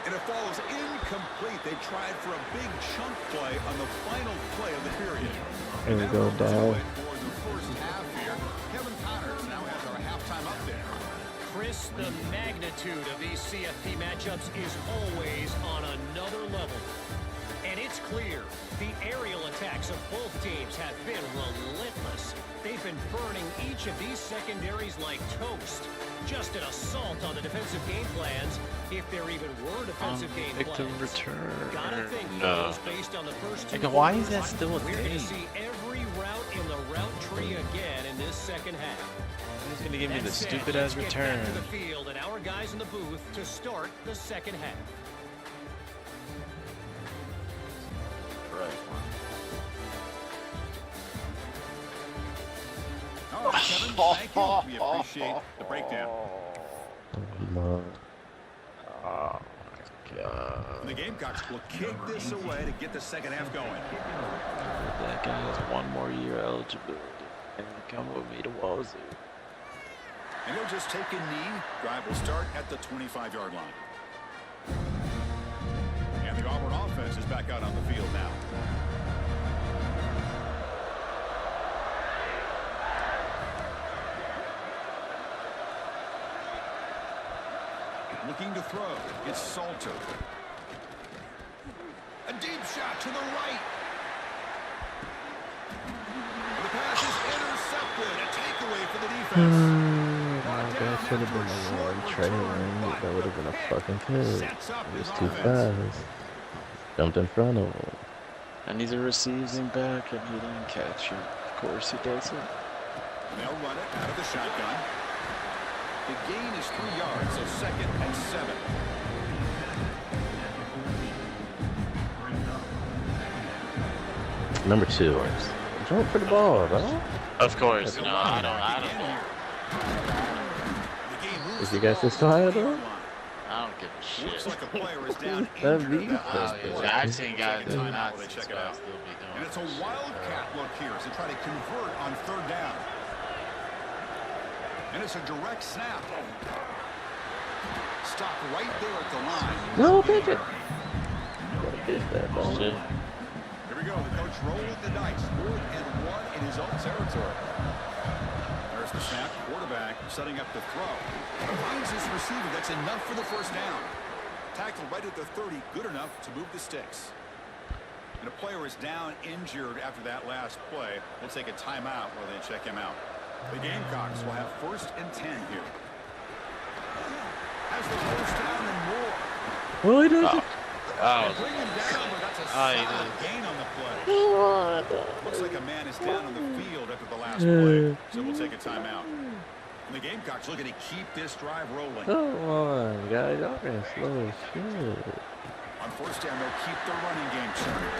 And it falls incomplete. They tried for a big chunk play on the final play of the period. Here we go, dog. For the first half here, Kevin Connors now has our halftime update. Chris, the magnitude of these CFP matchups is always on another level. And it's clear, the aerial attacks of both teams have been relentless. They've been burning each of these secondaries like toast. Just an assault on the defensive game plans, if there even were defensive game plans. Victim return. Gotta think, No. based on the first two Why is quarters, that still a we're going thing? to see every route in the route tree again in this second half. He's gonna give me the That said, stupid let's ass get return. back to the field and our guys in the booth to start the second half. Right. All right, Kevin, thank you. We appreciate the breakdown. Oh my God. And the Gamecocks will kick this away to get the second half going. That guy has 1 more year eligibility. And come with me to Wazoo. And he'll just take a knee. Drive will start at the 25-yard line. And the Auburn offense is back out on the field now. Looking to throw. It's Salter. A deep shot to the right. The pass is intercepted. A takeaway for the defense. that should have been the one trailing. That would have been a fucking kill. It was too fast. Jumped in front of him. And he's a receiving back, and he didn't catch it. Of course he does it. They'll run it out of the shotgun. The gain is 3 yards, so 2nd and 7. Number 2. Jump for the ball, bro. Of course, no, I don't Is you guys just tired, bro? I don't give a shit. Looks like a player is down That injured at beat. that last play. I've seen guys Take a do timeout not while they check it still out. be doing And it's a this. wildcat look here as they try to convert on 3rd down. And it's a direct snap. Stop right there at the line. No, pitch it. Gotta pitch that ball. Here we go. The coach rolling the dice. 4th and 1 in his own territory. There's the snap. Quarterback setting up the throw. Finds his receiver. That's enough for the 1st down. Tackled right at the 30. Good enough to move the sticks. And a player is down injured after that last play. We'll take a timeout while they check him out. The Gamecocks will have 1st and 10 here. Has the 1st down and more. Well, he doesn't. Bring him down, but that's a solid gain on the play. Looks like a man is down on the field after the last play, so we'll take a timeout. And the Gamecocks looking to keep this drive rolling. Come on, guys. Y'all can slow as shit. On 1st down, they'll keep the running game churning.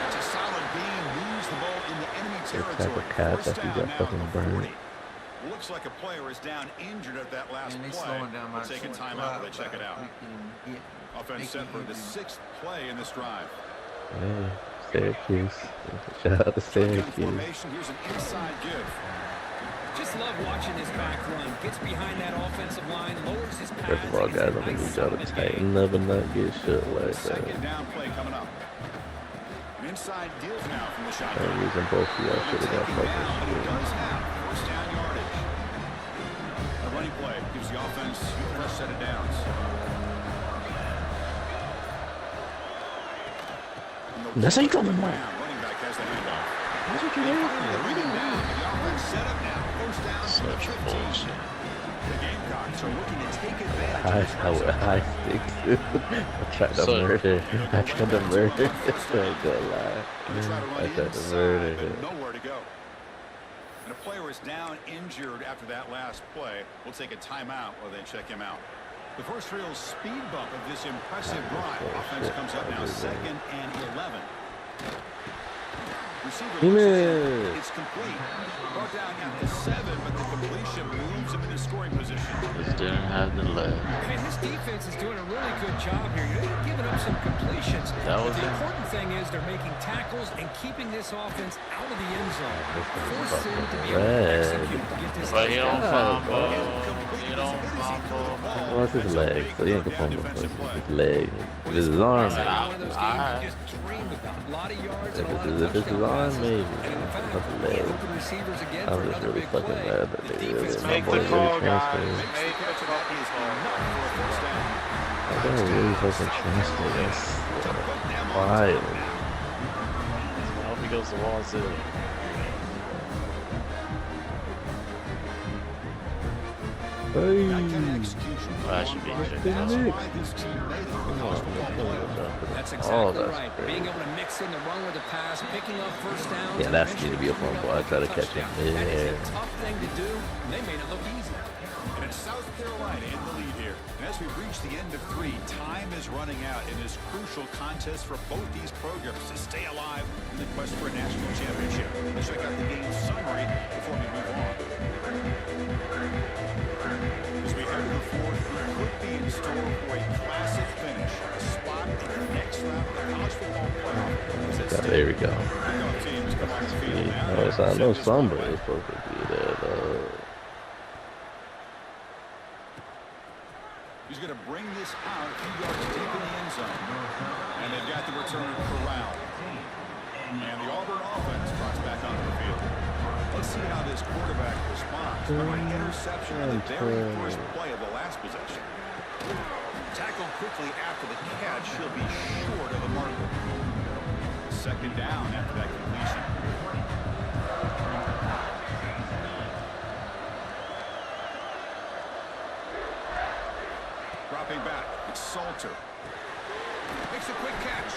That's a solid gain. Moves the ball in the enemy territory. Cats 1st after you down got now fucking at the 40. burned. Looks like a player is down injured at that last Man, they play. slowing down my We'll take a short timeout while they check drive, it out. Offense set for the 6th play in this drive. Yeah, Syracuse. Shout out to Syracuse. Formation. Here's an inside give. Just love watching this back run. Gets behind that offensive line, lowers his pads. First of all, guys, I'm gonna need y'all to tighten up and not get shit like that. 2nd down play coming up. An inside give now from the shotgun. I'm using both of y'all should have got fucking But he shit. does have 1st down yardage. A running play gives the offense a fresh set of downs. That's how you come on. Running back has the handoff. That's what you're there for. Bring him down. The offense set up now. 1st down to the 15. The Gamecocks are looking to take advantage of this. I stick. I tried to murder. I tried to murder. I don't lie. I tried to murder him. Nowhere to go. And a player is down injured after that last play. We'll take a timeout while they check him out. The first real speed bump of this impressive drive. Offense comes up now 2nd and 11. Receiver it's complete. Brought down at the 7, but the completion moves him into scoring position. Just didn't have the leg. Man, his defense is doing a really good job here. They're giving up some completions. That was but the it. important thing is they're making tackles and keeping this offense out of the end zone. Force him to be able to execute to get this. But he don't fumble. He don't fumble. Well, it's his leg, so he ain't gonna fumble. It's his leg. If it's his arm, One of those games you just dreamed about. A lot of yards and a lot of if it's his arm, maybe. And in fact, Not the leg. open receivers again for I'm just another really big fucking play. mad that they really my Make boy the call, really guys. transferred. Make the fucking call. I don't really fucking transfer this. Wild. I hope he goes to wall zero. Hey. That should be checked That's out. Nick. That's Oh, exactly that's right. great. Being able to mix in the run with the pass, picking up 1st downs. Yeah, that's need to be a fumble. I try to catch him That mid-air. is a tough thing to do, and they made it look easy. And it's South Carolina in the lead here. And as we reach the end of 3, time is running out in this crucial contest for both these programs to stay alive in the quest for a national championship. Let's check out the game summary before we move on. As we head to the 4th, we could be in store for a classic finish, a spot in the next round of the college football playoff. As it's There we go. Both teams come on the field now. Oh, so I know somebody's supposed to be there, though. He's going to bring this out a few yards deep in the end zone. And they've got the return corralled. And the Auburn offense drops back onto the field. Let's see how this quarterback responds. An interception on the very first play of the last possession. Tackled quickly after the catch. He'll be short of the marker. 2nd down after that completion. Dropping back, it's Salter. Makes a quick catch.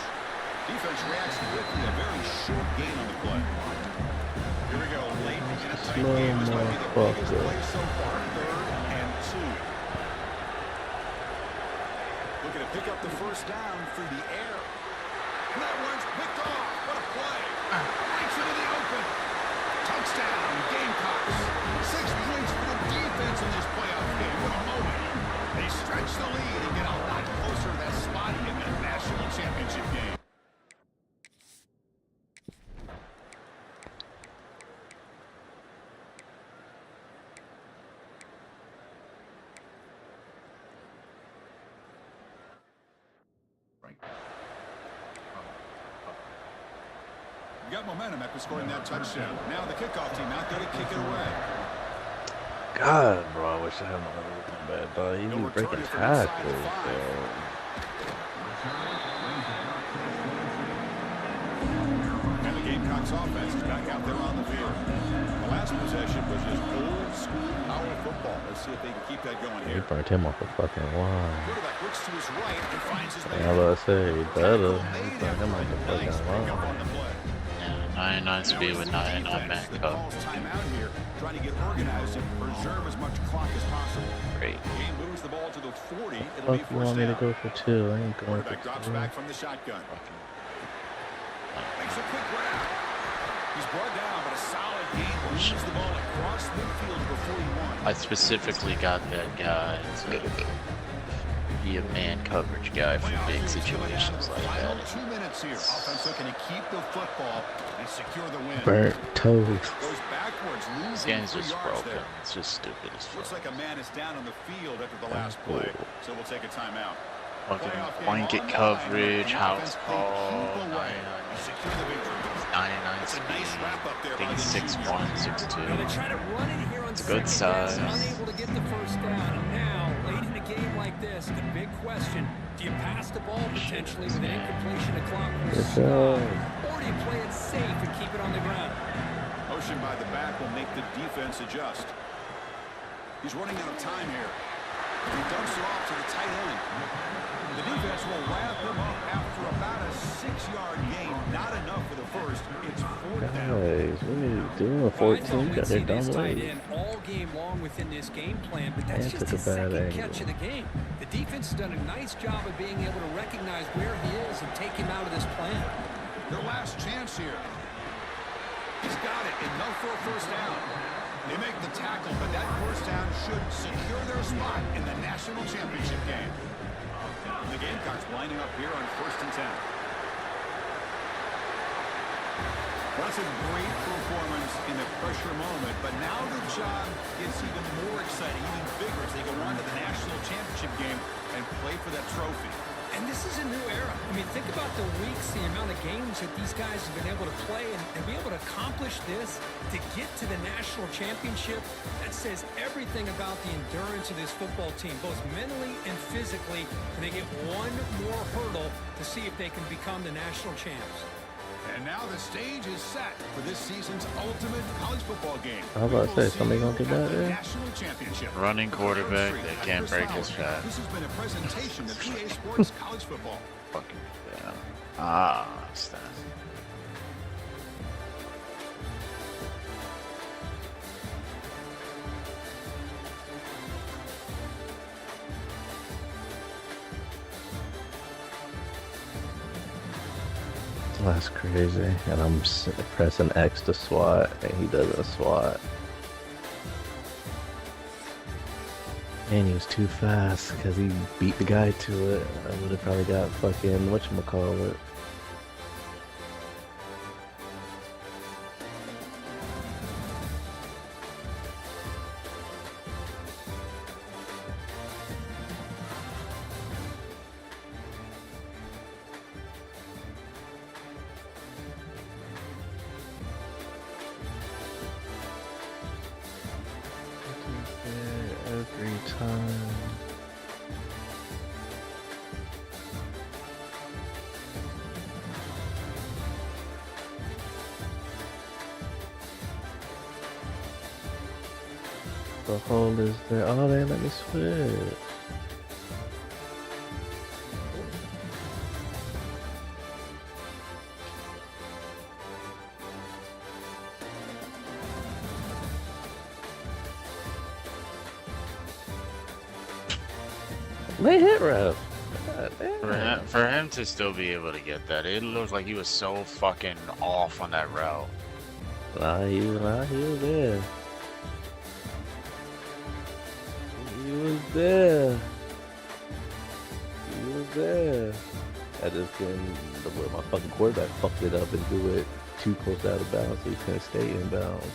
Defense reacts quickly, a very short gain on the play. Here we go, late in a tight game. This might be the biggest play so far, 3rd and 2. Looking to pick up the 1st down through the air. That one's picked off. What a play. Breaks into the open. Touchdown, Gamecocks. 6 points for the defense in this playoff game. What a moment. They stretch the lead and get a lot closer to that spot in the national championship game. Got momentum after scoring that touchdown. Now the kickoff team out there to kick it away. God, bro, I wish I had my other bad dog. He be breaking tackles, bro. And the Gamecocks offense is back out there on the field. The last possession was just old school power football. Let's see if they can keep that going here. He burnt him off the fucking line. Quarterback looks to his right and finds his I was about to say, he better. He burnt him off the fucking line. 99 speed with 99 man cup. Time out here, trying to get organized and preserve as much clock as possible. Great. Game moves the ball to the 40. It'll Fuck, be you first want me to down. go for 2? I ain't going for Quarterback drops 2. back from the shotgun. Makes a quick grab. He's brought down, but a solid game. Moves the ball across midfield before he won. I specifically got that guy to be a man coverage guy for big situations like Final that. 2 minutes here. Offense looking to keep the football and secure the win. Burnt toast. Goes backwards, This losing game's 3 just yards broken. there. It's just stupid as fuck. Looks like a man is down on the field after the last play, so we'll take a timeout. Fucking Playoff game blanket on the line. coverage, The house offense played ball, keep away 99, and secure the victory. 99 It's a speed. nice wrap up there I think by it's the 6'1", 6'2". They try to run it here on It's a good second size. down, unable to get the first down. And now, late in a game like this, the big question, do you pass the ball potentially with an incompletion of clock will Good stop, job. or do you play it safe and keep it on the ground? Motion by the back will make the defense adjust. He's running out of time here. He dumps it off to the tight end. The defense will wrap him up after about a 6-yard gain. Not enough for the first. It's 4th down. Guys, what are you doing? 14? You got See hit down this tight late. end all game long within this game plan, but that's Man just took his a bad second angle. catch of the game. The defense has done a nice job of being able to recognize where he is and take him out of this plan. Their last chance here. He's got it. Enough for a first down. They make the tackle, but that first down should secure their spot in the national championship game. The Gamecocks lining up here on 1st and 10. That's a great performance in the pressure moment, but now the job gets even more exciting, even bigger as they go on to the national championship game and play for that trophy. And this is a new era. I mean, think about the weeks, the amount of games that these guys have been able to play and be able to accomplish this, to get to the national championship. That says everything about the endurance of this football team, both mentally and physically. And they get one more hurdle to see if they can become the national champs. And now the stage is set for this season's ultimate college football game. I was about to say, somebody gonna get that there? National championship. Running quarterback, they can't break his fast. This has been a presentation of EA Sports College Football. Fucking yeah. Ah, Stan. That's crazy. And I'm pressing X to swat, and he doesn't swat. And he was too fast because he beat the guy to it. I would have probably got fucking whatchamacallit. Every time. The hole is there. Oh, they let me switch. Late hit ref. God For him to still be able to get that, it looks like he was so fucking off on that route. He was there. He was there. He was there. I just didn't. My fucking quarterback fucked it up and threw it too close out of bounds, so he couldn't stay in bounds.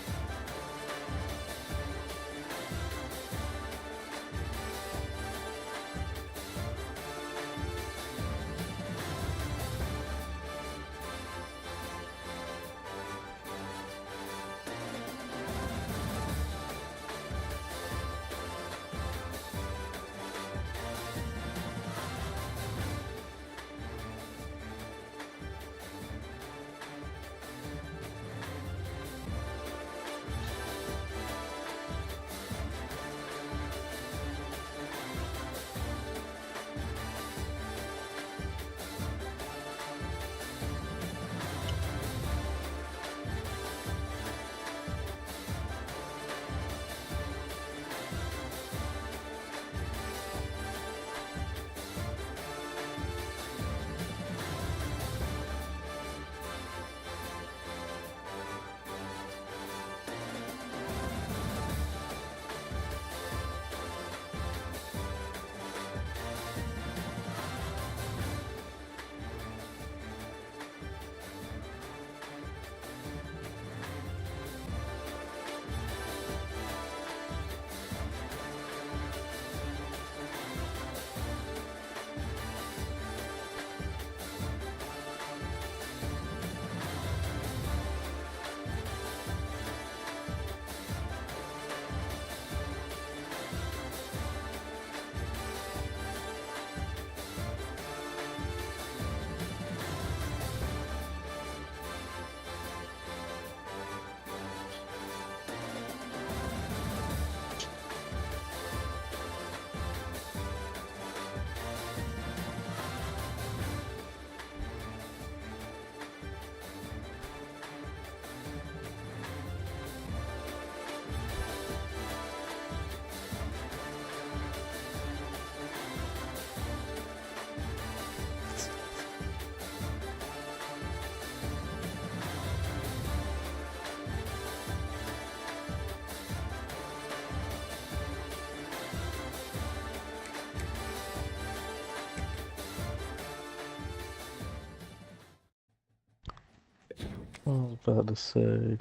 I was about to say.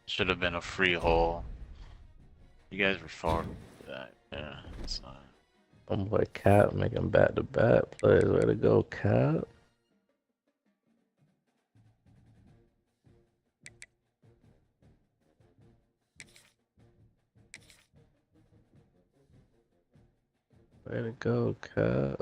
Should have been a free hole. You guys were far. Yeah, it's not. I'm like Cap making back-to-back plays. Way to go, Cap. Way to go, Cap.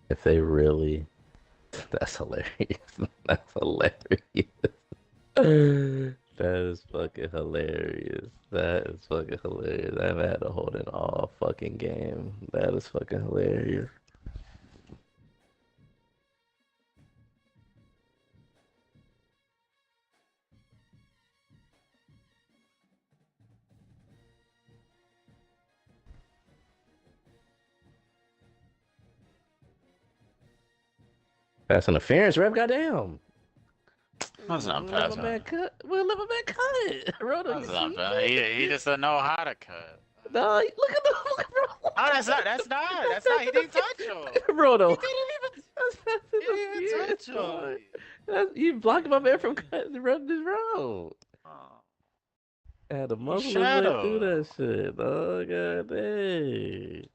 If they really, that's hilarious. That's hilarious. That is fucking hilarious. That is fucking hilarious. I've had to hold it all fucking game. That is fucking hilarious. Pass interference, ref. Goddamn. That's not pass. Let my man cut. That's not bad. He just doesn't know how to cut. No, look at bro. Oh, that's not. He didn't touch him. Roto. He didn't even touch him. You blocked my man from cutting the run this road. I had to muscle his way through that shit. Oh, god dang.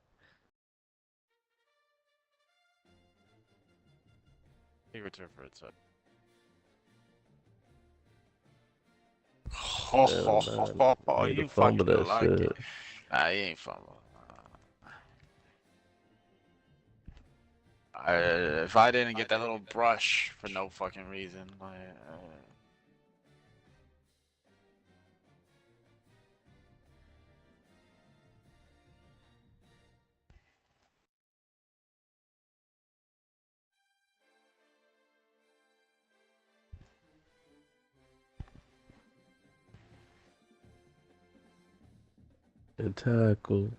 He returned for a touch. Oh, you fucking like it. Nah, he ain't fumble. If I didn't get that little brush for no fucking reason, like, Good tackle.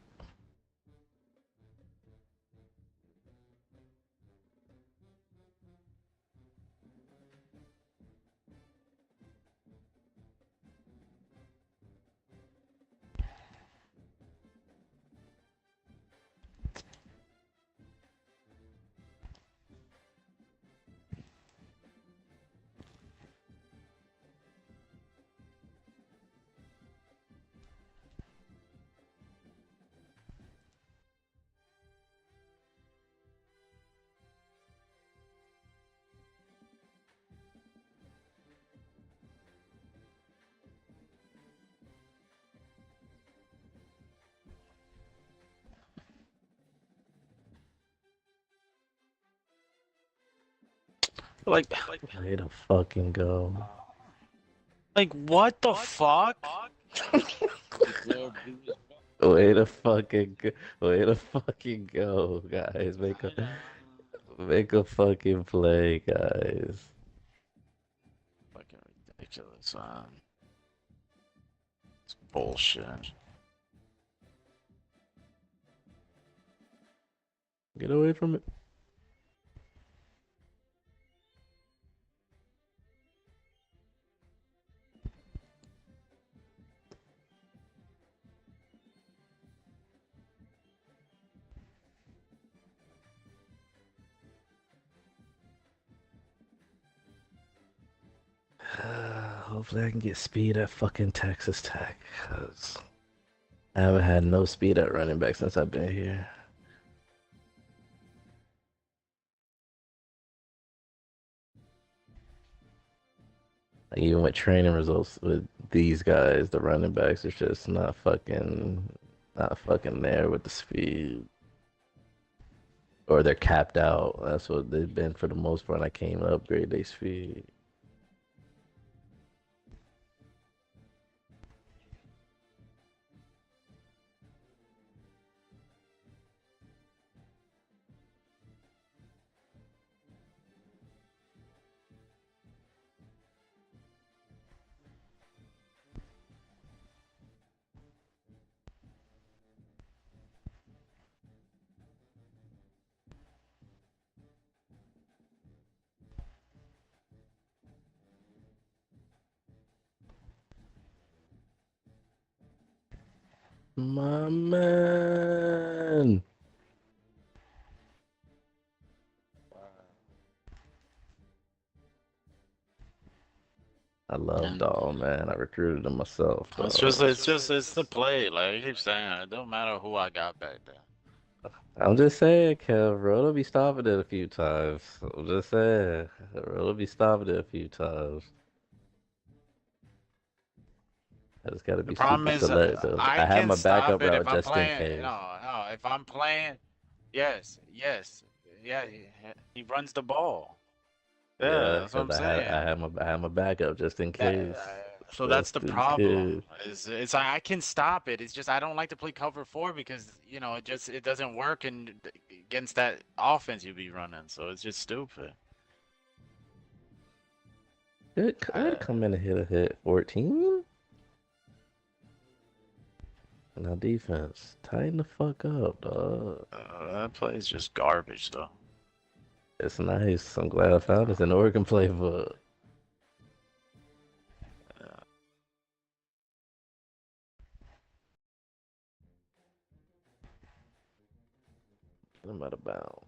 Like, way to fucking go. Like, what the fuck? Way to fucking go. Way to fucking go, guys. Make a fucking play, guys. Fucking ridiculous, man. It's bullshit. Get away from it. Hopefully I can get speed at fucking Texas Tech, because I haven't had no speed at running back since I've been here. Like, even with training results with these guys, the running backs are just not fucking there with the speed. Or they're capped out. That's what they've been for the most part. I can't even upgrade their speed. My man. I love Dahl, man. I recruited him myself. It's the play. Like I keep saying, it don't matter who I got back there. I'm just saying, Kev, Roto be stopping it a few times. I'm just saying, Roto be stopping it a few times. I just gotta be The problem is, though. I have my backup route just in case. No, if I'm playing, yes, yeah, he runs the ball. Yeah, that's what I'm saying. I have my backup just in case. So that's the problem. It's I can stop it. It's just I don't like to play cover 4 because it doesn't work against that offense you be running. So it's just stupid. I'd come in and hit 14. Now defense, tighten the fuck up, dog. That play is just garbage, though. It's nice. I'm glad I found this in the Oregon playbook. I'm out of bounds.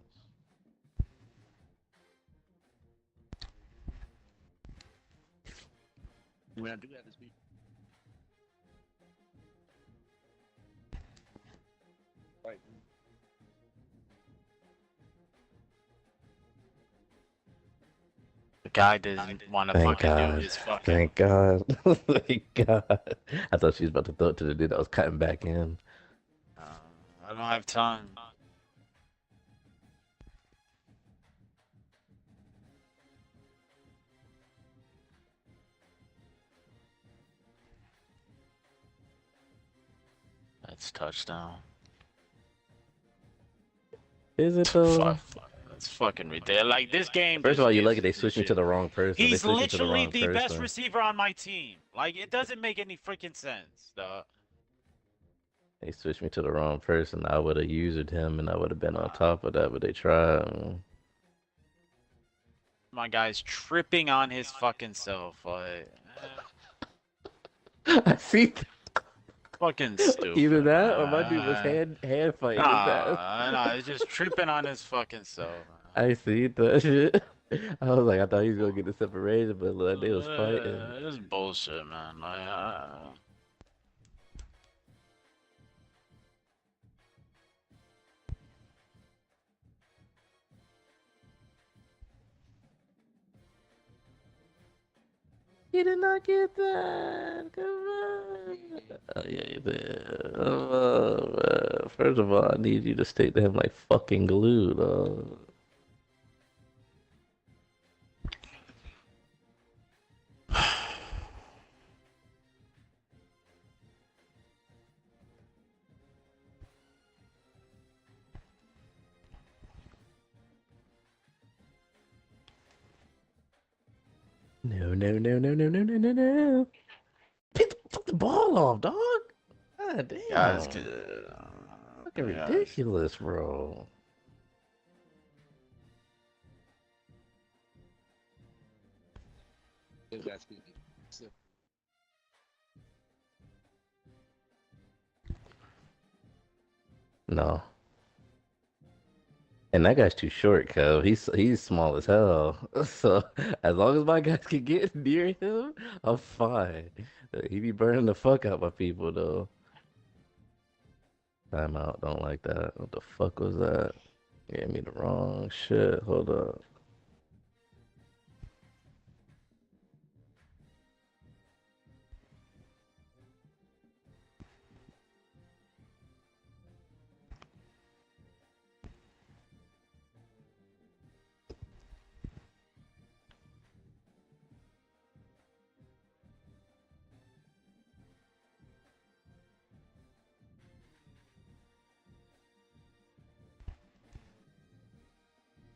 When I do have this beat. Right. The guy didn't want to fucking do his fucking. Thank God. Thank God. I thought she was about to throw it to the dude that was cutting back in. I don't have time. That's touchdown. Is it though? That's fucking ridiculous. Like this game. First of all, you look at they switched me to the wrong person. He's literally the best receiver on my team. Like it doesn't make any freaking sense, though. They switched me to the wrong person. I would have used him and I would have been on top of that, but they tried. My guy's tripping on his fucking self. Like, I see. Fucking stupid. Either that or my dude was hand fighting his ass. Nah, he's just tripping on his fucking self. I see that shit. I was like, I thought he was gonna get the separation, but like, they was fighting. This is bullshit, man. Like, You did not get that. Come on. Oh, yeah, you did. Oh, man. First of all, I need you to stick to him like fucking glue, dog. No. Pick the ball off, dog. God damn. Guys, fucking ridiculous, bro. No. And that guy's too short, cuz he's small as hell. So as long as my guys can get near him, I'm fine. He be burning the fuck out my people though. Timeout, don't like that. What the fuck was that? Gave me the wrong shit. Hold up.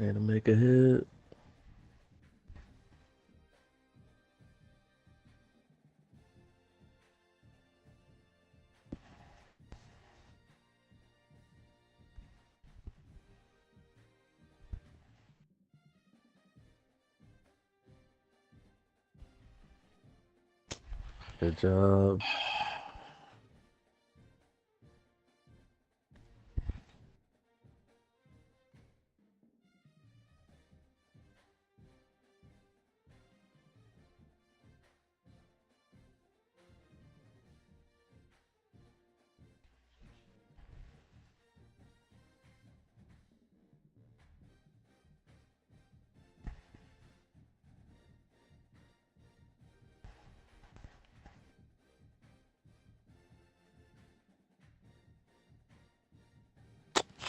Need to make a hit. Good job.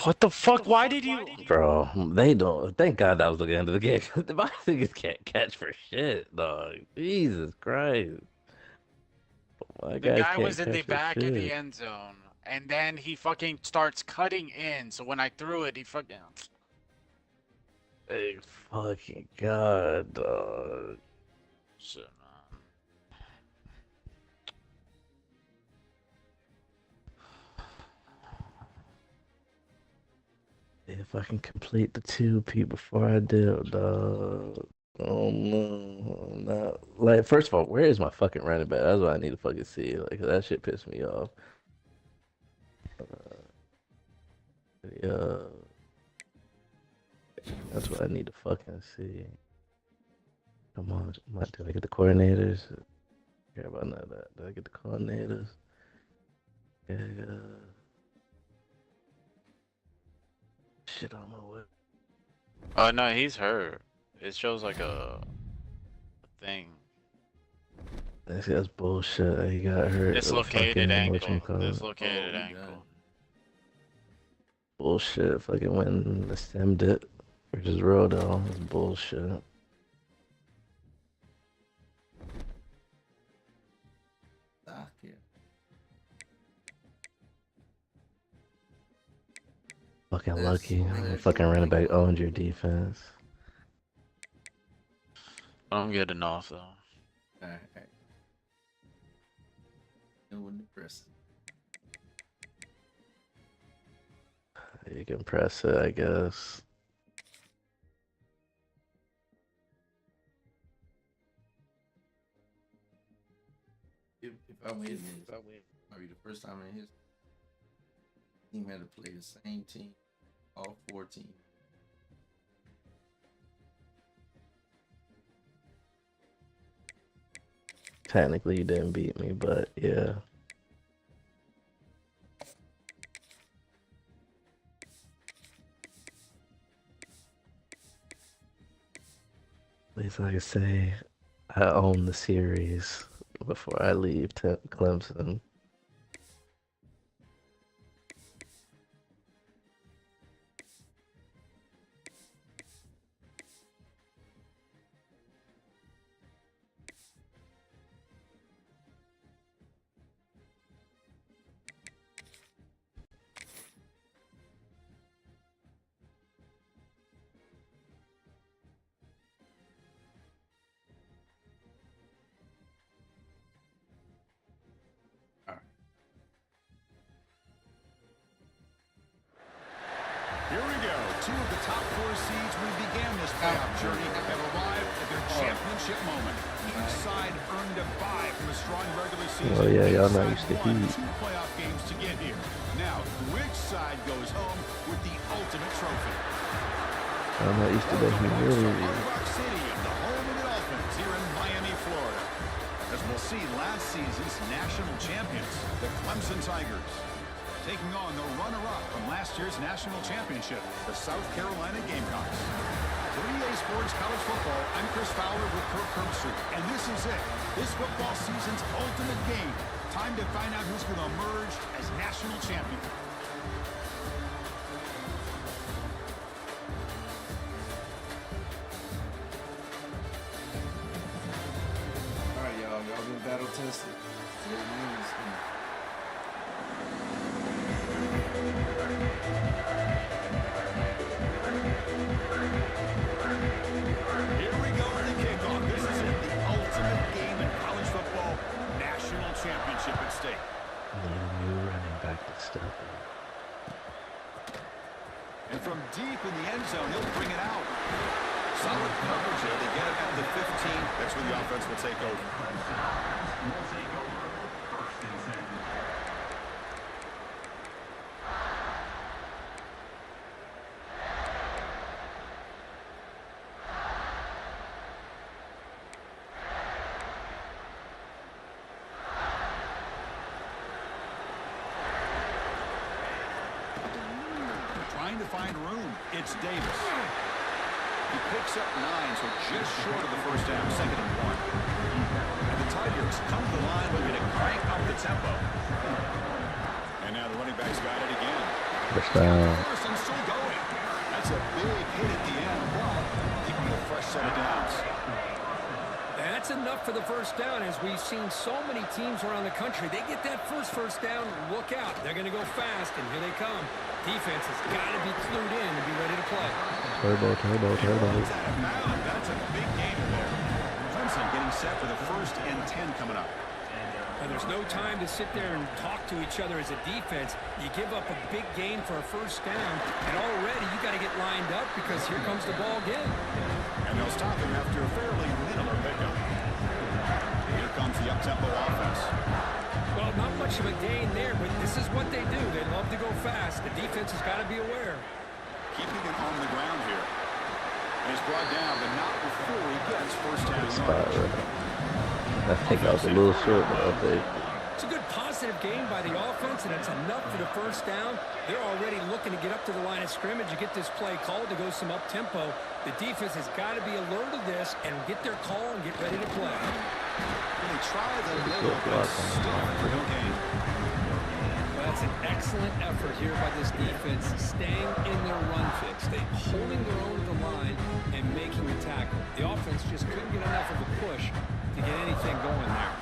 what the fuck? Why did you? Bro, they don't. Thank God that was the end of the game. My niggas can't catch for shit, dog. Jesus Christ. My The guys guy can't was in the catch for back of the shit. end zone, and then he fucking starts cutting in. So when I threw it, he fucking. Hey, fucking God, dog. Shit, man. If I can complete the 2P before I do, dog. Oh no, I'm not. Like, first of all, where is my fucking running back? That's what I need to fucking see. Like, that shit pissed me off. Yeah. That's what I need to fucking see. Come on, did I get the coordinators? Care about none of that. Did I get the coordinators? Yeah. Shit on my way. Oh no, he's hurt. It shows like a thing. That's bullshit. He got hurt. Dislocated ankle. Whatchamacallit. Dislocated ankle. Bullshit. Fucking when the stemmed it, which is real though. It's bullshit. Fucking lucky. Fucking running back owned your defense. I'm good enough though. Alright. No one to press. You can press it, I guess. If I win this, might be the first time in his team had to play the same team, all 4 teams. Technically, you didn't beat me, but yeah. At least I can say I own the series before I leave to Clemson. Here we go. 2 of the top 4 seeds we began this playoff journey have arrived at their championship moment. Each side earned a bye from a strong regular season. Oh yeah, y'all not used to Won heat. 2 playoff games to get here. Now, which side goes home with the ultimate trophy? I'm not used to that humidity. Rock City, the home of the Dolphins here in Miami, Florida. As we'll see, last season's national champions, the Clemson Tigers, taking on the runner-up from last year's national championship, the South Carolina Gamecocks. 3A Sports College Football, I'm Chris Fowler with Kirk Herbstreit, and this is it. This football season's ultimate game. Time to find out who's going to emerge as national champion. All right, y'all. Y'all been battle tested. Here we go to the kickoff. This is it, the ultimate game in college football. National championship at stake. New running back to step in. And from deep in the end zone, he'll bring it out. Solid coverage there. They get it at the 15. That's where the offense will take over. Trying to find room. It's Davis. He picks up 9, so just short of the first down, 2nd and 1. And the Tigers come to the line looking to crank up the tempo. And now the running back's got it again. First down. First and still going. That's a big hit at the end, but keeping a fresh set of downs. That's enough for the first down. As we've seen so many teams around the country, they get that first down, look out. They're going to go fast, and here they come. Defense has got to be clued in and be ready to play. Turbo. That's a big game there. Clemson getting set for the 1st and 10 coming up. And there's no time to sit there and talk to each other as a defense. You give up a big gain for a first down, and already you got to get lined up because here comes the ball again. And they'll stop him after a fairly minimal pickup. Here comes the up-tempo offense. Well, not much of a gain there, but this is what they do. They love to go fast. The defense has got to be aware. Keeping it on the ground here. And he's brought down, but not before he gets first down. I think I was a little short, but okay. It's a good positive game by the offense, and it's enough for the first down. They're already looking to get up to the line of scrimmage. You get this play called to go some up-tempo. The defense has got to be alert of this and get their call and get ready to play. They try the middle, but stop for no gain. Well, that's an excellent effort here by this defense, staying in their run fix. They holding their own at the line and making the tackle. The offense just couldn't get enough of a push to get anything going there.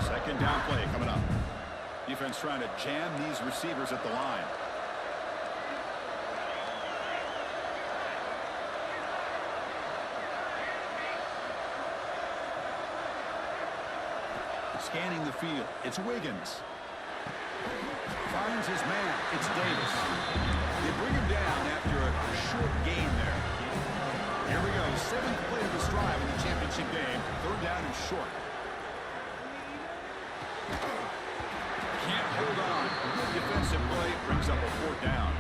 Second down play coming up. Defense trying to jam these receivers at the line. Scanning the field, it's Wiggins. Finds his man, it's Davis. They bring him down after a short gain there. Here we go, 7th play of this drive in the championship game. 3rd down and short. Can't hold on. Good defensive play brings up a 4th down.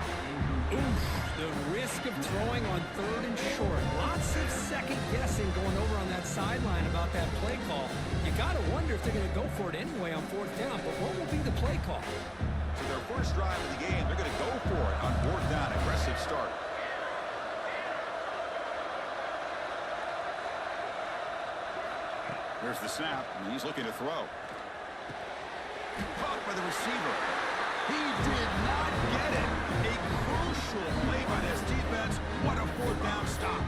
Oof, the risk of throwing on 3rd and short. Lots of second guessing going over on that sideline about that play call. You got to wonder if they're going to go for it anyway on 4th down, but what will be the play call? So their first drive of the game, they're going to go for it on 4th down. Aggressive start. There's the snap, and he's looking to throw. Caught by the receiver. He did not get it. A crucial play by this defense. What a 4th down stop.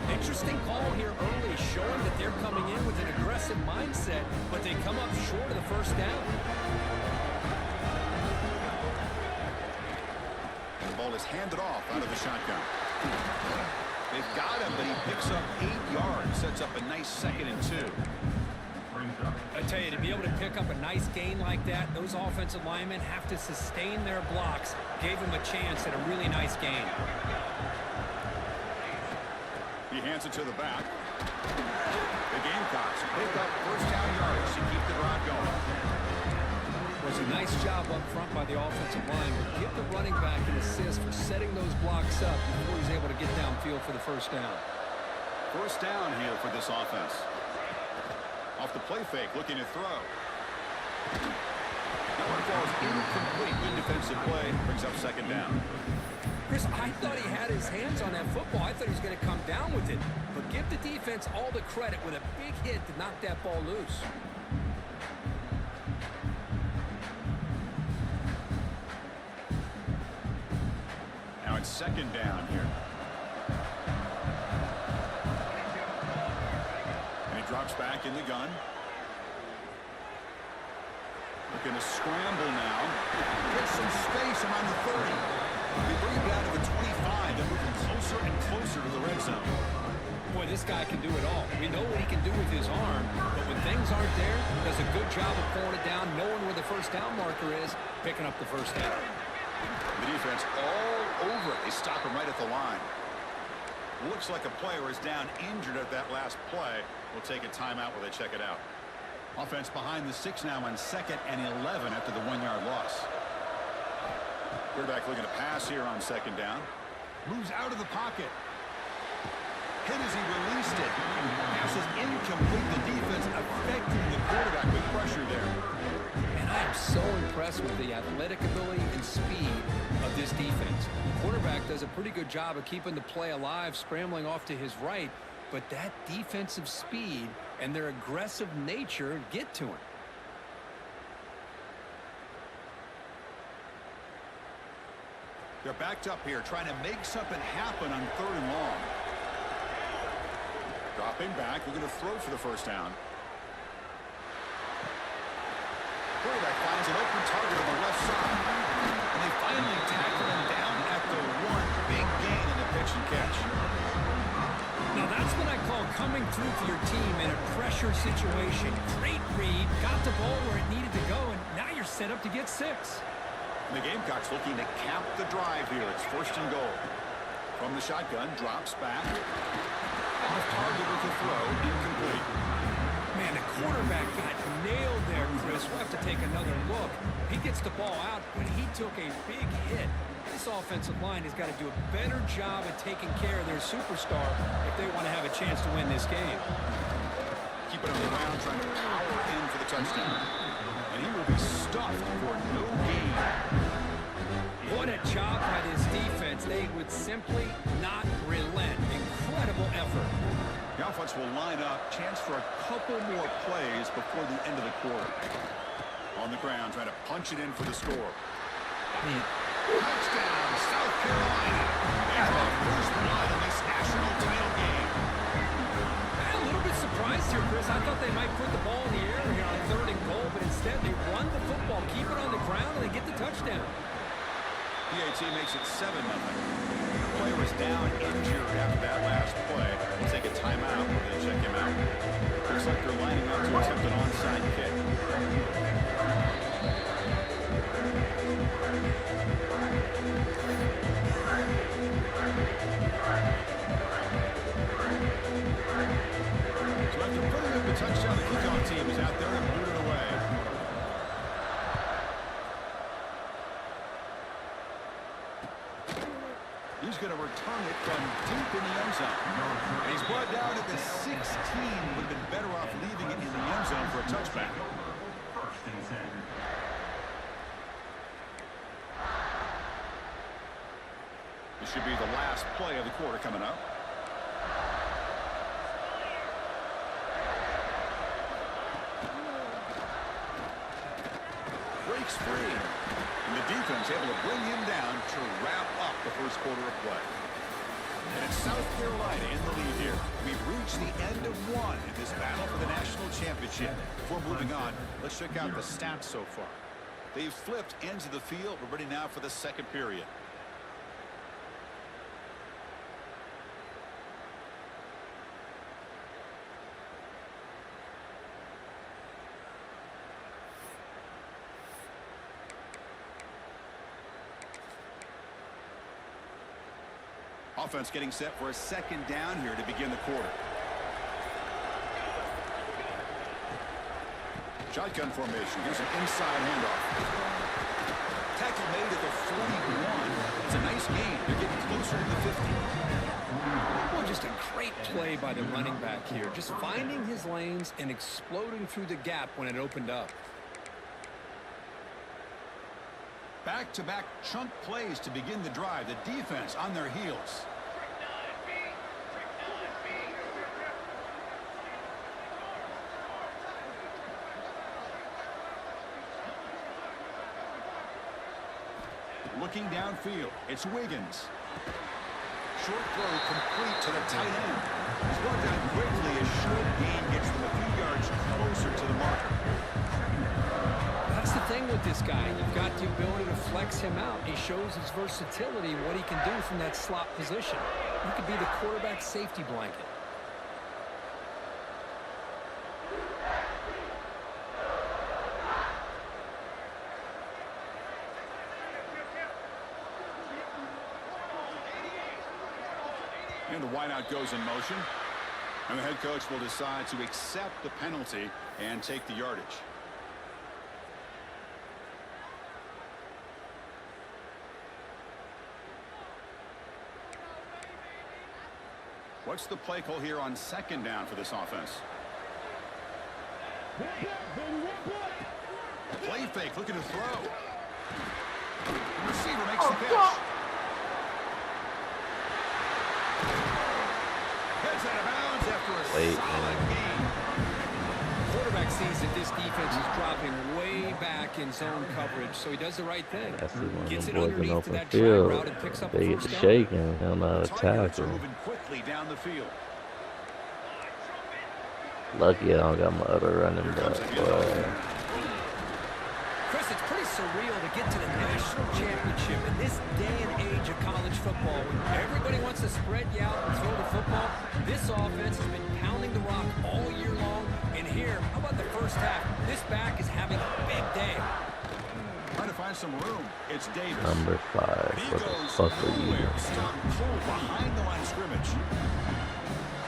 Interesting call here early, showing that they're coming in with an aggressive mindset, but they come up short of the 1st down. The ball is handed off out of the shotgun. They've got him, but he picks up 8 yards, sets up a nice 2nd and 2. I tell you, to be able to pick up a nice gain like that, those offensive linemen have to sustain their blocks. Gave him a chance at a really nice gain. He hands it to the back. The Gamecocks pick up 1st down yards to keep the drive going. Was a nice job up front by the offensive line, but give the running back an assist for setting those blocks up before he's able to get downfield for the 1st down. 1st down here for this offense. Off the play fake, looking to throw. That one falls incomplete. Good defensive play, brings up 2nd down. Chris, I thought he had his hands on that football. I thought he was going to come down with it. But give the defense all the credit with a big hit to knock that ball loose. Now it's 2nd down here. And he drops back in the gun. Looking to scramble now. Gets some space around the 30. They bring him down to the 25. They're moving closer and closer to the red zone. Boy, this guy can do it all. We know what he can do with his arm, but when things aren't there, does a good job of pulling it down, knowing where the 1st down marker is, picking up the 1st down. The defense all over it. They stop him right at the line. Looks like a player is down injured at that last play. We'll take a timeout while they check it out. Offense behind the 6 now on 2nd and 11 after the 1-yard loss. Quarterback looking to pass here on 2nd down. Moves out of the pocket. Hit as he released it. Pass is incomplete. The defense affecting the quarterback with pressure there. And I am so impressed with the athletic ability and speed of this defense. The quarterback does a pretty good job of keeping the play alive, scrambling off to his right, but that defensive speed and their aggressive nature get to him. They're backed up here, trying to make something happen on 3rd and long. Dropping back, looking to throw for the 1st down. Quarterback finds an open target on the left side. And they finally tackle him down at the 1. Big gain in the pitch and catch. Now that's what I call coming through for your team in a pressure situation. Great read, got the ball where it needed to go, and now you're set up to get 6. And the Gamecocks looking to cap the drive here. It's 1st and goal. From the shotgun, drops back. Off target with the throw, incomplete. Man, the quarterback got nailed there, Chris. We'll have to take another look. He gets the ball out, but he took a big hit. This offensive line has got to do a better job at taking care of their superstar if they want to have a chance to win this game. Keep it on the ground, trying to power in for the touchdown. And he will be stuffed for no gain. What a job by this defense. They would simply not relent. Incredible effort. The offense will line up. Chance for a couple more plays before the end of the quarter. On the ground, trying to punch it in for the score. Touchdown, South Carolina. They have our first blood in this national title game. I'm a little bit surprised here, Chris. I thought they might put the ball in the air here on 3rd and goal, but instead they run the football, keep it on the ground, and they get the touchdown. PAT makes it 7-0. player was down injured after that last play. We'll take a timeout and then check him out. Looks like they're lining up to attempt an onside kick. So after putting up a touchdown, the kickoff team is out there and booted away. He's going to return it from deep in the end zone. And he's brought down at the 16. Would have been better off leaving it in the end zone for a touchback. First and 10. This should be the last play of the quarter coming up. Breaks free. And the defense able to bring him down to wrap up the first quarter of play. And it's South Carolina in the lead here. We've reached the end of one in this battle for the national championship. Before moving on, let's check out the stats so far. They've flipped ends of the field. We're ready now for the second period. Offense getting set for a second down here to begin the quarter. Shotgun formation. Here's an inside handoff. Tackle made at the 41. It's a nice gain. They're getting closer to the 50. Well, just a great play by the running back here. Just finding his lanes and exploding through the gap when it opened up. Back-to-back chunk plays to begin the drive. The defense on their heels. Looking downfield, it's Wiggins. Short throw complete to the tight end. He's brought down quickly. A short gain gets them a few yards closer to the marker. That's the thing with this guy. You've got the ability to flex him out. He shows his versatility, what he can do from that slot position. He could be the quarterback safety blanket. And the wideout goes in motion. And the head coach will decide to accept the penalty and take the yardage. What's the play call here on second down for this offense? Play fake, looking to throw. The receiver makes the catch. Heads out of bounds after a solid gain. Quarterback sees that this defense is dropping way back in zone coverage, so he does the right thing. I see one Gets of it them boys in underneath to open that drag field. route and picks up They a get first to down. shaking. They don't know how to Tigers are tackle. moving quickly down the field. Lucky I don't got my other running back. Chris, it's pretty surreal to get to the national championship in this day and age of college football. When everybody wants to spread you out and throw the football, this offense has been pounding the rock all year long. And here, how about the first half? This back is having a big day. Trying to find some room. It's Davis. Number 5. What the fuck are you doing? Stuck cold behind the line of scrimmage.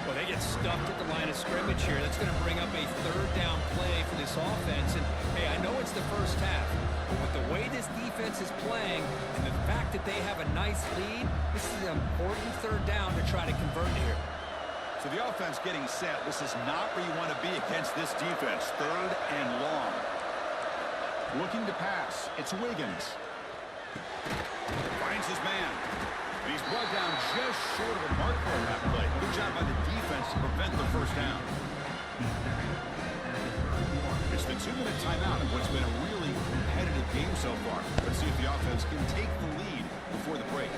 Well, they get stuffed at the line of scrimmage here. That's going to bring up a third down play for this offense. And, hey, I know it's the first half, but with the way this defense is playing and the fact that they have a nice lead, this is an important third down to try to convert here. So the offense getting set. This is not where you want to be against this defense. Third and long. Looking to pass. It's Wiggins. Finds his man. And he's brought down just short of a marker on that play. Good job by the defense to prevent the first down. It's the 2-minute timeout of what's been a really competitive game so far. Let's see if the offense can take the lead before the break.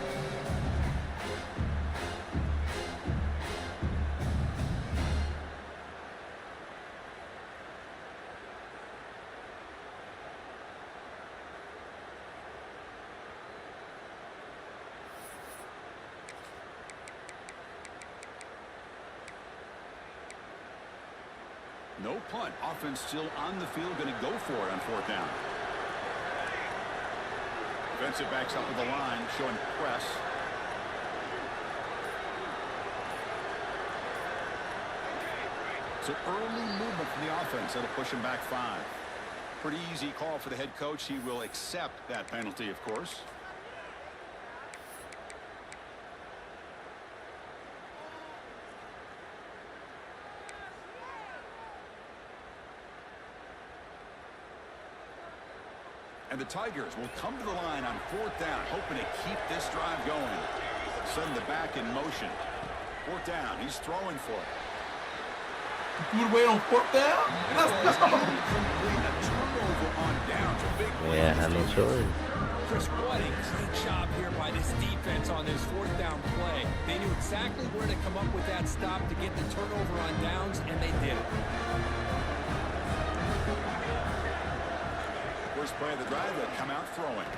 No punt. Offense still on the field, going to go for it on 4th down. Defensive backs up with the line, showing press. So early movement from the offense. That'll push him back 5. Pretty easy call for the head coach. He will accept that penalty, of course. And the Tigers will come to the line on 4th down, hoping to keep this drive going. Send the back in motion. 4th down. He's throwing for it. You would wait on 4th down? Let's go. Yeah, I know, sure. Chris, what a great job here by this defense on this 4th down play. They knew exactly where to come up with that stop to get the turnover on downs, and they did it. First play of the drive, they come out throwing.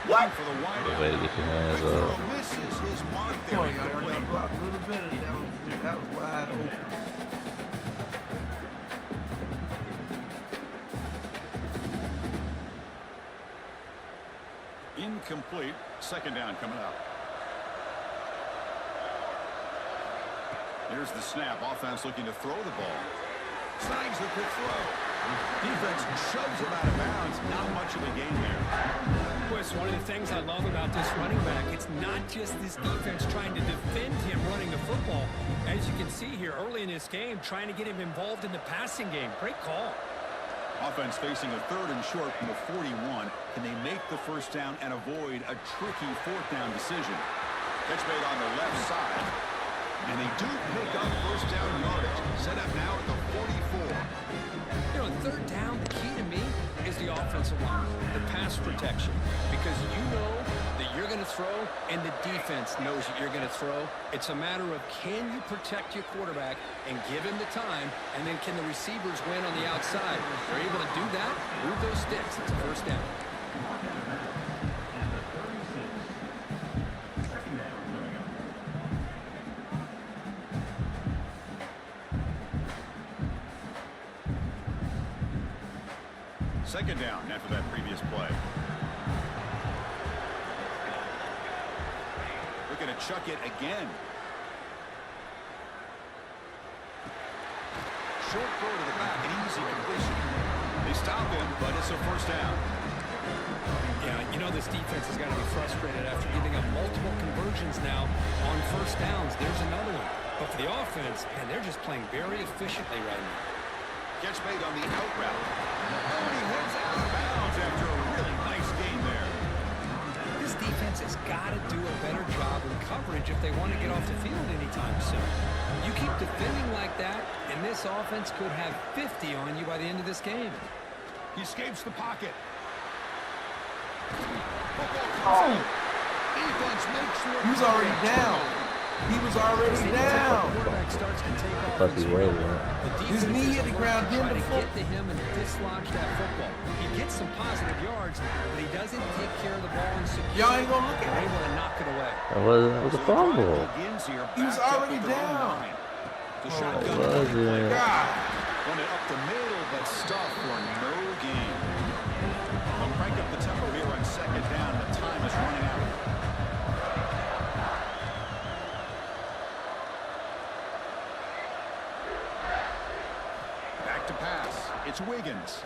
What? For the wide Good way to get your hands up. misses his mark there. Boy, y'all blocked a little bit. That was wide open. Incomplete. 2nd down coming up. Here's the snap. Offense looking to throw the ball. Snags the quick throw. Defense shoves him out of bounds. Not much of a gain there. Chris, one of the things I love about this running back, it's not just this defense trying to defend him running the football. As you can see here early in this game, trying to get him involved in the passing game. Great call. Offense facing a 3rd and short from the 41. Can they make the 1st down and avoid a tricky 4th down decision? Catch made on the left side. And they do pick up 1st down yardage. Set up now at the 44. You know, on 3rd down, the key to me is the offensive line, the pass protection. Because you know that you're going to throw, and the defense knows that you're going to throw. It's a matter of can you protect your quarterback and give him the time, and then can the receivers win on the outside? If they're able to do that, move those sticks. It's a 1st down. Second down after that previous play. Looking to chuck it again. Short throw to the back, an easy completion. They stop him, but it's a 1st down. Yeah, you know this defense has got to be frustrated after giving up multiple conversions now on 1st downs. There's another one. But for the offense, man, they're just playing very efficiently right now. Catch made on the out route. And he heads out of bounds after a really nice game there. This defense has got to do a better job in coverage if they want to get off the field anytime soon. You keep defending like that, and this offense could have 50 on you by the end of this game. He escapes the pocket. Oh! Defense makes sure He was already down. He was already down. Plus he was, His knee hit the ground. Try to get to him and dislodge that football. He gets some positive yards, but he doesn't take care of the ball and secure. Y'all ain't gonna look at They're able to knock it away. That was a fumble. He was already down. The shotgun. Was it? God. Run it up the middle, but stuff for no gain. They'll crank up the tempo here on 2nd down. The time is running out. Back to pass. It's Wiggins.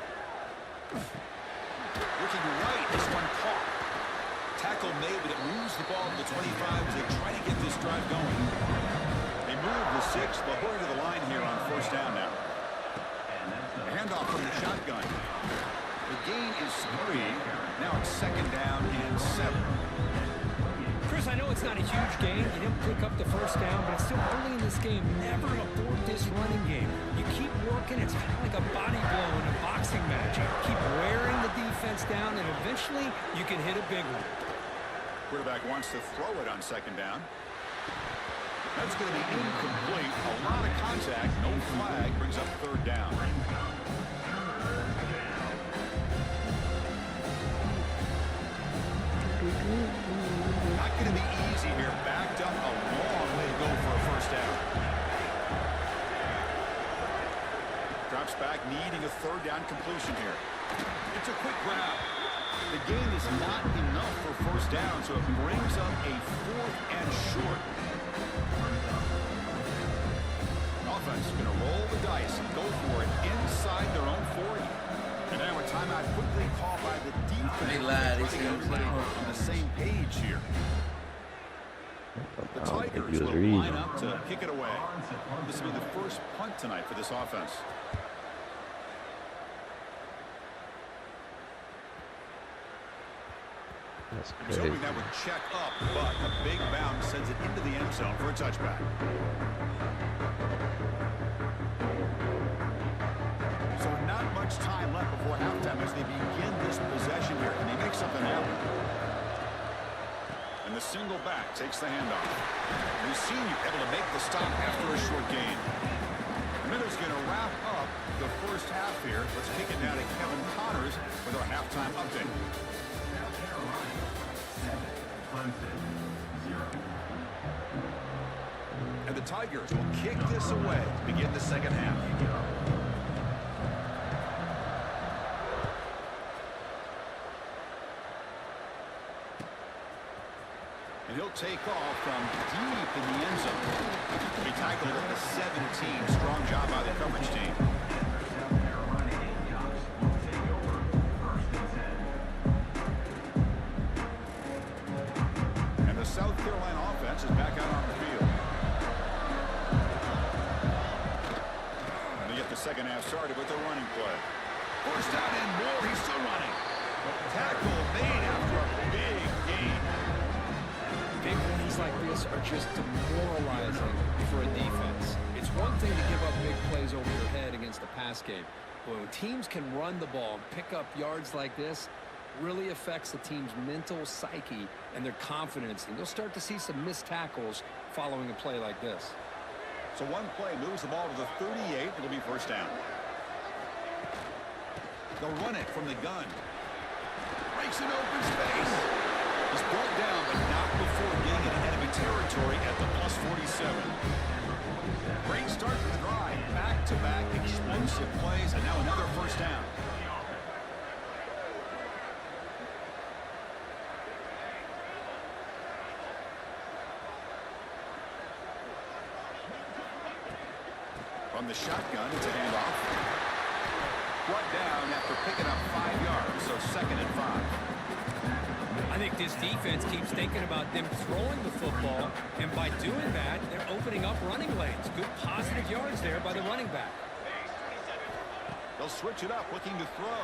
Looking right. This one caught. Tackle made, but it moves the ball to the 25 as they try to get this drive going. They move the 6. They'll hurry to the line here on 1st down now. Handoff from the shotgun. The gain is 3. Now it's 2nd down and 7. Chris, I know it's not a huge game. You didn't pick up the 1st down, but it's still early in this game. Never abort this running game. You keep working. It's kind of like a body blow in a boxing match. You keep wearing the defense down, and eventually you can hit a big one. Quarterback wants to throw it on 2nd down. That's going to be incomplete. A lot of contact. No flag. Brings up 3rd down. Not going to be easy here. Backed up a long way to go for a 1st down. Drops back. third down completion here. It's a quick grab. The gain is not enough for first down, so it brings up a 4th and short. Offense going to roll the dice and go for it inside their own 40. And now a timeout quickly called by the defense. They lied. They said everybody on the same page here. The Tigers will line up to kick it away. This will be the first punt tonight for this offense. That's He was crazy. hoping that would check up, but a big bounce sends it into the end zone for a touchback. So not much time left before halftime as they begin this possession here. Can they make something happen? And the single back takes the handoff. We've seen you able to make the stop after a short gain. The Miners going to wrap up the first half here. Let's kick it down to Kevin Connors with our halftime update. And the Tigers will kick this away to begin the second half. And he'll take off from deep in the end zone. He tackled at the 17. Strong job by the coverage team. And the South Carolina offense is back out on the field. And they get the second half started with a running play. First down and more. He's still running. Tackle made after a big gain. Big runs like this are just demoralizing for a defense. It's one thing to give up big plays over your head against the pass game, but when teams can run the ball and pick up yards like this, really affects the team's mental psyche and their confidence, and you'll start to see some missed tackles following a play like this. So one play moves the ball to the 38. It'll be first down. They'll run it from the gun. Breaks an open space. He's brought down, but not before getting into enemy territory at the plus 47. Great start to the drive. Back-to-back explosive plays, and now another first down. From the shotgun, it's a handoff. Brought down after picking up 5 yards, so second and 5. I think this defense keeps thinking about them throwing the football, and by doing that, they're opening up running lanes. Good positive yards there by the running back. They'll switch it up, looking to throw.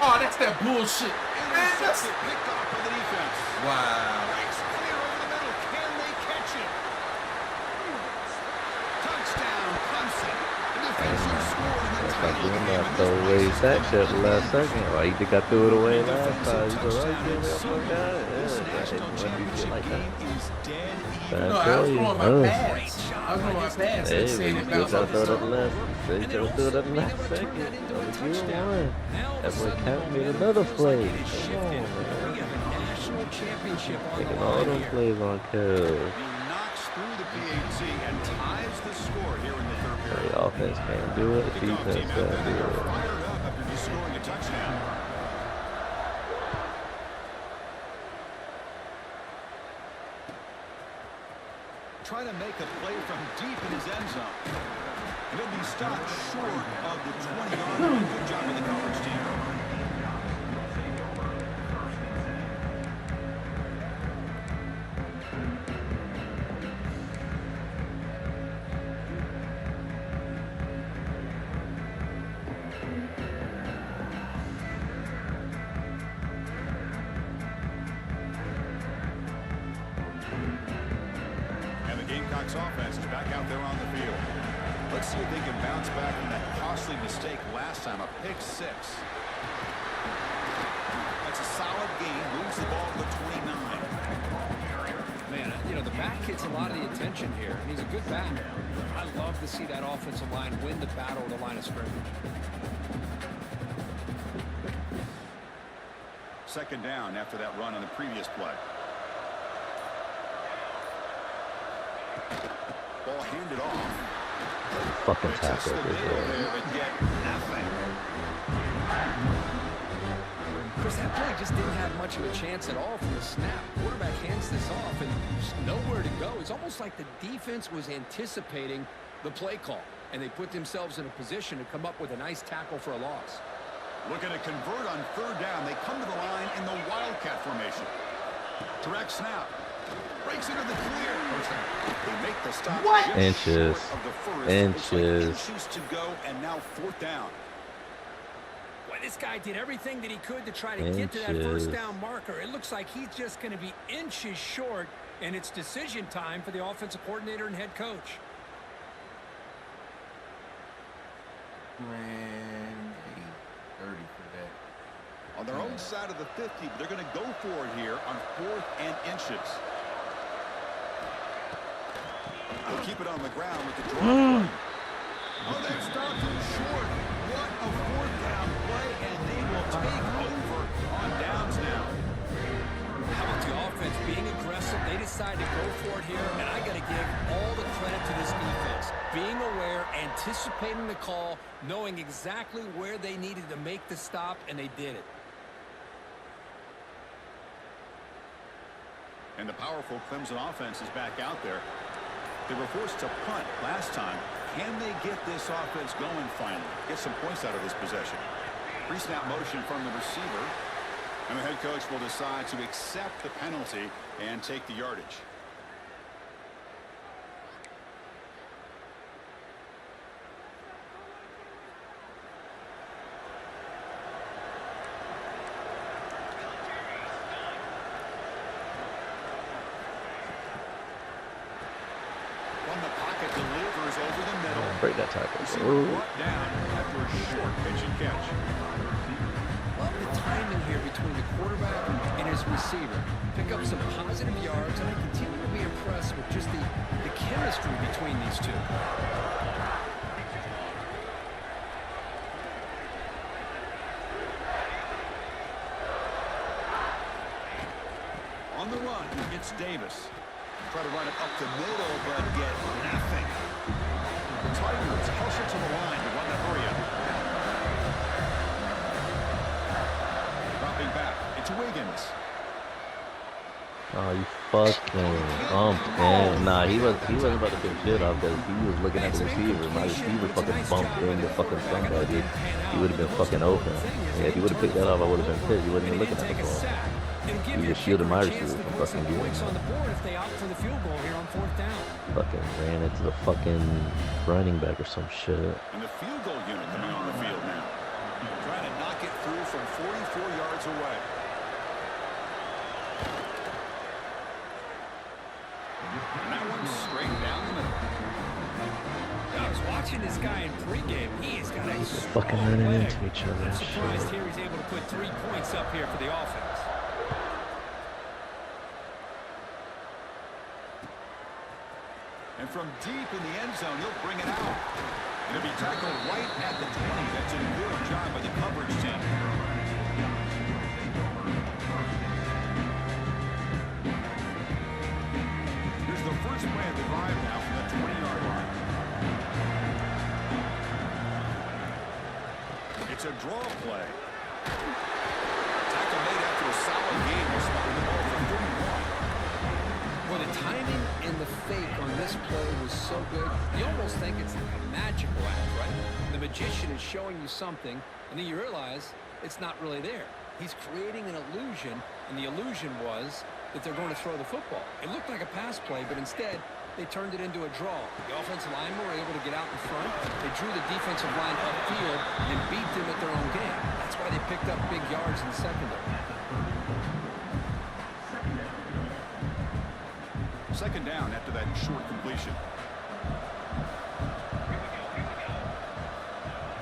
Oh, that's that bullshit. Man, that's picked off by the defense. Wow. Breaks clear over the middle. Can they catch it? Touchdown, Clemson. The defensive scored in the Like doing that though, raise that shit the last second. Why you think I threw it away last time? You go right there, that guy. Yeah, when you get like that. No, I was throwing my pass. I was throwing my pass. Hey, we still gotta throw that last. They still do that last second. So we get one. That boy Count made another play. Come on, man. Taking all them plays on Kev. Knocks through the PAT and ties the score here in the third period. The offense can't do it. Defense can't do it. Fired up after just scoring a touchdown. Trying to make a play from deep in his end zone. And he'll be stopped short of the 20-yard line. Good job of the coverage team. And the Gamecocks offense is back out there on the field. Let's see if they can bounce back from that costly mistake last time, a pick 6. That's a solid gain, moves the ball to the 29. Man, you know, the back gets a lot of the attention here, and he's a good back. I love to see that offensive line win the battle of the line of scrimmage. Second down after that run on the previous play. Ball handed off. Fucking tackle. Chris, that play just didn't have much of a chance at all from the snap. Quarterback hands this off, and there's nowhere to go. It's almost like the defense was anticipating the play call, and they put themselves in a position to come up with a nice tackle for a loss. Looking to convert on third down. They come to the line in the Wildcat formation. Direct snap. Breaks into the clear. They make the stop. What? Inches. Inches to go, and now fourth down. Well, this guy did everything that he could to try to get to that first down marker. It looks like he's just going to be inches short, and it's decision time for the offensive coordinator and head coach. Man, 30 for that. On their own side of the 50, but they're going to go for it here on 4th and inches. They'll keep it on the ground with the draw play. Oh, they stopped him short. What a 4th down play, and they will take over on downs now. How about the offense being aggressive? They decide to go for it here, and I got to give all the credit to this defense. Being aware, anticipating the call, knowing exactly where they needed to make the stop, and they did it. And the powerful Clemson offense is back out there. They were forced to punt last time. Can they get this offense going finally? Get some points out of this possession. Pre-snap motion from the receiver. And the head coach will decide to accept the penalty and take the yardage. Break that tackle. Down after a short pitch and catch. Love the timing here between the quarterback and his receiver. Pick up some positive yards, and I continue to be impressed with just the chemistry between these two. On the run, it's Davis. Try to run it up the middle, but get nothing. The Tigers hustle to the line to run the hurry up. Dropping back, it's Wiggins. Oh, you fucking bumped him. Nah, he wasn't about to pick shit off because he was looking at the receiver. My receiver fucking bumped into fucking somebody. He would have been fucking open. Yeah, if he would have picked that off, I would have been pissed. He wasn't even looking at the ball. He was shielding my receiver from fucking getting it. Fucking ran into the fucking running back or some shit. And the field goal unit coming on the field now. Trying to knock it through from 44 yards away. And that one's straight down the middle. I was watching this guy in pregame. He has got a fucking running into each other. I'm surprised here he's able to put 3 points up here for the offense. And from deep in the end zone, he'll bring it out. It'll be tackled right at the 20. That's a good job by the coverage team. Here's the first play of the drive now from the 20-yard line. It's a draw play. Tackle made after a solid game. Will spot the ball for 31. Well, the timing and the fake on this play was so good, you almost think it's like a magical act, right? The magician is showing you something, and then you realize it's not really there. He's creating an illusion, and the illusion was that they're going to throw the football. It looked like a pass play, but instead, they turned it into a draw. The offensive linemen were able to get out in front. They drew the defensive line upfield and beat them at their own game. That's why they picked up big yards in the secondary. Second down after that short completion.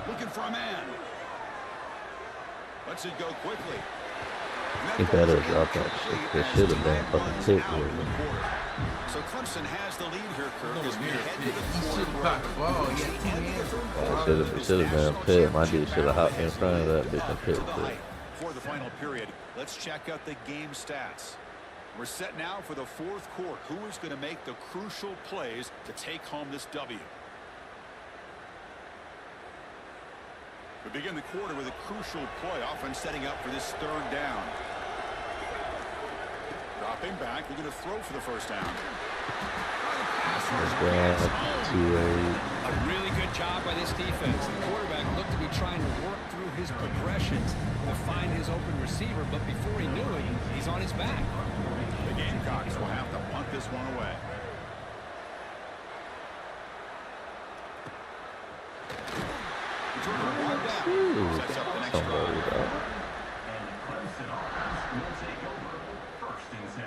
Looking for a man. Lets it go quickly. He better drop that shit. They should have been fucking tipped with him. So Clemson has the lead here, Kirk, as we head to the It should have been a pit. My dude should have hopped in front of that bitch and pit. For the final period, let's check out the game stats. We're set now for the fourth quarter. Who is going to make the crucial plays to take home this W? We begin the quarter with a crucial play. Offense setting up for this third down. Dropping back. We're going to throw for the first down. A really good job by this defense. The quarterback looked to be trying to work through his progressions to find his open receiver, but before he knew it, he's on his back. The Gamecocks will have to punt this one away. Sets up the next drive. And the Clemson offense will take over 1st and 10.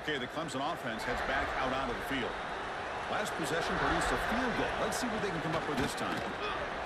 Okay, the Clemson offense heads back out onto the field. Last possession produced a field goal. Let's see what they can come up with this time.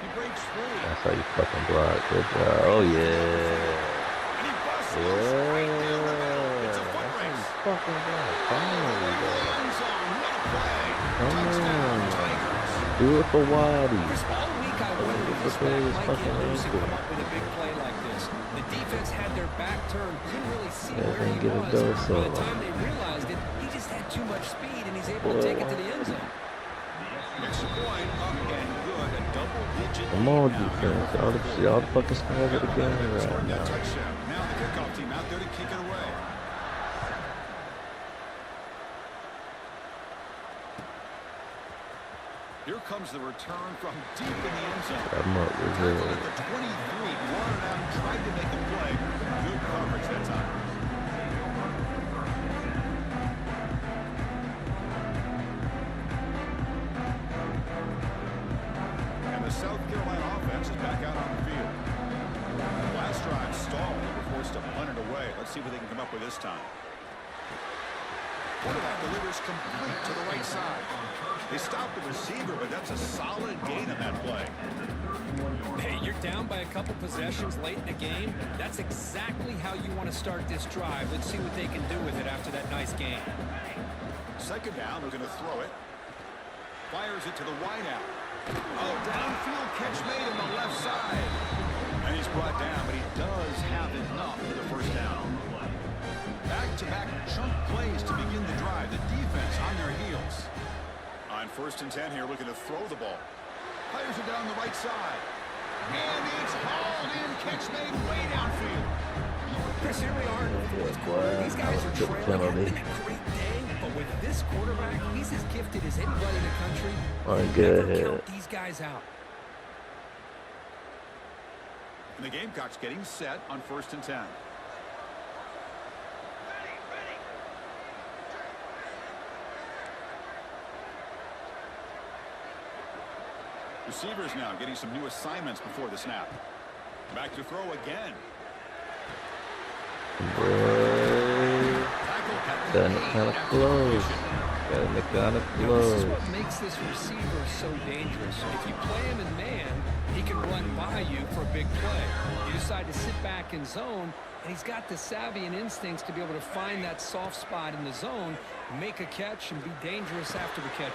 He breaks free. That's how you fucking block. Good job. Oh, yeah. And he busts Yeah. right down the middle. It's a foot race. Fucking block. Finally, bro. End zone. What a play. Come Touchdown, on. Tigers. Do it for Waddy. All week I wondered if this back Mike Andrews would come up with a big play like this. The defense had their back turned, couldn't really see Yeah, where he get a was. dose By the of time they realized it, he just had too much speed, and he's able to take it to the end zone. Extra point up and good. A double-digit Come on, lead now. defense. Y'all the fucking stars of the game right Scored that now. touchdown. Now the kickoff team out there to kick it away. Here comes the return from deep in the end zone. I'm up with Tackled it. at the 23, brought it out and tried to make a play. Good coverage that time. And the South Carolina offense is back out on the field. Last drive stalled. They were forced to punt it away. Let's see what they can come up with this time. Quarterback delivers complete to the right side. They stopped the receiver, but that's a solid gain on that play. Hey, you're down by a couple possessions late in the game. That's exactly how you want to start this drive. Let's see what they can do with it after that nice game. Second down, they're going to throw it. Fires it to the wideout. Oh, downfield catch made on the left side. And he's brought down, but he does have enough for the first down. Back-to-back chunk plays to begin the drive. The defense on their heels. On 1st and 10 here, looking to throw the ball. Fires it down the right side. And it's hauled in. Catch made way downfield. Chris, here we are in the fourth quarter. These guys are trailing. Having a great day. But with this quarterback, he's as gifted as anybody in the country. Never count these guys out. And the Gamecocks getting set on 1st and 10. Receivers now getting some new assignments before the snap. Back to throw again. Done it kind of close. Got it kind of close. This is what makes this receiver so dangerous. If you play him in man, he can run by you for a big play. You decide to sit back in zone, and he's got the savvy and instincts to be able to find that soft spot in the zone, make a catch, and be dangerous after the catch.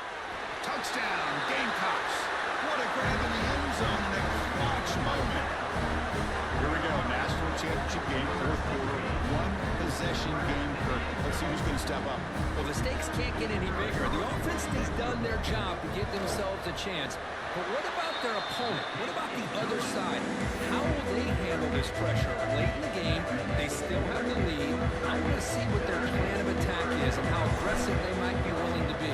Touchdown, Gamecocks. What a grab in the end zone in a clutch moment. Here we go, national championship game, 4th quarter, one possession game. Let's see who's going to step up. Well, the stakes can't get any bigger. The offense has done their job to give themselves a chance. But what about their opponent? What about the other side? How will they handle this pressure? Late in the game, they still have the lead. I want to see what their plan of attack is and how aggressive they might be willing to be.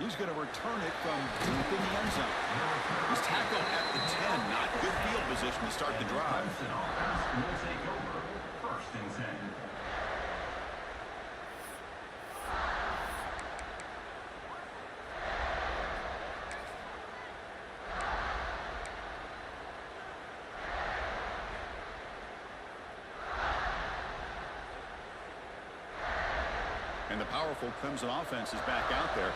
He's going to return it from deep in the end zone. He's tackled at the 10. Not good field position to start the drive. Will take over 1st and 10. And the powerful Clemson offense is back out there.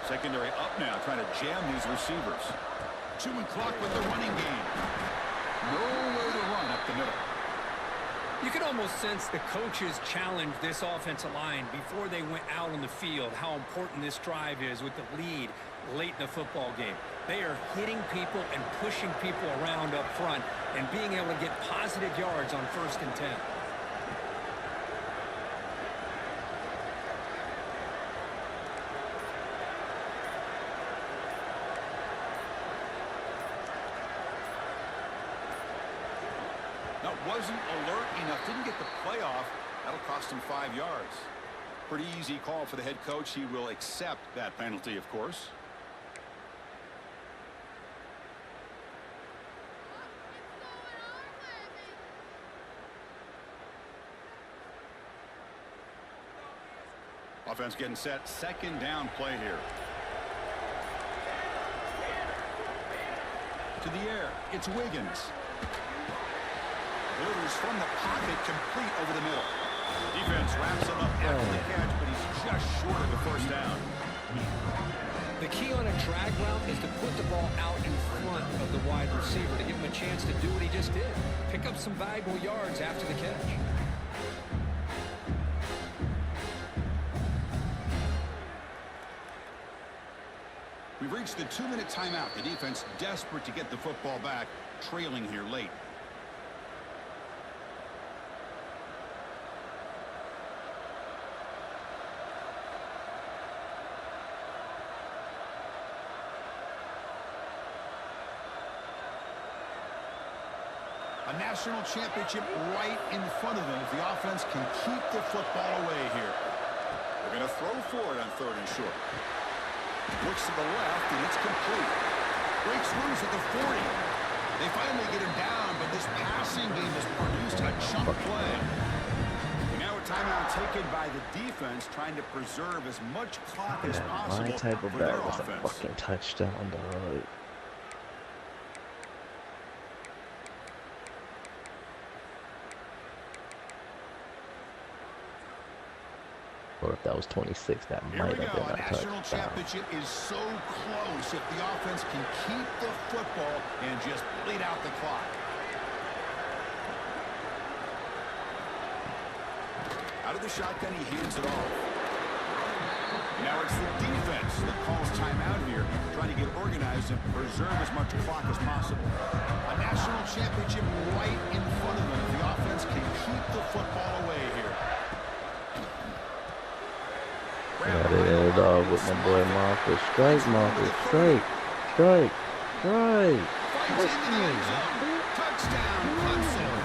Secondary up now, trying to jam these receivers. Chewing clock with the running game. Nowhere to run up the middle. You can almost sense the coaches challenged this offensive line before they went out on the field, how important this drive is with the lead. late in the football game. They are hitting people and pushing people around up front and being able to get positive yards on 1st and 10. That wasn't alert enough. Didn't get the play off. That'll cost him 5 yards. Pretty easy call for the head coach. He will accept that penalty, of course. Offense getting set. 2nd down play here. To the air. It's Wiggins. Delivers from the pocket, complete over the middle. Defense wraps him up after the catch, but he's just short of the 1st down. The key on a drag route is to put the ball out in front of the wide receiver to give him a chance to do what he just did. Pick up some valuable yards after the catch. We've reached the 2-minute timeout. The defense desperate to get the football back, trailing here late. A national championship right in front of them if the offense can keep the football away here. They're going to throw for it on 3rd and short. Looks to the left, and it's complete. Breaks loose at the 40. They finally get him down, but this passing game has produced a chunk play. Now a timeout taken by the defense, trying to preserve as much clock as possible My type of for their bet was a offense. fucking touchdown, dog. Or if that was 26, that might have been a National touchdown. championship is so close if the offense can keep the football and just bleed out the clock. Out of the shotgun, he hands it off. Now it's the defense that calls timeout here, trying to get organized and preserve as much clock as possible. A national championship right in front of them if the offense can keep the football away here. Got it, dog, with my boy Marcus. Strike, Marcus. Strike. Strike. Strike. Touchdown, Clemson.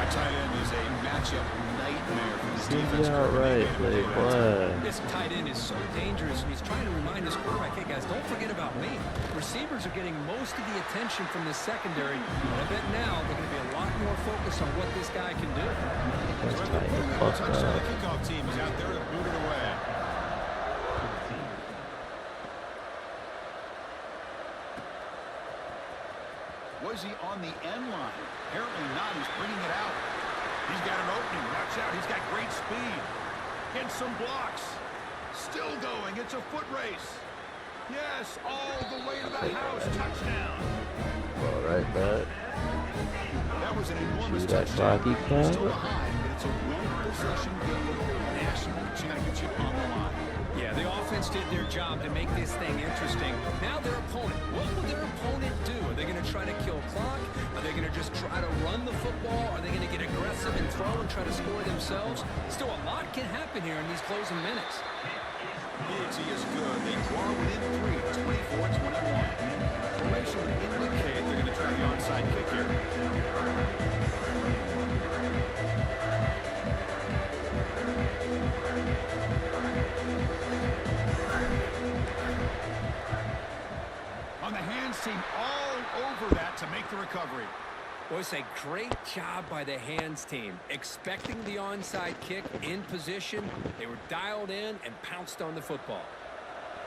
A tight end is a matchup nightmare for this defense. Right, boy. This tight end is so dangerous, and he's trying to remind his quarterback, hey guys, don't forget about me. Receivers are getting most of the attention from the secondary. I bet now they're going to be a lot more focused on what this guy can do. The kickoff team is out there to boot it away. Was he on the end line? Apparently not. He's bringing it out. He's got an opening. Watch out. He's got great speed. Hits some blocks. Still going. It's a foot race. Yes, all the way to the house. Touchdown. All right, bud. That was an enormous touchdown. Still behind, but it's a one-possession game. National championship on the line. Yeah, the offense did their job to make this thing interesting. Now their opponent. What will their opponent do? Are they going to try to kill clock? Are they going to just try to run the football? Are they going to get aggressive and throw and try to score themselves? Still, a lot can happen here in these closing minutes. He is good. They draw within 3, 24-21. Formation would indicate they're going to try the onside kick here. On the hands team, all over that to make the recovery. Was a great job by the hands team. Expecting the onside kick in position, they were dialed in and pounced on the football.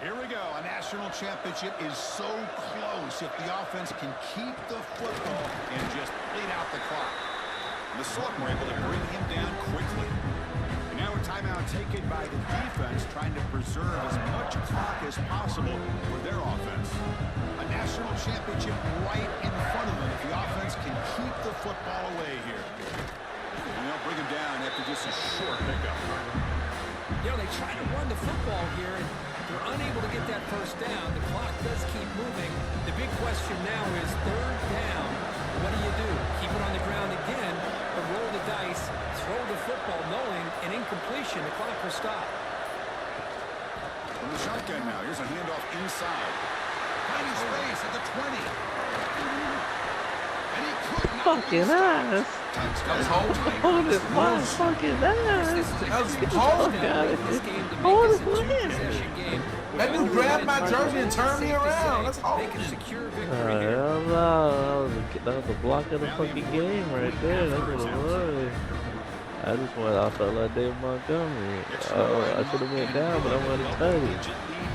Here we go. A national championship is so close if the offense can keep the football and just bleed out the clock. And the Sword were able to bring him down quickly. And now a timeout taken by the defense, trying to preserve as much clock as possible for their offense. A national championship right in front of them if the offense can keep the football away here. And they'll bring him down after just a short pickup. You know, they try to run the football here, and they're unable to get that first down. The clock does keep moving. The big question now is third down. What do you do? Keep it on the ground again, or roll the dice, throw the football, knowing an incompletion, the clock will stop. From the shotgun now, here's a handoff inside. Finding space at the 20. And he could not Fucking ass. Hold it, my fucking ass. Hold it. That dude grabbed my jersey and turned me around. That's holding. Hell no. That was a block of the fucking game right there. That's what it was. I felt like Dave Montgomery. I should have went down, but I wanted to tell you.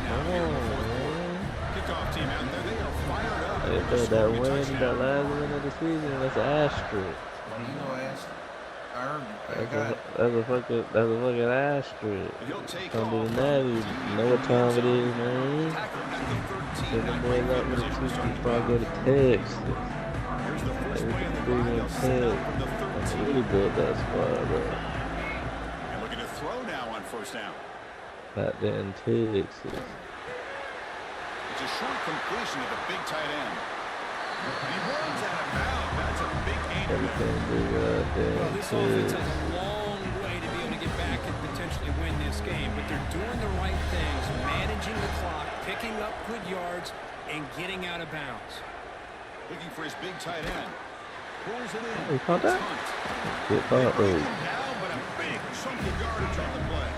Come on, man. Kickoff team out there. They are fired up. That win, that last win of the season, that's an asterisk. That's a fucking asterisk. Come to the Natty, you know what time it is, man. Get the boys up with a 2 before I go to Texas. I really built that squad up. And looking to throw now on first down. Back there in Texas. It's a short completion of the big tight end. And he runs out of bounds. That's a big gain. Everything big out there. Well, this offense has a long way to be able to get back and potentially win this game, but they're doing the right things, managing the clock, picking up good yards, and getting out of bounds. Looking for his big tight end. Pulls it in. You caught that? Get caught early. Down, but a big chunk of yardage on the play.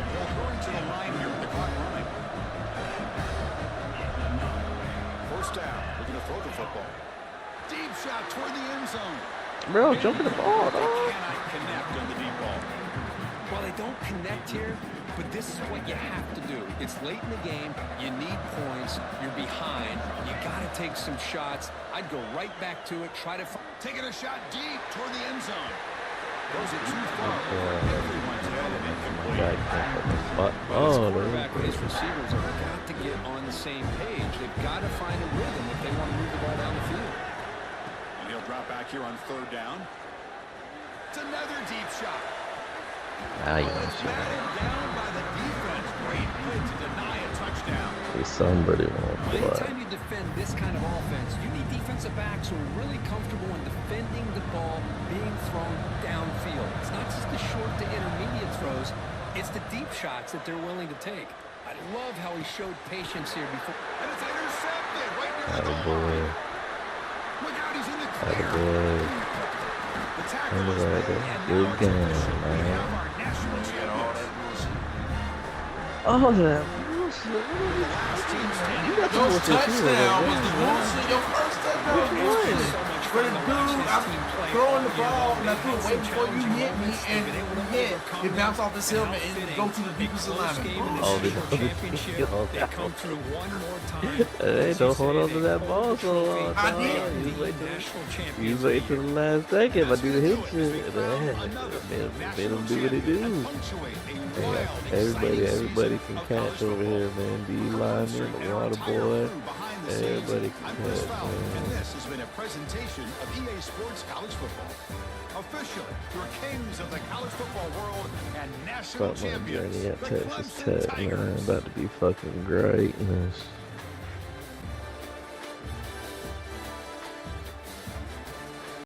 Well, going to the line here with the clock running. First down. Looking to throw the football. Deep shot toward the end zone. Bro, jump in the ball, dog. They cannot connect on the deep ball. Well, they don't connect here, but this is what you have to do. It's late in the game. You need points. You're behind. You got to take some shots. I'd go right back to it. Try to taking a shot deep toward the end zone. Those are too far. Everyone's head and incomplete. The quarterback and his receivers have got to get on the same page. They've got to find a rhythm if they want to move the ball down the field. And he'll drop back here on third down. It's another deep shot. Now you know down by the defense. Great play to deny a touchdown. Somebody won't play. Anytime you defend this kind of offense, you need defensive backs who are really comfortable in defending the ball being thrown downfield. It's not just the short to intermediate throws, it's the deep shots that they're willing to take. I love how he showed patience here before. And it's intercepted right near the goal. Look out, he's in the clear. The tackle is made. Good game, man. Oh, that bullshit. Your touchdown was the bullshit. Your first touchdown was bullshit. For the dude, I'm throwing the ball and I threw it way before you hit me, and it bounced off the helmet and go to the deepest alignment. Oh, they come through one more time. Hey, don't hold on to that ball so long. I did. You wait till the last second. If I do hit you, made them do what they do. Everybody can catch over here, man. D lineman, the water boy, everybody can catch, man. This has been a presentation of EA Sports College Football. Officially, your kings of the college football world and national champions, the Clemson Tigers. Man, about to be fucking greatness.